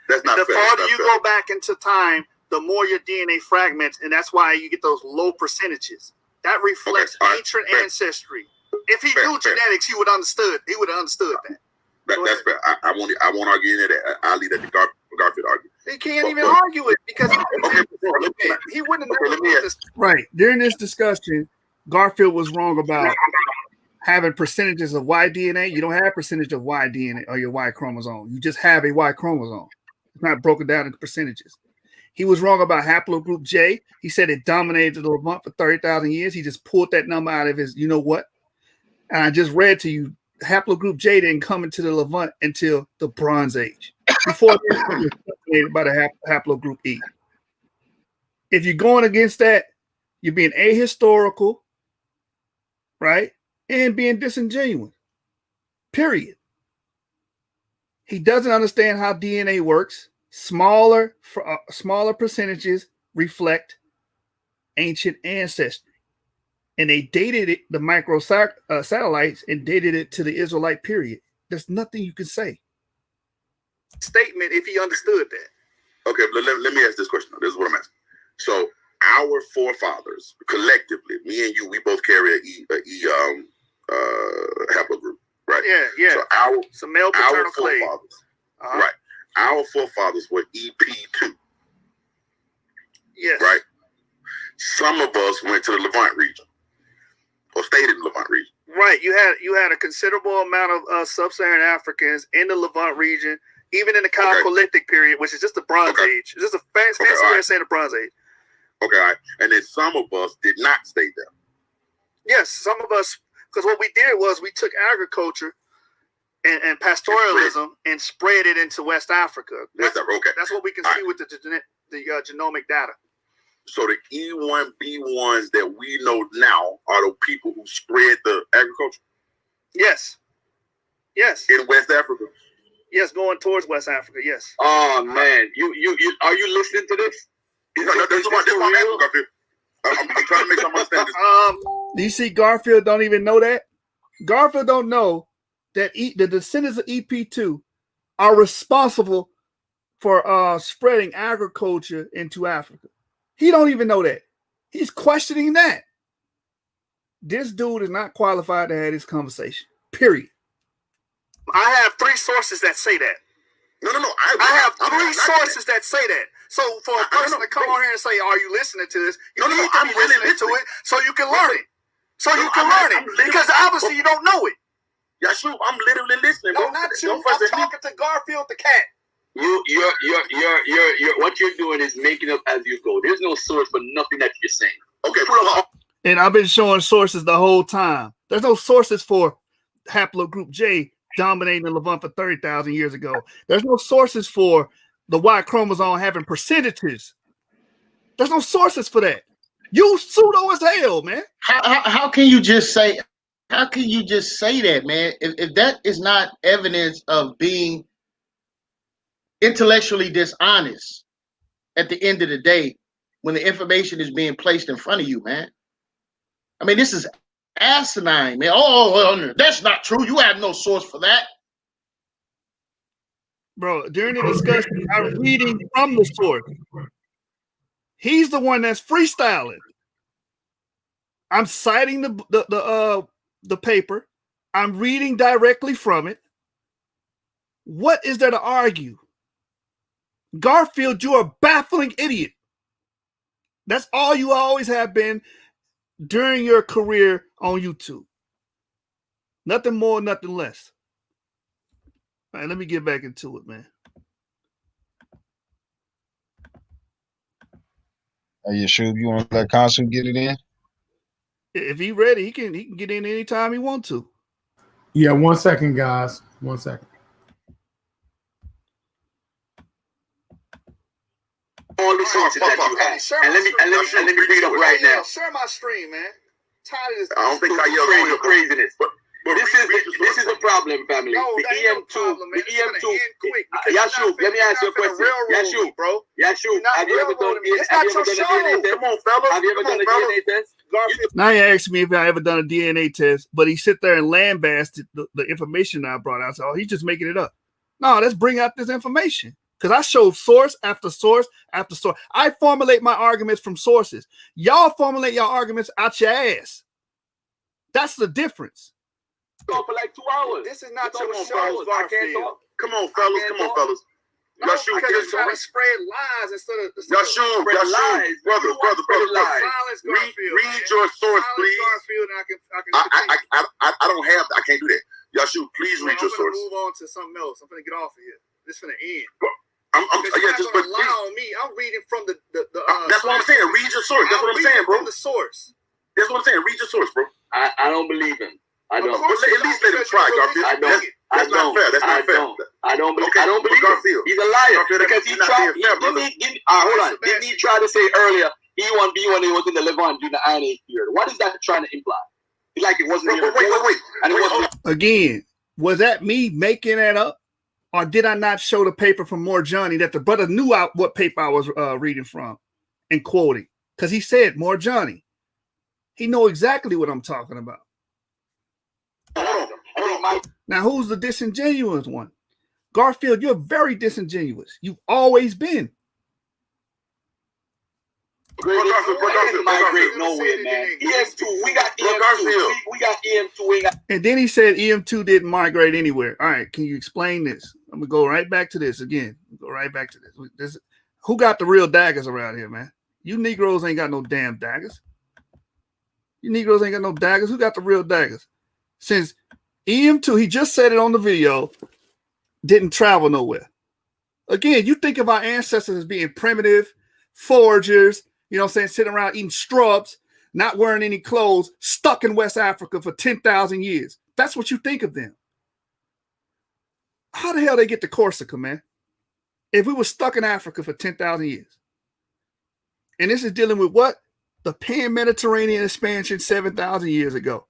[SPEAKER 15] that's not
[SPEAKER 4] the
[SPEAKER 15] fair.
[SPEAKER 4] farther you go back into time, the more your DNA fragments, and that's why you get those low percentages. That reflects ancient ancestry. If he knew genetics, he would have understood that.
[SPEAKER 15] That's fair. I won't argue any of that. I'll leave that to Garfield argue.
[SPEAKER 4] He can't even argue it because he wouldn't have known this. Right. During this discussion, Garfield was wrong about having percentages of Y DNA. You don't have percentage of Y DNA or your Y chromosome. You just have a Y chromosome. It's not broken down into percentages. He was wrong about haplogroup J. He said it dominated the Levant for 30,000 years. He just pulled that number out of his, you know what? And I just read to you, haplogroup J didn't come into the Levant until the Bronze Age. Before it was dominated by the haplogroup E. If you're going against that, you're being ahistorical, right? And being disingenuous. Period. He doesn't understand how DNA works. Smaller percentages reflect ancient ancestry. And they dated it, the micro satellites, and dated it to the Israelite period. There's nothing you can say. Statement if he understood that.
[SPEAKER 15] Okay, let me ask this question. This is what I'm asking. So our forefathers, collectively, me and you, we both carry a haplogroup, right?
[SPEAKER 4] Yeah.
[SPEAKER 15] So
[SPEAKER 4] some male paternal clade.
[SPEAKER 15] Right. Our forefathers were EP2.
[SPEAKER 4] Yes.
[SPEAKER 15] Right. Some of us went to the Levant region, or stayed in the Levant region.
[SPEAKER 4] Right. You had a considerable amount of sub-Saharan Africans in the Levant region, even in the Chalcolithic period, which is just the Bronze Age. It's just a fancy way of saying the Bronze Age.
[SPEAKER 15] Okay, all right. And then some of us did not stay there.
[SPEAKER 4] Yes, some of us, because what we did was we took agriculture and pastoralism and spread it into West Africa. That's what we can see with the genomic data.
[SPEAKER 15] So the E1B1s that we know now are the people who spread the agriculture?
[SPEAKER 4] Yes. Yes.
[SPEAKER 15] In West Africa?
[SPEAKER 4] Yes, going towards West Africa, yes.
[SPEAKER 13] Oh man, you are you listening to this?
[SPEAKER 15] I'm trying to make sure I'm understanding this.
[SPEAKER 4] Do you see Garfield don't even know that? Garfield don't know that the descendants of EP2 are responsible for spreading agriculture into Africa. He don't even know that. He's questioning that. This dude is not qualified to have this conversation. Period. I have 3 sources that say that.
[SPEAKER 15] No.
[SPEAKER 4] I have 3 sources that say that. So for a person to come on here and say, "Are you listening to this?" You need to be listening to it so you can learn it. Because obviously you don't know it.
[SPEAKER 15] Yeah, sure. I'm literally listening.
[SPEAKER 4] No, not you. I'm talking to Garfield the cat.
[SPEAKER 13] You're what you're doing is making up as you go. There's no source for nothing that you're saying.
[SPEAKER 15] Okay, bro.
[SPEAKER 4] And I've been showing sources the whole time. There's no sources for haplogroup J dominating the Levant for 30,000 years ago. There's no sources for the Y chromosome having percentages. There's no sources for that. You pseudo as hell, man.
[SPEAKER 8] How can you just say? How can you just say that, man? If that is not evidence of being intellectually dishonest at the end of the day, when the information is being placed in front of you, man. I mean, this is asinine, man. Oh, that's not true. You have no source for that.
[SPEAKER 4] Bro, during the discussion, I'm reading from the source. He's the one that's freestyling. I'm citing the paper. I'm reading directly from it. What is there to argue? Garfield, you're a baffling idiot. That's all you always have been during your career on YouTube. Nothing more, nothing less. All right, let me get back into it, man.
[SPEAKER 12] Hey, Yeshua, you want to let Consul get it in?
[SPEAKER 4] If he's ready, he can get in anytime he wants to.
[SPEAKER 16] Yeah, 1 second, guys. 1 second.
[SPEAKER 13] All the sources that you have. And let me bring it up right now.
[SPEAKER 4] Share my stream, man. Tired of this.
[SPEAKER 15] I don't think I yell
[SPEAKER 13] craziness. But this is the problem, family.
[SPEAKER 4] No,
[SPEAKER 13] the EM2, the EM2.
[SPEAKER 4] Yashu,
[SPEAKER 13] let me ask you a question. Yashu,
[SPEAKER 4] bro.
[SPEAKER 13] Yashu, have you ever done a DNA test?
[SPEAKER 15] Come on, fella.
[SPEAKER 13] Have you ever done a DNA test?
[SPEAKER 4] Now you asked me if I ever done a DNA test, but he sit there and lambasted the information that I brought out. So he's just making it up. No, let's bring out this information. Because I showed source after source after source. I formulate my arguments from sources. Y'all formulate your arguments out your ass. That's the difference.
[SPEAKER 13] For like 2 hours.
[SPEAKER 4] This is not
[SPEAKER 13] your
[SPEAKER 4] show, Garfield.
[SPEAKER 15] Come on, fellas.
[SPEAKER 4] No, because you're trying to spread lies instead of
[SPEAKER 15] Yashu,
[SPEAKER 13] lies.
[SPEAKER 15] Brother.
[SPEAKER 4] Silence Garfield.
[SPEAKER 15] Read your source, please.
[SPEAKER 4] Garfield, and
[SPEAKER 15] I don't have. I can't do that. Yashu, please read your source.
[SPEAKER 4] I'm gonna move on to something else. I'm gonna get off of here. This is gonna end.
[SPEAKER 15] Just
[SPEAKER 4] rely on me. I'm reading from the
[SPEAKER 15] that's what I'm saying. Read your source. That's what I'm saying, bro.
[SPEAKER 4] From the source.
[SPEAKER 15] That's what I'm saying. Read your source, bro.
[SPEAKER 13] I don't believe him. I don't.
[SPEAKER 15] At least let him try, Garfield. That's not fair. That's not fair.
[SPEAKER 13] I don't believe Garfield. He's a liar because he tried. Hold on. Didn't he try to say earlier E1B1 was in the Levant during the Iron Age period? What is that trying to imply? It's like it wasn't.
[SPEAKER 15] Wait.
[SPEAKER 13] And it wasn't.
[SPEAKER 4] Again, was that me making that up? Or did I not show the paper from Morjani that the brother knew what paper I was reading from and quoting? Because he said Morjani. He know exactly what I'm talking about. Now, who's the disingenuous one? Garfield, you're very disingenuous. You've always been.
[SPEAKER 13] Nowhere, man. EM2, we got EM2. We got EM2.
[SPEAKER 4] And then he said EM2 didn't migrate anywhere. All right, can you explain this? I'm gonna go right back to this again. Go right back to this. Who got the real daggers around here, man? You Negroes ain't got no damn daggers. You Negroes ain't got no daggers. Who got the real daggers? Since EM2, he just said it on the video, didn't travel nowhere. Again, you think of our ancestors as being primitive, foragers, you know what I'm saying, sitting around eating scrubs, not wearing any clothes, stuck in West Africa for 10,000 years. That's what you think of them. How the hell they get to Corsica, man? If we were stuck in Africa for 10,000 years. And this is dealing with what? The pan-Mediterranean expansion 7,000 years ago.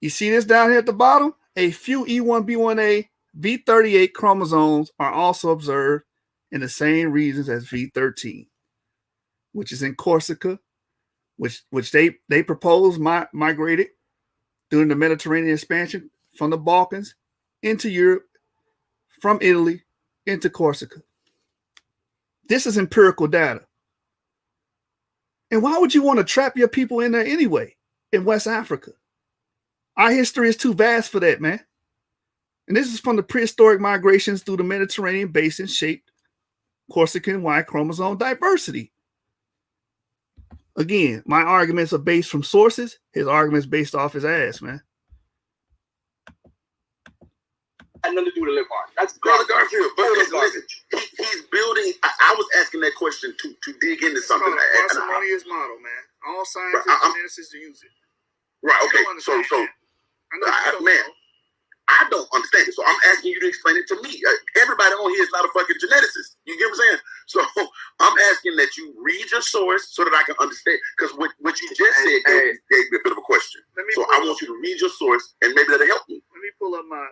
[SPEAKER 4] You see this down here at the bottom? A few E1B1A V38 chromosomes are also observed in the same regions as V13, which is in Corsica, which they proposed migrated during the Mediterranean expansion from the Balkans into Europe, from Italy into Corsica. This is empirical data. And why would you want to trap your people in there anyway, in West Africa? Our history is too vast for that, man. And this is from the prehistoric migrations through the Mediterranean basin shaped Corsican Y chromosome diversity. Again, my arguments are based from sources. His arguments based off his ass, man.
[SPEAKER 7] And nothing to do with live on. That's
[SPEAKER 15] Brother Garfield. But listen, he's building. I was asking that question to dig into something.
[SPEAKER 4] Parsimonious model, man. All scientists and geneticists use it.
[SPEAKER 15] Right. Okay. So man, I don't understand it. So I'm asking you to explain it to me. Everybody on here is not a fucking geneticist. You get what I'm saying? So I'm asking that you read your source so that I can understand. Because what you just said gave me a bit of a question. So I want you to read your source and maybe that'll help me.
[SPEAKER 4] Let me pull up my.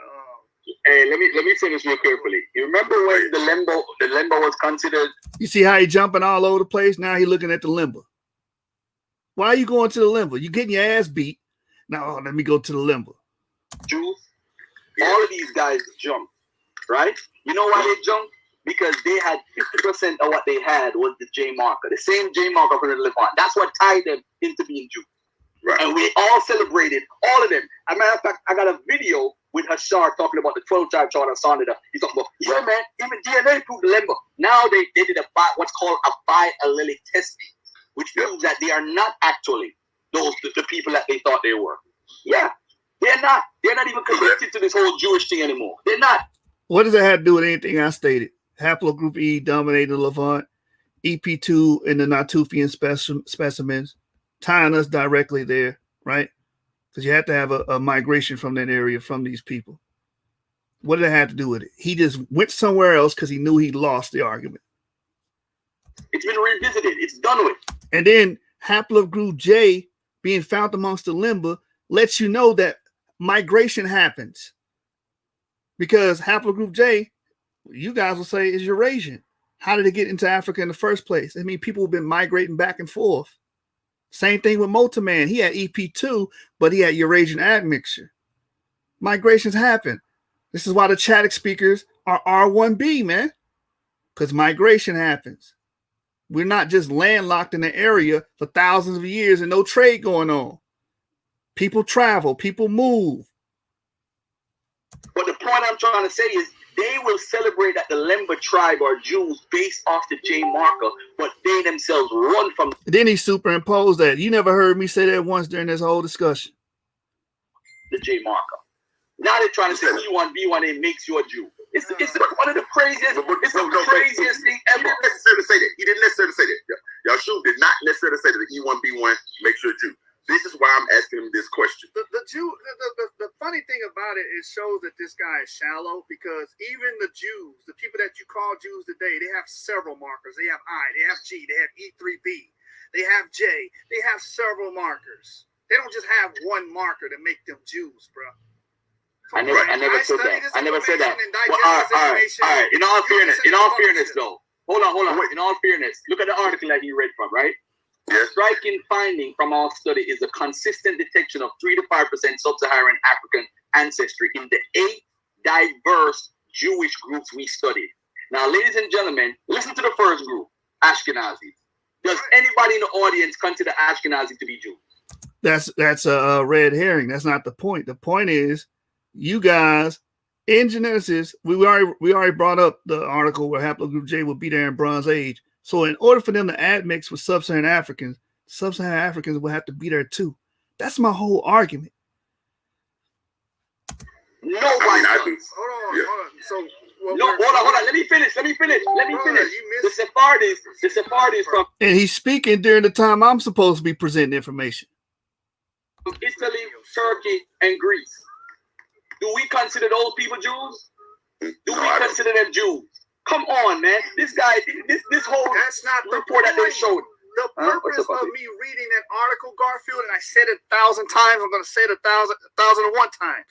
[SPEAKER 7] Hey, let me say this real carefully. You remember when the limbo was considered?
[SPEAKER 4] You see how he jumping all over the place? Now he looking at the limbo. Why are you going to the limbo? You getting your ass beat. Now let me go to the limbo.
[SPEAKER 7] Jews, all of these guys jumped, right? You know why they jumped? Because they had 50% of what they had was the J marker, the same J marker for the Levant. That's what tied them into being Jews. Right. And we all celebrated, all of them. As a matter of fact, I got a video with Hashar talking about the 12 tribe chart on Sonda. He's talking about, yeah, man, even DNA proved the limbo. Now they did what's called a biallelic testing, which proves that they are not actually the people that they thought they were. Yeah, they're not. They're not even connected to this whole Jewish thing anymore. They're not.
[SPEAKER 4] What does that have to do with anything I stated? Haplogroup E dominating the Levant, EP2 in the Natufian specimens, tying us directly there, right? Because you have to have a migration from that area from these people. What did it have to do with it? He just went somewhere else because he knew he lost the argument.
[SPEAKER 7] It's been revisited. It's done with.
[SPEAKER 4] And then haplogroup J being found amongst the limba lets you know that migration happens. Because haplogroup J, you guys will say, is Eurasian. How did it get into Africa in the first place? I mean, people have been migrating back and forth. Same thing with Motorman. He had EP2, but he had Eurasian admixture. Migrations happen. This is why the Chadic speakers are R1B, man. Because migration happens. We're not just landlocked in the area for thousands of years and no trade going on. People travel. People move.
[SPEAKER 7] But the point I'm trying to say is they will celebrate that the Lemba tribe are Jews based off the J marker, but they themselves run from.
[SPEAKER 4] Then he superimposed that. You never heard me say that once during this whole discussion.
[SPEAKER 7] The J marker. Now they're trying to say E1B1A makes you a Jew. It's one of the craziest. It's the craziest thing ever.
[SPEAKER 15] He didn't necessarily say that. He didn't necessarily say that. Yahshua did not necessarily say that the E1B1 makes you a Jew. This is why I'm asking him this question.
[SPEAKER 4] The funny thing about it, it shows that this guy is shallow because even the Jews, the people that you call Jews today, they have several markers. They have I, they have G, they have E3B, they have J, they have several markers. They don't just have one marker to make them Jews, bro.
[SPEAKER 7] I never said that. I never said that. Well, all right. In all fairness, though. Hold on. In all fairness, look at the article that he read from, right? A striking finding from our study is the consistent detection of 3 to 5% sub-Saharan African ancestry in the 8 diverse Jewish groups we studied. Now, ladies and gentlemen, listen to the first group, Ashkenazis. Does anybody in the audience consider Ashkenazi to be Jews?
[SPEAKER 4] That's a red herring. That's not the point. The point is, you guys in geneticists, we already brought up the article where haplogroup J will be there in Bronze Age. So in order for them to admix with sub-Saharan Africans will have to be there too. That's my whole argument.
[SPEAKER 7] Hold on. So hold on. Let me finish. The Sephardi's from
[SPEAKER 4] and he's speaking during the time I'm supposed to be presenting information.
[SPEAKER 7] Italy, Turkey, and Greece. Do we consider those people Jews? Do we consider them Jews?
[SPEAKER 13] Come on, man. This guy, this whole
[SPEAKER 4] That's not the
[SPEAKER 13] report that they showed.
[SPEAKER 4] The purpose of me reading that article, Garfield, and I said it 1,000 times, I'm going to say it 1,001 times.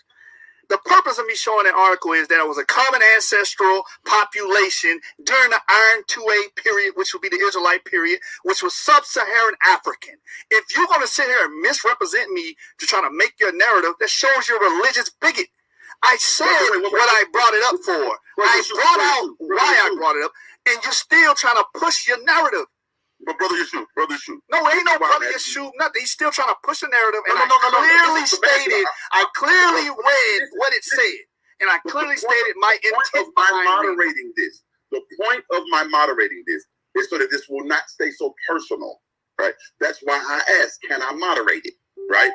[SPEAKER 4] The purpose of me showing that article is that it was a common ancestral population during the Iron 2A period, which would be the Israelite period, which was sub-Saharan African. If you're going to sit here and misrepresent me to try to make your narrative, that shows you're a religious bigot. I said what I brought it up for. I brought out why I brought it up, and you're still trying to push your narrative.
[SPEAKER 15] But brother Yeshua.
[SPEAKER 4] No, ain't no brother Yeshua, nothing. He's still trying to push the narrative, and I clearly read what it said, and I clearly stated my intent behind
[SPEAKER 15] moderating this. The point of my moderating this is so that this will not stay so personal, right? That's why I asked, can I moderate it, right?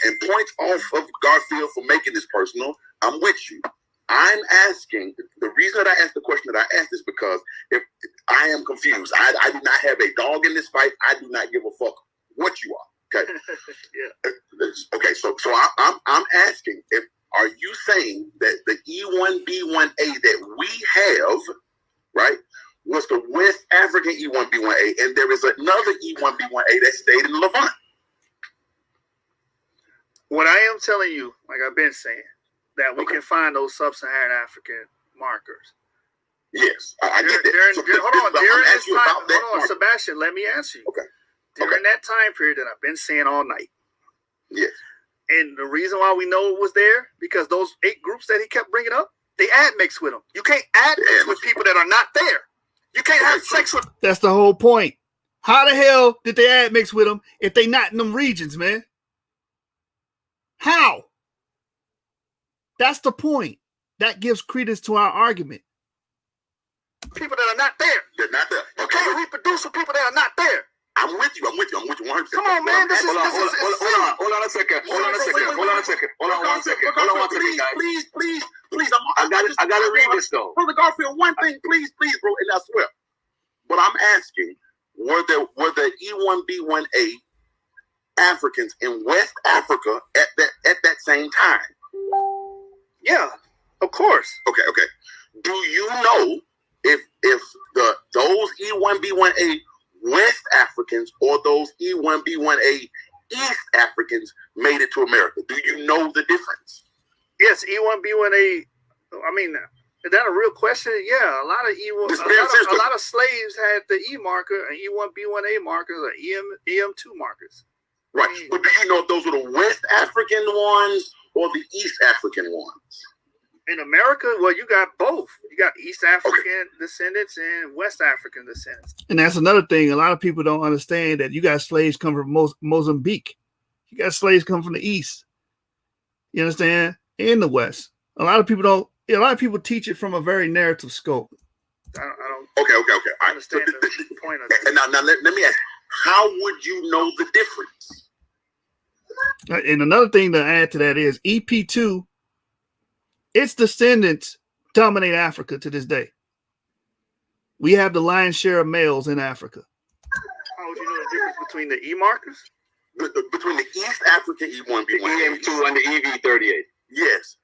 [SPEAKER 15] And points off of Garfield for making this personal. I'm with you. I'm asking, the reason that I asked the question that I asked is because if I am confused, I do not have a dog in this fight. I do not give a fuck what you are. Okay. Yeah. Okay. So I'm asking, are you saying that the E1B1A that we have, right, was the West African E1B1A, and there is another E1B1A that stayed in Levant?
[SPEAKER 4] What I am telling you, like I've been saying, that we can find those sub-Saharan African markers.
[SPEAKER 15] Yes, I get that.
[SPEAKER 4] Hold on, Sebastian, let me answer you.
[SPEAKER 15] Okay.
[SPEAKER 4] During that time period that I've been saying all night.
[SPEAKER 15] Yes.
[SPEAKER 4] And the reason why we know it was there, because those 8 groups that he kept bringing up, they admix with them. You can't admix with people that are not there. You can't have sex with. That's the whole point. How the hell did they admix with them if they not in them regions, man? How? That's the point. That gives credence to our argument. People that are not there.
[SPEAKER 15] They're not there.
[SPEAKER 4] You can't reproduce with people that are not there.
[SPEAKER 15] I'm with you 100%.
[SPEAKER 4] Come on, man.
[SPEAKER 13] Hold on a second.
[SPEAKER 15] Please. I gotta read this though. Brother Garfield, one thing, please, bro, and I swear. But I'm asking, were the E1B1A Africans in West Africa at that same time?
[SPEAKER 4] Yeah, of course.
[SPEAKER 15] Okay. Do you know if those E1B1A West Africans or those E1B1A East Africans made it to America? Do you know the difference?
[SPEAKER 4] Yes, E1B1A. I mean, is that a real question? Yeah, a lot of slaves had the E marker and E1B1A markers or EM2 markers.
[SPEAKER 15] Right, but do you know if those were the West African ones or the East African ones?
[SPEAKER 4] In America, well, you got both. You got East African descendants and West African descendants. And that's another thing. A lot of people don't understand that you got slaves come from Mozambique. You got slaves come from the East. You understand? In the West. A lot of people don't. A lot of people teach it from a very narrative scope. I don't.
[SPEAKER 15] Okay.
[SPEAKER 4] I understand the point of
[SPEAKER 15] it. Now let me ask. How would you know the difference?
[SPEAKER 4] And another thing to add to that is EP2, its descendants dominate Africa to this day. We have the lion's share of males in Africa. How would you know the difference between the E markers?
[SPEAKER 15] Between the East African E1B1,
[SPEAKER 13] EM2, and the EV38.
[SPEAKER 15] Yes.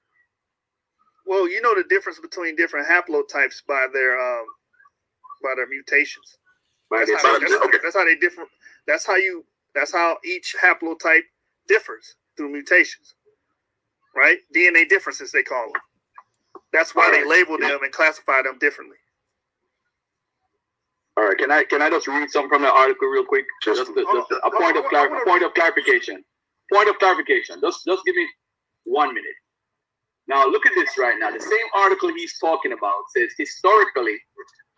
[SPEAKER 4] Well, you know the difference between different haplotypes by their mutations. That's how they differ. That's how each haplotype differs through mutations, right? DNA differences, they call them. That's why they label them and classify them differently.
[SPEAKER 13] All right, can I just read something from the article real quick? Just a point of clarification. Point of clarification. Just give me 1 minute. Now look at this right now. The same article he's talking about says historically,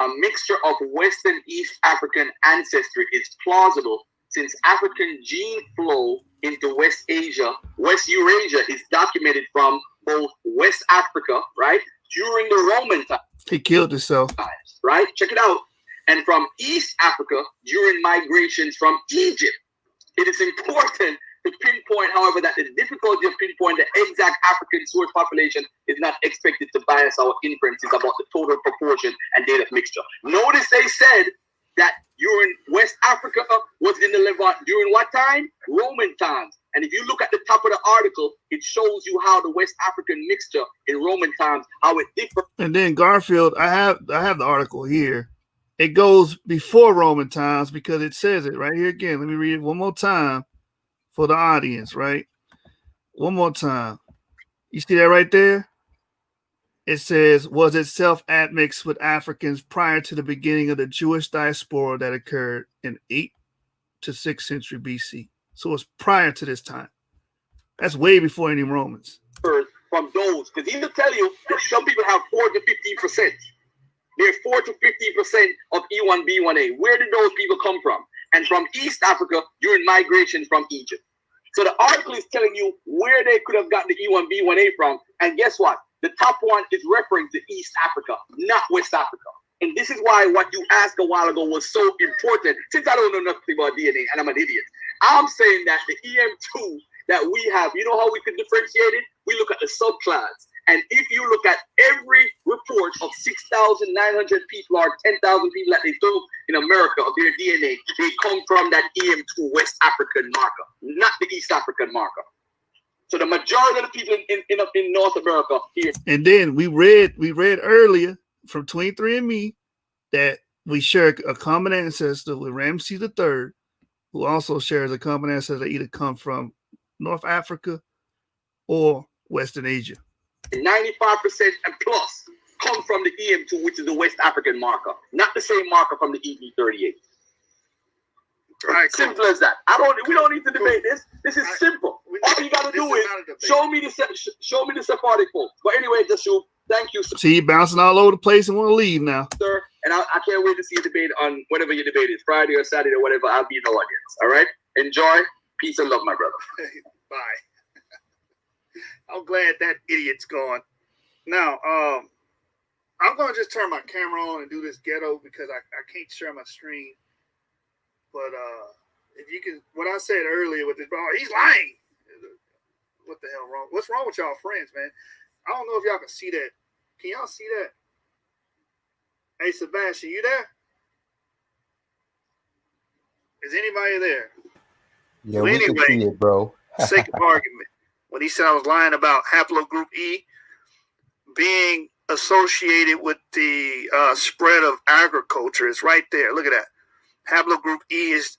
[SPEAKER 13] a mixture of West and East African ancestry is plausible since African gene flow into West Eurasia is documented from both West Africa, right, during the Roman times.
[SPEAKER 4] He killed himself.
[SPEAKER 13] Right? Check it out. And from East Africa during migrations from Egypt. It is important to pinpoint, however, that the difficulty of pinpointing the exact African source population is not expected to bias our inferences about the total proportion and date of mixture. Notice they said that during West Africa was in the Levant during what time? Roman times. And if you look at the top of the article, it shows you how the West African mixture in Roman times, how it differs.
[SPEAKER 4] And then Garfield, I have the article here. It goes before Roman times because it says it right here again. Let me read it one more time for the audience, right? One more time. You see that right there? It says, was itself admixed with Africans prior to the beginning of the Jewish diaspora that occurred in 8th to 6th century BC. So it's prior to this time. That's way before any Romans.
[SPEAKER 13] From those, because he'll tell you that some people have 4 to 15%. They're 4 to 15% of E1B1A. Where did those people come from? And from East Africa during migration from Egypt. So the article is telling you where they could have gotten the E1B1A from. And guess what? The top one is referring to East Africa, not West Africa. And this is why what you asked a while ago was so important. Since I don't know nothing about DNA and I'm an idiot, I'm saying that the EM2 that we have, you know how we can differentiate it? We look at the subclass. And if you look at every report of 6,900 people or 10,000 people that they took in America of their DNA, they come from that EM2 West African marker, not the East African marker. So the majority of the people in North America here.
[SPEAKER 4] And then we read earlier from 23andMe that we share a common ancestor with Ramses III, who also shares a common ancestor that either come from North Africa or Western Asia.
[SPEAKER 13] 95% and plus come from the EM2, which is the West African marker, not the same marker from the EB38. Right, simple as that. We don't need to debate this. This is simple. All you got to do is show me the Sephardic folks. But anyway, Joshua, thank you, sir.
[SPEAKER 4] See, you bouncing all over the place and want to leave now,
[SPEAKER 13] sir. And I can't wait to see you debate on whatever your debate is, Friday or Saturday or whatever. I'll be in the audience. All right. Enjoy. Peace and love, my brother.
[SPEAKER 4] Bye. I'm glad that idiot's gone. Now, I'm going to just turn my camera on and do this ghetto because I can't share my screen. But if you can, what I said earlier with this, he's lying. What the hell wrong? What's wrong with y'all friends, man? I don't know if y'all can see that. Can y'all see that? Hey, Sebastian, you there? Is anybody there?
[SPEAKER 5] Yeah, we can see it, bro.
[SPEAKER 4] Sake of argument. When he said I was lying about haplogroup E being associated with the spread of agriculture, it's right there. Look at that. Haplogroup E is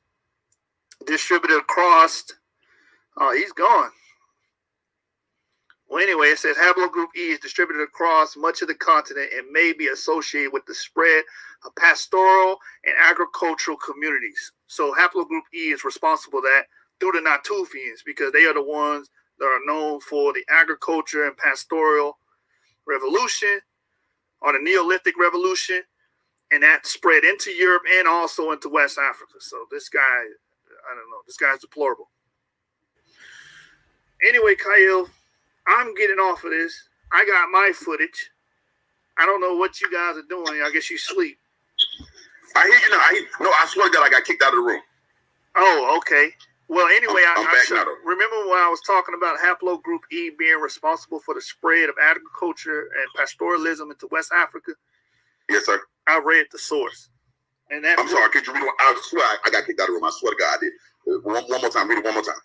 [SPEAKER 4] distributed across. Oh, he's gone. Well, anyway, it says haplogroup E is distributed across much of the continent and may be associated with the spread of pastoral and agricultural communities. So haplogroup E is responsible for that through the Natufians because they are the ones that are known for the agriculture and pastoral revolution or the Neolithic revolution. And that spread into Europe and also into West Africa. So this guy, I don't know, this guy's deplorable. Anyway, Kyle, I'm getting off of this. I got my footage. I don't know what you guys are doing. I guess you sleep.
[SPEAKER 15] I hear you now. I swear to God, I got kicked out of the room.
[SPEAKER 4] Oh, okay. Well, anyway,
[SPEAKER 15] I'm back now.
[SPEAKER 4] Remember when I was talking about haplogroup E being responsible for the spread of agriculture and pastoralism into West Africa?
[SPEAKER 15] Yes, sir.
[SPEAKER 4] I read the source. And that
[SPEAKER 15] I'm sorry, could you read it? I swear I got kicked out of the room. I swear to God I did. One more time. Read it one more time.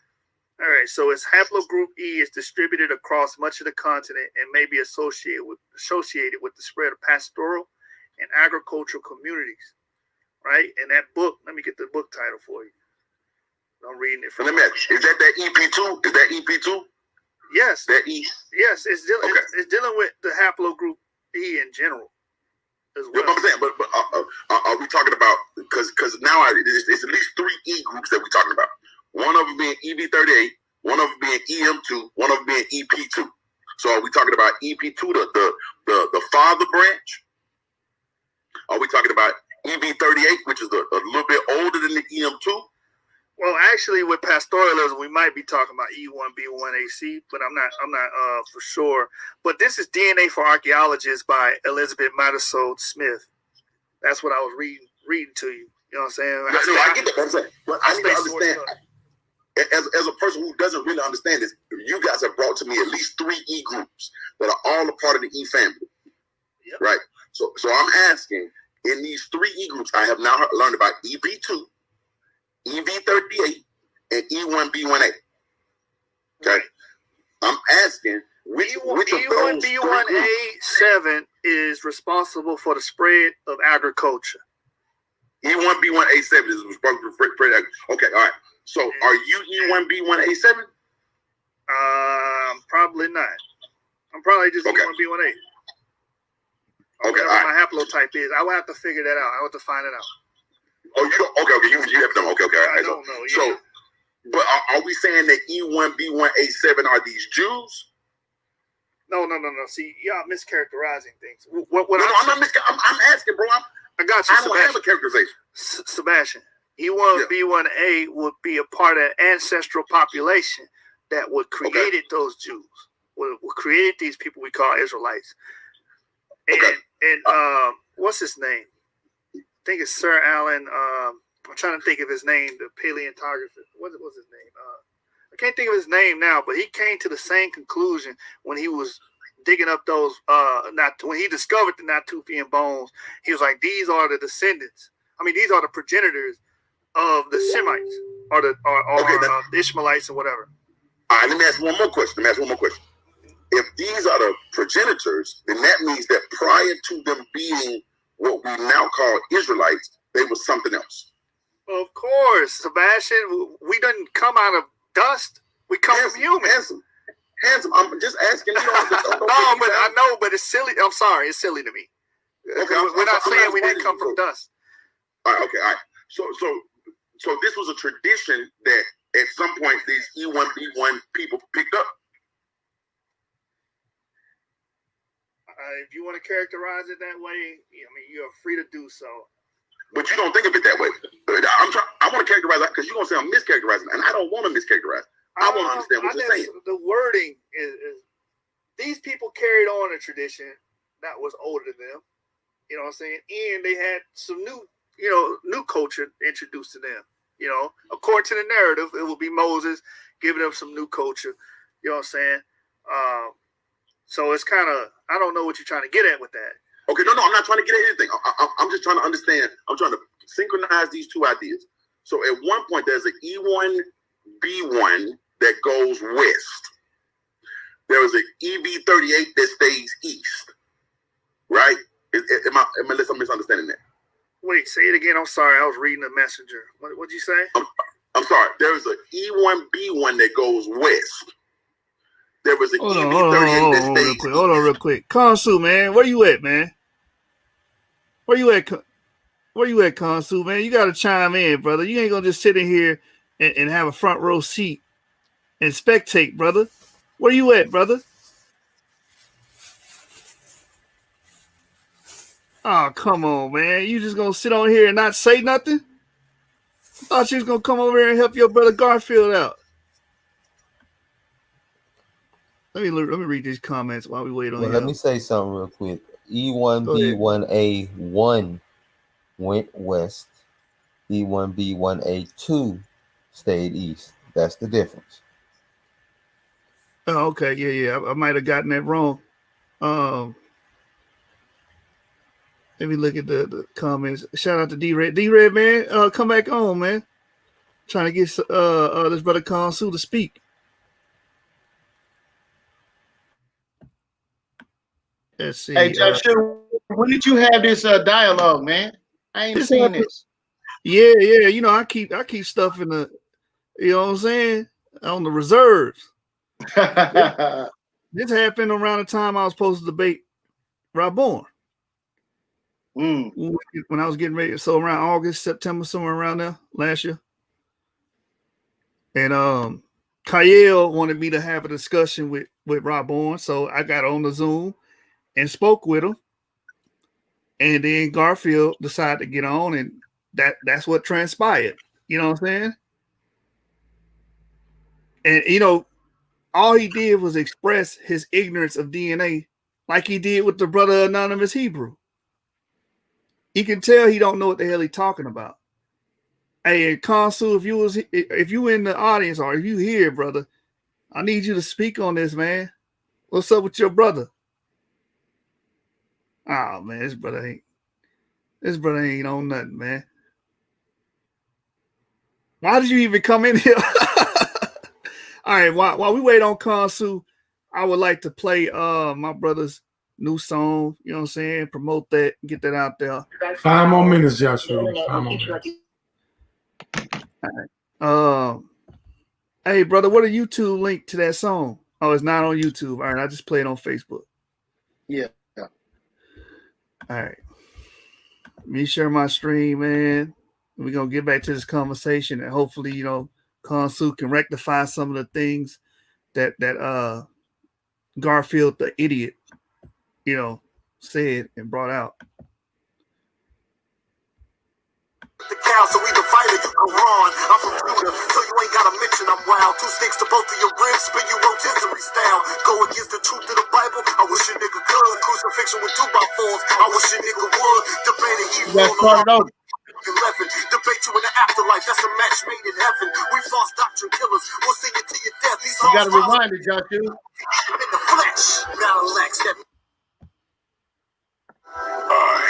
[SPEAKER 4] All right. So it's haplogroup E is distributed across much of the continent and may be associated with the spread of pastoral and agricultural communities. Right? And that book, let me get the book title for you. I'm reading it from.
[SPEAKER 15] Let me ask, is that EP2? Is that EP2?
[SPEAKER 4] Yes.
[SPEAKER 15] That E?
[SPEAKER 4] Yes, it's dealing with the haplogroup E in general. As well.
[SPEAKER 15] Yeah, I'm saying, but are we talking about because now it's at least 3 E groups that we're talking about. One of them being EB38, one of them being EM2, one of them being EP2. So are we talking about EP2, the father branch? Are we talking about EB38, which is a little bit older than the EM2?
[SPEAKER 4] Well, actually, with pastoralism, we might be talking about E1B1AC, but I'm not for sure. But this is DNA for Archaeologists by Elizabeth Madisode Smith. That's what I was reading to you. You know what I'm saying?
[SPEAKER 15] I get that. I'm saying, but I need to understand. As a person who doesn't really understand this, you guys have brought to me at least 3 E groups that are all a part of the E family. Yep. Right? So I'm asking, in these 3 E groups, I have now learned about EB2, EB38, and E1B1A. Okay. I'm asking which of those
[SPEAKER 4] E1B1A7 is responsible for the spread of agriculture.
[SPEAKER 15] E1B1A7 is responsible for spread of agriculture. Okay, all right. So are you E1B1A7?
[SPEAKER 4] Probably not. I'm probably just E1B1A.
[SPEAKER 15] Okay, all
[SPEAKER 4] right.
[SPEAKER 15] My
[SPEAKER 4] haplotype is. I will have to figure that out. I will have to find it out.
[SPEAKER 15] Oh, you don't? Okay. You have them. Okay. All right.
[SPEAKER 4] I don't know. Yeah.
[SPEAKER 15] So, but are we saying that E1B1A7 are these Jews?
[SPEAKER 4] No. See, y'all mischaracterizing things. I'm
[SPEAKER 15] asking, bro.
[SPEAKER 4] I got you.
[SPEAKER 15] I don't have a characterization.
[SPEAKER 4] Sebastian, E1B1A would be a part of the ancestral population that would created those Jews. Would created these people we call Israelites. And what's his name? I think it's Sir Alan. I'm trying to think of his name. The paleontographer. What was his name? I can't think of his name now. But he came to the same conclusion when he was digging up those. When he discovered the Natufian bones, he was like, "These are the descendants. These are the progenitors of the Semites or the Ishmaelites or whatever."
[SPEAKER 15] All right. Let me ask one more question. If these are the progenitors, then that means that prior to them being what we now call Israelites, they were something else.
[SPEAKER 4] Of course, Sebastian. We didn't come out of dust. We come from humans.
[SPEAKER 15] Handsome. I'm just asking.
[SPEAKER 4] But I know, but it's silly. I'm sorry. It's silly to me.
[SPEAKER 15] Okay,
[SPEAKER 4] we're not saying we didn't come from dust.
[SPEAKER 15] All right. Okay. All right. So this was a tradition that at some point these E1B1 people picked up.
[SPEAKER 4] If you want to characterize it that way, you're free to do so.
[SPEAKER 15] But you don't think of it that way. I want to characterize that because you're going to say I'm mischaracterizing, and I don't want to mischaracterize. I want to understand what you're saying.
[SPEAKER 4] The wording is these people carried on a tradition that was older than them. You know what I'm saying? And they had some new culture introduced to them. According to the narrative, it will be Moses giving them some new culture. You know what I'm saying? So it's kind of, I don't know what you're trying to get at with that.
[SPEAKER 15] Okay, no, I'm not trying to get at anything. I'm just trying to understand. I'm trying to synchronize these two ideas. So at one point, there's an E1B1 that goes west. There is an EV38 that stays east. Right? Unless I'm misunderstanding that.
[SPEAKER 4] Wait, say it again. I'm sorry. I was reading the messenger. What'd you say?
[SPEAKER 15] I'm sorry. There's an E1B1 that goes west. There was an EV38 that stays east.
[SPEAKER 4] Hold on real quick. Konsu, man. Where you at, man? Where you at, Konsu, man? You got to chime in, brother. You ain't going to just sit in here and have a front row seat and spectate, brother. Where you at, brother? Oh, come on, man. You just going to sit on here and not say nothing? I thought you was going to come over here and help your brother Garfield out. Let me read these comments while we wait on you.
[SPEAKER 5] Let me say something real quick. E1B1A1 went west. E1B1A2 stayed east. That's the difference.
[SPEAKER 4] Oh, okay. Yeah. I might have gotten that wrong. Let me look at the comments. Shout out to D-Red. D-Red, man, come back on, man. Trying to get this brother Konsu to speak. Let's see.
[SPEAKER 7] Hey, Joshua, when did you have this dialogue, man? I ain't seen this.
[SPEAKER 4] Yeah. I keep stuff in the, you know what I'm saying, on the reserves. This happened around the time I was supposed to debate Raborn. When I was getting ready, so around August, September, somewhere around there last year. And Kyle wanted me to have a discussion with Raborn, so I got on the Zoom and spoke with him. And then Garfield decided to get on, and that's what transpired. You know what I'm saying? And all he did was express his ignorance of DNA, like he did with the brother Anonymous Hebrew. You can tell he don't know what the hell he's talking about. Hey, Konsu, if you in the audience or if you here, brother, I need you to speak on this, man. What's up with your brother? Oh man, this brother ain't on nothing, man. Why did you even come in here? All right, while we wait on Kansu, I would like to play my brother's new song. You know what I'm saying? Promote that, get that out there.
[SPEAKER 16] 5 more minutes, Joshua. 5 more minutes.
[SPEAKER 4] All right. Hey, brother, what a YouTube link to that song? Oh, it's not on YouTube. All right, I just play it on Facebook.
[SPEAKER 9] Yeah.
[SPEAKER 4] All right. Let me share my stream, man. We're gonna get back to this conversation, and hopefully, you know, Kansu can rectify some of the things that Garfield the idiot, you know, said and brought out.
[SPEAKER 3] The council, we the fighter, you can run. I'm from Judah, so you ain't gotta mention I'm wild. 2 sticks to both of your ribs, spin you rotisserie style. Go against the truth of the Bible, I wish a nigga could. Crucifixion with 2x4s, I wish a nigga would. Debating evil on the 11. Debate you in the afterlife, that's a match made in heaven. We false doctrine killers, we'll see you to your death. These
[SPEAKER 9] You gotta rewind it, Joshua.
[SPEAKER 3] in the flesh, now relax that.
[SPEAKER 15] I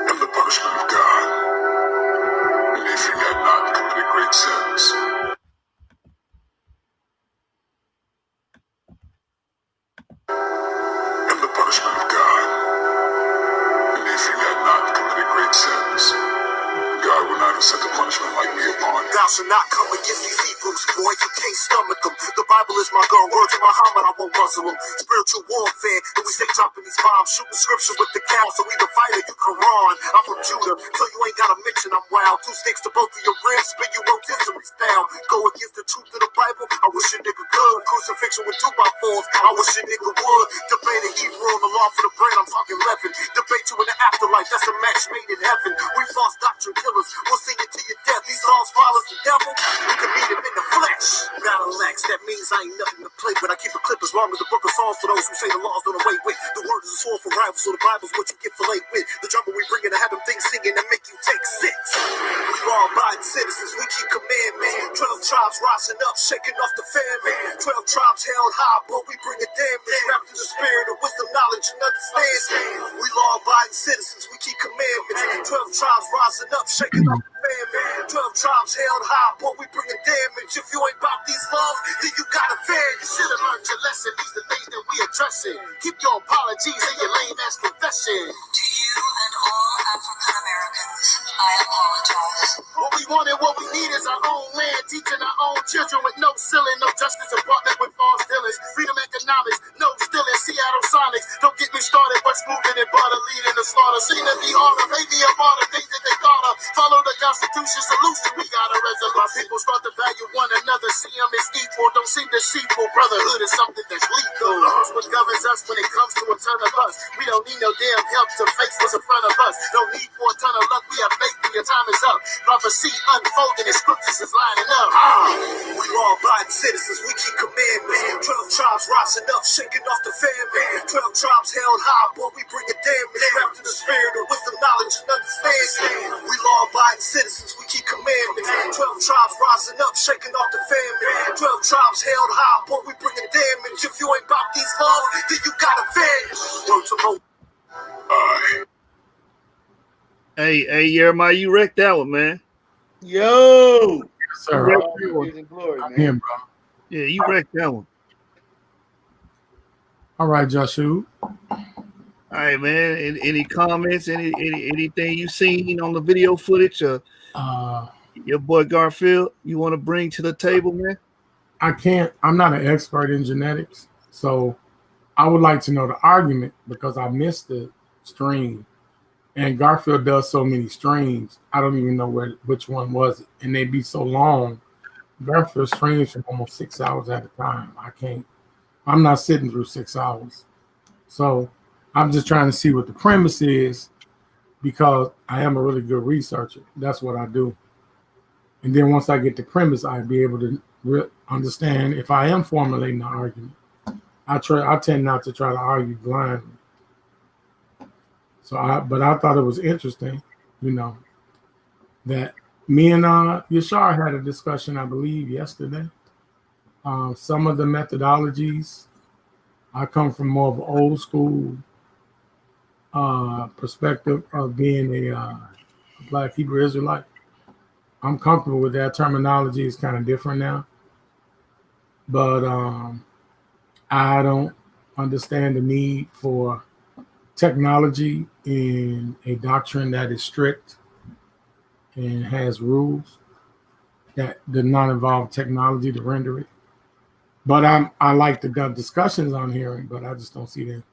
[SPEAKER 15] am the punishment of God. And if you have not committed great sins, am the punishment of God. And if you have not committed great sins, God will not have sent a punishment like me upon you.
[SPEAKER 3] Thou shalt not come against these Hebrews, boy, you can't stomach them. The Bible is my gun, word to Muhammad, I won't muzzle them. Spiritual warfare, and we stay dropping these bombs, shooting scripture with the council, we the fighter, you can run. I'm from Judah, so you ain't gotta mention I'm wild. 2 sticks to both of your ribs, spin you rotisserie style. Go against the truth of the Bible, I wish a nigga could. Crucifixion with 2x4s, I wish a nigga would. Debating Hebrew on the law for the bread, I'm talking leaven. Debate you in the afterlife, that's a match made in heaven. We false doctrine killers, we'll see you to your death. These songs follows the devil, we can meet him in the flesh. Now relax, that means I ain't nothing to play with. I keep a clip as long as the book of Psalms for those who say the law's done away with. The word is a sword for rivals, so the Bible's what you get filleted with. The jungle we bring in to have them things singing and make you take 6. We law-abiding citizens, we keep commandments. 12 tribes rising up, shaking off the famine. 12 tribes held high, but we bring a damage. Wrapped in the spirit of wisdom, knowledge, and understanding. We law-abiding citizens, we keep commandments. 12 tribes rising up, shaking off the famine. 12 tribes held high, but we bring a damage. If you ain't about these laws, then you gotta vanish.
[SPEAKER 2] You should have learned your lesson. These the things that we addressing. Keep your apologies and your lame ass confession.
[SPEAKER 17] To you and all African Americans, I apologize.
[SPEAKER 2] What we want and what we need is our own land, teaching our own children with no ceiling, no justice, and partner with false dealers. Freedom economics, no stealing, Seattle Sonics. Don't get me started, what's moving and butter, leading the slaughter. Seen it be harder, maybe a martyr, things that they thought of. Follow the Constitution solution, we gotta resolve. Our people start to value one another, see them as equal, don't seem deceitful. Brotherhood is something that's lethal. Laws what governs us when it comes to a ton of us. We don't need no damn help to face what's in front of us. Don't need for a ton of luck, we have faith when your time is up. Prophecy unfolding, and scriptures is lining up.
[SPEAKER 3] We law-abiding citizens, we keep commandments. 12 tribes rising up, shaking off the famine. 12 tribes held high, but we bring a damage. Wrapped in the spirit of wisdom, knowledge, and understanding. We law-abiding citizens, we keep commandments. 12 tribes rising up, shaking off the famine. 12 tribes held high, but we bring a damage. If you ain't about these laws, then you gotta vanish. Word to Mo.
[SPEAKER 4] Hey, Jeremiah, you wrecked that one, man.
[SPEAKER 9] Yo,
[SPEAKER 16] Sir,
[SPEAKER 9] glory,
[SPEAKER 16] I'm here, bro.
[SPEAKER 4] Yeah, you wrecked that one.
[SPEAKER 16] All right, Joshua.
[SPEAKER 4] All right, man. Any comments? Anything you seen on the video footage? Your boy Garfield, you want to bring to the table, man?
[SPEAKER 16] I'm not an expert in genetics, so I would like to know the argument because I missed the stream. And Garfield does so many streams, I don't even know which one was it. And they be so long. Garfield streams for almost 6 hours at a time. I'm not sitting through 6 hours. So I'm just trying to see what the premise is because I am a really good researcher. That's what I do. And then once I get the premise, I'll be able to understand if I am formulating an argument. I tend not to try to argue blindly. But I thought it was interesting, that me and Yashar had a discussion, I believe, yesterday. Some of the methodologies, I come from more of an old school perspective of being a Black Hebrew Israelite. I'm comfortable with that. Terminology is kind of different now. but I don't understand the need for technology in a doctrine that is strict and has rules that do not involve technology to render it. But I like the discussions I'm hearing, but I just don't see them.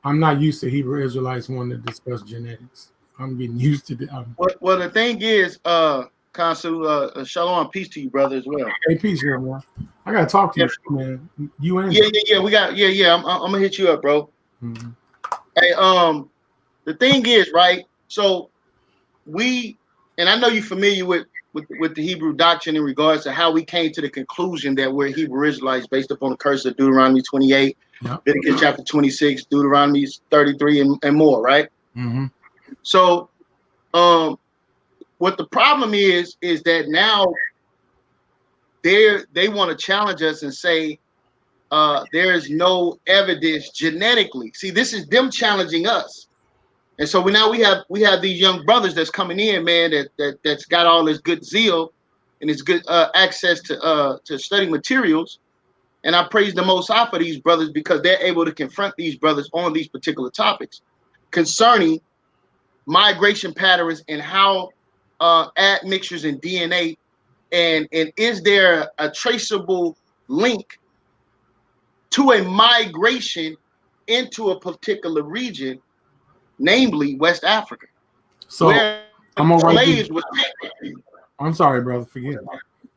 [SPEAKER 16] I'm not used to Hebrew Israelites wanting to discuss genetics. I'm getting used to it.
[SPEAKER 9] Well, the thing is, Consul, shalom, peace to you, brother, as well.
[SPEAKER 16] Hey, peace here, man. I gotta talk to you, man. You and
[SPEAKER 9] we got I'm gonna hit you up, bro.
[SPEAKER 16] Mhm.
[SPEAKER 9] Hey, the thing is, right? So and I know you're familiar with the Hebrew doctrine in regards to how we came to the conclusion that we're Hebrew Israelites based upon the curse of Deuteronomy 28, Leviticus chapter 26, Deuteronomy 33, and more, right?
[SPEAKER 16] Mm-hmm.
[SPEAKER 9] So, what the problem is that now they want to challenge us and say there is no evidence genetically. See, this is them challenging us. And so we have these young brothers that's coming in, man, that's got all this good zeal and this good access to study materials. And I praise the Most High for these brothers because they're able to confront these brothers on these particular topics concerning migration patterns and how admixtures in DNA and is there a traceable link to a migration into a particular region, namely West Africa.
[SPEAKER 16] So
[SPEAKER 9] where
[SPEAKER 16] I'm gonna write
[SPEAKER 9] slaves
[SPEAKER 16] this.
[SPEAKER 9] was taken.
[SPEAKER 16] I'm sorry, brother. Forget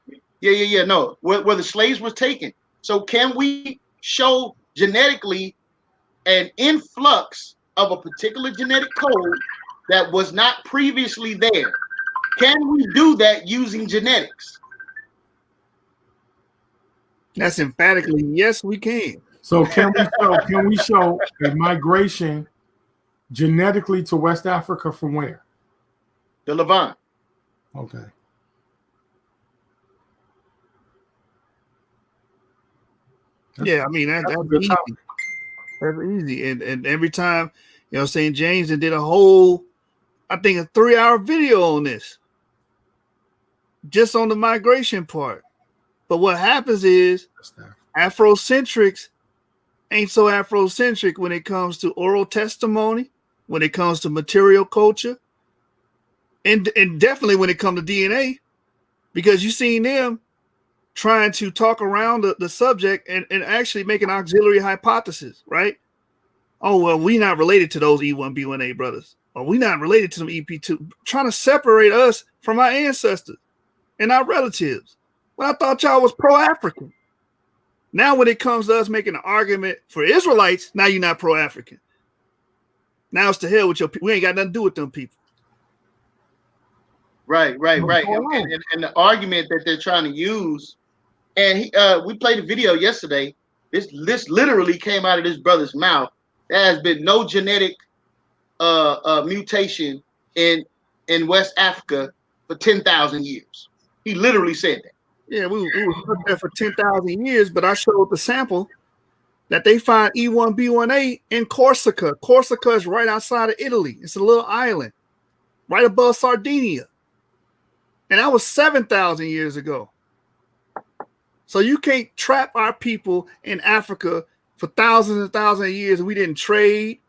[SPEAKER 16] it.
[SPEAKER 9] Yeah. No, where the slaves were taken. So can we show genetically an influx of a particular genetic code that was not previously there? Can we do that using genetics?
[SPEAKER 4] That's emphatically yes, we can.
[SPEAKER 16] So can we show a migration genetically to West Africa from where?
[SPEAKER 9] The Levant.
[SPEAKER 16] Okay.
[SPEAKER 4] Yeah, I mean that's easy. That's easy. And every time, you know, St. James and did a whole, I think, a 3-hour video on this. Just on the migration part. But what happens is Afrocentrics ain't so Afrocentric when it comes to oral testimony, when it comes to material culture, and definitely when it comes to DNA, because you seen them trying to talk around the subject and actually make an auxiliary hypothesis, right? Oh, well, we not related to those E1B1A brothers. Or we not related to them EP2. Trying to separate us from our ancestors and our relatives. Well, I thought y'all was pro-African. Now when it comes to us making an argument for Israelites, now you're not pro-African. Now it's to hell with your people. We ain't got nothing to do with them people.
[SPEAKER 9] Right. And the argument that they're trying to use, and we played a video yesterday. This literally came out of this brother's mouth. There has been no genetic mutation in West Africa for 10,000 years. He literally said that.
[SPEAKER 4] Yeah, we were there for 10,000 years, but I showed the sample that they find E1B1A in Corsica. Corsica is right outside of Italy. It's a little island right above Sardinia. And that was 7,000 years ago. So you can't trap our people in Africa for thousands and thousands of years. We didn't trade.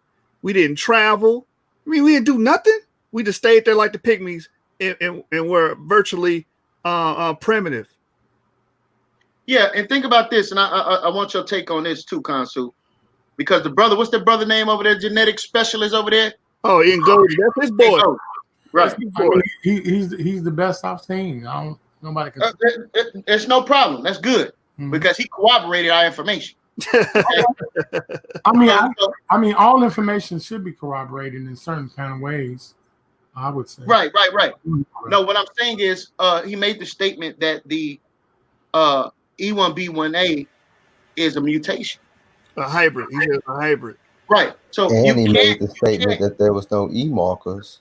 [SPEAKER 4] We didn't travel. I mean, we didn't do nothing. We just stayed there like the pygmies and were virtually primitive.
[SPEAKER 9] Yeah, and think about this, and I want your take on this too, Consul, because the brother, what's the brother name over there, genetic specialist over there?
[SPEAKER 4] Oh, Ngozi, that's his boy.
[SPEAKER 9] Right.
[SPEAKER 16] I mean, he's the best I've seen. Nobody can.
[SPEAKER 9] It's no problem. That's good because he corroborated our information.
[SPEAKER 16] I mean, all information should be corroborated in certain kind of ways. I would say.
[SPEAKER 9] Right. No, what I'm saying is, he made the statement that the E1B1A is a mutation,
[SPEAKER 4] a hybrid. He said a hybrid.
[SPEAKER 9] Right. So
[SPEAKER 5] and he made the statement that there was no E markers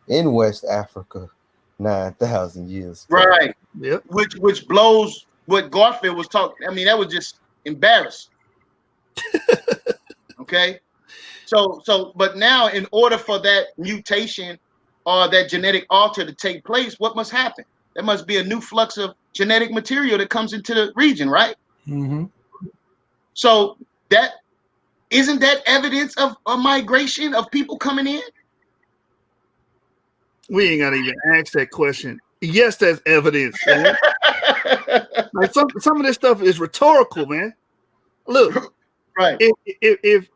[SPEAKER 5] in West Africa 9,000 years ago.
[SPEAKER 9] Right.
[SPEAKER 4] Yep.
[SPEAKER 9] Which blows what Garfield was talking. I mean, that was just embarrassing. Okay. So, but now, in order for that mutation or that genetic alter to take place, what must happen?
[SPEAKER 18] There must be a new flux of genetic material that comes into the region, right?
[SPEAKER 16] Mm-hmm.
[SPEAKER 18] So that isn't that evidence of a migration of people coming in?
[SPEAKER 4] We ain't gotta even ask that question. Yes, that's evidence, man. Like some of this stuff is rhetorical, man. Look,
[SPEAKER 18] right.
[SPEAKER 4] If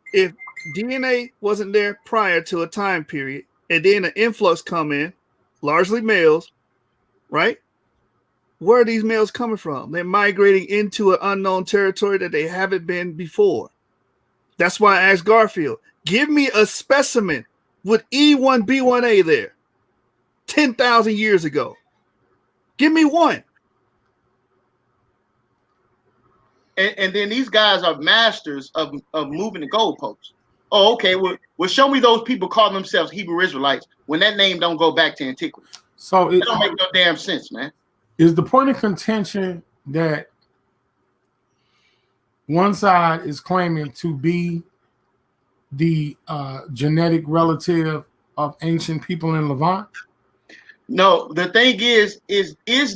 [SPEAKER 4] DNA wasn't there prior to a time period, and then an influx come in, largely males, right? Where are these males coming from? They're migrating into an unknown territory that they haven't been before. That's why I asked Garfield, give me a specimen with E1B1A there 10,000 years ago. Give me one.
[SPEAKER 18] And then these guys are masters of moving the goalposts. Oh, okay. Well, show me those people calling themselves Hebrew Israelites when that name don't go back to antiquity.
[SPEAKER 16] So
[SPEAKER 18] it don't make no damn sense, man.
[SPEAKER 16] Is the point of contention that one side is claiming to be the genetic relative of ancient people in Levant?
[SPEAKER 18] No, the thing is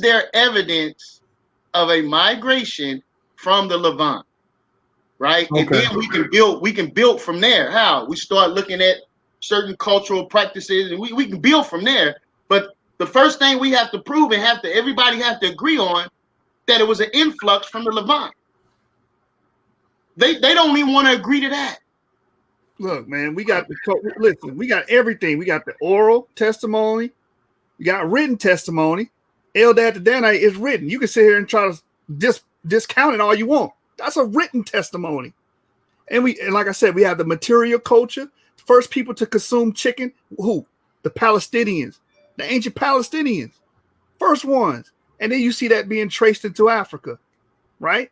[SPEAKER 18] there evidence of a migration from the Levant, right? Okay. And then we can build from there. How? We start looking at certain cultural practices, and we can build from there. But the first thing we have to prove and everybody have to agree on that it was an influx from the Levant. They don't even want to agree to that.
[SPEAKER 4] Look, man, we got everything. We got the oral testimony, we got written testimony. Eldad to Danite is written. You can sit here and try to discount it all you want. That's a written testimony. And like I said, we have the material culture. First people to consume chicken, who? The Palestinians, the ancient Palestinians, first ones. And then you see that being traced into Africa, right?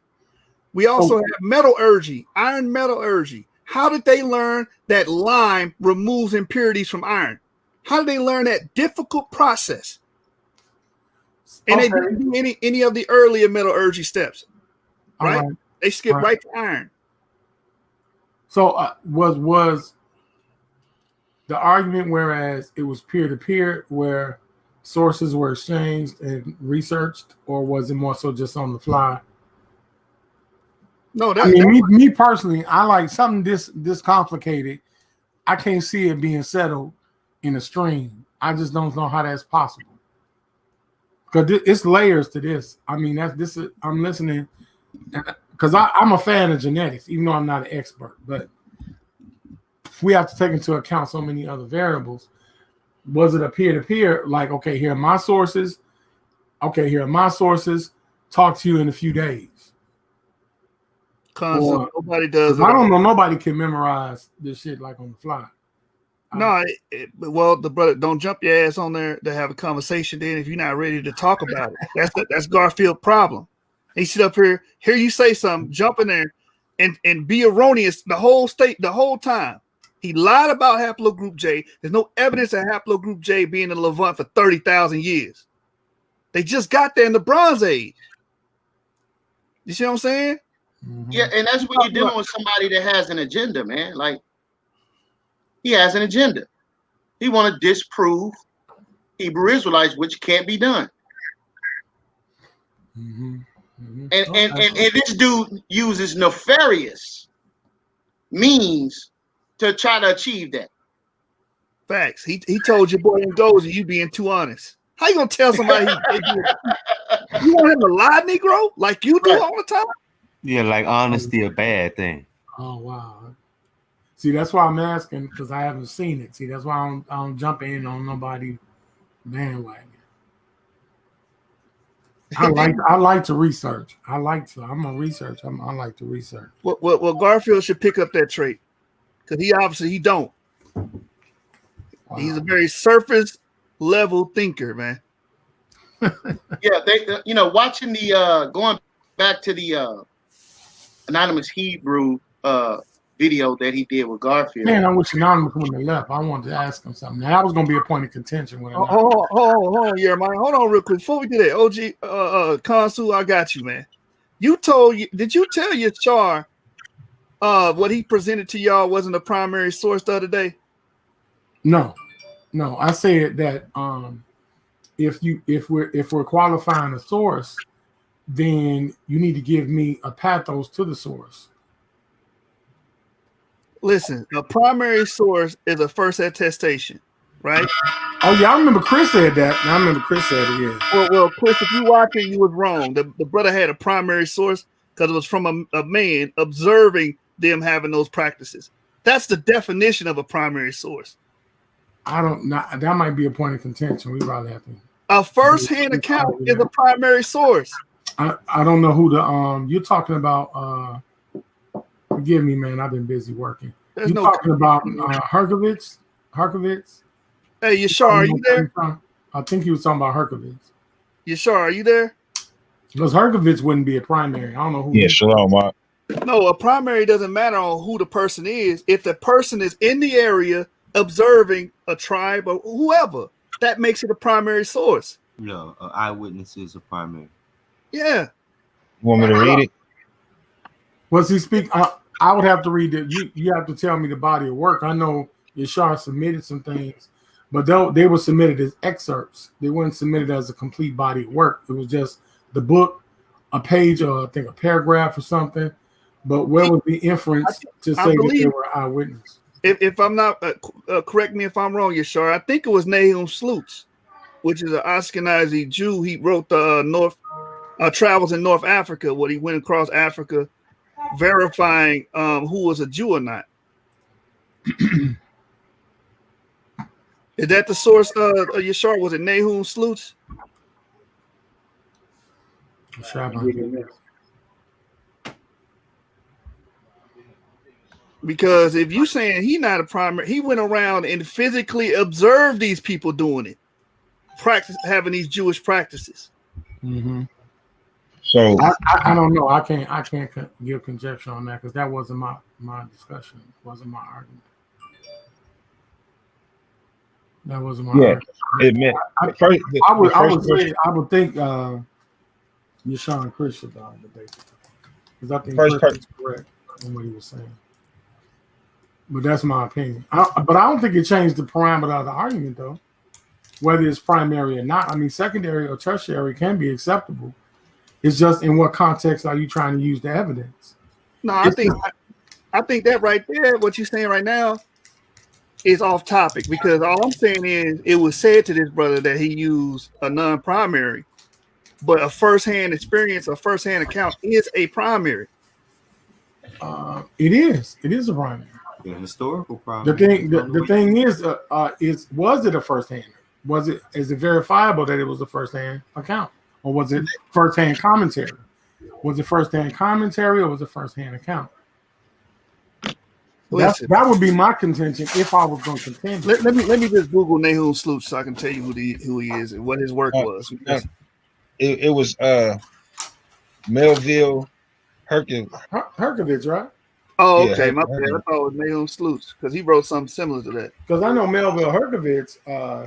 [SPEAKER 4] We also have metallurgy, iron metallurgy. How did they learn that lime removes impurities from iron? How did they learn that difficult process? And they didn't do any of the earlier metallurgy steps, right? They skipped right to iron.
[SPEAKER 16] So was the argument, whereas it was peer-to-peer, where sources were exchanged and researched, or was it more so just on the fly?
[SPEAKER 4] No,
[SPEAKER 16] me personally, I like something this complicated. I can't see it being settled in a stream. I just don't know how that's possible. Because it's layers to this. I mean, I'm listening because I'm a fan of genetics, even though I'm not an expert. But we have to take into account so many other variables. Was it a peer-to-peer? Like, okay, here are my sources. Okay, here are my sources. Talk to you in a few days.
[SPEAKER 4] Because nobody does.
[SPEAKER 16] I don't know. Nobody can memorize this shit like on the fly.
[SPEAKER 4] No, well, the brother, don't jump your ass on there to have a conversation. Then, if you're not ready to talk about it, that's Garfield's problem. He sit up here, hear you say something, jump in there, and be erroneous the whole time. He lied about haplogroup J. There's no evidence of haplogroup J being in Levant for 30,000 years. They just got there in the Bronze Age. You see what I'm saying?
[SPEAKER 18] Yeah, and that's when you're dealing with somebody that has an agenda, man. Like, he has an agenda. He want to disprove Hebrew Israelites, which can't be done. And this dude uses nefarious means to try to achieve that.
[SPEAKER 4] Facts. He told your boy Ngozi you being too honest. How you gonna tell somebody you want him to lie, Negro, like you do all the time?
[SPEAKER 5] Yeah, like honesty a bad thing.
[SPEAKER 16] Oh wow. See, that's why I'm asking, because I haven't seen it. See, that's why I don't jump in on nobody bandwagon. I like to research. I'm a researcher. I like to research.
[SPEAKER 4] Well, Garfield should pick up that trait, because he don't. Wow. He's a very surface level thinker, man.
[SPEAKER 18] Yeah, watching the going back to the Anonymous Hebrew video that he did with Garfield.
[SPEAKER 16] Man, I wish Anonymous wouldn't have left. I wanted to ask him something. Now, that was going to be a point of contention.
[SPEAKER 4] Hold on, Jeremiah. Hold on real quick. Before we do that, OG, Consul, I got you, man. Did you tell your Char what he presented to y'all wasn't a primary source the other day?
[SPEAKER 16] No. I said that if we're qualifying a source, then you need to give me a pathos to the source.
[SPEAKER 4] Listen, a primary source is a first attestation, right?
[SPEAKER 16] Oh yeah, I remember Chris said that. I remember Chris said it. Yeah.
[SPEAKER 4] Well, Chris, if you watch it, you was wrong. The brother had a primary source because it was from a man observing them having those practices. That's the definition of a primary source.
[SPEAKER 16] I don't know. That might be a point of contention. We probably have to.
[SPEAKER 4] A first-hand account is a primary source.
[SPEAKER 16] I don't know who the you're talking about. Forgive me, man. I've been busy working. You're talking about Herkovitz.
[SPEAKER 4] Hey, Yashar, are you there?
[SPEAKER 16] I think he was talking about Herkovitz.
[SPEAKER 4] Yashar, are you there?
[SPEAKER 16] Because Herkovitz wouldn't be a primary. I don't know who.
[SPEAKER 12] Yeah, shalom, Mark.
[SPEAKER 4] No, a primary doesn't matter on who the person is. If the person is in the area observing a tribe or whoever, that makes it a primary source.
[SPEAKER 5] No, an eyewitness is a primary.
[SPEAKER 4] Yeah.
[SPEAKER 12] You want me to read it?
[SPEAKER 16] Was he speak? I would have to read it. You have to tell me the body of work. I know Yashar submitted some things, but they were submitted as excerpts. They weren't submitted as a complete body of work. It was just the book, a page, or I think a paragraph or something. But where was the inference to say that they were eyewitness?
[SPEAKER 4] If I'm not, correct me if I'm wrong, Yashar. I think it was Nahum Slutz, which is an Ashkenazi Jew. He wrote the Travels in North Africa, where he went across Africa, verifying who was a Jew or not. Is that the source, Yashar? Was it Nahum Slutz? Because if you saying he not a primary, he went around and physically observed these people doing it, having these Jewish practices.
[SPEAKER 16] Mm-hmm.
[SPEAKER 12] So
[SPEAKER 16] I don't know. I can't give conjecture on that because that wasn't my discussion. It wasn't my argument. That wasn't my argument.
[SPEAKER 12] It meant
[SPEAKER 16] I would think Yashar and Chris should debate because I think Chris is correct in what he was saying. But that's my opinion. But I don't think it changed the parameter of the argument, though. Whether it's primary or not. I mean, secondary or tertiary can be acceptable. It's just in what context are you trying to use the evidence?
[SPEAKER 4] No, I think that right there, what you're saying right now, is off topic because all I'm saying is it was said to this brother that he used a non-primary, but a first-hand experience, a first-hand account is a primary.
[SPEAKER 16] It is a primary.
[SPEAKER 5] The historical primary.
[SPEAKER 16] The thing is was it a first-hand? Is it verifiable that it was a first-hand account? Or was it first-hand commentary? Was it first-hand commentary or was it first-hand account? That would be my contention if I was going to contend.
[SPEAKER 4] Let me just Google Nahum Slutz so I can tell you who he is and what his work was.
[SPEAKER 12] It was Melville
[SPEAKER 16] Herkovitz, right?
[SPEAKER 4] Oh, okay. My bad. I thought it was Nahum Slutz because he wrote something similar to that.
[SPEAKER 16] Because I know Melville Herkovitz,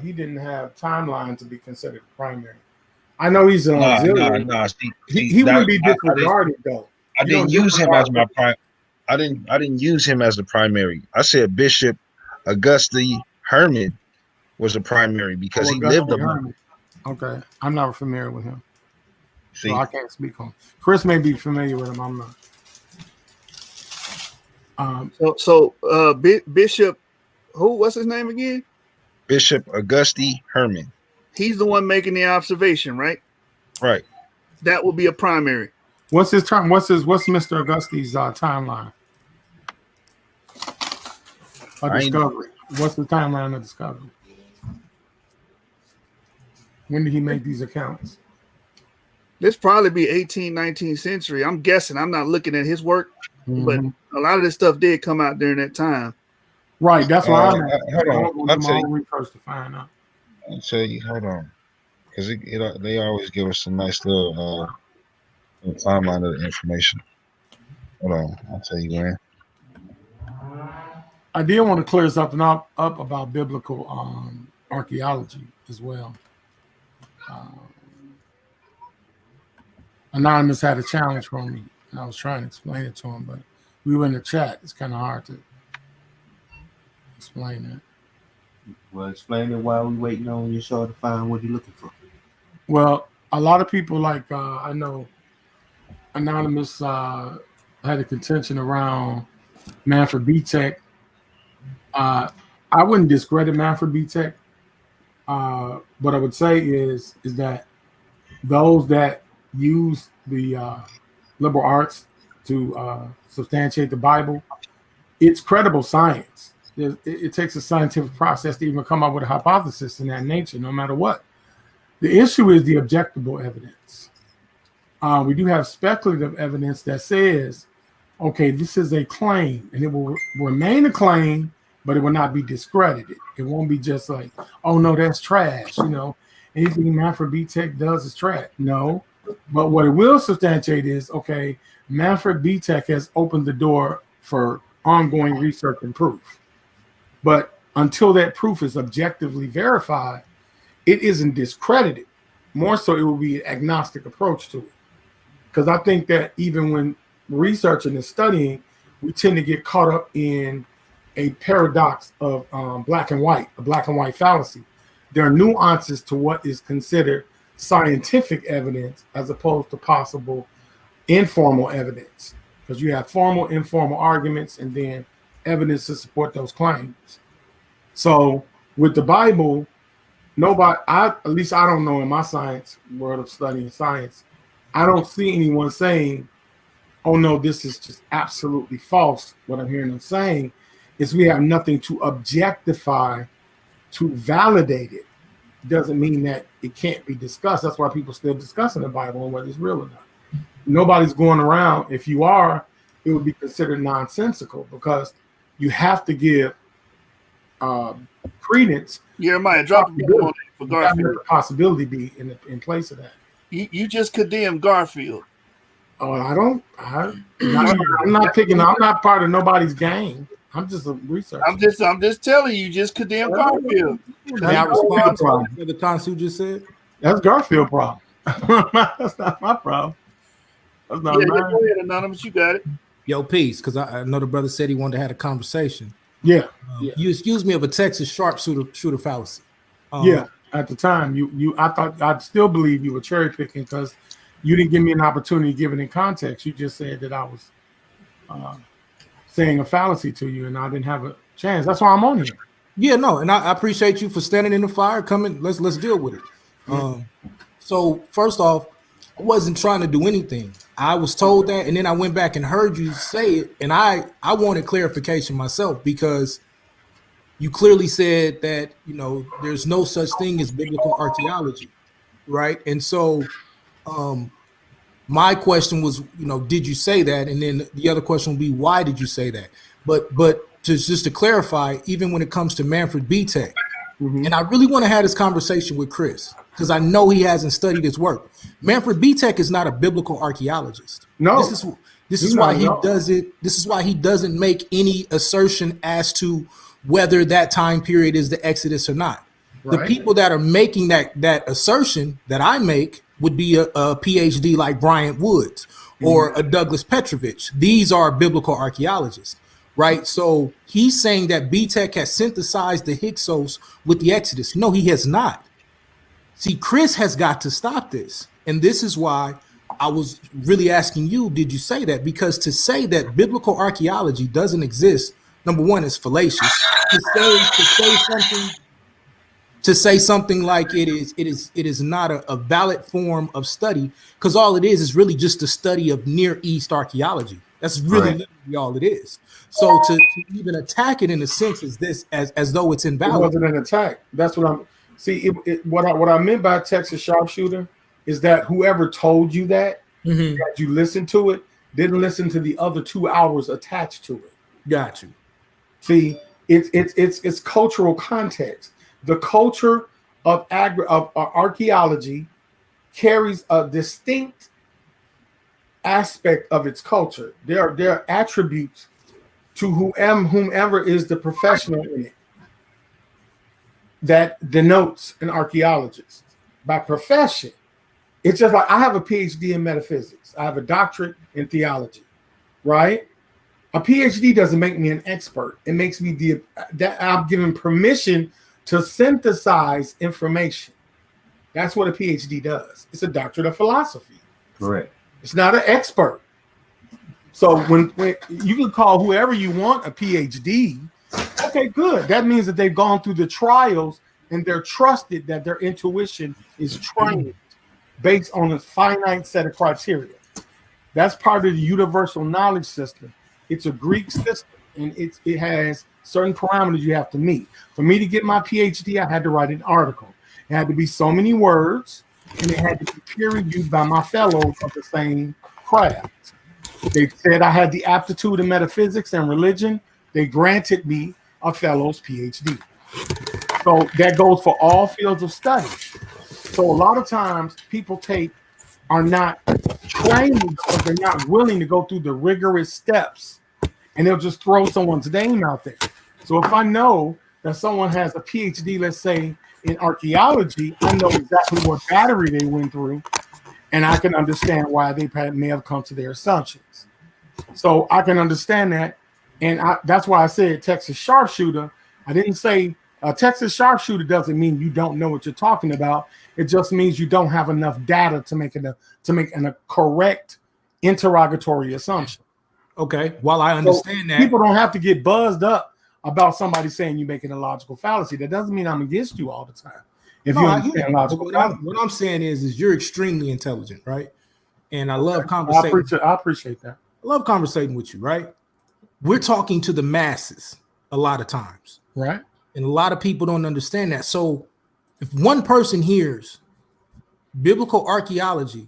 [SPEAKER 16] he didn't have timeline to be considered primary. I know he's an auxiliary. He wouldn't be disregarded though.
[SPEAKER 12] I didn't use him as my prime. I didn't use him as the primary. I said Bishop Auguste Herman was a primary because he lived among.
[SPEAKER 16] Okay, I'm not familiar with him,
[SPEAKER 12] See?
[SPEAKER 16] so I can't speak on. Chris may be familiar with him. I'm not.
[SPEAKER 4] Bishop, what's his name again?
[SPEAKER 12] Bishop Auguste Herman.
[SPEAKER 4] He's the one making the observation, right?
[SPEAKER 12] Right.
[SPEAKER 4] That would be a primary.
[SPEAKER 16] What's his term? What's Mr. Auguste's timeline? A discovery. What's the timeline of discovery? When did he make these accounts?
[SPEAKER 4] This probably be 18th, 19th century. I'm guessing. I'm not looking at his work, but a lot of this stuff did come out during that time.
[SPEAKER 16] Right. That's why I'm
[SPEAKER 12] hold on. I'll tell you.
[SPEAKER 16] Research to find out.
[SPEAKER 12] I'll tell you. Hold on, because they always give us some nice little timeline of the information. Hold on. I'll tell you when.
[SPEAKER 16] I did want to clear something up about biblical archaeology as well. Anonymous had a challenge for me, and I was trying to explain it to him, but we were in the chat. It's kind of hard to explain that.
[SPEAKER 5] Well, explain it while we waiting on Yashar to find what you're looking for.
[SPEAKER 16] Well, a lot of people like I know Anonymous had a contention around Manfred B. Tech. I wouldn't discredit Manfred B. Tech. What I would say is that those that use the liberal arts to substantiate the Bible, it's credible science. It takes a scientific process to even come up with a hypothesis in that nature, no matter what. The issue is the objectable evidence. We do have speculative evidence that says, okay, this is a claim, and it will remain a claim, but it will not be discredited. It won't be just like, oh no, that's trash. You know, anything Manfred B. Tech does is trash. No, but what it will substantiate is, okay, Manfred B. Tech has opened the door for ongoing research and proof. But until that proof is objectively verified, it isn't discredited. More so, it will be an agnostic approach to it. Because I think that even when researching and studying, we tend to get caught up in a paradox of black and white, a black and white fallacy. There are nuances to what is considered scientific evidence as opposed to possible informal evidence. Because you have formal, informal arguments, and then evidence to support those claims. So with the Bible, nobody, at least I don't know in my science world of studying science, I don't see anyone saying, oh no, this is just absolutely false. What I'm hearing them saying is we have nothing to objectify to validate it. It doesn't mean that it can't be discussed. That's why people still discussing the Bible and whether it's real or not. Nobody's going around. If you are, it would be considered nonsensical because you have to give credence.
[SPEAKER 4] Jeremiah, drop the for Garfield.
[SPEAKER 16] Possibility be in place of that.
[SPEAKER 4] You just condemned Garfield.
[SPEAKER 16] Oh, I'm not picking. I'm not part of nobody's gang. I'm just a researcher.
[SPEAKER 4] I'm just telling you, just condemn Garfield.
[SPEAKER 14] May I respond to what the consul just said?
[SPEAKER 16] That's Garfield problem. That's not my problem. That's not mine.
[SPEAKER 4] Go ahead, Anonymous. You got it.
[SPEAKER 14] Yo, peace, because I know the brother said he wanted to have a conversation.
[SPEAKER 16] Yeah.
[SPEAKER 14] You excuse me of a Texas sharpshooter fallacy.
[SPEAKER 16] Yeah. At the time, I still believe you were cherry picking because you didn't give me an opportunity to give it in context. You just said that I was saying a fallacy to you, and I didn't have a chance. That's why I'm on here.
[SPEAKER 14] Yeah, no, and I appreciate you for standing in the fire. Coming, let's deal with it. So first off, I wasn't trying to do anything. I was told that, and then I went back and heard you say it, and I wanted clarification myself because you clearly said that, you know, there's no such thing as biblical archaeology, right? And so my question was, you know, did you say that? And then the other question would be, why did you say that? But just to clarify, even when it comes to Manfred B. Tech, and I really want to have this conversation with Chris because I know he hasn't studied his work. Manfred B. Tech is not a biblical archaeologist.
[SPEAKER 16] No,
[SPEAKER 14] this is why he does it. This is why he doesn't make any assertion as to whether that time period is the Exodus or not. Right. The people that are making that assertion that I make would be a PhD like Bryant Woods or a Douglas Petrovich. These are biblical archaeologists, right? So he's saying that B. Tech has synthesized the Hyksos with the Exodus. No, he has not. See, Chris has got to stop this. And this is why I was really asking you, did you say that? Because to say that biblical archaeology doesn't exist, number one, is fallacious. To say something like it is not a valid form of study, because all it is really just a study of Near East archaeology. That's really literally all it is. So to even attack it in a sense is this as though it's invalid.
[SPEAKER 16] It wasn't an attack. That's what I'm. See, what I meant by Texas sharpshooter is that whoever told you that, that you listened to it, didn't listen to the other 2 hours attached to it.
[SPEAKER 14] Got you.
[SPEAKER 16] See, it's cultural context. The culture of archaeology carries a distinct aspect of its culture. There are attributes to whomever is the professional in it that denotes an archaeologist. By profession, it's just like I have a PhD in metaphysics. I have a doctorate in theology, right? A PhD doesn't make me an expert. It makes me that I'm given permission to synthesize information. That's what a PhD does. It's a doctorate of philosophy.
[SPEAKER 5] Correct.
[SPEAKER 16] It's not an expert. So when you can call whoever you want a PhD, okay, good. That means that they've gone through the trials and they're trusted that their intuition is trained based on a finite set of criteria. That's part of the universal knowledge system. It's a Greek system, and it has certain parameters you have to meet. For me to get my PhD, I had to write an article. It had to be so many words, and it had to be peer reviewed by my fellows of the same craft. They said I had the aptitude in metaphysics and religion. They granted me a fellow's PhD. So that goes for all fields of study. So a lot of times people are not trained because they're not willing to go through the rigorous steps, and they'll just throw someone's name out there. So if I know that someone has a PhD, let's say in archaeology, I know exactly what battery they went through, and I can understand why they may have come to their assumptions. So I can understand that, and that's why I said Texas sharpshooter. I didn't say a Texas sharpshooter doesn't mean you don't know what you're talking about. It just means you don't have enough data to make a correct interrogatory assumption.
[SPEAKER 14] Okay, while I understand that,
[SPEAKER 16] people don't have to get buzzed up about somebody saying you're making a logical fallacy. That doesn't mean I'm against you all the time. If you understand logical fallacy.
[SPEAKER 14] What I'm saying is you're extremely intelligent, right? And I love conversating.
[SPEAKER 16] I appreciate that.
[SPEAKER 14] I love conversating with you, right? We're talking to the masses a lot of times,
[SPEAKER 16] right?
[SPEAKER 14] And a lot of people don't understand that. So if one person hears biblical archaeology,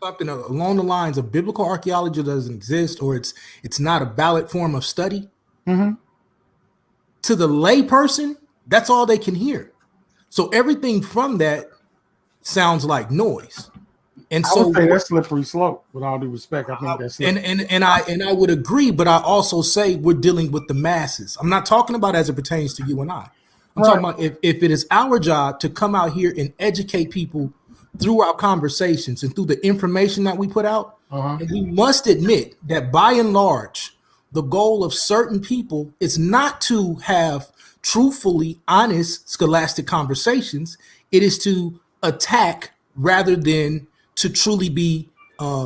[SPEAKER 14] something along the lines of biblical archaeology doesn't exist, or it's not a valid form of study, to the lay person, that's all they can hear. So everything from that sounds like noise. And so
[SPEAKER 16] I would say that's slippery slope, with all due respect. I think that's
[SPEAKER 14] and I would agree, but I also say we're dealing with the masses. I'm not talking about as it pertains to you and I. I'm talking about if it is our job to come out here and educate people through our conversations and through the information that we put out. And we must admit that by and large, the goal of certain people is not to have truthfully honest scholastic conversations. It is to attack rather than to truly be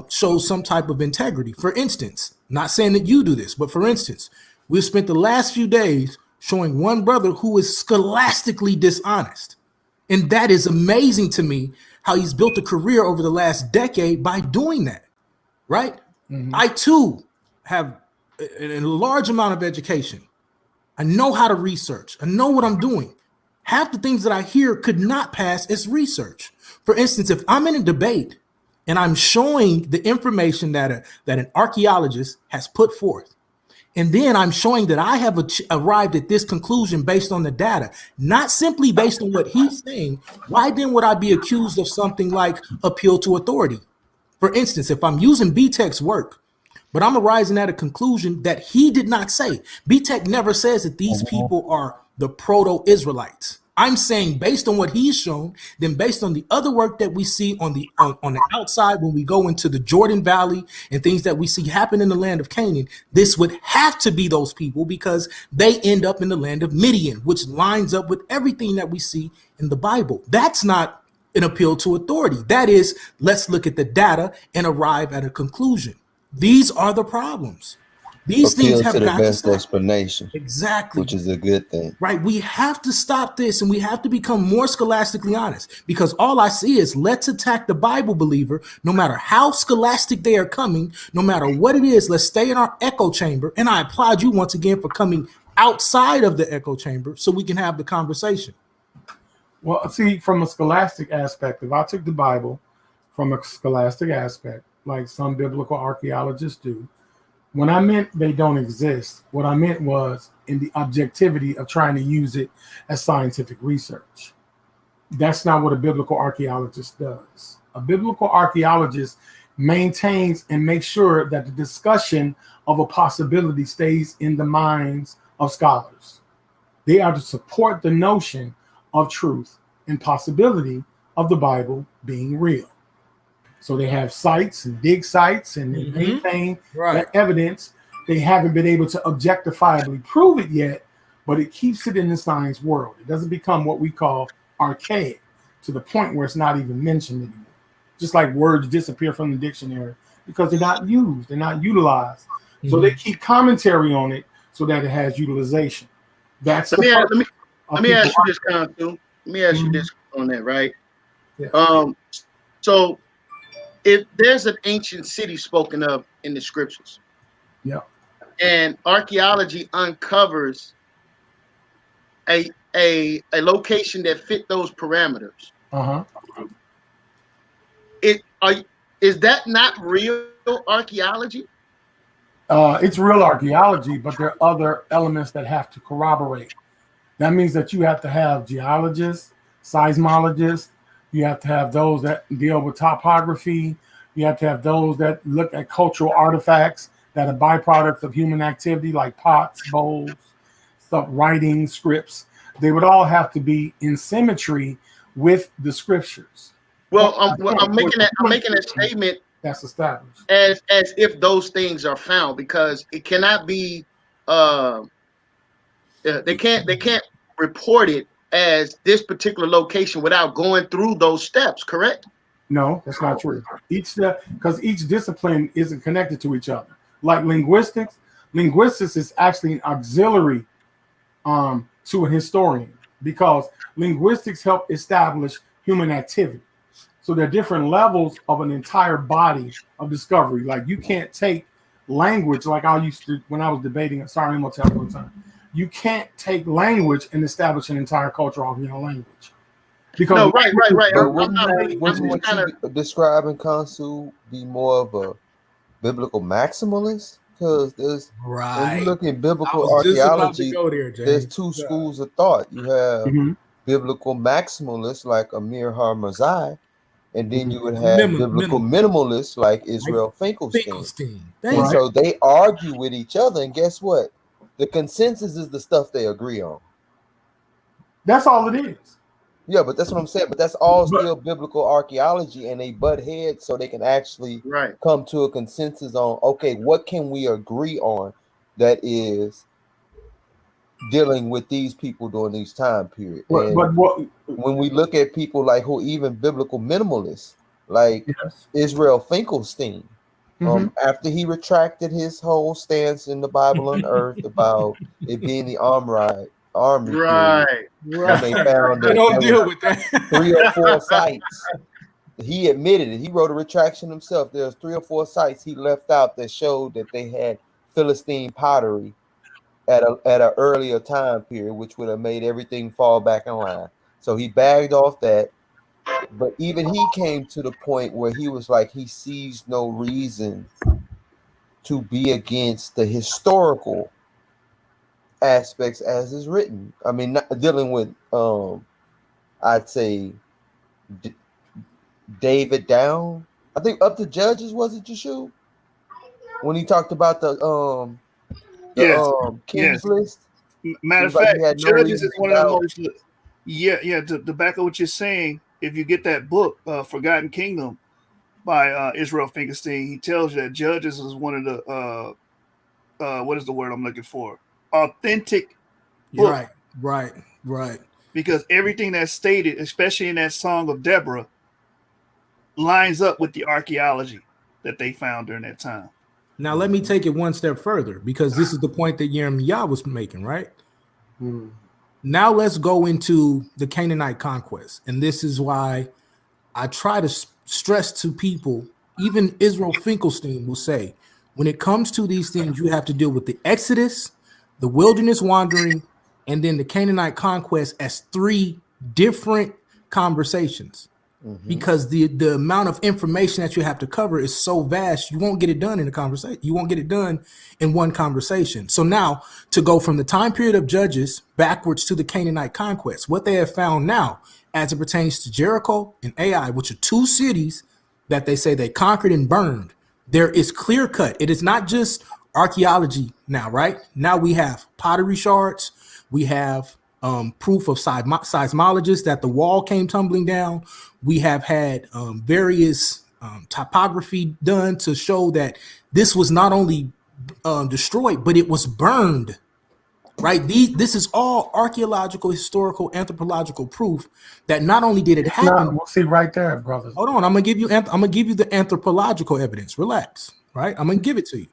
[SPEAKER 14] show some type of integrity. For instance, not saying that you do this, but for instance, we've spent the last few days showing one brother who is scholastically dishonest. And that is amazing to me, how he's built a career over the last decade by doing that, right? I too have a large amount of education. I know how to research. I know what I'm doing. Half the things that I hear could not pass as research. For instance, if I'm in a debate and I'm showing the information that an archaeologist has put forth, and then I'm showing that I have arrived at this conclusion based on the data, not simply based on what he's saying, why then would I be accused of something like appeal to authority? For instance, if I'm using B-Tech's work, but I'm arising at a conclusion that he did not say. B-Tech never says that these people are the proto-Israelites. I'm saying based on what he's shown, then based on the other work that we see on the outside when we go into the Jordan Valley and things that we see happen in the land of Canaan, this would have to be those people because they end up in the land of Midian, which lines up with everything that we see in the Bible. That's not an appeal to authority. That is, let's look at the data and arrive at a conclusion. These are the problems. These things have
[SPEAKER 5] to the
[SPEAKER 14] got
[SPEAKER 5] best
[SPEAKER 14] to
[SPEAKER 5] explanation,
[SPEAKER 14] exactly,
[SPEAKER 5] which is a good thing,
[SPEAKER 14] right? We have to stop this, and we have to become more scholastically honest. Because all I see is let's attack the Bible believer, no matter how scholastic they are coming, no matter what it is. Let's stay in our echo chamber. And I applaud you once again for coming outside of the echo chamber so we can have the conversation.
[SPEAKER 16] Well, see, from a scholastic aspect, if I took the Bible from a scholastic aspect, like some biblical archaeologists do, when I meant they don't exist, what I meant was in the objectivity of trying to use it as scientific research. That's not what a biblical archaeologist does. A biblical archaeologist maintains and makes sure that the discussion of a possibility stays in the minds of scholars. They are to support the notion of truth and possibility of the Bible being real. So they have sites and dig sites and they maintain that evidence. They haven't been able to objectifiably prove it yet, but it keeps it in the science world. It doesn't become what we call archaic. to the point where it's not even mentioned anymore. Just like words disappear from the dictionary because they're not used, they're not utilized. So they keep commentary on it so that it has utilization. That's
[SPEAKER 18] let me ask you this, Council. Let me ask you this on that, right?
[SPEAKER 16] Yeah.
[SPEAKER 18] So if there's an ancient city spoken of in the scriptures,
[SPEAKER 16] yeah,
[SPEAKER 18] and archaeology uncovers a location that fit those parameters, is that not real archaeology?
[SPEAKER 16] It's real archaeology, but there are other elements that have to corroborate. That means that you have to have geologists, seismologists, you have to have those that deal with topography, you have to have those that look at cultural artifacts that are byproducts of human activity, like pots, bowls, stuff, writing, scripts. They would all have to be in symmetry with the scriptures.
[SPEAKER 18] Well, I'm making that statement
[SPEAKER 16] that's established
[SPEAKER 18] as if those things are found, because it cannot be they can't report it as this particular location without going through those steps, correct?
[SPEAKER 16] No, that's not true. Each step, because each discipline isn't connected to each other. Like linguistics is actually an auxiliary to a historian, because linguistics help establish human activity. So there are different levels of an entire body of discovery. Like you can't take language, like I used to when I was debating. Sorry, I'm gonna tell you one time. You can't take language and establish an entire culture off your language. Because
[SPEAKER 18] no, right.
[SPEAKER 5] Wouldn't what you describing, Consul, be more of a biblical maximalist? Because there's when you look at biblical archaeology, there's two schools of thought. You have biblical maximalists like Amir Har-Mazai, and then you would have biblical minimalists like Israel Finkelstein. And so they argue with each other, and guess what? The consensus is the stuff they agree on.
[SPEAKER 16] That's all it is.
[SPEAKER 5] Yeah, but that's what I'm saying. But that's all still biblical archaeology, and they butt heads so they can actually come to a consensus on, okay, what can we agree on that is dealing with these people during these time period. When we look at people like who even biblical minimalists, like Israel Finkelstein, after he retracted his whole stance in the Bible on Earth about it being the army, and they found that
[SPEAKER 14] don't deal with that.
[SPEAKER 5] 3 or 4 sites. He admitted it. He wrote a retraction himself. There's 3 or 4 sites he left out that showed that they had Philistine pottery at an earlier time period, which would have made everything fall back in line. So he bagged off that. But even he came to the point where he was like, he sees no reason to be against the historical aspects as is written. I mean, not dealing with, I'd say, David down. I think up to Judges, was it, Yeshua? When he talked about the King's list.
[SPEAKER 4] Matter of fact, Judges is one of the most. To back up what you're saying, if you get that book, Forgotten Kingdom, by Israel Finkelstein, he tells you that Judges is one of the what is the word I'm looking for? Authentic book.
[SPEAKER 14] Right.
[SPEAKER 4] Because everything that's stated, especially in that Song of Deborah, lines up with the archaeology that they found during that time.
[SPEAKER 14] Now, let me take it one step further, because this is the point that Jeremiah was making, right? Now let's go into the Canaanite conquest. And this is why I try to stress to people, even Israel Finkelstein will say, when it comes to these things, you have to deal with the Exodus, the wilderness wandering, and then the Canaanite conquest as 3 different conversations. Because the amount of information that you have to cover is so vast, you won't get it done in a conversation. You won't get it done in one conversation. So now, to go from the time period of Judges backwards to the Canaanite conquest, what they have found now as it pertains to Jericho and Ai, which are 2 cities that they say they conquered and burned, there is clear cut. It is not just archaeology now, right? Now we have pottery shards. We have proof of seismologists that the wall came tumbling down. We have had various topography done to show that this was not only destroyed, but it was burned right? This is all archaeological, historical, anthropological proof that not only did it happen.
[SPEAKER 16] We'll see right there, brothers.
[SPEAKER 14] Hold on, I'm gonna give you the anthropological evidence. Relax, right? I'm gonna give it to you.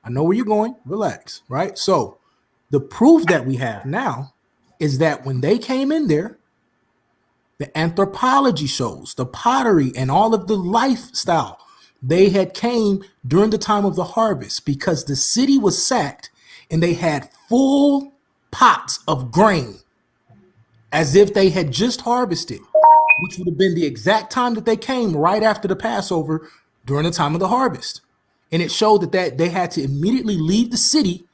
[SPEAKER 14] I know where you're going. Relax, right? So the proof that we have now is that when they came in there, the anthropology shows, the pottery and all of the lifestyle, they had came during the time of the harvest because the city was sacked and they had full pots of grain as if they had just harvested, which would have been the exact time that they came right after the Passover during the time of the harvest. And it showed that they had to immediately leave the city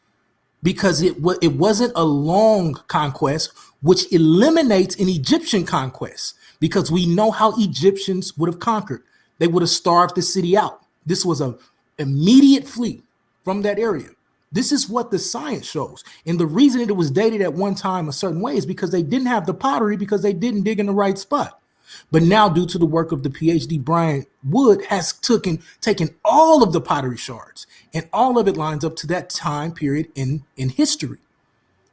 [SPEAKER 14] because it wasn't a long conquest, which eliminates an Egyptian conquest, because we know how Egyptians would have conquered. They would have starved the city out. This was an immediate flee from that area. This is what the science shows. And the reason it was dated at one time a certain way is because they didn't have the pottery, because they didn't dig in the right spot. But now, due to the work of the PhD Brian Wood, has taken all of the pottery shards, and all of it lines up to that time period in history.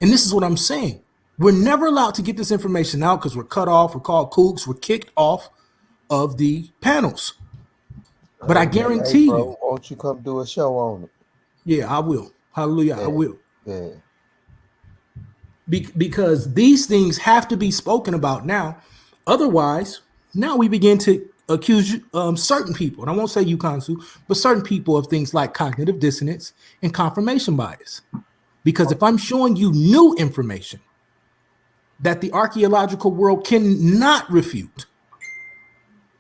[SPEAKER 14] And this is what I'm saying. We're never allowed to get this information out because we're cut off, we're called kooks, we're kicked off of the panels. But I guarantee you.
[SPEAKER 5] Won't you come do a show on it?
[SPEAKER 14] Yeah, I will. Hallelujah,
[SPEAKER 5] yeah.
[SPEAKER 14] I will.
[SPEAKER 5] Yeah.
[SPEAKER 14] Because these things have to be spoken about now. Otherwise, now we begin to accuse certain people, and I won't say you, Kansu, but certain people of things like cognitive dissonance and confirmation bias. Because if I'm showing you new information that the archaeological world cannot refute,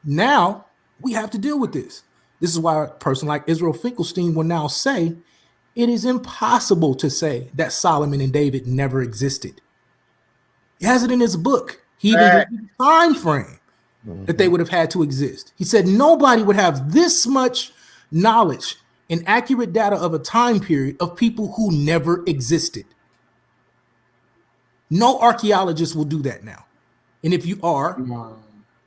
[SPEAKER 14] now we have to deal with this. This is why a person like Israel Finkelstein will now say it is impossible to say that Solomon and David never existed. He has it in his book. He even gives the time frame that they would have had to exist. He said nobody would have this much knowledge and accurate data of a time period of people who never existed. No archaeologist will do that now. And if you are,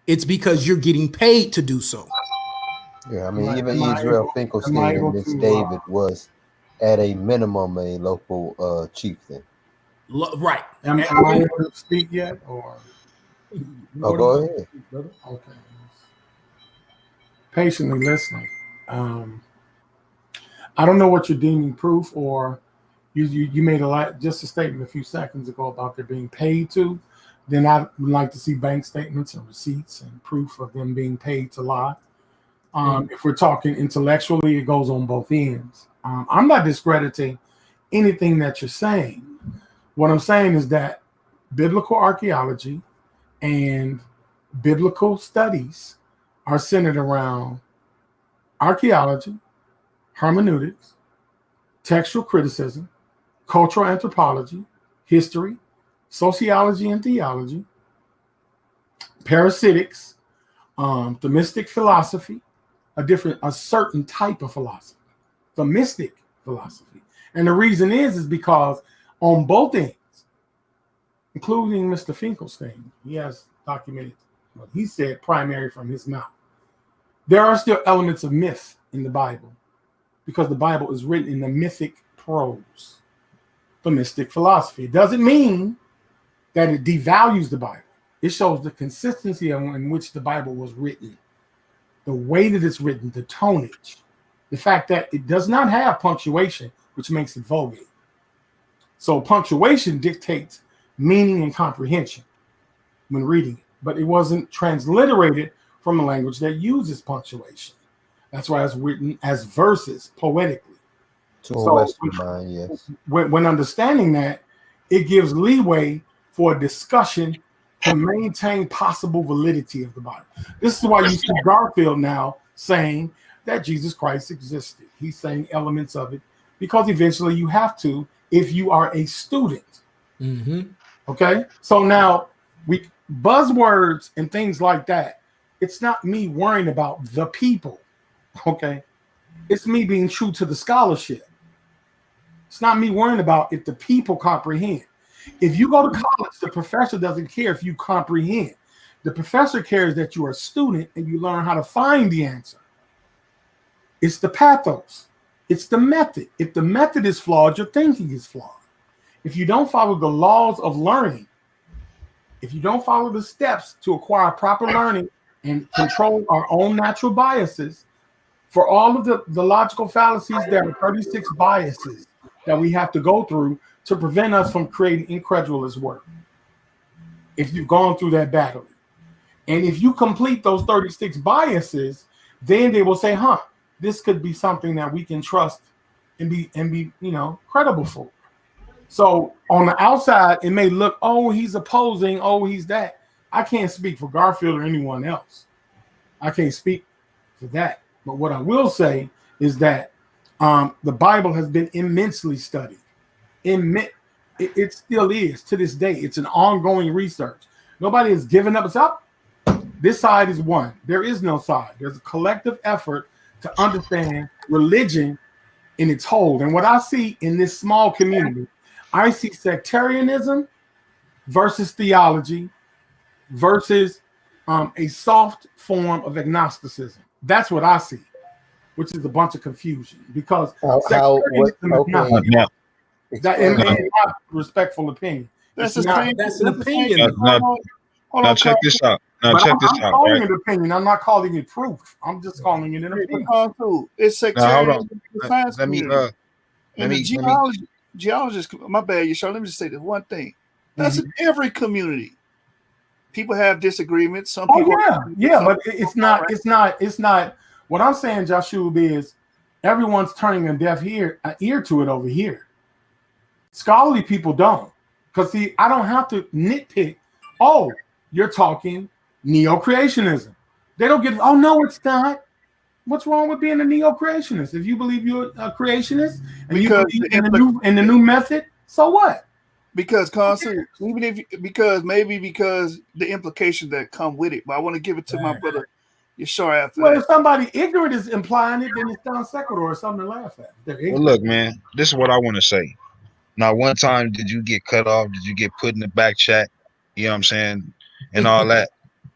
[SPEAKER 14] it's because you're getting paid to do so.
[SPEAKER 5] Yeah, I mean, even Israel Finkelstein and Miss David was at a minimum a local chieftain.
[SPEAKER 14] Right.
[SPEAKER 16] Am I able to speak yet? Or
[SPEAKER 5] go ahead.
[SPEAKER 16] Okay. Patiently listening. I don't know what you're deeming proof, or you made just a statement a few seconds ago about there being paid to. Then I would like to see bank statements and receipts and proof of them being paid to lie. If we're talking intellectually, it goes on both ends. I'm not discrediting anything that you're saying. What I'm saying is that biblical archaeology and biblical studies are centered around archaeology, hermeneutics, textual criticism, cultural anthropology, history, sociology and theology, parasitics, Thomistic philosophy, a certain type of philosophy, Thomistic philosophy. And the reason is because on both ends, including Mr. Finkelstein, he has documented what he said primary from his mouth. There are still elements of myth in the Bible because the Bible is written in the mythic prose, Thomistic philosophy. It doesn't mean that it devalues the Bible. It shows the consistency in which the Bible was written, the way that it's written, the tonnage, the fact that it does not have punctuation, which makes it vulgate. So punctuation dictates meaning and comprehension when reading it, but it wasn't transliterated from a language that uses punctuation. That's why it's written as verses poetically. When understanding that, it gives leeway for a discussion to maintain possible validity of the Bible. This is why you see Garfield now saying that Jesus Christ existed. He's saying elements of it because eventually you have to if you are a student. Okay? So now buzzwords and things like that, it's not me worrying about the people. Okay? It's me being true to the scholarship. It's not me worrying about if the people comprehend. If you go to college, the professor doesn't care if you comprehend. The professor cares that you are a student and you learn how to find the answer. It's the pathos. It's the method. If the method is flawed, your thinking is flawed. If you don't follow the laws of learning, if you don't follow the steps to acquire proper learning and control our own natural biases, for all of the logical fallacies, there are 36 biases that we have to go through to prevent us from creating incredulous work. If you've gone through that battle. And if you complete those 36 biases, then they will say, this could be something that we can trust and be, credible for. So on the outside, it may look, oh, he's opposing, oh, he's that. I can't speak for Garfield or anyone else. I can't speak for that. But what I will say is that the Bible has been immensely studied. It still is to this day. It's an ongoing research. Nobody has given up. It's up. This side is one. There is no side. There's a collective effort to understand religion in its whole. And what I see in this small community, I see sectarianism versus theology versus a soft form of agnosticism. That's what I see, which is a bunch of confusion. Because sectarianism is not that, in my respectful opinion.
[SPEAKER 4] That's
[SPEAKER 16] an opinion.
[SPEAKER 12] Now check this out.
[SPEAKER 16] I'm calling it an opinion. I'm not calling it proof. I'm just calling it an opinion.
[SPEAKER 4] It's sectarian.
[SPEAKER 12] Let me
[SPEAKER 4] geologists, my bad, Yeshua, let me just say this one thing. That's in every community. People have disagreements. Some people
[SPEAKER 16] but it's not what I'm saying, Joshua, is everyone's turning a deaf ear to it over here. Scholarly people don't. Because see, I don't have to nitpick. Oh, you're talking neo-creationism. They don't get, oh no, it's not. What's wrong with being a neo-creationist? If you believe you're a creationist and you believe in the new method, so what?
[SPEAKER 4] Because because the implications that come with it. But I want to give it to my brother Yeshua after that.
[SPEAKER 16] If somebody ignorant is implying it, then it's non sequitur or something to laugh at.
[SPEAKER 12] Well, look, man, this is what I want to say. Now, one time, did you get cut off? Did you get put in the back chat? You know what I'm saying? And all that.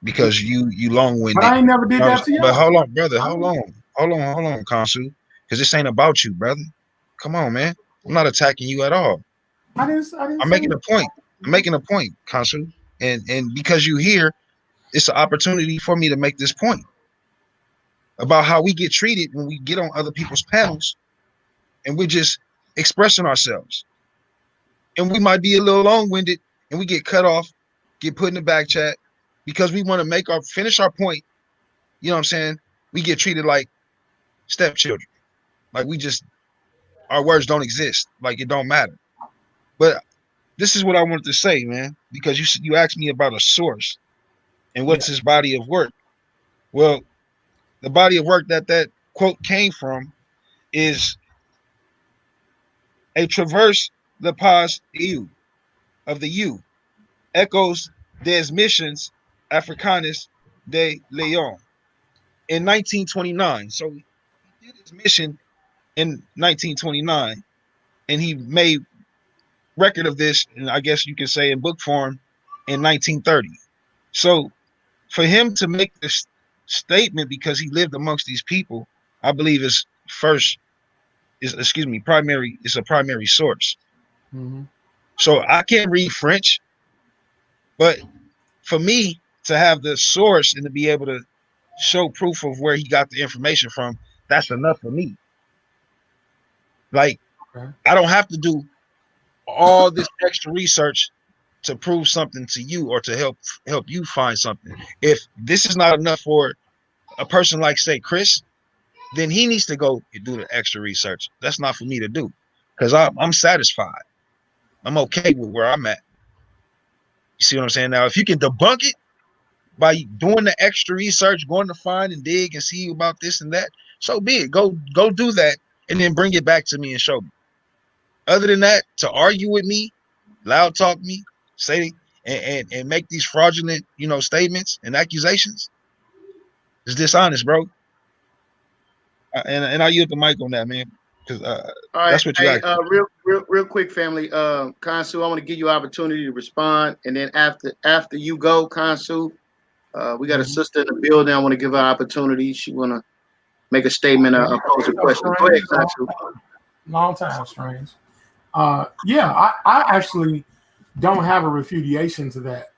[SPEAKER 12] Because you long-winded.
[SPEAKER 16] But I ain't never did that to you.
[SPEAKER 12] But hold on, brother. Hold on, Kansu. Because this ain't about you, brother. Come on, man. I'm not attacking you at all. I'm making a point. I'm making a point, Kansu. And because you here, it's an opportunity for me to make this point about how we get treated when we get on other people's panels and we're just expressing ourselves. And we might be a little long-winded and we get cut off, get put in the back chat because we want to finish our point. You know what I'm saying? We get treated like stepchildren. Like our words don't exist. Like it don't matter. But this is what I wanted to say, man, because you asked me about a source and what's his body of work. Well, the body of work that quote came from is a traverse le pas eu of the U, echoes des missions africaines de Leon in 1929. So he did his mission in 1929, and he made record of this, and I guess you could say in book form, in 1930. So for him to make this statement because he lived amongst these people, I believe is a primary source.
[SPEAKER 16] Mm-hmm.
[SPEAKER 12] So I can't read French, but for me to have the source and to be able to show proof of where he got the information from, that's enough for me. Like, I don't have to do all this extra research to prove something to you or to help you find something. If this is not enough for a person like, say, Chris, then he needs to go and do the extra research. That's not for me to do because I'm satisfied. I'm okay with where I'm at. You see what I'm saying? Now, if you can debunk it by doing the extra research, going to find and dig and see about this and that, so be it. Go do that and then bring it back to me and show me. Other than that, to argue with me, loud talk me, say and make these fraudulent, statements and accusations is dishonest, bro. And I yield the mic on that, man, because that's what you asked.
[SPEAKER 18] Real quick, family. Kansu, I want to give you an opportunity to respond, and then after you go, Kansu, we got a sister in the building. I want to give her an opportunity. She want to make a statement or pose a question. Go ahead, Kansu.
[SPEAKER 16] Long time, strange. Yeah, I actually don't have a refutation to that.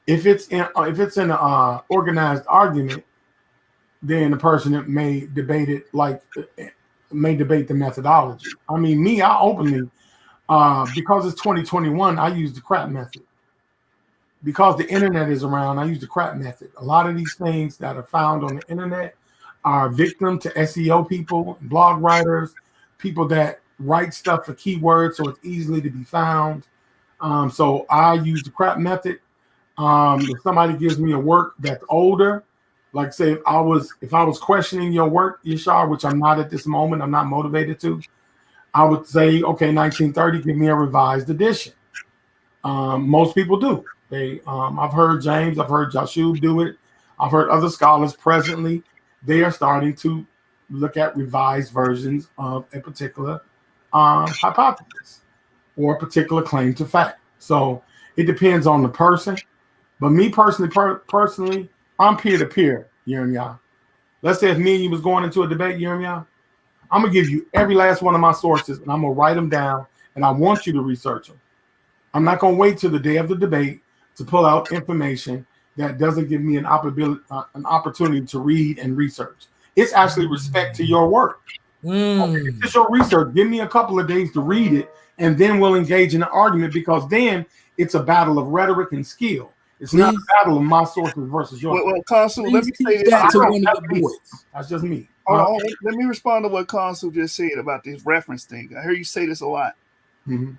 [SPEAKER 16] If it's in an organized argument, then the person may debate it may debate the methodology. I mean, me, I openly because it's 2021, I use the crap method. Because the internet is around, I use the crap method. A lot of these things that are found on the internet are victim to SEO people, blog writers, people that write stuff for keywords so it's easily to be found. So I use the crap method. If somebody gives me a work that's older, like say if I was questioning your work, Yashar, which I'm not at this moment, I'm not motivated to, I would say, okay, 1930, give me a revised edition. Most people do. I've heard James, I've heard Joshua do it. I've heard other scholars presently. They are starting to look at revised versions of a particular hypothesis or a particular claim to fact. So it depends on the person. But me personally, I'm peer-to-peer, Yirmiyah. Let's say if me and you was going into a debate, Yirmiyah, I'm going to give you every last one of my sources, and I'm going to write them down, and I want you to research them. I'm not going to wait till the day of the debate to pull out information that doesn't give me an opportunity to read and research. It's actually respect to your work. Okay, it's your research. Give me a couple of days to read it, and then we'll engage in an argument, because then it's a battle of rhetoric and skill. It's not a battle of my sources versus yours.
[SPEAKER 4] Well, Consul, let me say this.
[SPEAKER 16] That's just me.
[SPEAKER 4] Hold on, let me respond to what Consul just said about this reference thing. I hear you say this a lot.
[SPEAKER 16] Mm-hmm.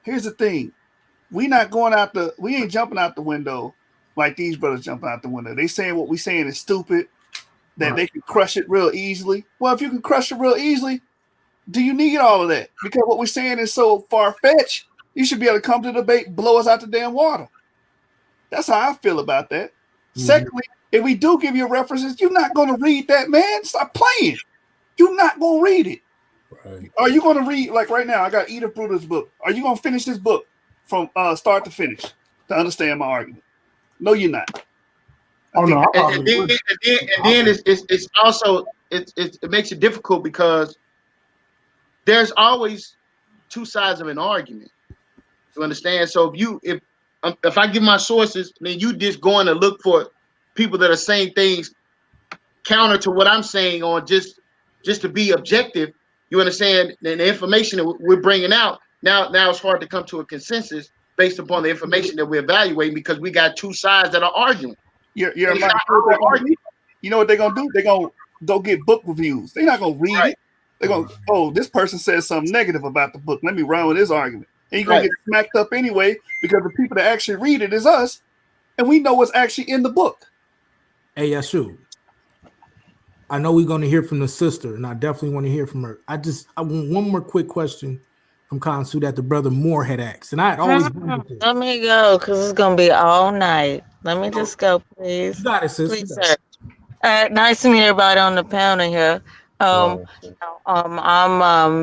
[SPEAKER 4] Here's the thing. We ain't jumping out the window like these brothers jumping out the window. They saying what we saying is stupid, that they can crush it real easily. Well, if you can crush it real easily, do you need all of that? Because what we're saying is so far-fetched, you should be able to come to the debate, blow us out the damn water. That's how I feel about that. Mm-hmm. Secondly, if we do give you references, you're not going to read that, man. Stop playing. You're not going to read it. Right. Are you going to read, like right now, I got Edith Bruder's book. Are you going to finish this book from start to finish to understand my argument? No, you're not.
[SPEAKER 18] And then it's also it makes it difficult because there's always two sides of an argument. You understand? So if I give my sources, then you just going to look for people that are saying things counter to what I'm saying, or just to be objective. You understand? And the information that we're bringing out now it's hard to come to a consensus based upon the information that we're evaluating, because we got two sides that are arguing.
[SPEAKER 4] You know what they're gonna do? They're gonna go get book reviews. They're not gonna read it. They're gonna, this person says something negative about the book. Let me run with this argument. And you're gonna get smacked up anyway, because the people that actually read it is us, and we know what's actually in the book.
[SPEAKER 14] Hey, Yashu, I know we're gonna hear from the sister, and I definitely want to hear from her. I want one more quick question from Kansu that the brother Moore had asked, and I had always
[SPEAKER 19] let me go, because it's gonna be all night. Let me just go, please.
[SPEAKER 14] You got it, sis.
[SPEAKER 19] Please, sir. Nice to meet everybody on the panel here. I'm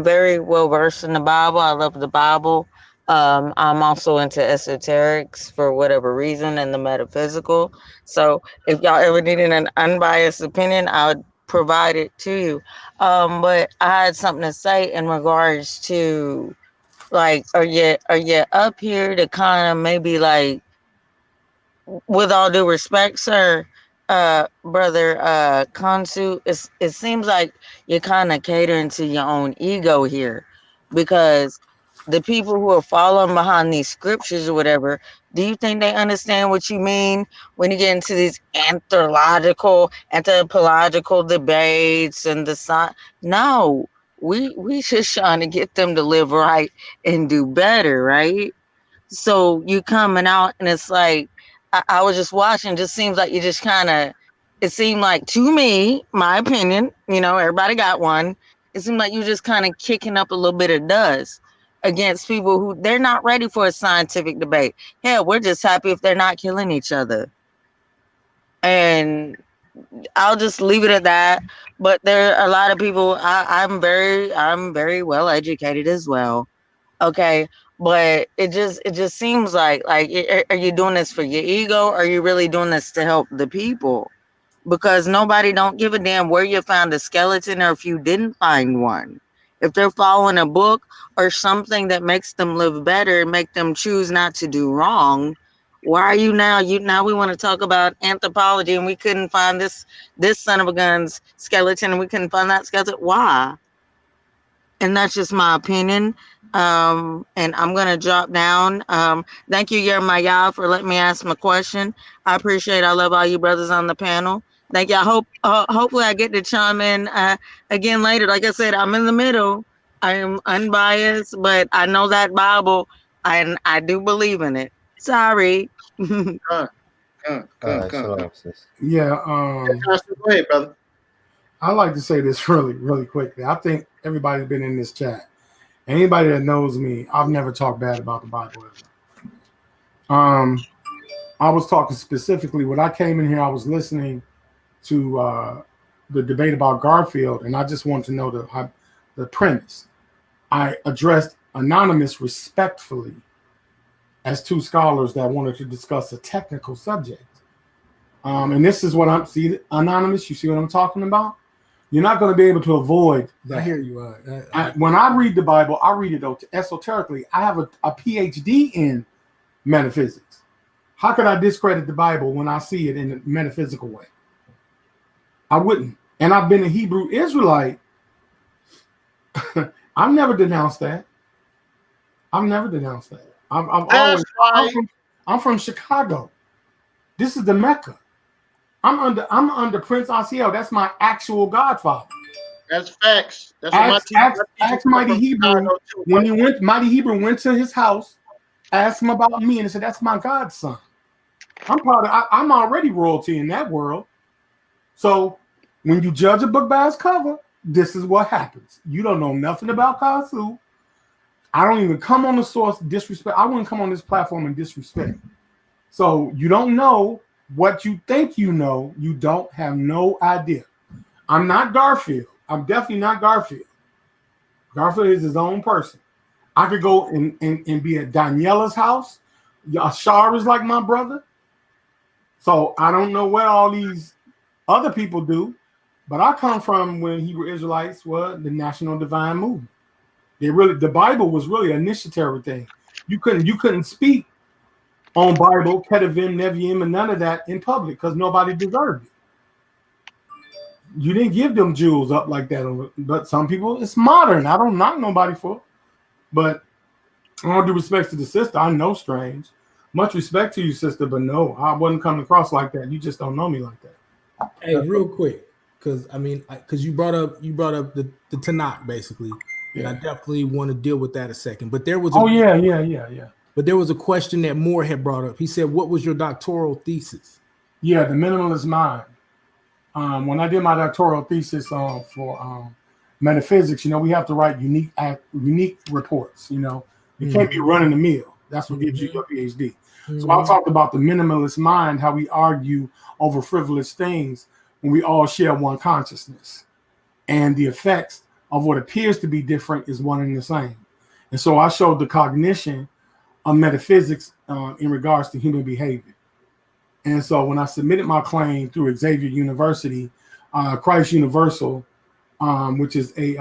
[SPEAKER 19] very well versed in the Bible. I love the Bible. I'm also into esoterics for whatever reason, and the metaphysical. So if y'all ever needed an unbiased opinion, I would provide it to you. But I had something to say in regards to, like, are you up here to kind of maybe, like, with all due respect, sir, brother Kansu, it seems like you're kind of catering to your own ego here, because the people who are following behind these scriptures or whatever, do you think they understand what you mean when you get into these anthropological debates and the science? No, we just trying to get them to live right and do better, right? So you coming out and it's like, I was just watching, just seems like you just kind of, it seemed like, to me, my opinion, everybody got one, it seemed like you just kind of kicking up a little bit of dust against people who, they're not ready for a scientific debate. Hell, we're just happy if they're not killing each other. And I'll just leave it at that. But there are a lot of people, I'm very well educated as well. Okay. But it just seems like are you doing this for your ego, or are you really doing this to help the people? Because nobody don't give a damn where you found a skeleton or if you didn't find one. If they're following a book or something that makes them live better, make them choose not to do wrong, why are you now? Now we want to talk about anthropology, and we couldn't find this son of a gun's skeleton, and we couldn't find that skeleton. Why? And that's just my opinion. And I'm gonna drop down. Thank you, Yermaya, for letting me ask my question. I appreciate it. I love all you brothers on the panel. Thank you. I hope hopefully I get to chime in again later. Like I said, I'm in the middle. I am unbiased, but I know that Bible, and I do believe in it. Sorry.
[SPEAKER 18] Come.
[SPEAKER 16] Yeah.
[SPEAKER 18] Go ahead, brother.
[SPEAKER 16] I like to say this really quickly. I think everybody's been in this chat. Anybody that knows me, I've never talked bad about the Bible ever. I was talking specifically when I came in here. I was listening to the debate about Garfield, and I just wanted to know the premise. I addressed Anonymous respectfully as two scholars that wanted to discuss a technical subject. And this is what see, Anonymous, you see what I'm talking about? You're not going to be able to avoid that.
[SPEAKER 14] I hear you.
[SPEAKER 16] When I read the Bible, I read it esoterically. I have a PhD in metaphysics. How could I discredit the Bible when I see it in a metaphysical way? I wouldn't. And I've been a Hebrew Israelite. I've never denounced that. I'm from Chicago. This is the Mecca. I'm under Prince Asiel. That's my actual godfather.
[SPEAKER 18] That's facts. That's
[SPEAKER 16] ask Mighty Hebrew when Mighty Hebrew went to his house, asked him about me, and he said, "That's my godson." I'm already royalty in that world. So when you judge a book by its cover, this is what happens. You don't know nothing about Kasu. I don't even come on the source disrespect. I wouldn't come on this platform and disrespect. So you don't know what you think you know. You don't have no idea. I'm not Garfield. I'm definitely not Garfield. Garfield is his own person. I could go and be at Daniela's house. Ashar is like my brother. So I don't know what all these other people do, but I come from when Hebrew Israelites were the National Divine Movement. The Bible was really an initiatory thing. You couldn't speak on Bible, Ketuvim, Nevi'im, and none of that in public because nobody deserved it. You didn't give them jewels up like that. But some people, it's modern. I don't knock nobody for it. But all due respect to the sister, I know strange. Much respect to you, sister, but no, I wasn't coming across like that. You just don't know me like that.
[SPEAKER 14] Hey, real quick, because you brought up the Tanakh basically.
[SPEAKER 16] Yeah.
[SPEAKER 14] And I definitely want to deal with that a second. But there was
[SPEAKER 16] yeah.
[SPEAKER 14] But there was a question that Moore had brought up. He said, "What was your doctoral thesis?"
[SPEAKER 16] Yeah, the minimalist mind. When I did my doctoral thesis for metaphysics, we have to write unique reports. You can't be running the mill. That's what gives you your PhD. So I talked about the minimalist mind, how we argue over frivolous things when we all share one consciousness, and the effects of what appears to be different is one and the same. And so I showed the cognition of metaphysics in regards to human behavior. And so when I submitted my claim through Xavier University, Christ Universal, which is a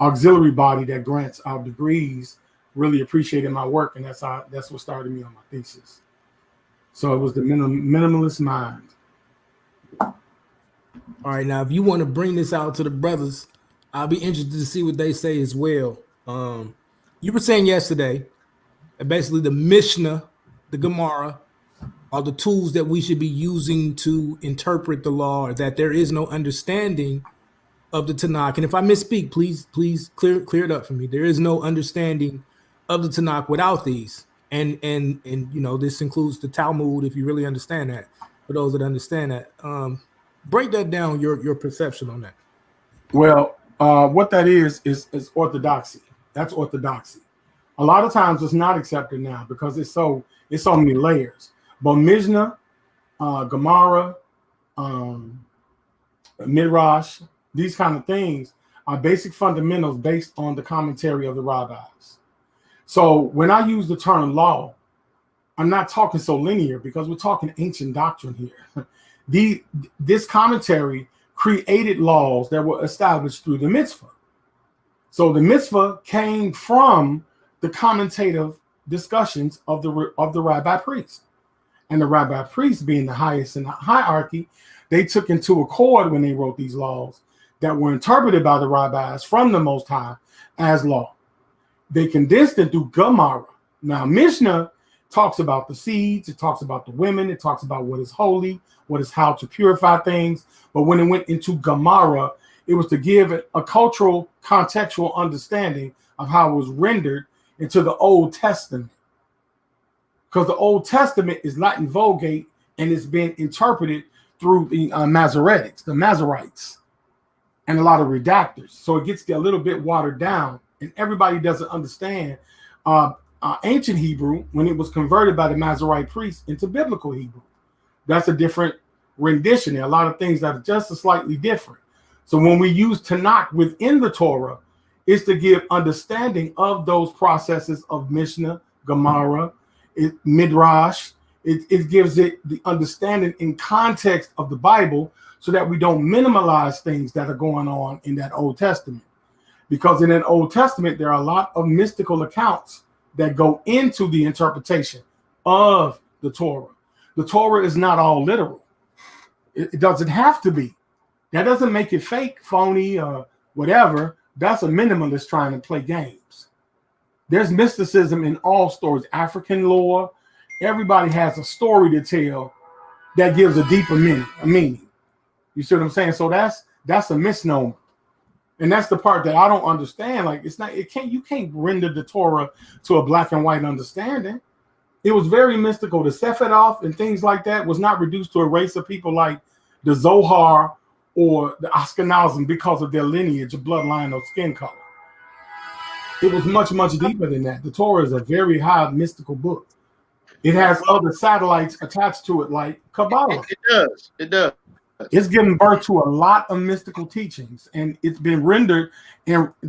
[SPEAKER 16] auxiliary body that grants out degrees, really appreciated my work, and that's what started me on my thesis. So it was the minimalist mind.
[SPEAKER 14] All right, now if you want to bring this out to the brothers, I'll be interested to see what they say as well. You were saying yesterday that basically the Mishnah, the Gemara, are the tools that we should be using to interpret the law, or that there is no understanding of the Tanakh. And if I misspeak, please clear it up for me. There is no understanding of the Tanakh without these. And this includes the Talmud, if you really understand that, for those that understand that. Break that down, your perception on that.
[SPEAKER 16] Well, what that is orthodoxy. That's orthodoxy. A lot of times it's not accepted now because it's so many layers. But Mishnah, Gemara, Midrash, these kind of things are basic fundamentals based on the commentary of the rabbis. So when I use the term law, I'm not talking so linear because we're talking ancient doctrine here. This commentary created laws that were established through the mitzvah. So the mitzvah came from the commentative discussions of the rabbi priest. And the rabbi priest, being the highest in the hierarchy, they took into accord when they wrote these laws that were interpreted by the rabbis from the Most High as law. They condensed it through Gemara. Now, Mishnah talks about the seeds, it talks about the women, it talks about what is holy, what is how to purify things. But when it went into Gemara, it was to give a cultural, contextual understanding of how it was rendered into the Old Testament. Because the Old Testament is Latin Vulgate and it's been interpreted through the Masoretics, the Masoretes, and a lot of redactors. So it gets a little bit watered down, and everybody doesn't understand ancient Hebrew when it was converted by the Masorite priests into biblical Hebrew. That's a different rendition. There are a lot of things that are just slightly different. So when we use Tanakh within the Torah, it's to give understanding of those processes of Mishnah, Gemara, Midrash. It gives it the understanding in context of the Bible so that we don't minimalize things that are going on in that Old Testament. Because in that Old Testament, there are a lot of mystical accounts that go into the interpretation of the Torah. The Torah is not all literal. It doesn't have to be. That doesn't make it fake, phony, or whatever. That's a minimalist trying to play games. There's mysticism in all stories, African lore. Everybody has a story to tell that gives a deeper meaning. You see what I'm saying? So that's a misnomer. And that's the part that I don't understand. Like you can't render the Torah to a black and white understanding. It was very mystical. The Sephiroth and things like that was not reduced to a race of people like the Zohar or the Ashkenazim because of their lineage, or bloodline, or skin color. It was much, much deeper than that. The Torah is a very high mystical book. It has other satellites attached to it, like Kabbalah.
[SPEAKER 18] It does.
[SPEAKER 16] It's given birth to a lot of mystical teachings, and it's been rendered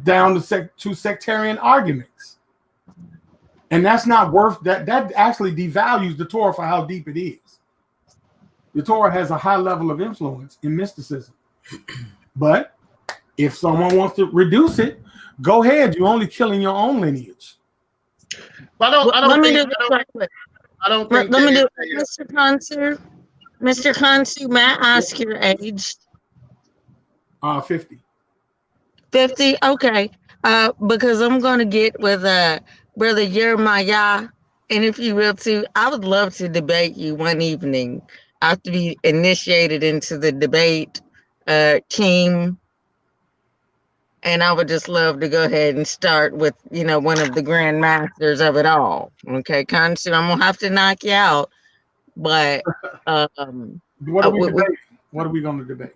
[SPEAKER 16] down to sectarian arguments. And that's not worth that. That actually devalues the Torah for how deep it is. The Torah has a high level of influence in mysticism. But if someone wants to reduce it, go ahead. You're only killing your own lineage.
[SPEAKER 18] But I don't think.
[SPEAKER 19] Let me do it, Mr. Consu. Mr. Consu, may I ask your age?
[SPEAKER 16] 50.
[SPEAKER 19] 50? Okay. Because I'm going to get with Brother Jeremiah, and if you will too, I would love to debate you one evening. I have to be initiated into the debate team, and I would just love to go ahead and start with, one of the grand masters of it all. Okay, Consu, I'm going to have to knock you out. But
[SPEAKER 16] what are we debating? What are we going to debate?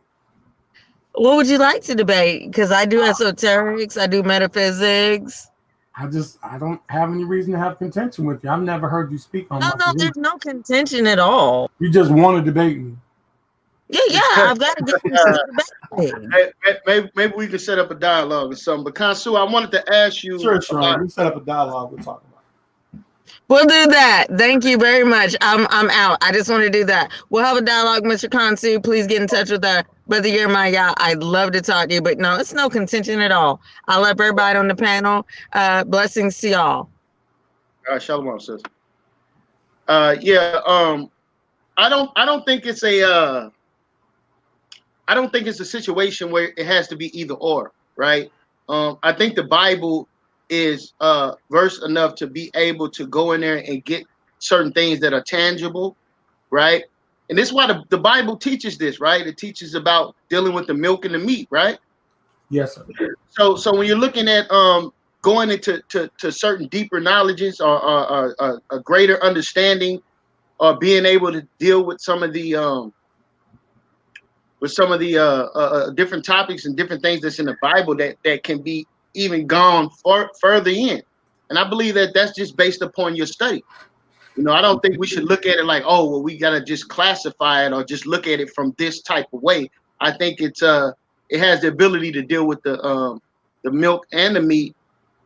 [SPEAKER 19] What would you like to debate? Because I do esoterics, I do metaphysics.
[SPEAKER 16] I don't have any reason to have contention with you. I've never heard you speak on.
[SPEAKER 19] No, there's no contention at all.
[SPEAKER 16] You just want to debate me.
[SPEAKER 19] Yeah, I've got to get you.
[SPEAKER 18] Maybe we can set up a dialogue or something. But Consu, I wanted to ask you.
[SPEAKER 16] Sure. We set up a dialogue. We'll talk about it.
[SPEAKER 19] We'll do that. Thank you very much. I'm out. I just want to do that. We'll have a dialogue, Mr. Consu. Please get in touch with Brother Jeremiah. I'd love to talk to you, but no, it's no contention at all. I'll let everybody on the panel. Blessings to y'all.
[SPEAKER 18] All right, shalom, sis. I don't think it's a situation where it has to be either or, right? I think the Bible is versed enough to be able to go in there and get certain things that are tangible, right? And this is why the Bible teaches this, right? It teaches about dealing with the milk and the meat, right?
[SPEAKER 16] Yes, sir.
[SPEAKER 18] So when you're looking at going into to certain deeper knowledges or a greater understanding, or being able to deal with some of the different topics and different things that's in the Bible that can be even gone further in. And I believe that that's just based upon your study. I don't think we should look at it like, oh, well, we got to just classify it or just look at it from this type of way. I think it has the ability to deal with the milk and the meat,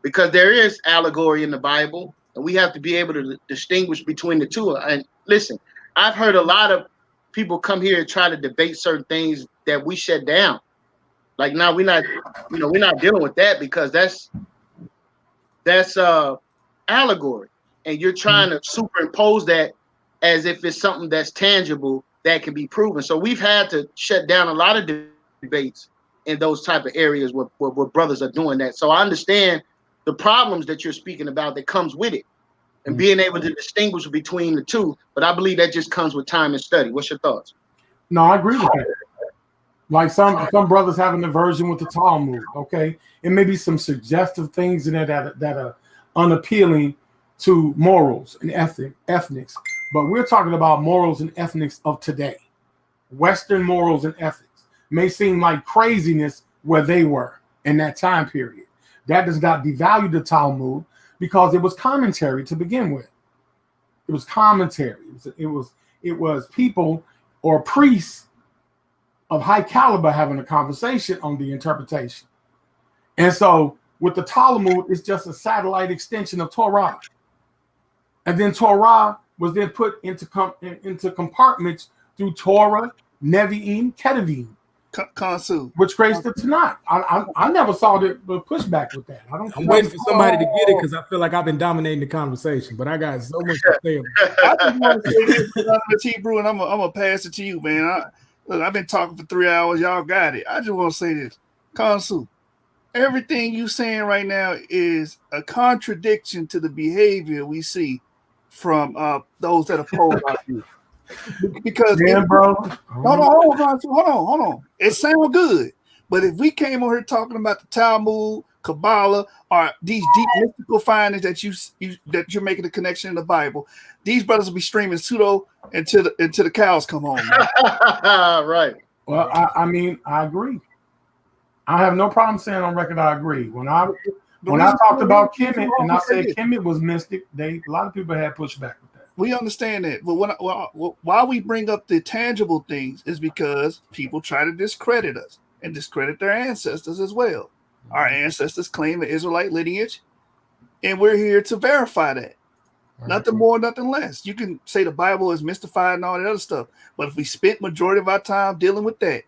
[SPEAKER 18] because there is allegory in the Bible, and we have to be able to distinguish between the two. And listen, I've heard a lot of people come here and try to debate certain things that we shut down. Like now we're not, we're not dealing with that because that's allegory, and you're trying to superimpose that as if it's something that's tangible that can be proven. So we've had to shut down a lot of debates in those type of areas where brothers are doing that. So I understand the problems that you're speaking about that comes with it, and being able to distinguish between the two. But I believe that just comes with time and study. What's your thoughts?
[SPEAKER 16] No, I agree with that. Like some brothers have an aversion with the Talmud. Okay, it may be some suggestive things in it that are unappealing to morals and ethnics, but we're talking about morals and ethics of today. Western morals and ethics may seem like craziness where they were in that time period. That does not devalue the Talmud because it was commentary to begin with. It was commentary. It was people or priests of high caliber having a conversation on the interpretation. And so with the Talmud, it's just a satellite extension of Torah. And then Torah was then put into compartments through Torah, Nevi'im, Ketuvim,
[SPEAKER 4] Kansu,
[SPEAKER 16] which creates the Tanakh. I never saw the pushback with that.
[SPEAKER 14] I'm waiting for somebody to get it because I feel like I've been dominating the conversation, but I got so much to say about it.
[SPEAKER 4] I just want to say this, Hebrew, and I'm gonna pass it to you, man. Look, I've been talking for 3 hours. Y'all got it. I just want to say this, Kansu. Everything you saying right now is a contradiction to the behavior we see from those that oppose our view. Because
[SPEAKER 16] bro.
[SPEAKER 4] Hold on. It sounds good, but if we came over here talking about the Talmud, Kabbalah, or these deep mystical findings that you're making a connection in the Bible, these brothers will be streaming pseudo until the cows come home.
[SPEAKER 18] Right.
[SPEAKER 16] Well, I mean, I agree. I have no problem saying on record I agree. When I talked about Kemet and I said Kemet was mystic, a lot of people had pushback with that.
[SPEAKER 4] We understand that, but why we bring up the tangible things is because people try to discredit us and discredit their ancestors as well. Our ancestors claim an Israelite lineage, and we're here to verify that. Nothing more, nothing less. You can say the Bible is mystified and all that other stuff, but if we spent majority of our time dealing with that,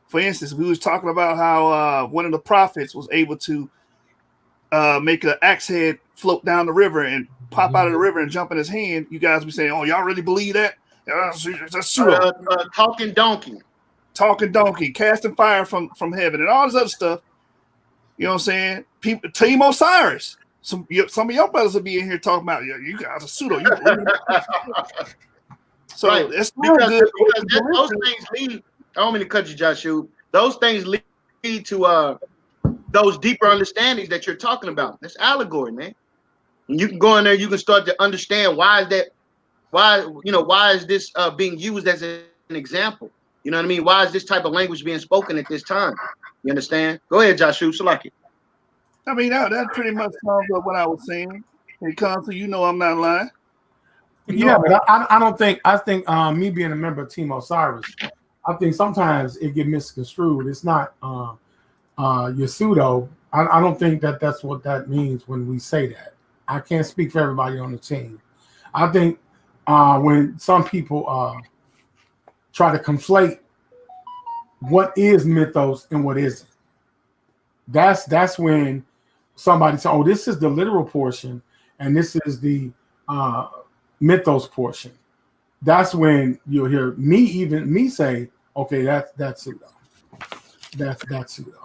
[SPEAKER 4] for instance, we was talking about how one of the prophets was able to make an axe head float down the river and pop out of the river and jump in his hand. You guys be saying, "Oh, y'all really believe that?" That's pseudo.
[SPEAKER 18] Talking donkey,
[SPEAKER 4] casting fire from heaven, and all this other stuff. You know what I'm saying? People, Team Osiris. Some of your brothers will be in here talking about, you guys are pseudo. You believe it? So
[SPEAKER 18] right.
[SPEAKER 4] It's not good.
[SPEAKER 18] Because those things lead. I don't mean to cut you, Joshua. Those things lead to those deeper understandings that you're talking about. That's allegory, man. And you can go in there, you can start to understand why is this being used as an example? You know what I mean? Why is this type of language being spoken at this time? You understand? Go ahead, Joshua. Salaki.
[SPEAKER 4] I mean, that pretty much sums up what I was saying. When it comes to, I'm not lying.
[SPEAKER 16] But I don't think. I think me being a member of Team Osiris, I think sometimes it get misconstrued. It's not your pseudo. I don't think that's what that means when we say that. I can't speak for everybody on the team. I think when some people try to conflate what is mythos and what isn't, that's when somebody says, "Oh, this is the literal portion, and this is the mythos portion." That's when you'll hear me say, "Okay, that's pseudo. That's pseudo."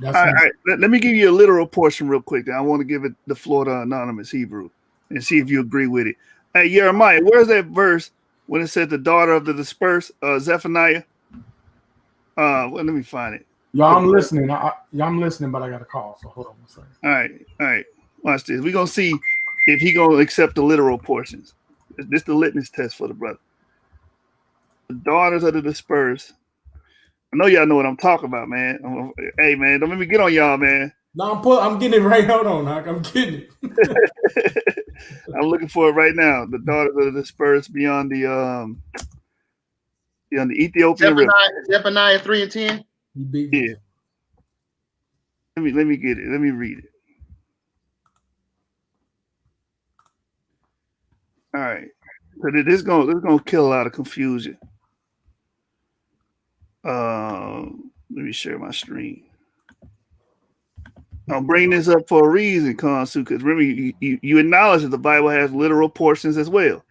[SPEAKER 16] All
[SPEAKER 4] right. Let me give you a literal portion real quick. I want to give it the floor to Anonymous Hebrew and see if you agree with it. Hey, Jeremiah, where's that verse when it said the daughter of the dispersed, Zephaniah? Let me find it.
[SPEAKER 16] Y'all, I'm listening. I'm listening, but I got a call, so hold on one second.
[SPEAKER 4] All right. Watch this. We're gonna see if he gonna accept the literal portions. This is the litmus test for the brother. The daughters of the dispersed. I know y'all know what I'm talking about, man. Hey, man, don't let me get on y'all, man.
[SPEAKER 14] No, I'm getting it right. Hold on, Hawk. I'm getting it.
[SPEAKER 4] I'm looking for it right now. The daughters of the dispersed beyond the Ethiopian River.
[SPEAKER 18] Zephaniah 3 and 10.
[SPEAKER 4] Yeah. Let me get it. Let me read it. All right. So this is gonna kill a lot of confusion. Let me share my screen. I'm bringing this up for a reason, Konsu, because remember, you acknowledge that the Bible has literal portions as well.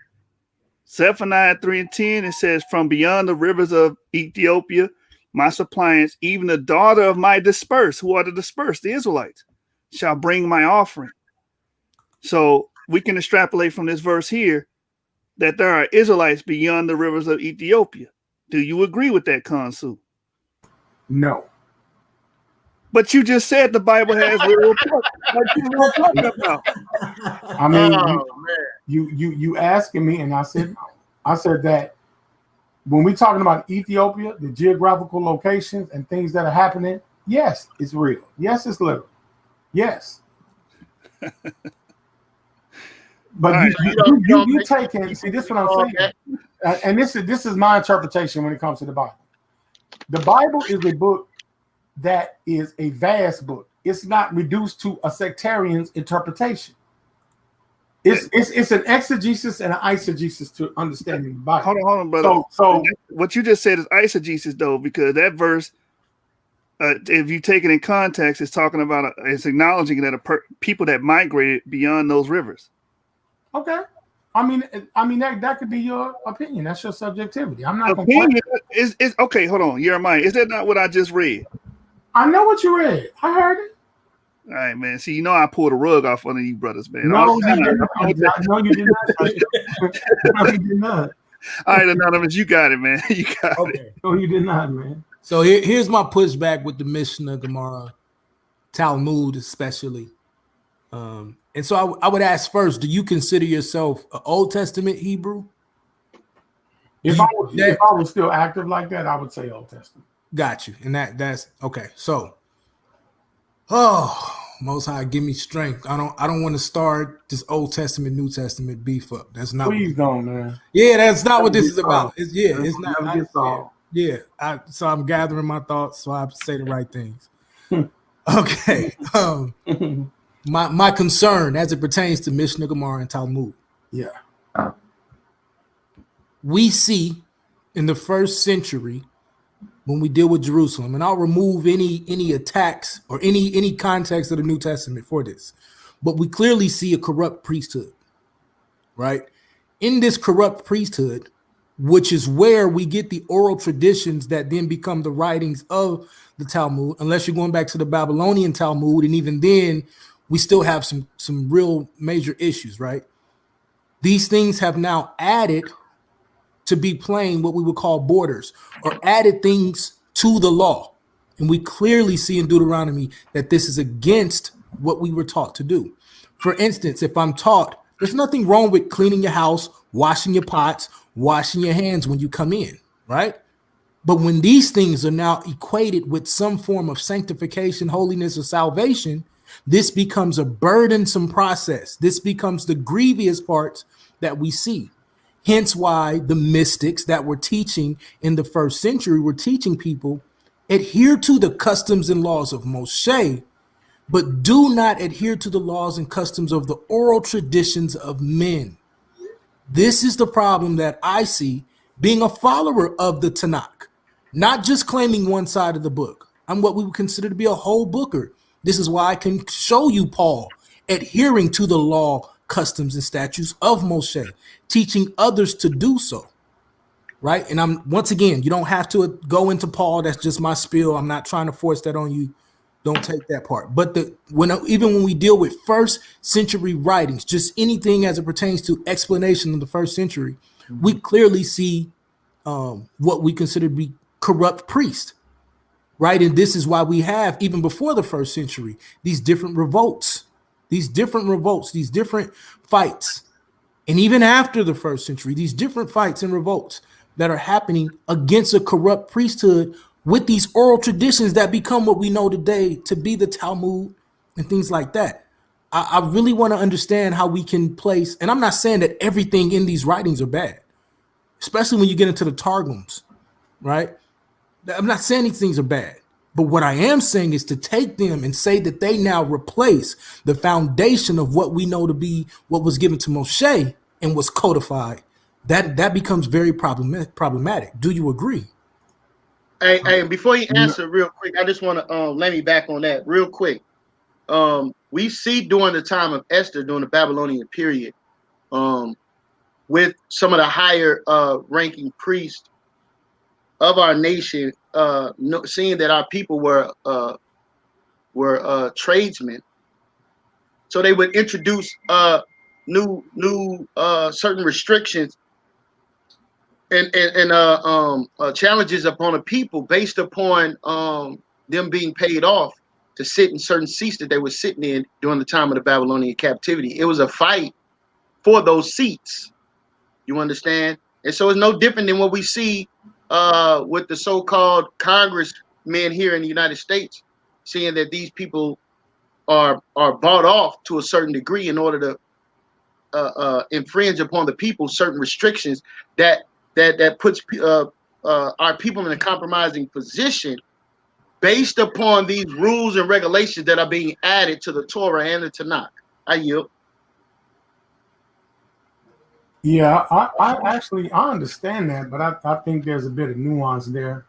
[SPEAKER 4] Zephaniah 3 and 10, it says, from beyond the rivers of Ethiopia, my suppliants, even the daughter of my dispersed, who are the dispersed, the Israelites, shall bring my offering. So we can extrapolate from this verse here that there are Israelites beyond the rivers of Ethiopia. Do you agree with that, Konsu?
[SPEAKER 16] No.
[SPEAKER 4] But you just said the Bible has literal portions.
[SPEAKER 16] I mean, you asking me, and I said that when we're talking about Ethiopia, the geographical locations and things that are happening, yes, it's real. Yes, it's literal. Yes. But you taking, see, this is what I'm saying. And this is my interpretation when it comes to the Bible. The Bible is a book that is a vast book. It's not reduced to a sectarian's interpretation. It's an exegesis and an eisegesis to understanding the Bible.
[SPEAKER 4] Hold on, brother. So what you just said is eisegesis, though, because that verse, if you take it in context, it's talking about it's acknowledging that people that migrated beyond those rivers.
[SPEAKER 16] Okay. I mean that could be your opinion. That's your subjectivity. I'm not
[SPEAKER 4] opinion. Is okay. Hold on, Jeremiah. Is that not what I just read?
[SPEAKER 16] I know what you read. I heard it.
[SPEAKER 4] All right, man. See, you know I pulled a rug off one of you brothers, man.
[SPEAKER 16] No, you did not. No, you did not.
[SPEAKER 4] All right, Anonymous, you got it, man. You got it.
[SPEAKER 16] No, you did not, man.
[SPEAKER 14] So here's my pushback with the Mishnah, Gemara, Talmud especially. And so I would ask first, do you consider yourself an Old Testament Hebrew?
[SPEAKER 16] If I was still active like that, I would say Old Testament.
[SPEAKER 14] Got you. And that's okay. So, Most High, give me strength. I don't want to start this Old Testament, New Testament beef up. That's not.
[SPEAKER 16] Please don't, man.
[SPEAKER 14] Yeah, that's not what this is about. It's not. So I'm gathering my thoughts so I have to say the right things. Okay. My concern as it pertains to Mishnah, Gemara, and Talmud.
[SPEAKER 16] Yeah.
[SPEAKER 14] We see in the first century when we deal with Jerusalem, and I'll remove any attacks or any context of the New Testament for this, but we clearly see a corrupt priesthood, right? In this corrupt priesthood, which is where we get the oral traditions that then become the writings of the Talmud, unless you're going back to the Babylonian Talmud, and even then we still have some real major issues, right? These things have now added to be playing what we would call borders, or added things to the law. And we clearly see in Deuteronomy that this is against what we were taught to do. For instance, if I'm taught there's nothing wrong with cleaning your house, washing your pots, washing your hands when you come in, right? But when these things are now equated with some form of sanctification, holiness, or salvation, this becomes a burdensome process. This becomes the grievous parts that we see. Hence why the mystics that were teaching in the first century were teaching people, adhere to the customs and laws of Moshe, but do not adhere to the laws and customs of the oral traditions of men. This is the problem that I see being a follower of the Tanakh, not just claiming one side of the book. I'm what we would consider to be a whole booker. This is why I can show you Paul adhering to the law, customs, and statutes of Moshe, teaching others to do so, right? And I'm, once again, you don't have to go into Paul. That's just my spiel. I'm not trying to force that on you. Don't take that part. But even when we deal with first century writings, just anything as it pertains to explanation of the first century, we clearly see what we consider to be corrupt priests, right? And this is why we have, even before the first century, these different revolts, these different fights. And even after the first century, these different fights and revolts that are happening against a corrupt priesthood with these oral traditions that become what we know today to be the Talmud and things like that. I really want to understand how we can place, and I'm not saying that everything in these writings are bad, especially when you get into the Targums, right? I'm not saying these things are bad, but what I am saying is to take them and say that they now replace the foundation of what we know to be what was given to Moshe and was codified. That becomes very problematic. Do you agree?
[SPEAKER 18] Hey, before you answer real quick, I just want to let me back on that real quick. We see during the time of Esther, during the Babylonian period, with some of the higher ranking priests of our nation, seeing that our people were tradesmen, so they would introduce new certain restrictions and challenges upon the people based upon them being paid off to sit in certain seats that they were sitting in during the time of the Babylonian captivity. It was a fight for those seats. You understand? And so it's no different than what we see with the so-called congressmen here in the United States, seeing that these people are bought off to a certain degree in order to infringe upon the people certain restrictions that puts our people in a compromising position based upon these rules and regulations that are being added to the Torah and the Tanakh. I yield.
[SPEAKER 16] Yeah, I understand that, but I think there's a bit of nuance there.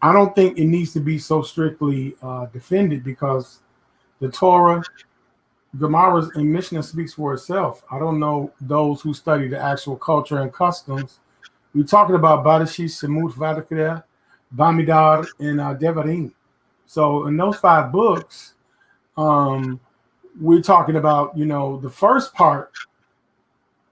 [SPEAKER 16] I don't think it needs to be so strictly defended, because the Torah, Gemara, and Mishnah speaks for itself. I don't know those who study the actual culture and customs. We're talking about Badashi, Shemut, Vadakir, Bamidar, and Devarim. So in those 5 books, we're talking about, the first part,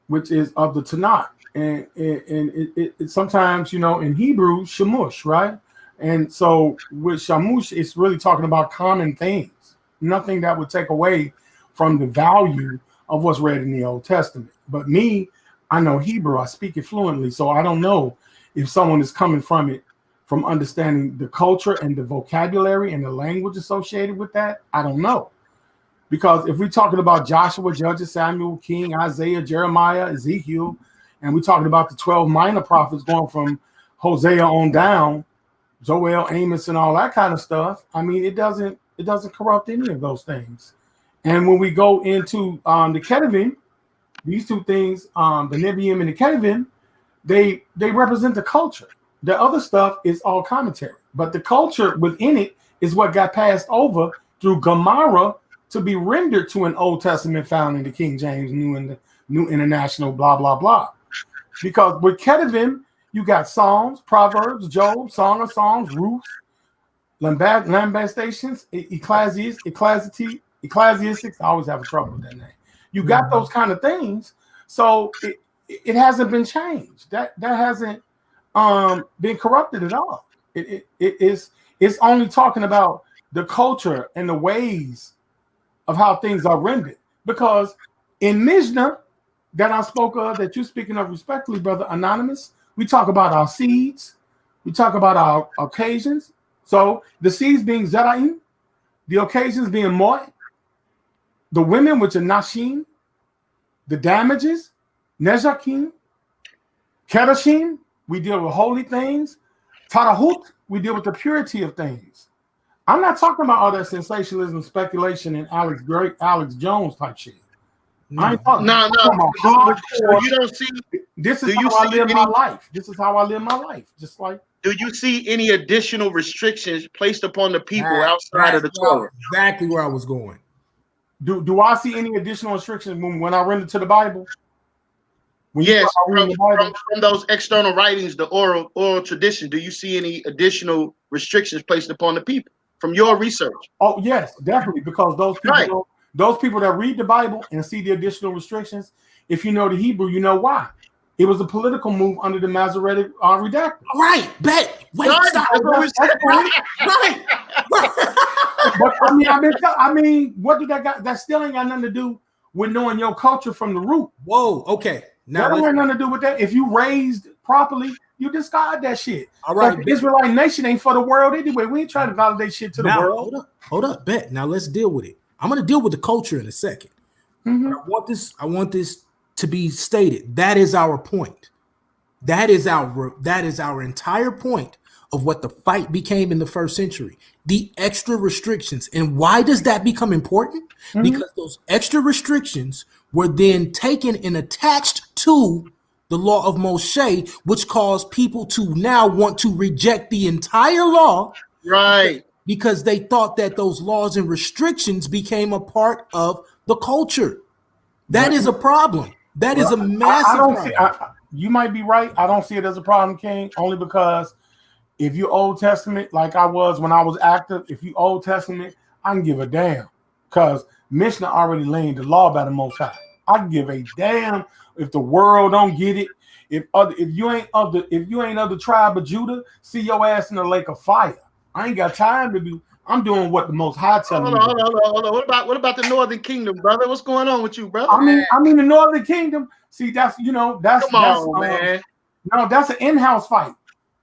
[SPEAKER 16] which is of the Tanakh. And it sometimes, in Hebrew, Shemush, right? And so with Shemush, it's really talking about common things, nothing that would take away from the value of what's read in the Old Testament. But me, I know Hebrew, I speak it fluently, so I don't know if someone is coming from it, from understanding the culture and the vocabulary and the language associated with that. I don't know. Because if we're talking about Joshua, Judges, Samuel, King, Isaiah, Jeremiah, Ezekiel, and we're talking about the 12 minor prophets going from Hosea on down, Joel, Amos, and all that kind of stuff, I mean, it doesn't corrupt any of those things. And when we go into the Ketuvim, these 2 things, the Nevi'im and the Ketuvim, they represent the culture. The other stuff is all commentary. But the culture within it is what got passed over through Gemara to be rendered to an Old Testament found in the King James, New International, blah, blah, blah. Because with Ketuvim, you got Psalms, Proverbs, Job, Song of Songs, Ruth, Lamentations, Ecclesiastes. I always have trouble with that name. You got those kind of things. So it hasn't been changed. That hasn't been corrupted at all. It's only talking about the culture and the ways of how things are rendered. Because in Mishnah that I spoke of, that you're speaking of respectfully, Brother Anonymous, we talk about our seeds, we talk about our occasions. So the seeds being Zeraim, the occasions being Moed, the women, which are Nashim, the damages, Nezakim, Kedoshim, we deal with holy things, Tarahut, we deal with the purity of things. I'm not talking about all that sensationalism, speculation, and Alex Jones type shit. I ain't talking.
[SPEAKER 18] No.
[SPEAKER 16] Hardcore.
[SPEAKER 18] You don't see.
[SPEAKER 16] This is how I live my life. This is how I live my life. Just like.
[SPEAKER 18] Do you see any additional restrictions placed upon the people outside of the Torah?
[SPEAKER 14] Exactly where I was going.
[SPEAKER 16] Do I see any additional restrictions when I render to the Bible?
[SPEAKER 18] Yes, from those external writings, the oral tradition. Do you see any additional restrictions placed upon the people from your research?
[SPEAKER 16] Oh yes, definitely, because those people that read the Bible and see the additional restrictions, if you know the Hebrew, you know why. It was a political move under the Masoretic redacted.
[SPEAKER 14] Right, bet. Wait, stop.
[SPEAKER 16] Right. But I mean, what did that got? That still ain't got nothing to do with knowing your culture from the root.
[SPEAKER 14] Whoa, okay.
[SPEAKER 16] Now that ain't nothing to do with that. If you raised properly, you discard that shit.
[SPEAKER 14] All right,
[SPEAKER 16] the Israelite nation ain't for the world anyway. We ain't trying to validate shit to the world.
[SPEAKER 14] Hold up, bet. Now let's deal with it. I'm gonna deal with the culture in a second.
[SPEAKER 16] Mm-hmm.
[SPEAKER 14] I want this to be stated. That is our point. That is our entire point of what the fight became in the first century. The extra restrictions. And why does that become important? Mm-hmm. Because those extra restrictions were then taken and attached to the law of Moshe, which caused people to now want to reject the entire law,
[SPEAKER 18] right?
[SPEAKER 14] Because they thought that those laws and restrictions became a part of the culture. That is a problem. That is a massive
[SPEAKER 16] I don't
[SPEAKER 14] problem.
[SPEAKER 16] see. You might be right. I don't see it as a problem, King, only because if you Old Testament, like I was when I was active, if you Old Testament, I can give a damn because Mishnah already laying the law by the Most High. I can give a damn if the world don't get it. If you ain't of the tribe of Judah, see your ass in the lake of fire. I ain't got time to do. I'm doing what the Most High telling me.
[SPEAKER 18] Hold on. What about the Northern Kingdom, brother? What's going on with you, brother?
[SPEAKER 16] I'm in the Northern Kingdom. See, that's
[SPEAKER 18] man.
[SPEAKER 16] No, that's an in-house fight.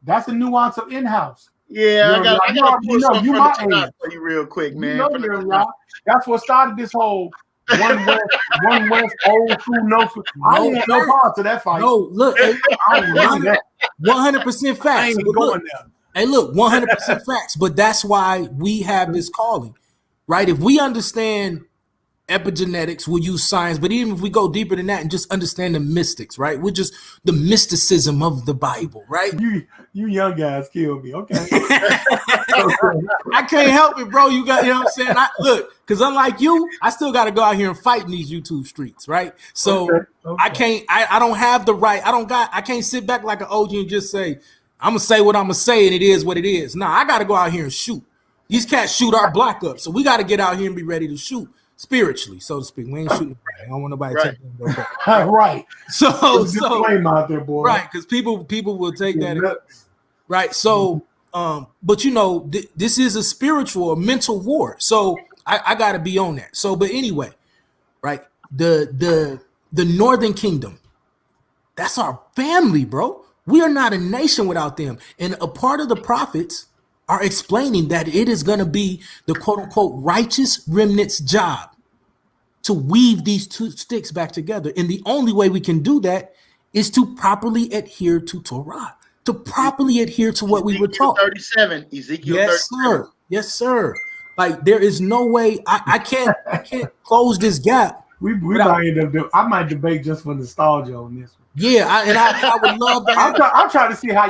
[SPEAKER 16] That's a nuance of in-house.
[SPEAKER 18] Yeah, I got
[SPEAKER 16] you my age.
[SPEAKER 18] For you real quick, man.
[SPEAKER 16] That's what started this whole one West, old school, no school. I don't want no part of that fight.
[SPEAKER 14] No, look, hey, 100% facts.
[SPEAKER 16] I ain't going there.
[SPEAKER 14] Hey, look, 100% facts. But that's why we have this calling, right? If we understand epigenetics, we'll use science. But even if we go deeper than that and just understand the mystics, right? We're just the mysticism of the Bible, right?
[SPEAKER 16] You young guys kill me, okay?
[SPEAKER 14] I can't help it, bro. You know what I'm saying? Look, because unlike you, I still got to go out here and fight in these YouTube streets, right? So okay. I don't have the right. I can't sit back like an OG and just say, I'm gonna say what I'm gonna say, and it is what it is. Nah, I gotta go out here and shoot. These cats shoot our block up, so we gotta get out here and be ready to shoot spiritually, so to speak. We ain't shooting. I don't want nobody to take that.
[SPEAKER 16] Right.
[SPEAKER 14] So
[SPEAKER 16] flame out there, boy.
[SPEAKER 14] Right, because people will take that. Right. So, but you know, this is a spiritual, a mental war. So I gotta be on that. So, but anyway, right? The Northern Kingdom, that's our family, bro. We are not a nation without them. And a part of the prophets are explaining that it is going to be the quote unquote righteous remnant's job to weave these two sticks back together. And the only way we can do that is to properly adhere to Torah, to properly adhere to what we were taught.
[SPEAKER 18] 37, Ezekiel 37.
[SPEAKER 14] Sir. Yes, sir. Like there is no way I can't close this gap.
[SPEAKER 16] We might end up doing. I might debate just for nostalgia on this one.
[SPEAKER 14] Yeah, I would love that.
[SPEAKER 16] I'm trying to see how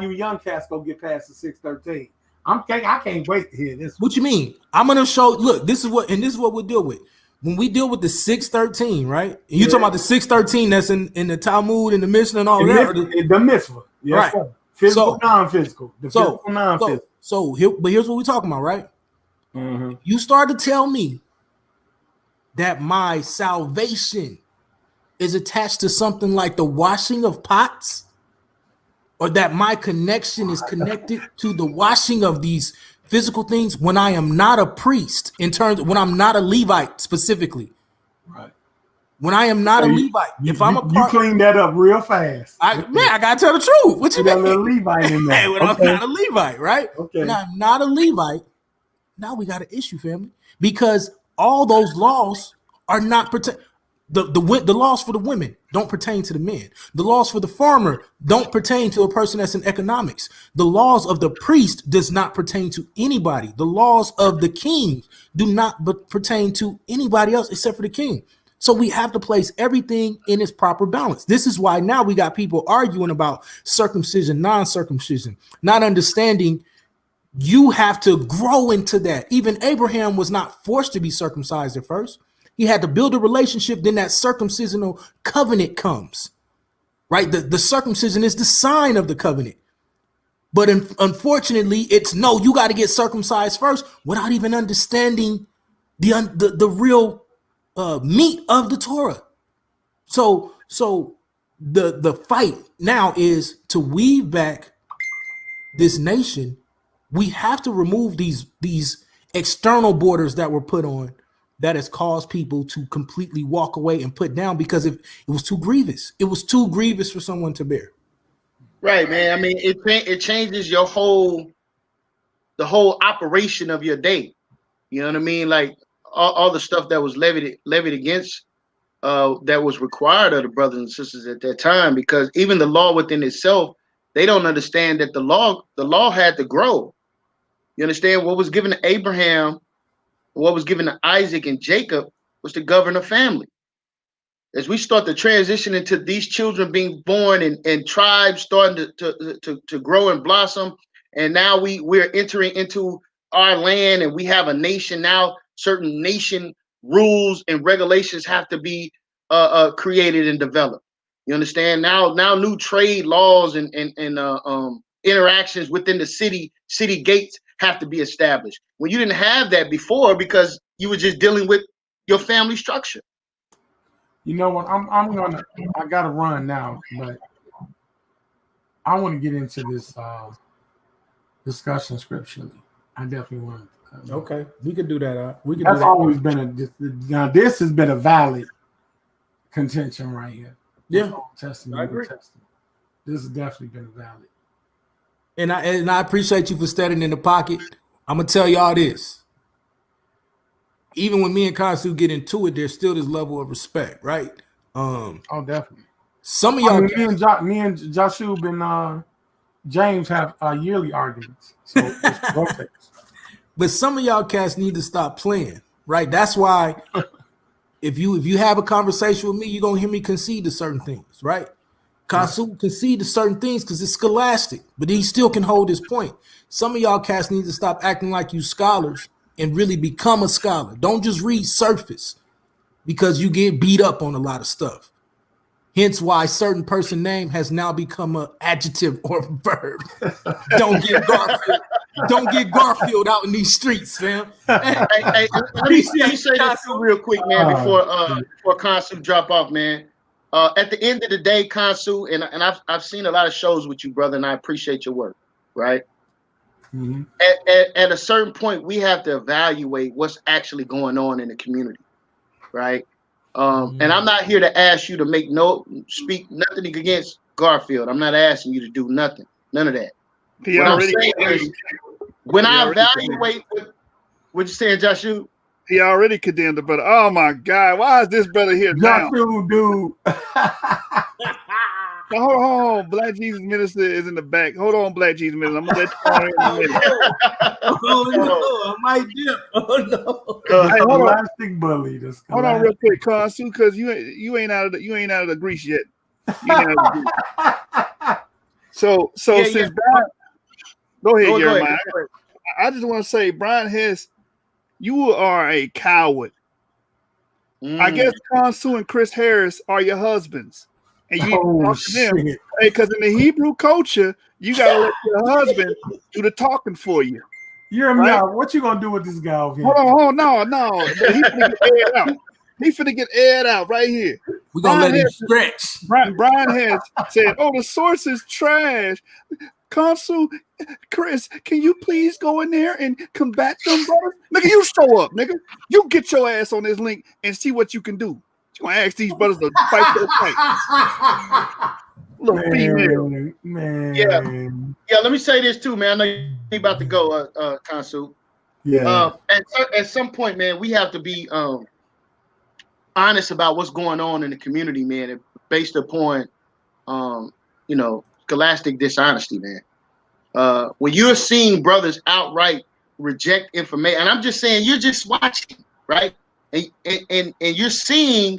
[SPEAKER 16] you young cats go get past the 613. I can't wait to hear this.
[SPEAKER 14] What you mean? I'm gonna show. Look, this is what we'll deal with. When we deal with the 613, right? And you talking about the 613 that's in the Talmud and the Mishnah and all that.
[SPEAKER 16] The mitzvah, yes,
[SPEAKER 14] right?
[SPEAKER 16] Sir. Physical, non-physical. The physical, non-physical.
[SPEAKER 14] So here's what we're talking about, right?
[SPEAKER 16] Mm-hmm.
[SPEAKER 14] You start to tell me that my salvation is attached to something like the washing of pots, or that my connection is connected to the washing of these physical things when I am not a priest, when I'm not a Levite specifically.
[SPEAKER 16] Right.
[SPEAKER 14] When I am not a Levite. If I'm a part,
[SPEAKER 16] you clean that up real fast.
[SPEAKER 14] I gotta tell the truth. What you
[SPEAKER 16] got
[SPEAKER 14] mean?
[SPEAKER 16] A little Levite in there.
[SPEAKER 14] Hey, when I'm not a Levite, right?
[SPEAKER 16] Okay.
[SPEAKER 14] When I'm not a Levite, now we got an issue, family, because all those laws are not protected. The laws for the women don't pertain to the men. The laws for the farmer don't pertain to a person that's in economics. The laws of the priest does not pertain to anybody. The laws of the king do not pertain to anybody else except for the king. So we have to place everything in its proper balance. This is why now we got people arguing about circumcision, non-circumcision, not understanding you have to grow into that. Even Abraham was not forced to be circumcised at first. He had to build a relationship, then that circumcisional covenant comes, right? The circumcision is the sign of the covenant. But unfortunately, it's no, you got to get circumcised first without even understanding the real meat of the Torah. So the fight now is to weave back this nation. We have to remove these external borders that were put on, that has caused people to completely walk away and put down because it was too grievous. It was too grievous for someone to bear.
[SPEAKER 18] Right, man. I mean, it changes the whole operation of your day. You know what I mean? Like all the stuff that was levied against, that was required of the brothers and sisters at that time, because even the law within itself, they don't understand that the law had to grow. You understand? What was given to Abraham, what was given to Isaac and Jacob was to govern a family. as we start to transition into these children being born and tribes starting to grow and blossom, and now we're entering into our land and we have a nation now, certain nation rules and regulations have to be created and developed. You understand? Now new trade laws and interactions within the city gates have to be established. When you didn't have that before because you were just dealing with your family structure.
[SPEAKER 16] You know what? I gotta run now, but I want to get into this discussion scripturally. I definitely want to.
[SPEAKER 14] Okay, we could do that. We could.
[SPEAKER 16] That's
[SPEAKER 14] do that.
[SPEAKER 16] always been now. This has been a valid contention right here.
[SPEAKER 14] Yeah,
[SPEAKER 16] Testament.
[SPEAKER 14] I agree.
[SPEAKER 16] Testament. This has definitely been valid.
[SPEAKER 14] And I appreciate you for standing in the pocket. I'm gonna tell y'all this. Even when me and Kansu get into it, there's still this level of respect, right?
[SPEAKER 16] Oh, definitely.
[SPEAKER 14] Some of y'all,
[SPEAKER 16] me and Joshua been James have yearly arguments. So it's rotates.
[SPEAKER 14] But some of y'all cats need to stop playing, right? That's why if you have a conversation with me, you're gonna hear me concede to certain things, right? Kansu concede to certain things because it's scholastic, but he still can hold his point. Some of y'all cats need to stop acting like you scholars and really become a scholar. Don't just read surface because you get beat up on a lot of stuff. Hence why certain person name has now become an adjective or verb. Don't get Garfield out in these streets, fam.
[SPEAKER 18] Let me say this real quick, man, before Kansu drop off, man. At the end of the day, Kansu, and I've seen a lot of shows with you, brother, and I appreciate your work, right? Mm-hmm. At a certain point, we have to evaluate what's actually going on in the community, right? And I'm not here to ask you to speak nothing against Garfield. I'm not asking you to do nothing, none of that. What I'm saying is, when I evaluate what you saying, Joshua?
[SPEAKER 4] He already condemned the brother. Oh my God, why is this brother here now?
[SPEAKER 16] Joshua, dude.
[SPEAKER 4] Hold on, Black Jesus Minister is in the back. Hold on, Black Jesus Minister. I'm gonna let you on in a minute.
[SPEAKER 14] Oh no, I might dip. Oh no.
[SPEAKER 4] Hey, hold on.
[SPEAKER 16] Elastic bully.
[SPEAKER 4] Hold on, real quick, Kansu, because you ain't out of the grease yet. You ain't out of the grease. So since Brian, go ahead, Jeremiah. I just want to say, Brian Hess, you are a coward. I guess Kansu and Chris Harris are your husbands. And you talk to them, because in the Hebrew culture, you gotta let your husband do the talking for you.
[SPEAKER 16] You're right? What you gonna do with this guy over here?
[SPEAKER 4] Hold on, no. He finna get aired out. He finna get aired out right here.
[SPEAKER 14] We're gonna let him stretch.
[SPEAKER 4] Brian has said, "Oh, the source is trash." Kansu, Chris, can you please go in there and combat them, brothers? Nigga, you show up, nigga. You get your ass on this link and see what you can do. You gonna ask these brothers to fight their fight? Little female,
[SPEAKER 18] man. Yeah. Let me say this too, man. I know you're about to go, Kansu.
[SPEAKER 16] Yeah.
[SPEAKER 18] At some point, man, we have to be honest about what's going on in the community, man, based upon, scholastic dishonesty, man. When you're seeing brothers outright reject information, and I'm just saying, you're just watching, right? And you're seeing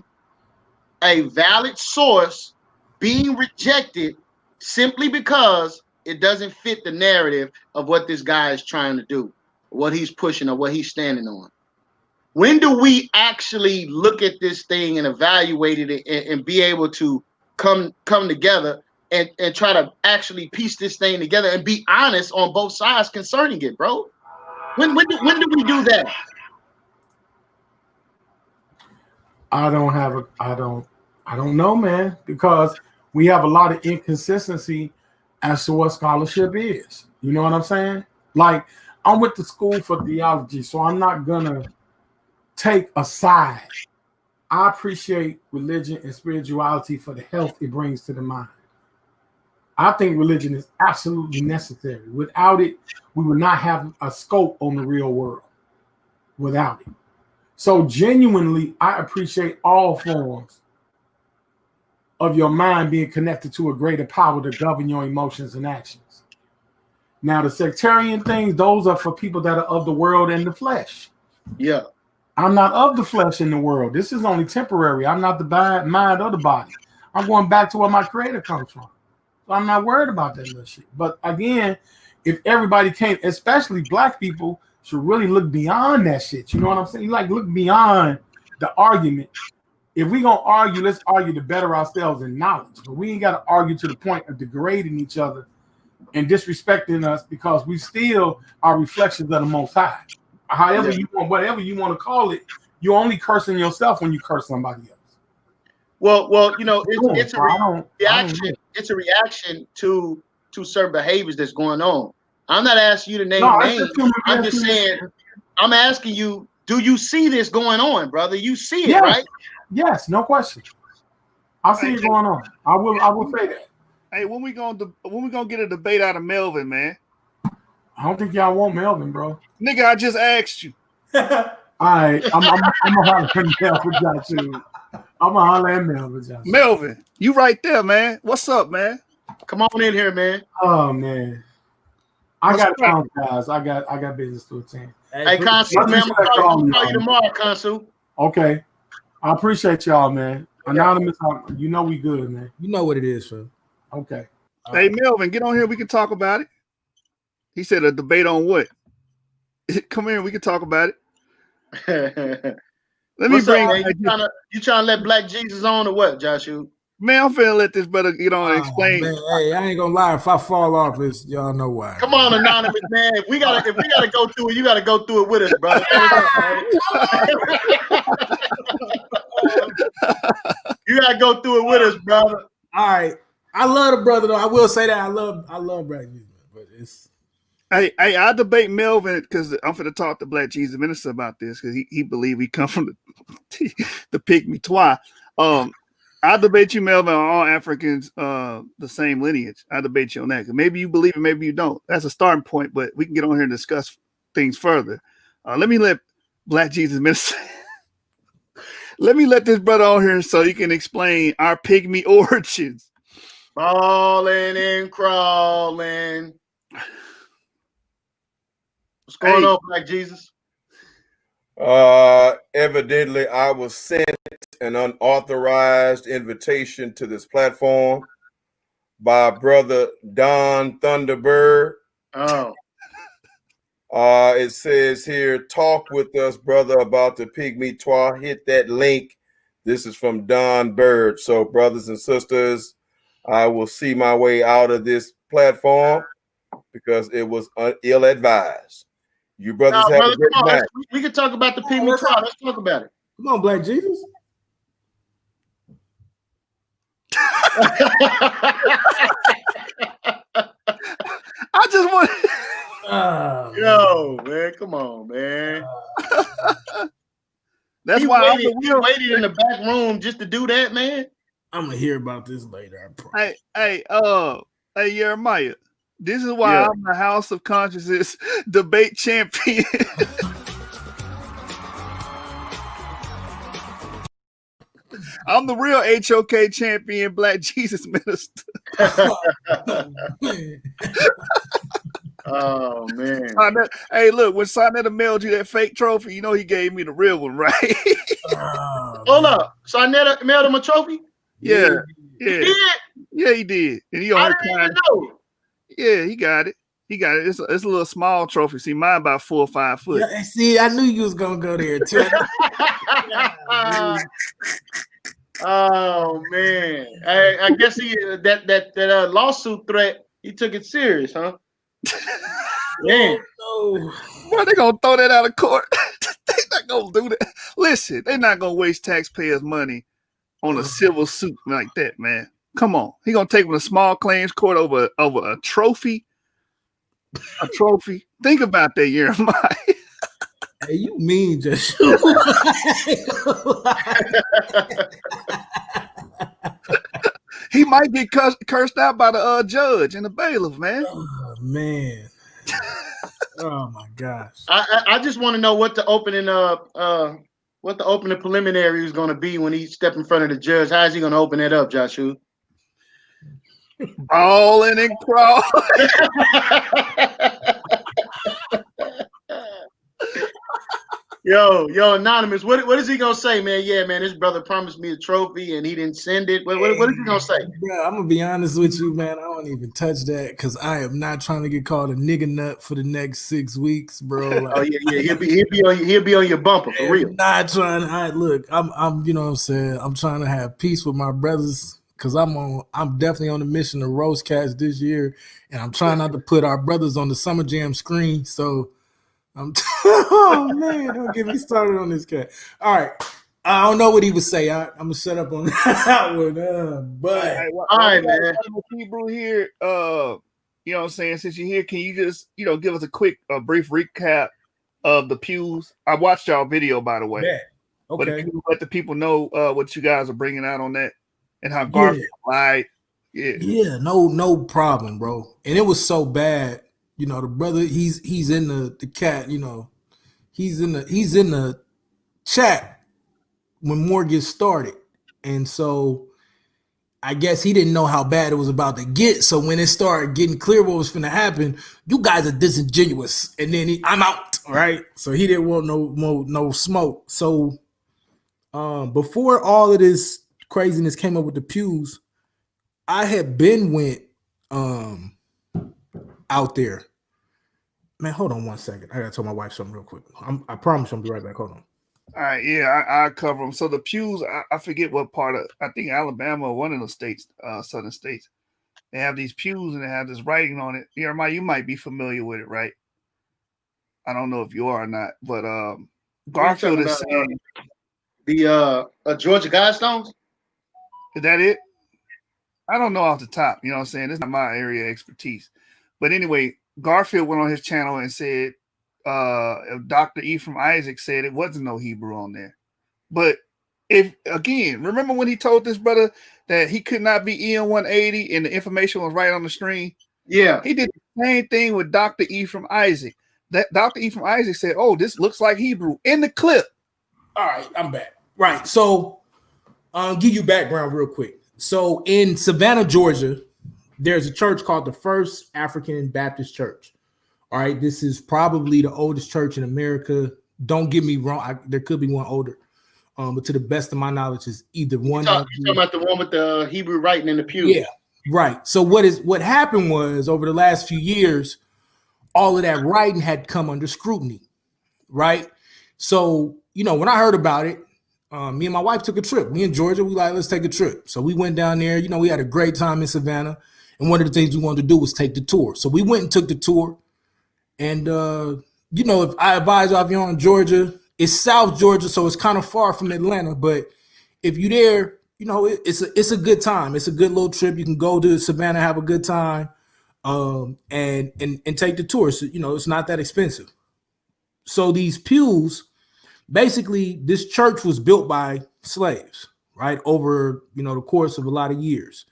[SPEAKER 18] a valid source being rejected simply because it doesn't fit the narrative of what this guy is trying to do, what he's pushing, or what he's standing on. When do we actually look at this thing and evaluate it and be able to come together and try to actually piece this thing together and be honest on both sides concerning it, bro? When do we do that?
[SPEAKER 16] I don't know, man, because we have a lot of inconsistency as to what scholarship is. You know what I'm saying? Like, I went to school for theology, so I'm not gonna take a side. I appreciate religion and spirituality for the health it brings to the mind. I think religion is absolutely necessary. Without it, we would not have a scope on the real world. Without it. So genuinely, I appreciate all forms of your mind being connected to a greater power to govern your emotions and actions. Now, the sectarian things, those are for people that are of the world and the flesh.
[SPEAKER 18] Yeah.
[SPEAKER 16] I'm not of the flesh in the world. This is only temporary. I'm not the mind of the body. I'm going back to where my creator comes from. So I'm not worried about that little shit. But again, if everybody came, especially black people, should really look beyond that shit. You know what I'm saying? You like look beyond the argument. If we gonna argue, let's argue to better ourselves in knowledge. But we ain't gotta argue to the point of degrading each other and disrespecting us because we still are reflections of the Most High. However you want, whatever you want to call it, you're only cursing yourself when you curse somebody else.
[SPEAKER 18] Well, you know, it's a reaction. It's a reaction to certain behaviors that's going on. I'm not asking you to name names. I'm just saying, I'm asking you, do you see this going on, brother? You see it, right?
[SPEAKER 16] Yes, no question. I see it going on. I will say that.
[SPEAKER 4] Hey, when we gonna get a debate out of Melvin, man?
[SPEAKER 16] I don't think y'all want Melvin, bro.
[SPEAKER 4] Nigga, I just asked you.
[SPEAKER 16] All right, I'm gonna holler at Melvin Johnson. I'm gonna holler at Melvin Johnson.
[SPEAKER 4] Melvin, you right there, man. What's up, man?
[SPEAKER 18] Come on in here, man.
[SPEAKER 16] Oh man, I got pounds, guys. I got business to attend.
[SPEAKER 18] Hey, Consul, man, I'm gonna call you tomorrow, Consul.
[SPEAKER 16] Okay, I appreciate y'all, man. Anonymous, you know we good, man.
[SPEAKER 14] You know what it is, fam.
[SPEAKER 16] Okay.
[SPEAKER 4] Hey, Melvin, get on here. We can talk about it. He said a debate on what? Come here. We can talk about it. Let me bring.
[SPEAKER 18] You trying to let Black Jesus on or what, Joshua?
[SPEAKER 4] Man, I'm finna let this brother get on and explain.
[SPEAKER 14] Man, hey, I ain't gonna lie. If I fall off, it's y'all know why.
[SPEAKER 18] Come on, Anonymous, man. If we gotta go through it, you gotta go through it with us, brother. You gotta go through it with us, brother.
[SPEAKER 14] All right. I love the brother though. I will say that I love Black Jesus, but it's.
[SPEAKER 4] Hey, I debate Melvin because I'm finna talk to Black Jesus Minister about this because he believe he come from the pygmy twa. I debate you, Melvin, on all Africans the same lineage. I debate you on that. Maybe you believe it, maybe you don't. That's a starting point, but we can get on here and discuss things further. Let me let Black Jesus Minister. Let me let this brother on here so he can explain our pygmy origins.
[SPEAKER 18] Balling and crawling. What's going on, Black Jesus?
[SPEAKER 5] Evidently, I was sent an unauthorized invitation to this platform by brother Don Thunderbird.
[SPEAKER 18] Oh.
[SPEAKER 5] It says here, talk with us, brother, about the pygmy twa. Hit that link. This is from Don Bird. So, brothers and sisters, I will see my way out of this platform because it was ill-advised. You brothers have a great night.
[SPEAKER 18] We can talk about the pygmy twa. Let's talk about it.
[SPEAKER 14] Come on, Black Jesus.
[SPEAKER 4] I just want.
[SPEAKER 18] Yo, man, come on, man.
[SPEAKER 4] That's
[SPEAKER 18] you
[SPEAKER 4] why
[SPEAKER 18] waited in the back room just to do that, man.
[SPEAKER 14] I'm gonna hear about this later. I promise.
[SPEAKER 4] Hey, Jeremiah. This is why I'm the House of Consciousness debate champion. I'm the real HOK champion, Black Jesus Minister.
[SPEAKER 18] Oh man!
[SPEAKER 4] Hey, look, when Sonetta mailed you that fake trophy, you know he gave me the real one, right?
[SPEAKER 18] Hold up, Sonetta mailed him a trophy.
[SPEAKER 4] Yeah.
[SPEAKER 18] He did.
[SPEAKER 4] Yeah, he did. And
[SPEAKER 18] I didn't even know.
[SPEAKER 4] Yeah, he got it. It's a little small trophy. See, mine about 4 or 5 foot.
[SPEAKER 14] Yeah, see, I knew you was gonna go there too.
[SPEAKER 18] Oh man! I guess that lawsuit threat, he took it serious, huh?
[SPEAKER 4] Man, boy, they gonna throw that out of court. They not gonna do that. Listen, they're not gonna waste taxpayers' money on a civil suit like that, man. Come on, he gonna take him to small claims court over a trophy. A trophy. Think about that, Jeremiah.
[SPEAKER 14] Hey, you mean just
[SPEAKER 4] he might get cursed out by the judge and the bailiff, man.
[SPEAKER 14] Oh man. Oh my gosh.
[SPEAKER 18] I just want to know what the opening preliminary is going to be when he step in front of the judge. How is he going to open that up, Joshua?
[SPEAKER 4] Brawling and crawling.
[SPEAKER 18] Yo, Anonymous, what is he gonna say, man? Yeah, man, his brother promised me a trophy and he didn't send it. What is he gonna say?
[SPEAKER 14] Bro, I'm gonna be honest with you, man. I don't even touch that because I am not trying to get called a nigga nut for the next 6 weeks, bro. Like,
[SPEAKER 18] oh yeah, he'll be on your bumper for real.
[SPEAKER 14] Not trying. I'm you know what I'm saying. I'm trying to have peace with my brothers because I'm definitely on a mission to roast cats this year, and I'm trying not to put our brothers on the Summer Jam screen. So oh man, don't get me started on this cat. All right. I don't know what he would say. I'm gonna shut up on that one. But
[SPEAKER 4] all right, man. Hebrew here. You know what I'm saying? Since you're here, can you just give us a brief recap of the pews? I watched y'all video, by the way.
[SPEAKER 14] Yeah. Okay.
[SPEAKER 4] But if you let the people know what you guys are bringing out on that and how Garfield lied.
[SPEAKER 14] Yeah. No problem, bro. And it was so bad. The brother, he's in the cat. He's in the chat when more gets started, and so I guess he didn't know how bad it was about to get. So when it started getting clear what was going to happen, you guys are disingenuous, and then I'm out, right? So he didn't want no smoke. So before all of this craziness came up with the pews, I had went out there. Man, hold on 1 second. I gotta tell my wife something real quick. I promise I'll be right back. Hold on.
[SPEAKER 4] All right, yeah, I cover them. So the pews, I forget what part of, I think Alabama or one of the states, southern states, they have these pews and they have this writing on it. Jeremiah, you might be familiar with it, right? I don't know if you are or not, but Garfield is saying
[SPEAKER 18] the Georgia Guidestones.
[SPEAKER 4] Is that it? I don't know off the top. You know what I'm saying? It's not my area of expertise. But anyway, Garfield went on his channel and said, Dr. Ephraim Isaac said it wasn't no Hebrew on there. But remember when he told this brother that he could not be EN 180 and the information was right on the screen?
[SPEAKER 18] Yeah.
[SPEAKER 4] He did the same thing with Dr. Ephraim Isaac. That Dr. Ephraim Isaac said, oh, this looks like Hebrew in the clip.
[SPEAKER 14] All right, I'm back. Right. So I'll give you background real quick. So in Savannah, Georgia, there's a church called the First African Baptist Church. All right, this is probably the oldest church in America. Don't get me wrong, there could be one older, but to the best of my knowledge, is either one.
[SPEAKER 18] You're talking about the one with the Hebrew writing in the pew.
[SPEAKER 14] Yeah, right. So what happened was over the last few years, all of that writing had come under scrutiny, right? So when I heard about it, me and my wife took a trip. We in Georgia, we let's take a trip. So we went down there. We had a great time in Savannah, and one of the things we wanted to do was take the tour. So we went and took the tour. And, if I advise if you're in Georgia, it's South Georgia, so it's kind of far from Atlanta. But if you're there, it's a good time. It's a good little trip. You can go to Savannah, have a good time, and take the tour. So, it's not that expensive. So these pews, basically, this church was built by slaves, right, over, the course of a lot of years.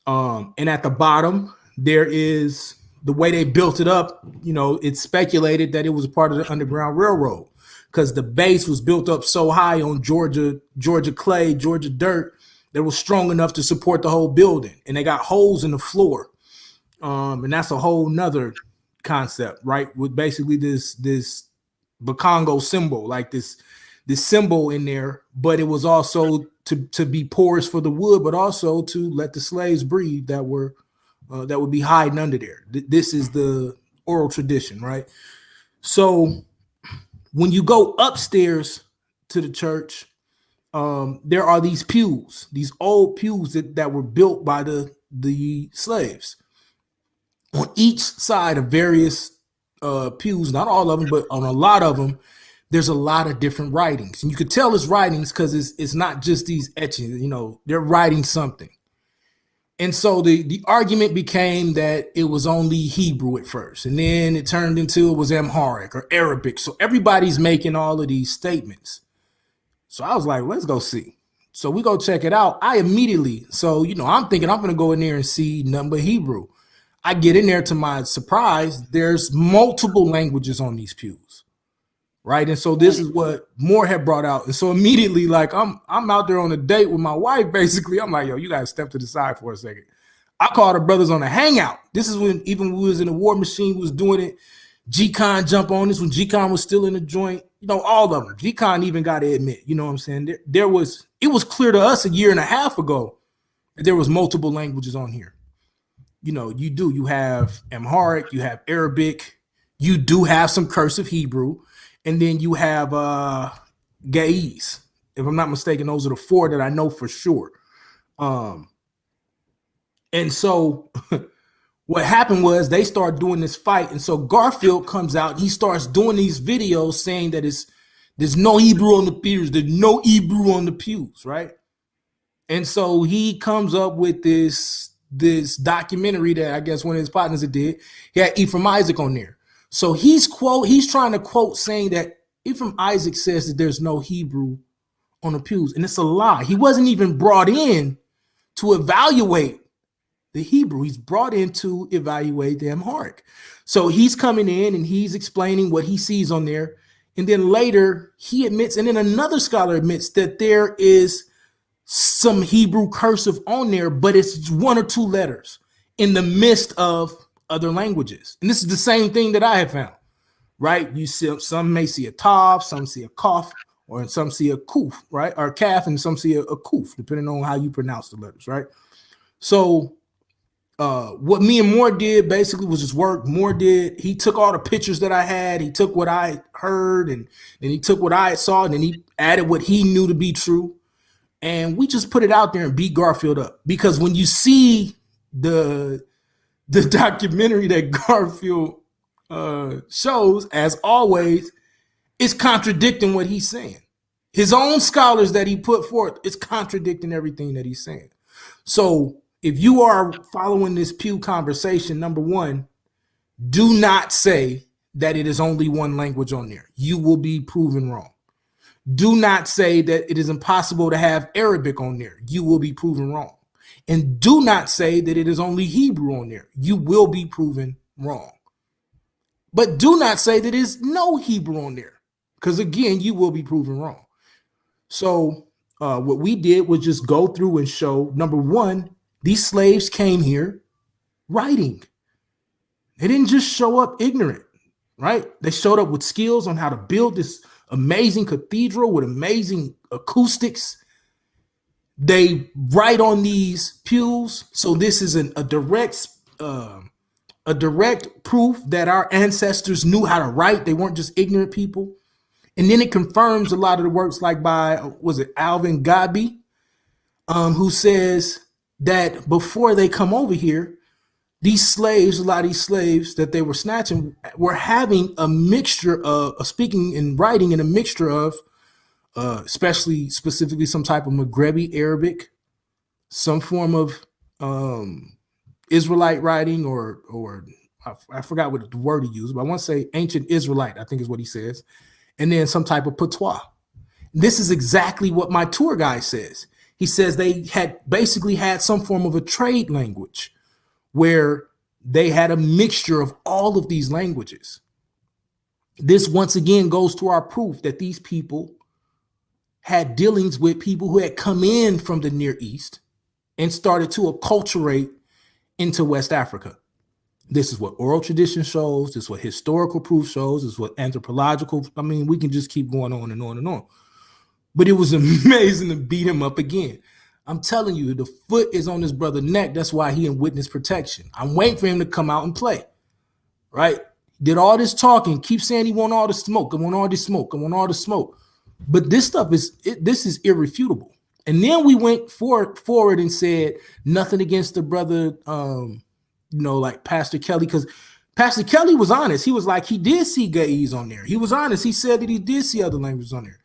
[SPEAKER 14] And at the bottom, there is... the way they built it up, it's speculated that it was a part of the Underground Railroad because the base was built up so high on Georgia clay, Georgia dirt, that was strong enough to support the whole building. And they got holes in the floor. And that's a whole nother concept, right? With basically this Bakongo symbol, like this symbol in there, but it was also to be porous for the wood, but also to let the slaves breathe that would be hiding under there. This is the oral tradition, right? So when you go upstairs to the church, there are these pews, these old pews that were built by the slaves. On each side of various pews, not all of them, but on a lot of them, there's a lot of different writings. And you could tell it's writings because it's not just these etchings, they're writing something. And so the argument became that it was only Hebrew at first, and then it turned into it was Amharic or Arabic. So everybody's making all of these statements. So I was like, let's go see. So we go check it out. I'm thinking I'm going to go in there and see nothing but Hebrew. I get in there, to my surprise, there's multiple languages on these pews. Right. And so this is what Moore had brought out. And so immediately, I'm out there on a date with my wife, basically. I'm like, yo, you got to step to the side for a second. I called the brothers on a hangout. This is when we was in the War Machine, we was doing it. G-Con jump on this when G-Con was still in the joint. You know, all of them. G-Con even got to admit, you know what I'm saying? It was clear to us a year and a half ago that there was multiple languages on here. You know, you have Amharic, you have Arabic, you do have some cursive Hebrew, and then you have Ge'ez. If I'm not mistaken, those are the 4 that I know for sure. And so what happened was they started doing this fight. And so Garfield comes out and he starts doing these videos saying that there's no Hebrew on the pews. There's no Hebrew on the pews, right? And so he comes up with this documentary that I guess one of his partners did. He had Ephraim Isaac on there. So he's trying to quote saying that Ephraim Isaac says that there's no Hebrew on the pews. And it's a lie. He wasn't even brought in to evaluate the Hebrew. He's brought in to evaluate the Amharic. So he's coming in and he's explaining what he sees on there. And then later he admits, and then another scholar admits that there is some Hebrew cursive on there, but it's 1 or 2 letters in the midst of other languages. And this is the same thing that I have found, right? You see, some may see a tav, some see a kaf, or some see a kuf, right? Or a calf, and some see a kuf, depending on how you pronounce the letters, right? So what me and Moore did basically was just work. He took all the pictures that I had, he took what I heard, and then he took what I saw, and then he added what he knew to be true. And we just put it out there and beat Garfield up. Because when you see the documentary that Garfield shows, as always, it's contradicting what he's saying. His own scholars that he put forth is contradicting everything that he's saying. So if you are following this pew conversation, number one, do not say that it is only one language on there. You will be proven wrong. Do not say that it is impossible to have Arabic on there. You will be proven wrong. And do not say that it is only Hebrew on there. You will be proven wrong. But do not say that there's no Hebrew on there, because again, you will be proven wrong. So what we did was just go through and show, number one, these slaves came here writing. They didn't just show up ignorant, right? They showed up with skills on how to build this amazing cathedral with amazing acoustics. They write on these pews. So this is a direct proof that our ancestors knew how to write. They weren't just ignorant people. And then it confirms a lot of the works like by, was it Alvin Gabi, who says that before they come over here, these slaves, a lot of these slaves that they were snatching were having a mixture of speaking and writing in a mixture of specifically some type of Maghrebi Arabic, some form of Israelite writing, or I forgot what the word he used, but I want to say ancient Israelite, I think is what he says, and then some type of patois. This is exactly what my tour guide says. He says they had basically had some form of a trade language where they had a mixture of all of these languages. This once again goes to our proof that these people had dealings with people who had come in from the Near East and started to acculturate into West Africa. This is what oral tradition shows. This is what historical proof shows. This is what anthropological. I mean, we can just keep going on and on and on. But it was amazing to beat him up again. I'm telling you, the foot is on this brother's neck. That's why he in witness protection. I'm waiting for him to come out and play, right? Did all this talking, keep saying he want all the smoke. I want all this smoke. I want all the smoke. But this stuff this is irrefutable. And then we went forward and said nothing against the brother, like Pastor Kelly, because Pastor Kelly was honest. He was like, he did see Ge'ez on there. He was honest. He said that he did see other languages on there.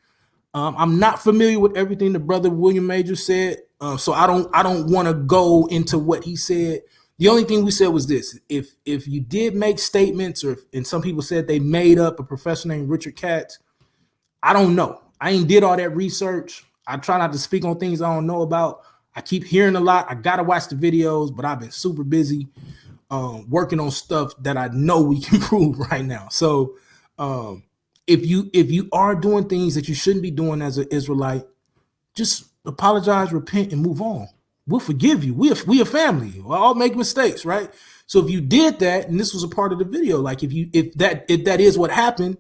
[SPEAKER 14] I'm not familiar with everything the brother William Major said, so I don't want to go into what he said. The only thing we said was this: if you did make statements, and some people said they made up a professor named Richard Katz, I don't know. I ain't did all that research. I try not to speak on things I don't know about. I keep hearing a lot. I gotta watch the videos, but I've been super busy working on stuff that I know we can prove right now. So if you are doing things that you shouldn't be doing as an Israelite, just apologize, repent, and move on. We'll forgive you. We a family. We all make mistakes, right? So if you did that, and this was a part of the video, like if that is what happened,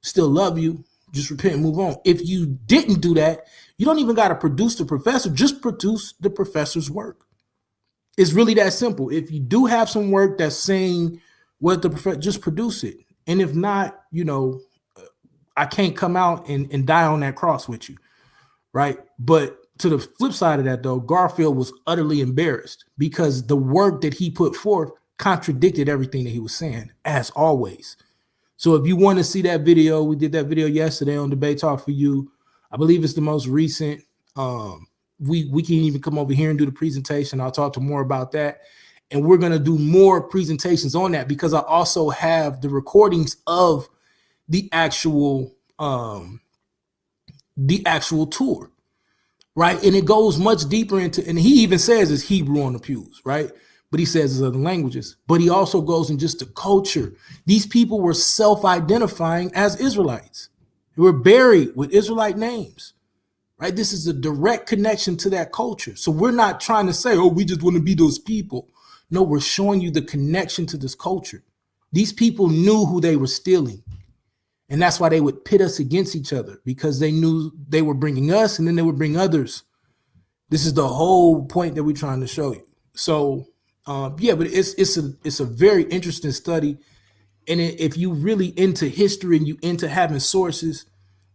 [SPEAKER 14] still love you, just repent and move on. If you didn't do that, you don't even got to produce the professor. Just produce the professor's work. It's really that simple. If you do have some work that's saying what the professor, just produce it. And if not, I can't come out and die on that cross with you, right? But to the flip side of that, though, Garfield was utterly embarrassed because the work that he put forth contradicted everything that he was saying, as always. So if you want to see that video, we did that video yesterday on Debate Talk for You. I believe it's the most recent. We can even come over here and do the presentation. I'll talk to more about that. And we're going to do more presentations on that because I also have the recordings of the actual tour, right? And it goes much deeper into, and he even says it's Hebrew on the pews, right? But he says it's other languages. But he also goes in just the culture. These people were self-identifying as Israelites. They were buried with Israelite names, right? This is a direct connection to that culture. So we're not trying to say, oh, we just want to be those people. No, we're showing you the connection to this culture. These people knew who they were stealing. And that's why they would pit us against each other, because they knew they were bringing us and then they would bring others. This is the whole point that we're trying to show you. So, but it's a very interesting study. And if you really into history and you into having sources,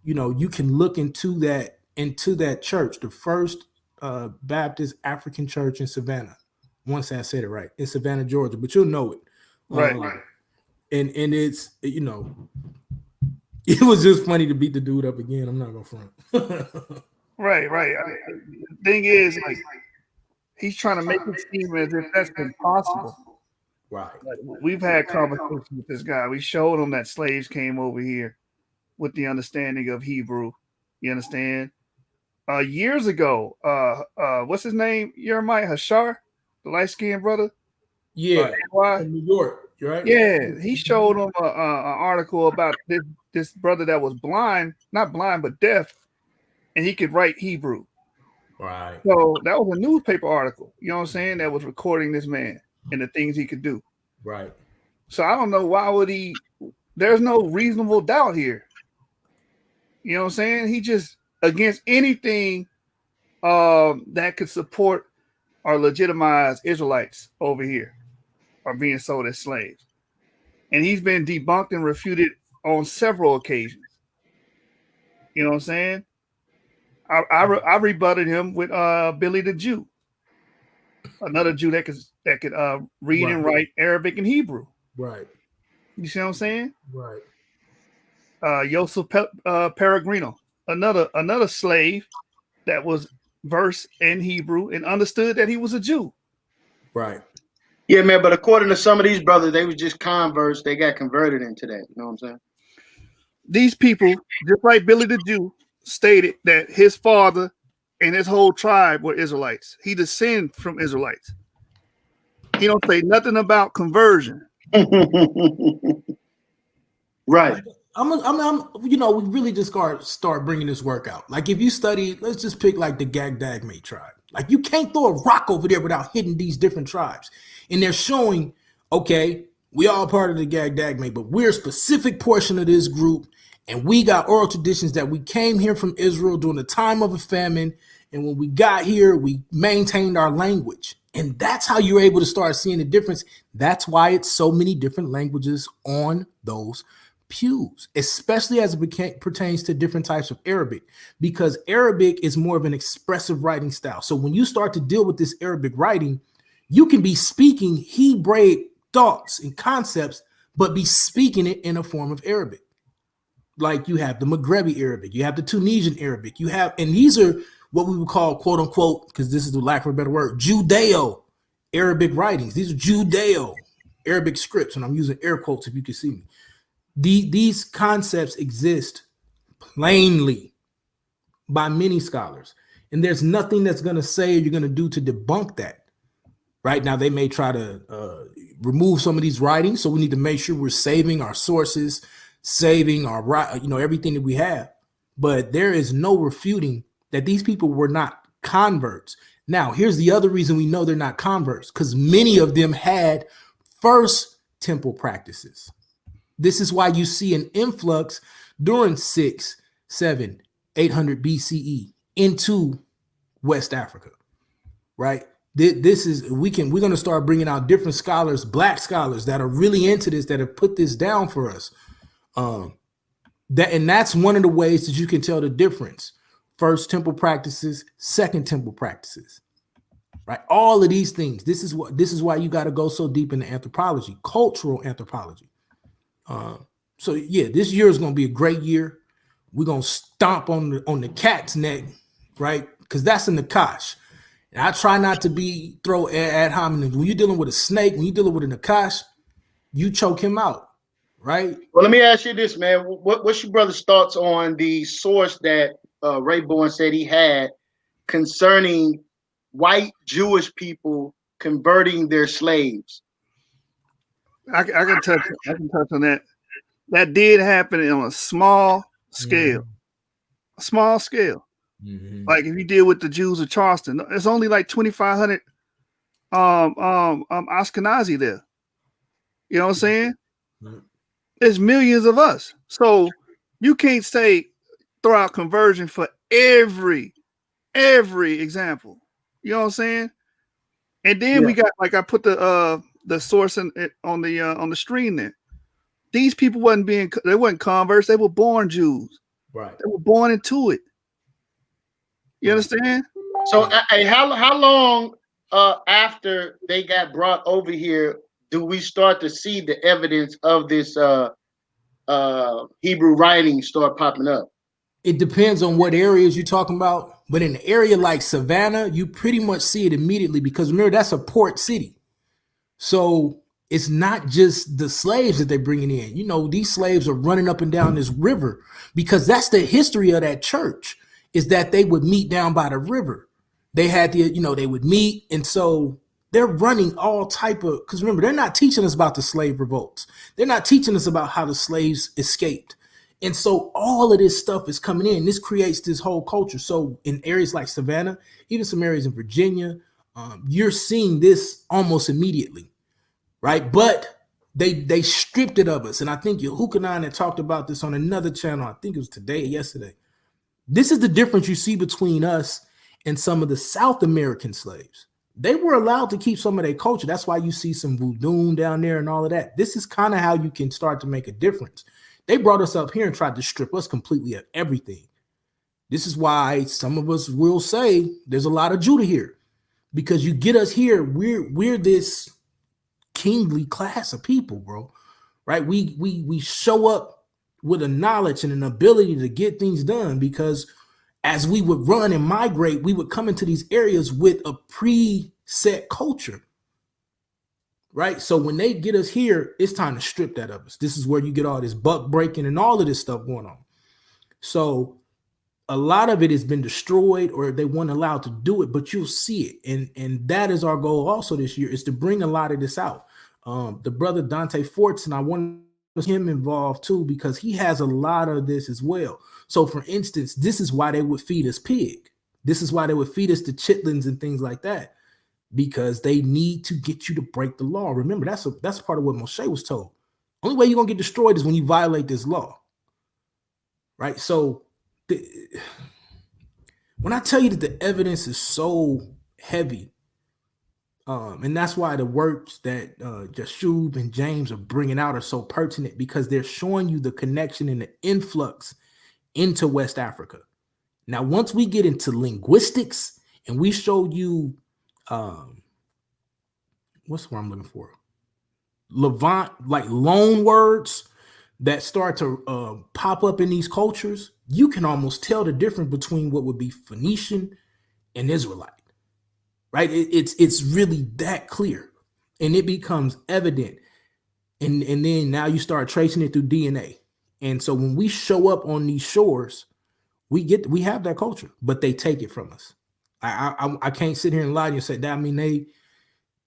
[SPEAKER 14] you can look into that church, the First Baptist African Church in Savannah. Once I said it right, in Savannah, Georgia, but you'll know it.
[SPEAKER 4] Right.
[SPEAKER 14] And it's, it was just funny to beat the dude up again. I'm not gonna front.
[SPEAKER 4] Right. The thing is, like, he's trying to make it seem as if that's impossible.
[SPEAKER 14] Right.
[SPEAKER 4] Like, we've had conversations with this guy. We showed him that slaves came over here with the understanding of Hebrew. You understand? Years ago, what's his name? Jeremiah Hashar, the light-skinned brother.
[SPEAKER 14] Yeah, in New York. You're right.
[SPEAKER 4] Yeah, he showed him an article about this brother that was blind, not blind, but deaf, and he could write Hebrew.
[SPEAKER 14] Right.
[SPEAKER 4] So that was a newspaper article, you know what I'm saying, that was recording this man and the things he could do.
[SPEAKER 14] Right.
[SPEAKER 4] So I don't know why would he. There's no reasonable doubt here. You know what I'm saying? He just against anything that could support or legitimize Israelites over here are being sold as slaves. And he's been debunked and refuted on several occasions. You know what I'm saying? I rebutted him with Billy the Jew, another Jew that could read and write Arabic and Hebrew.
[SPEAKER 14] Right.
[SPEAKER 4] You see what I'm saying?
[SPEAKER 14] Right.
[SPEAKER 4] Joseph Peregrino, another slave that was versed in Hebrew and understood that he was a Jew.
[SPEAKER 14] Right.
[SPEAKER 18] Yeah, man, but according to some of these brothers, they was just converts. They got converted into that. You know what I'm saying?
[SPEAKER 4] These people, just like Billy the Jew, stated that his father and his whole tribe were Israelites. He descended from Israelites. He don't say nothing about conversion.
[SPEAKER 18] Right.
[SPEAKER 14] We really just start bringing this work out. Like if you study, let's just pick like the Gagdagme tribe. Like you can't throw a rock over there without hitting these different tribes. And they're showing, okay, we all part of the Gagdagme, but we're a specific portion of this group. And we got oral traditions that we came here from Israel during the time of a famine. And when we got here, we maintained our language. And that's how you're able to start seeing the difference. That's why it's so many different languages on those pews, especially as it pertains to different types of Arabic, because Arabic is more of an expressive writing style. So when you start to deal with this Arabic writing, you can be speaking Hebraic thoughts and concepts, but be speaking it in a form of Arabic. Like you have the Maghrebi Arabic, you have the Tunisian Arabic, you have, and these are what we would call, quote unquote, because this is the lack of a better word, Judeo-Arabic writings. These are Judeo-Arabic scripts, and I'm using air quotes if you can see me. These concepts exist plainly by many scholars, and there's nothing that's going to say you're going to do to debunk that. Right now, they may try to remove some of these writings, so we need to make sure we're saving our sources, saving our, everything that we have. But there is no refuting that these people were not converts. Now, here's the other reason we know they're not converts, because many of them had first temple practices. This is why you see an influx during 6, 800 BCE into West Africa, right? This is we're going to start bringing out different scholars, black scholars that are really into this, that have put this down for us. That's one of the ways that you can tell the difference. First temple practices, second temple practices, right? All of these things. This is why you got to go so deep into anthropology, cultural anthropology. So yeah, this year is going to be a great year. We're going to stomp on the cat's neck, right? Because that's in the Nakash. And I try not to throw ad hominem. When you're dealing with a snake, when you're dealing with a Nakash, you choke him out, right?
[SPEAKER 18] Well, let me ask you this, man. What's your brother's thoughts on the source that Ray Bourne said he had concerning white Jewish people converting their slaves?
[SPEAKER 4] I can touch on that. That did happen on a small scale. A small scale. Like if you deal with the Jews of Charleston, it's only like 2,500 Ashkenazi there. You know what I'm saying? There's millions of us. So you can't throw out conversion for every example. You know what I'm saying? And then we got, like, I put the source on the screen there. These people they weren't converts, they were born Jews.
[SPEAKER 14] Right.
[SPEAKER 4] They were born into it. You understand?
[SPEAKER 18] So how long after they got brought over here do we start to see the evidence of this Hebrew writing start popping up?
[SPEAKER 14] It depends on what areas you're talking about. But in an area like Savannah, you pretty much see it immediately because remember, that's a port city. So it's not just the slaves that they're bringing in. You know, these slaves are running up and down this river because that's the history of that church, is that they would meet down by the river. They had they would meet. And so they're running all type of, because remember, they're not teaching us about the slave revolts. They're not teaching us about how the slaves escaped. And so all of this stuff is coming in. This creates this whole culture. So in areas like Savannah, even some areas in Virginia, you're seeing this almost immediately, right? But they stripped it of us. And I think Yehukanan had talked about this on another channel. I think it was today or yesterday. This is the difference you see between us and some of the South American slaves. They were allowed to keep some of their culture. That's why you see some voodoo down there and all of that. This is kind of how you can start to make a difference. They brought us up here and tried to strip us completely of everything. This is why some of us will say there's a lot of Judah here, because you get us here, we're this kingly class of people, bro. Right? We show up with a knowledge and an ability to get things done, because as we would run and migrate, we would come into these areas with a preset culture. Right? So when they get us here, it's time to strip that of us. This is where you get all this buck breaking and all of this stuff going on. So a lot of it has been destroyed, or they weren't allowed to do it, but you'll see it. And that is our goal also this year, is to bring a lot of this out. The brother Dante Fortson, I want him involved too, because he has a lot of this as well. So for instance, this is why they would feed us pig. This is why they would feed us the chitlins and things like that, because they need to get you to break the law. Remember, that's part of what Moshe was told. Only way you're going to get destroyed is when you violate this law. Right? So when I tell you that the evidence is so heavy, and that's why the works that Jashub and James are bringing out are so pertinent, because they're showing you the connection and the influx into West Africa. Now, once we get into linguistics and we show you, what's the word I'm looking for? Levant, like loan words that start to pop up in these cultures, you can almost tell the difference between what would be Phoenician and Israelite, right? It's really that clear, and it becomes evident. And then now you start tracing it through DNA. And so when we show up on these shores, we have that culture, but they take it from us. I can't sit here and lie to you and say that. I mean, and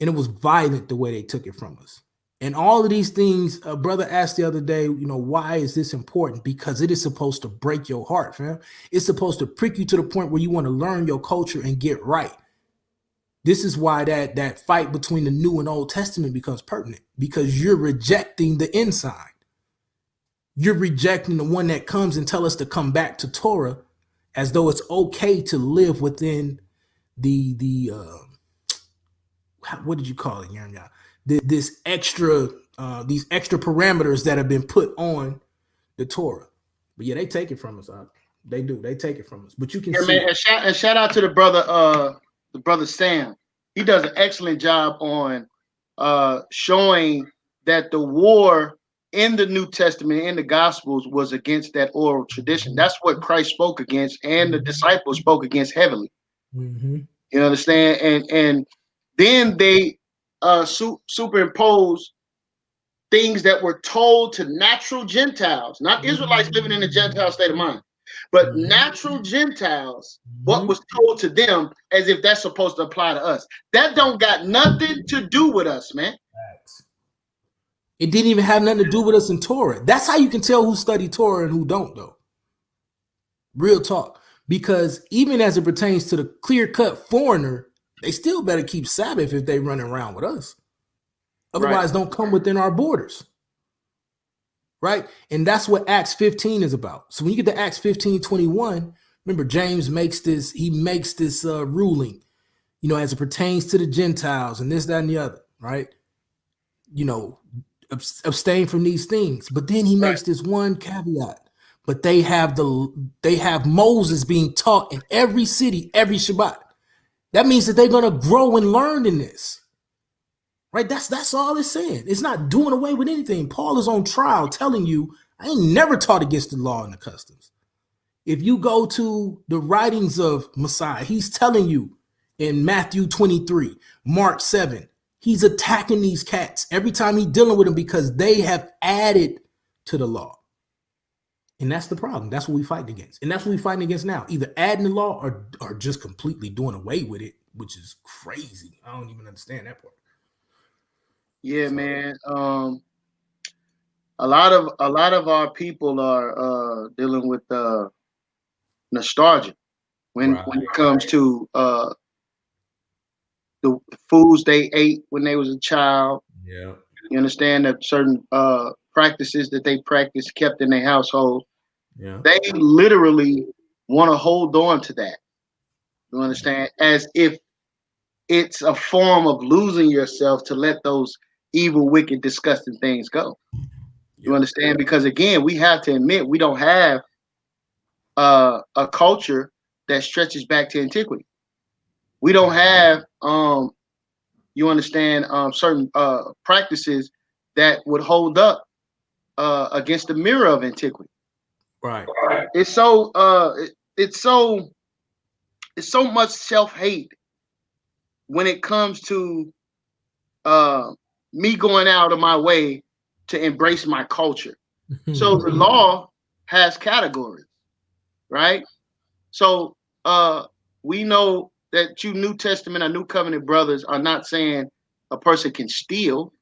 [SPEAKER 14] it was violent the way they took it from us. And all of these things, a brother asked the other day, why is this important? Because it is supposed to break your heart, fam. It's supposed to prick you to the point where you want to learn your culture and get right. This is why that fight between the New and Old Testament becomes pertinent, because you're rejecting the inside. you're rejecting the one that comes and tell us to come back to Torah, as though it's okay to live within the what did you call it, Yanya? This extra these extra parameters that have been put on the Torah. But yeah, they take it from us. They do. They take it from us. But you can see.
[SPEAKER 18] Man, and shout out to the brother Sam. He does an excellent job on showing that the war in the New Testament, in the Gospels, was against that oral tradition. That's what Christ spoke against, and the disciples spoke against heavily.
[SPEAKER 14] Mm-hmm.
[SPEAKER 18] You understand? And then they superimpose things that were told to natural Gentiles, not Israelites living in a Gentile state of mind, but natural Gentiles, what was told to them, as if that's supposed to apply to us. That don't got nothing to do with us, man.
[SPEAKER 14] It didn't even have nothing to do with us in Torah. That's how you can tell who studied Torah and who don't, though. Real talk. Because even as it pertains to the clear-cut foreigner, they still better keep Sabbath if they running around with us. Otherwise, don't come within our borders. Right? And that's what Acts 15 is about. So when you get to Acts 15:21, remember James makes this ruling, as it pertains to the Gentiles and this, that, and the other, right? Abstain from these things. But then he makes this one caveat. But they have Moses being taught in every city, every Shabbat. That means that they're gonna grow and learn in this. Right? That's all it's saying. It's not doing away with anything. Paul is on trial telling you, I ain't never taught against the law and the customs. If you go to the writings of Messiah, he's telling you in Matthew 23, Mark 7, he's attacking these cats every time he's dealing with them because they have added to the law. And that's the problem. That's what we fight against. And that's what we're fighting against now. Either adding the law or just completely doing away with it, which is crazy. I don't even understand that part.
[SPEAKER 18] Yeah, so, man. A lot of our people are dealing with nostalgia when it comes to the foods they ate when they was a child.
[SPEAKER 14] Yeah,
[SPEAKER 18] you understand that certain practices that they practiced kept in their household.
[SPEAKER 14] Yeah,
[SPEAKER 18] they literally want to hold on to that. You understand, as if it's a form of losing yourself to let those evil, wicked, disgusting things go. You understand? Because again, we have to admit we don't have a culture that stretches back to antiquity. We don't have, you understand, certain practices that would hold up against the mirror of antiquity.
[SPEAKER 14] Right.
[SPEAKER 18] It's so much self-hate when it comes to me going out of my way to embrace my culture. So the law has categories, right? So we know that you New Testament or New Covenant brothers are not saying a person can steal.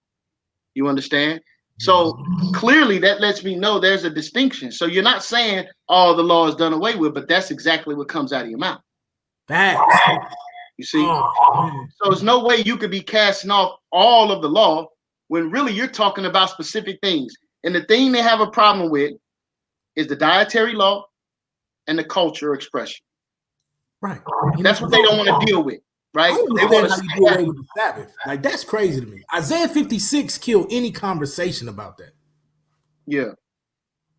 [SPEAKER 18] You understand? So clearly that lets me know there's a distinction. So you're not saying all the law is done away with, but that's exactly what comes out of your mouth. You see? So there's no way you could be casting off all of the law when really you're talking about specific things. And the thing they have a problem with is the dietary law and the culture expression.
[SPEAKER 14] Right.
[SPEAKER 18] That's what they don't want to deal with, right?
[SPEAKER 14] They want to do away with the Sabbath. Like, that's crazy to me. Isaiah 56 killed any conversation about that.
[SPEAKER 18] Yeah.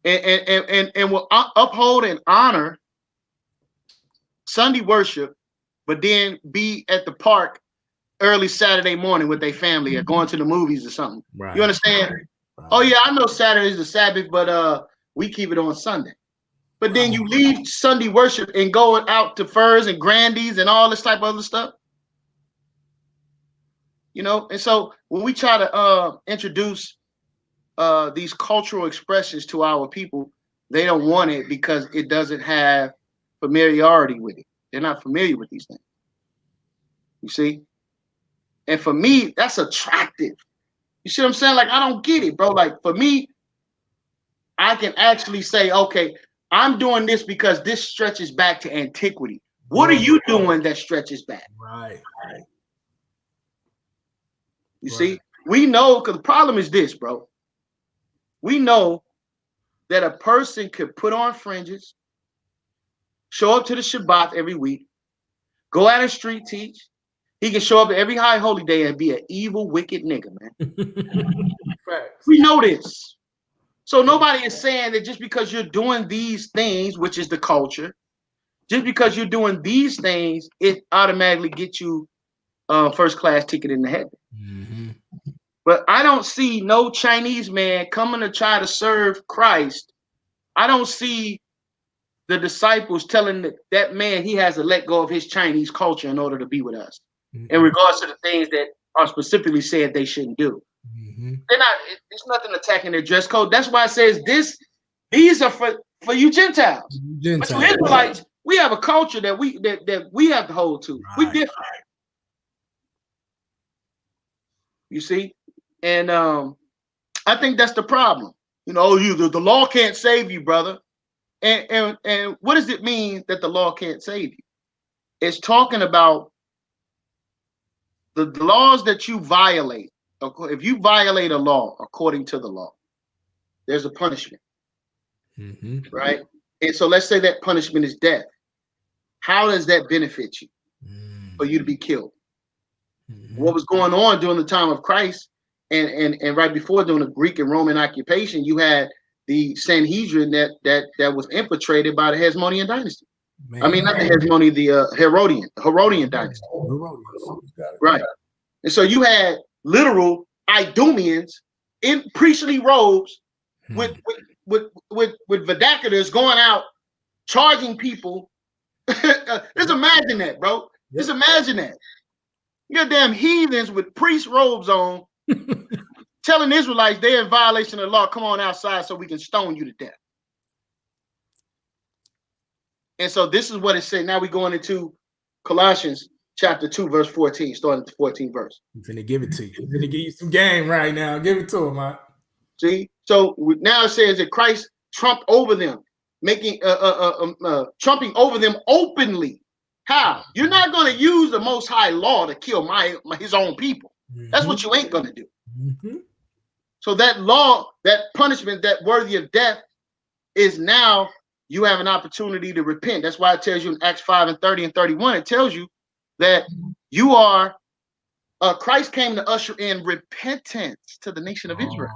[SPEAKER 18] And will uphold and honor Sunday worship, but then be at the park early Saturday morning with their family or going to the movies or something. Right. You understand? Right. Oh yeah, I know Saturday is the Sabbath, but we keep it on Sunday. But then you leave Sunday worship and go out to Furs and Grandies and all this type of other stuff. And so when we try to introduce these cultural expressions to our people, they don't want it because it doesn't have familiarity with it. They're not familiar with these things. You see? And for me, that's attractive. You see what I'm saying? Like, I don't get it, bro. Like, for me, I can actually say, okay, I'm doing this because this stretches back to antiquity. What are you doing that stretches back?
[SPEAKER 14] Right.
[SPEAKER 18] You see? We know, because the problem is this, bro. We know that a person could put on fringes, show up to the Shabbat every week, go out and street teach. He can show up every high holy day and be an evil, wicked nigga, man. We know this. So nobody is saying that just because you're doing these things, which is the culture, just because you're doing these things, it automatically gets you a first-class ticket in the heaven.
[SPEAKER 14] Mm-hmm.
[SPEAKER 18] But I don't see no Chinese man coming to try to serve Christ. I don't see the disciples telling that man he has to let go of his Chinese culture in order to be with us, in regards to the things that are specifically said they shouldn't do.
[SPEAKER 14] Mm-hmm.
[SPEAKER 18] They're not. It's nothing attacking their dress code. That's why it says these are for you Gentiles. But you Israelites, we have a culture that we have to hold to. Right. We different. You see, and I think that's the problem. You know, the law can't save you, brother. And what does it mean that the law can't save you? It's talking about the laws that you violate. If you violate a law according to the law, there's a punishment, right? And so let's say that punishment is death. How does that benefit you for you to be killed? What was going on during the time of Christ and right before, during the Greek and Roman occupation, you had the Sanhedrin that was infiltrated by the Hasmonean dynasty. Man. I mean, not the Hasmonean, the Herodian dynasty. Right. And so you had literal Idumeans in priestly robes with vernaculars going out charging people. Just imagine that, bro. Just imagine that. You got damn heathens with priest robes on telling Israelites they're in violation of the law. Come on outside so we can stone you to death. And so this is what it said. Now we're going into Colossians chapter 2, verse 14, starting at the 14th verse.
[SPEAKER 14] I'm finna give it to you. I'm finna give you some game right now. Give it to him, man.
[SPEAKER 18] See? So now it says that Christ trumped over them, making trumping over them openly. How? You're not going to use the Most High law to kill his own people. That's what you ain't going to do. So that law, that punishment, that worthy of death is now you have an opportunity to repent. That's why it tells you in Acts 5 and 30 and 31, it tells you that you are, Christ came to usher in repentance to the nation of Israel.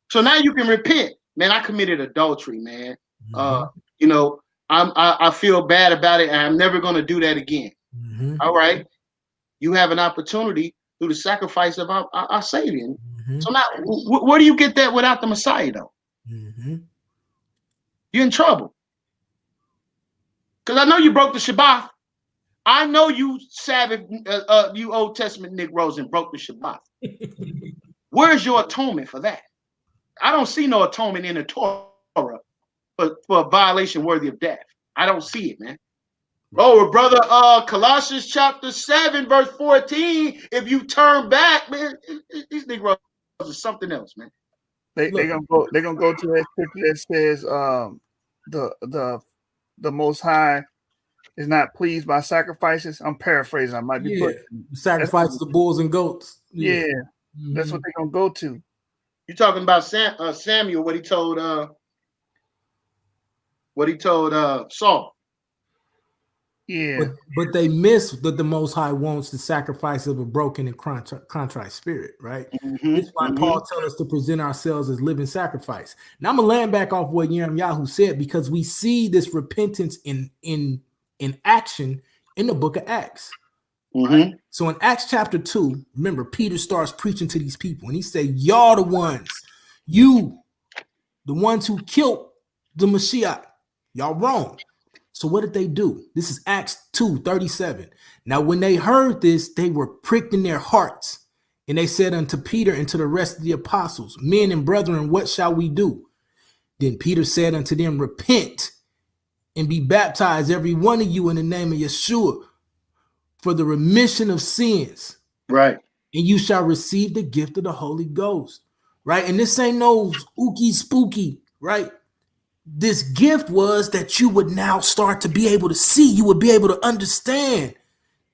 [SPEAKER 18] So now you can repent. Man, I committed adultery, man. You know, I feel bad about it, and I'm never going to do that again. All right. You have an opportunity through the sacrifice of our Savior. So now, where do you get that without the Messiah, though? You're in trouble. Because I know you broke the Shabbat. I know you Sabbath, you Old Testament Negroes and broke the Shabbat. Where's your atonement for that? I don't see no atonement in the Torah for a violation worthy of death. I don't see it, man. Oh, brother, Colossians chapter 7, verse 14. If you turn back, man, these Negroes are something else, man.
[SPEAKER 4] They're gonna go to that scripture that says the Most High is not pleased by sacrifices. I'm paraphrasing. I might be putting
[SPEAKER 14] sacrifice the bulls and goats.
[SPEAKER 4] Yeah, that's what they're gonna go to.
[SPEAKER 18] You're talking about Samuel, what he told Saul.
[SPEAKER 4] Yeah,
[SPEAKER 14] but they miss that the Most High wants the sacrifice of a broken and contrite spirit, right? This is why Paul tells us to present ourselves as living sacrifice. Now I'm gonna land back off what Yirmiyahu said, because we see this repentance in action in the book of Acts. Right? So in Acts chapter 2, remember, Peter starts preaching to these people, and he said, y'all the ones who killed the Mashiach. Y'all wrong. So what did they do? This is Acts 2:37. Now, when they heard this, they were pricked in their hearts, and they said unto Peter and to the rest of the apostles, men and brethren, what shall we do? Then Peter said unto them, repent and be baptized, every one of you, in the name of Yeshua, for the remission of sins.
[SPEAKER 18] Right.
[SPEAKER 14] And you shall receive the gift of the Holy Ghost. Right. And this ain't no spooky, right? This gift was that you would now start to be able to see, you would be able to understand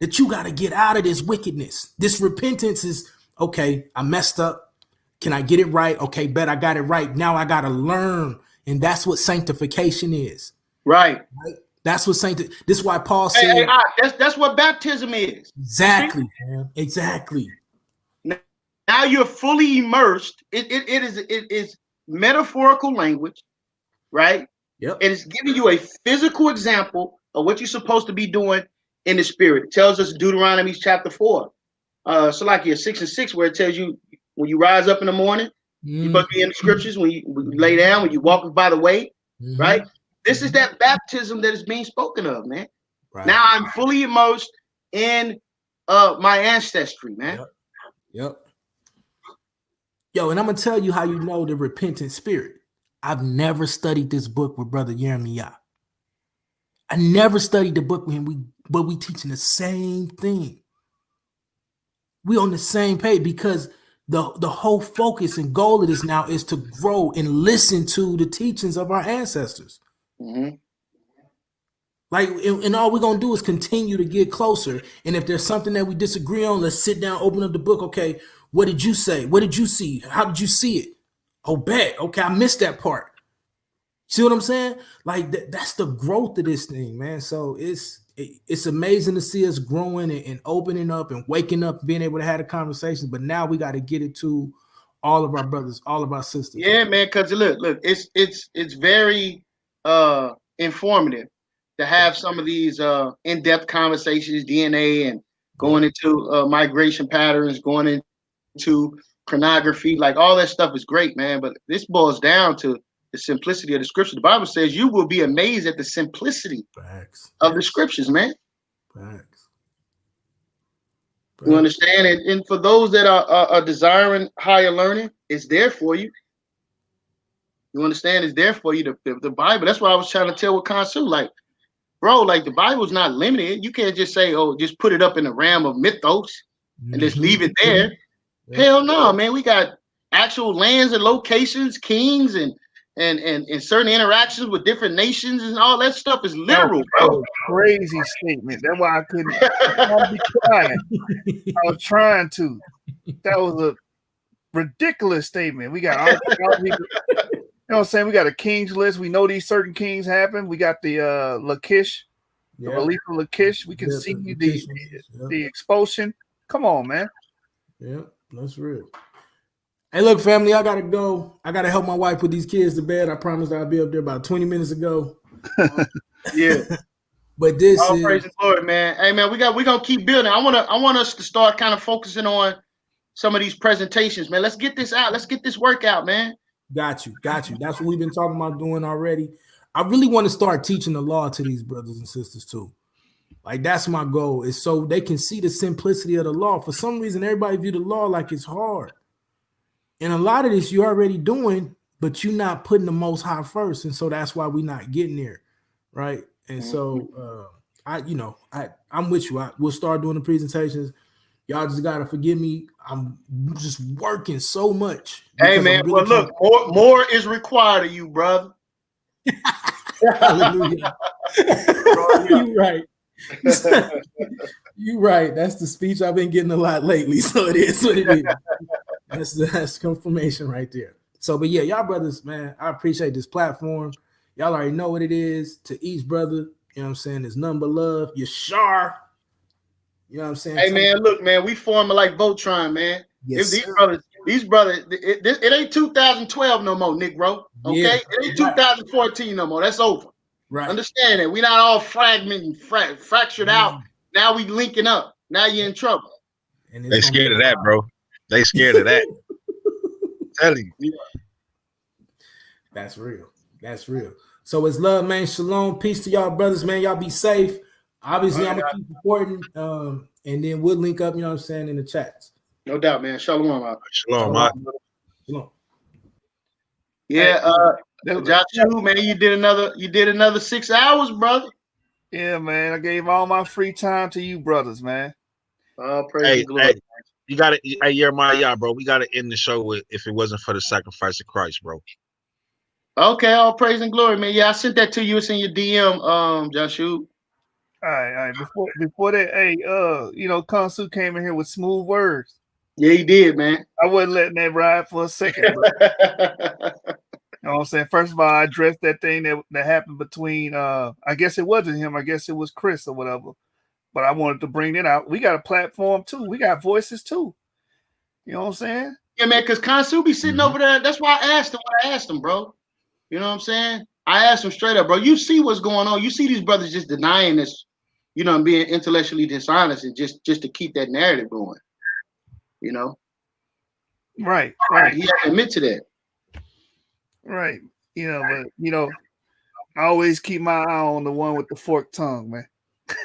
[SPEAKER 14] that you got to get out of this wickedness. This repentance is, okay, I messed up. Can I get it right? Okay, bet I got it right. Now I got to learn. And that's what sanctification is.
[SPEAKER 18] Right.
[SPEAKER 14] That's what this is why Paul said.
[SPEAKER 18] That's what baptism is.
[SPEAKER 14] Exactly, man. Exactly.
[SPEAKER 18] Now you're fully immersed. It is metaphorical language, right?
[SPEAKER 14] Yep.
[SPEAKER 18] And it's giving you a physical example of what you're supposed to be doing in the spirit. It tells us Deuteronomy chapter 4. So like 6:6, where it tells you when you rise up in the morning, you're supposed to be in the scriptures, when you lay down, when you walk by the way, right? This is that baptism that is being spoken of, man. Right. Now I'm fully immersed in my ancestry, man.
[SPEAKER 14] Yep. Yo, and I'm gonna tell you how you know the repentant spirit. I've never studied this book with Brother Jeremiah. I never studied the book with him, but we teaching the same thing. We on the same page because the whole focus and goal of this now is to grow and listen to the teachings of our ancestors. Like, and all we're gonna do is continue to get closer. And if there's something that we disagree on, let's sit down, open up the book. Okay, what did you say? What did you see? How did you see it? Oh, bet. Okay, I missed that part. See what I'm saying? Like that's the growth of this thing, man. So it's amazing to see us growing and opening up and waking up, being able to have a conversation. But now we got to get it to all of our brothers, all of our sisters.
[SPEAKER 18] Yeah, man. Because look, it's very informative to have some of these in-depth conversations, DNA, and going into migration patterns, going into chronography, like all that stuff is great, man. But this boils down to the simplicity of the scripture. The Bible says you will be amazed at the simplicity of the scriptures, man. You understand? And for those that are desiring higher learning, it's there for you. You understand? It's there for you. The Bible. That's what I was trying to tell with Kansu. Like, bro, like the Bible's not limited. You can't just say, oh, just put it up in the realm of mythos and just leave it there. Hell no, man. We got actual lands and locations, kings, and certain interactions with different nations and all that stuff is literal, bro.
[SPEAKER 4] Crazy statement. That's why I couldn't be quiet. I was trying to. That was a ridiculous statement. We got all you know what I'm saying? We got a king's list. We know these certain kings happen. We got the Lachish, the relief of Lachish. We can see the expulsion. Come on, man.
[SPEAKER 14] Yeah, that's real. Hey, look, family, I gotta go. I gotta help my wife put these kids to bed. I promised I'd be up there about 20 minutes ago.
[SPEAKER 18] Yeah.
[SPEAKER 14] But this
[SPEAKER 18] all praise the Lord, man. Hey, man, we're gonna keep building. I want us to start kind of focusing on some of these presentations, man. Let's get this out. Let's get this work out, man.
[SPEAKER 14] Got you. That's what we've been talking about doing already. I really want to start teaching the law to these brothers and sisters too. Like that's my goal, is so they can see the simplicity of the law. For some reason, everybody view the law like it's hard. And a lot of this you're already doing, but you're not putting the Most High first. And so that's why we're not getting there. Right. And so I'm with you. We'll start doing the presentations. Y'all just gotta forgive me. I'm just working so much.
[SPEAKER 18] Hey man, really look, more is required of you, brother.
[SPEAKER 14] Hallelujah. You're right. You're right. That's the speech I've been getting a lot lately. So it is what it is. That's confirmation right there. So, but yeah, y'all brothers, man, I appreciate this platform. Y'all already know what it is. To each brother, you know what I'm saying? There's none but love. Yashar. You know what I'm saying?
[SPEAKER 18] Hey man, look, man, we forming like Voltron, man.
[SPEAKER 14] Yes,
[SPEAKER 18] these brothers, it ain't 2012 no more, Nick Bro. Okay, yeah, it ain't 2014 no more. That's over.
[SPEAKER 14] Right.
[SPEAKER 18] Understand that we're not all fragmented, fractured out. Now we linking up. Now you're in trouble.
[SPEAKER 12] And they scared of that, bro. They scared of that. Tell you.
[SPEAKER 14] Yeah. That's real. That's real. So it's love, man. Shalom. Peace to y'all, brothers, man. Y'all be safe. Obviously, I'm gonna keep supporting, and then we'll link up. You know what I'm saying, in the chats.
[SPEAKER 18] No doubt, man. Shalom, man.
[SPEAKER 12] Shalom.
[SPEAKER 14] Shalom.
[SPEAKER 18] Yeah, Joshua, man, you did another 6 hours, brother.
[SPEAKER 4] Yeah, man. I gave all my free time to you, brothers, man.
[SPEAKER 18] Praise the glory.
[SPEAKER 12] You gotta, Jeremiah, bro. We gotta end the show with "If it wasn't for the sacrifice of Christ," bro.
[SPEAKER 18] Okay, all praise and glory, man. Yeah, I sent that to you. It's in your DM, Joshua.
[SPEAKER 4] All right. Before that, hey, Kansu came in here with smooth words.
[SPEAKER 18] Yeah, he did, man.
[SPEAKER 4] I wasn't letting that ride for a second. Bro. You know what I'm saying? First of all, I addressed that thing that happened between I guess it wasn't him, I guess it was Chris or whatever. But I wanted to bring it out. We got a platform too. We got voices too. You know what I'm saying?
[SPEAKER 18] Yeah, man, because Kansu be sitting over there. That's why I asked him what I asked him, bro. You know what I'm saying? I asked him straight up, bro. You see what's going on. You see these brothers just denying this, you know, and being intellectually dishonest and just to keep that narrative going. You know?
[SPEAKER 4] Right.
[SPEAKER 18] He had to admit to that.
[SPEAKER 4] Right. You know, but you know, I always keep my eye on the one with the forked tongue, man.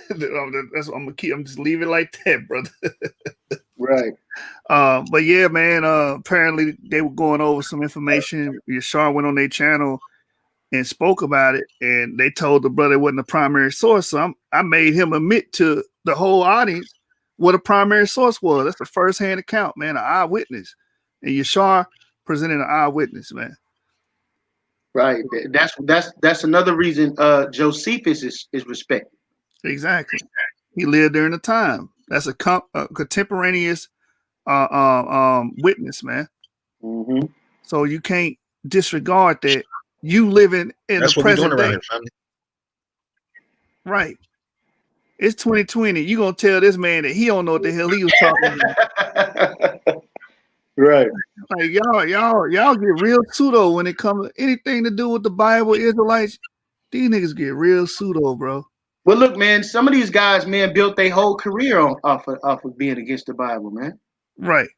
[SPEAKER 4] That's what I'm gonna keep. I'm just leave it like that, brother.
[SPEAKER 18] Right.
[SPEAKER 4] But yeah, man. Apparently they were going over some information. Yashar went on their channel and spoke about it, and they told the brother it wasn't the primary source. So I made him admit to the whole audience what a primary source was. That's a first-hand account, man, an eyewitness. And Yashar presented an eyewitness, man.
[SPEAKER 18] Right. That's another reason Josephus is respected.
[SPEAKER 4] Exactly. He lived during the time. That's a contemporaneous witness, man.
[SPEAKER 18] Mm-hmm.
[SPEAKER 4] So you can't disregard that. You living in
[SPEAKER 12] That's
[SPEAKER 4] the
[SPEAKER 12] what we're
[SPEAKER 4] present
[SPEAKER 12] doing around
[SPEAKER 4] day.
[SPEAKER 12] here, family.
[SPEAKER 4] Right. It's 2020. You gonna tell this man that he don't know what the hell he was talking about.
[SPEAKER 18] Right.
[SPEAKER 4] Like y'all get real pseudo when it comes to anything to do with the Bible, Israelites. These niggas get real pseudo, bro.
[SPEAKER 18] Well, look, man, some of these guys, man, built their whole career off of being against the Bible, man.
[SPEAKER 4] Right.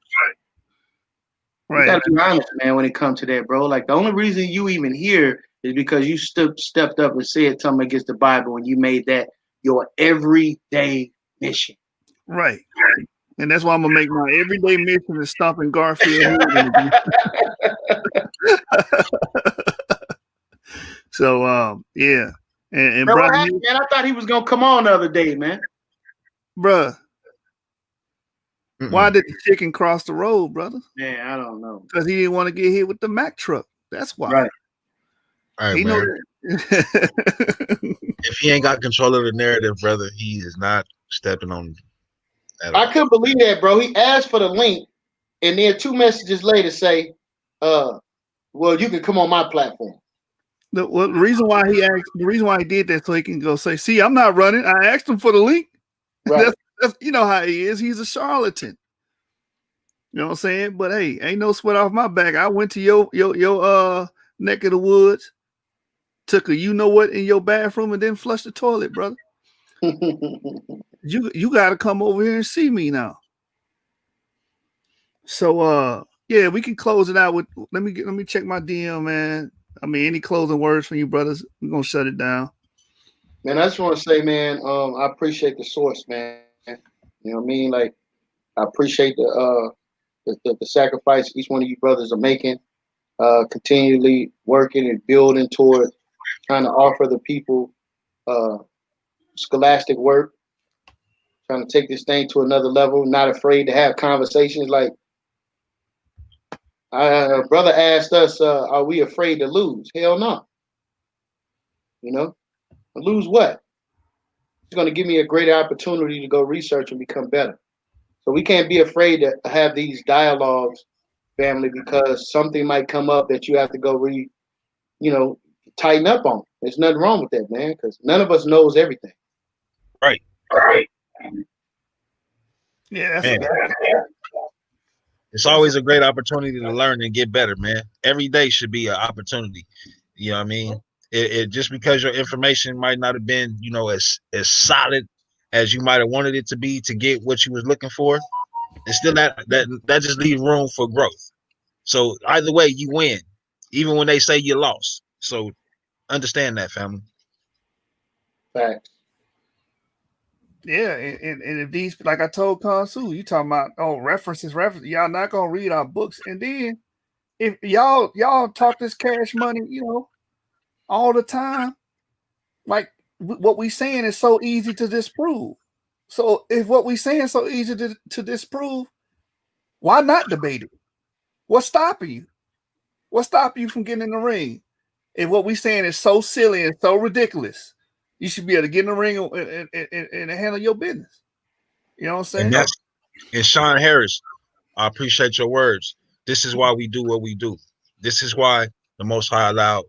[SPEAKER 18] You gotta be honest, man, when it comes to that, bro. Like the only reason you even here is because you stepped up and said something against the Bible and you made that your everyday mission.
[SPEAKER 4] Right. And that's why I'm gonna make my everyday mission is stomping Garfield. So yeah. And
[SPEAKER 18] bro,
[SPEAKER 4] brother,
[SPEAKER 18] what happened, man? I thought he was gonna come on the other day, man.
[SPEAKER 4] Bruh. Why did the chicken cross the road, brother?
[SPEAKER 18] Man, I don't know.
[SPEAKER 4] Because he didn't want to get hit with the Mack truck. That's why.
[SPEAKER 18] Right.
[SPEAKER 12] All right,
[SPEAKER 4] he
[SPEAKER 12] man.
[SPEAKER 4] If
[SPEAKER 12] he ain't got control of the narrative, brother, he is not stepping on.
[SPEAKER 18] I couldn't believe that, bro. He asked for the link, and then 2 messages later say, well, you can come on my platform.
[SPEAKER 4] The reason why he did that so he can go say, see, I'm not running. I asked him for the link.
[SPEAKER 18] Right.
[SPEAKER 4] That's you know how he is. He's a charlatan. You know what I'm saying? But hey, ain't no sweat off my back. I went to your neck of the woods, took a you know what in your bathroom, and then flushed the toilet, brother. You got to come over here and see me now. So yeah, we can close it out with let me check my DM, man. I mean, any closing words from you, brothers? We're gonna shut it down.
[SPEAKER 18] Man, I just want to say, man, I appreciate the source, man. You know what I mean? Like, I appreciate the sacrifice each one of you brothers are making, continually working and building toward trying to offer the people scholastic work, trying to take this thing to another level, not afraid to have conversations. Like, brother asked us, are we afraid to lose? Hell no. You know, lose what? It's going to give me a greater opportunity to go research and become better. So we can't be afraid to have these dialogues, family, because something might come up that you have to go tighten up on. There's nothing wrong with that, man, because none of us knows everything.
[SPEAKER 12] Right.
[SPEAKER 4] Yeah,
[SPEAKER 12] it's always a great opportunity to learn and get better, man. Every day should be an opportunity. You know what I mean? It just because your information might not have been, as solid as you might have wanted it to be to get what you was looking for, and still that just leaves room for growth. So either way, you win, even when they say you lost. So understand that, family.
[SPEAKER 18] Facts.
[SPEAKER 4] Yeah, and if these, like I told Kansu, you talking about references, y'all not gonna read our books, and then if y'all talk this cash money, all the time, like what we saying is so easy to disprove. So if what we saying is so easy to disprove, why not debate it? What's stopping you? What stopping you from getting in the ring? If what we saying is so silly and so ridiculous, you should be able to get in the ring and handle your business. You know what I'm saying?
[SPEAKER 12] And Sean Harris, I appreciate your words. This is why we do what we do. This is why the Most High allowed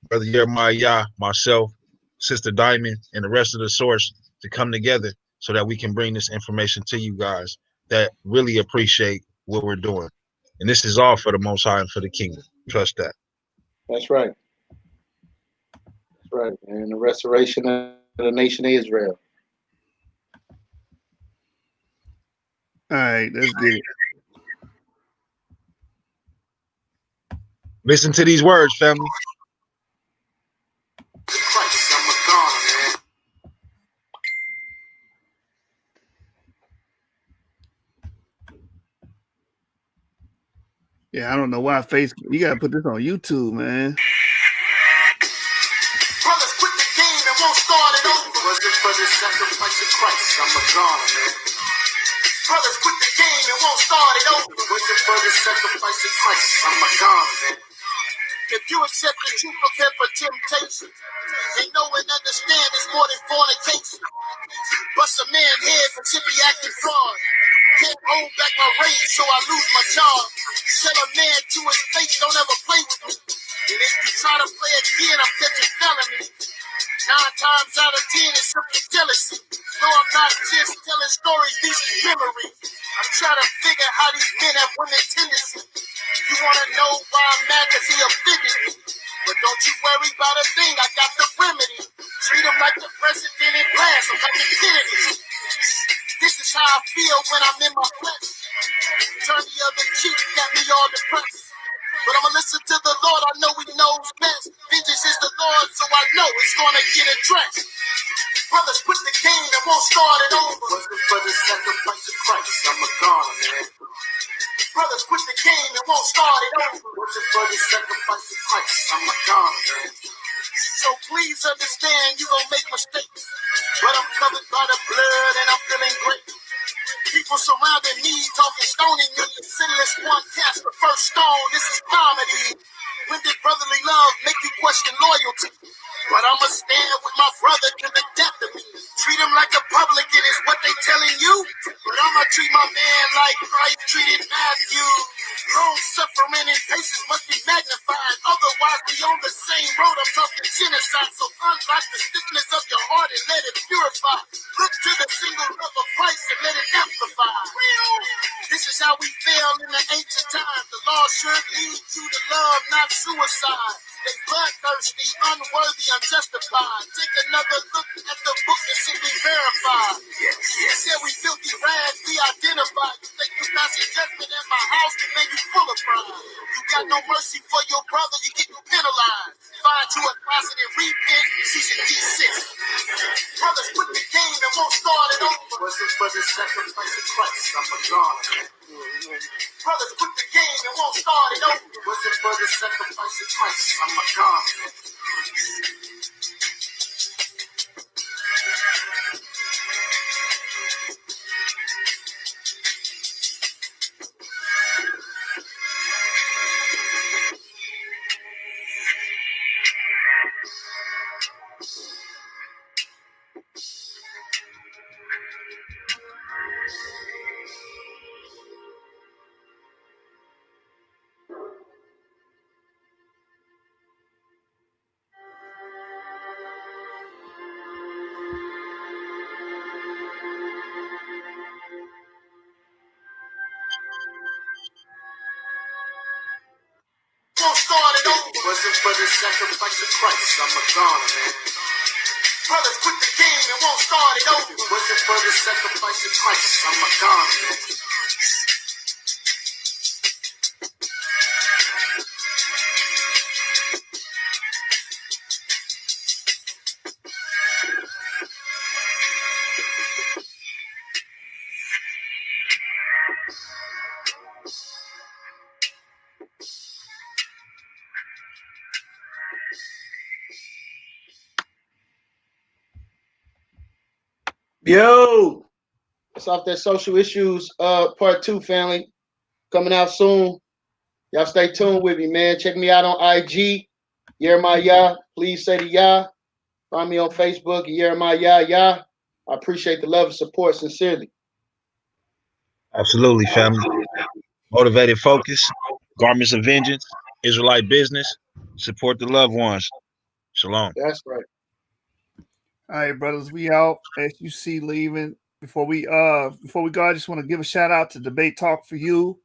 [SPEAKER 12] Brother Jeremiah, myself, Sister Diamond, and the rest of the source to come together so that we can bring this information to you guys that really appreciate what we're doing. And this is all for the Most High and for the kingdom. Trust that.
[SPEAKER 9] That's right. That's right. And the restoration of the nation of Israel.
[SPEAKER 4] All right, let's get it.
[SPEAKER 12] Listen to these words, family.
[SPEAKER 4] Yeah, I don't know why Facebook. You gotta put this on YouTube, man.
[SPEAKER 2] Brothers quit the game and won't start it over. Was it for the sacrifice of Christ? I'm a goner, man. Brothers quit the game and won't start it over. Was it for the sacrifice of Christ? I'm a goner, man. If you accept the truth, prepare for temptation. And know and understand it's more than fornication. Bust a man head for simply acting fraud. Can't hold back my rage, so I lose my job. Tell a man to his face, don't ever play with me. And if you try to play again, I'm catching felony. 9 times out of 10, it's simply jealousy. No, I'm not just telling stories, these are memories. I'm trying to figure how these men have women tendencies. You want to know why I'm mad because he offended me. But don't you worry about a thing, I got the remedy. Treat him like the president in class, I'm like the Kennedy. This is how I feel when I'm in my flesh. Turn the other cheek, got me all depressed. But I'ma listen to the Lord, I know he knows best. Vengeance is the Lord, so I know it's gonna get addressed. Brothers quit the game and won't start it over. Was it for the sacrifice of Christ? I'm a goner, man. Brothers quit the game and won't start it over. Was it for the sacrifice of Christ? I'm a goner, man. So please understand you gon' make mistakes. But I'm covered by the blood and I'm feeling great. People surrounding me, talking, stoning me. Sinless one cast the first stone. This is comedy. When did brotherly love make you question loyalty? But I'ma stand with my brother to the death of me. Treat him like a publican is what they telling you. But I'ma treat my man like Christ treated Matthew. Long suffering and patience must be magnified. Otherwise, we on the same road. I'm talking genocide. So unlock the stiffness of your heart and let it purify. Look to the single love of Christ and let it amplify. This is how we fail in the ancient times. The law should lead you to love, not suicide. They bloodthirsty, unworthy, unjustified. Take another look at the book and simply verify. They said we filthy rags, we identified. You think you passing judgment at my house, man, you full of pride. You got no mercy for your brother, you get penalized. Find you a closet and repent, season D6. Brothers quit the game and won't start it over. Was it for the sacrifice of Christ? I'm a goner. Brothers quit the game and won't start it over. Was it for the sacrifice of Christ? I'm a goner. Won't start it over. Was it for the sacrifice of Christ? I'm a goner, man. Brothers quit the game and won't start it over. Was it for the sacrifice of Christ? I'm a goner, man.
[SPEAKER 9] Yo, it's off that social issues part 2, family. Coming out soon. Y'all stay tuned with me, man. Check me out on IG, Jeremiah. Please say the Yah. Find me on Facebook, Jeremiah Yah. I appreciate the love and support sincerely.
[SPEAKER 12] Absolutely, family. Motivated focus, garments of vengeance, Israelite business, support the loved ones. Shalom.
[SPEAKER 9] That's right.
[SPEAKER 4] All right, brothers, we out. SUC leaving. Before we go, I just want to give a shout out to Debate Talk for You,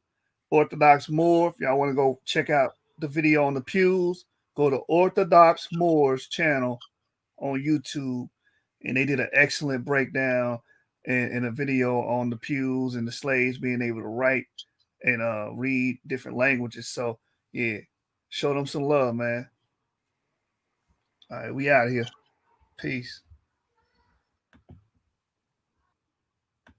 [SPEAKER 4] Orthodox Moor. If y'all want to go check out the video on the pews, go to Orthodox Moor's channel on YouTube, and they did an excellent breakdown and a video on the pews and the slaves being able to write and read different languages. So yeah, show them some love, man. All right, we out of here. Peace.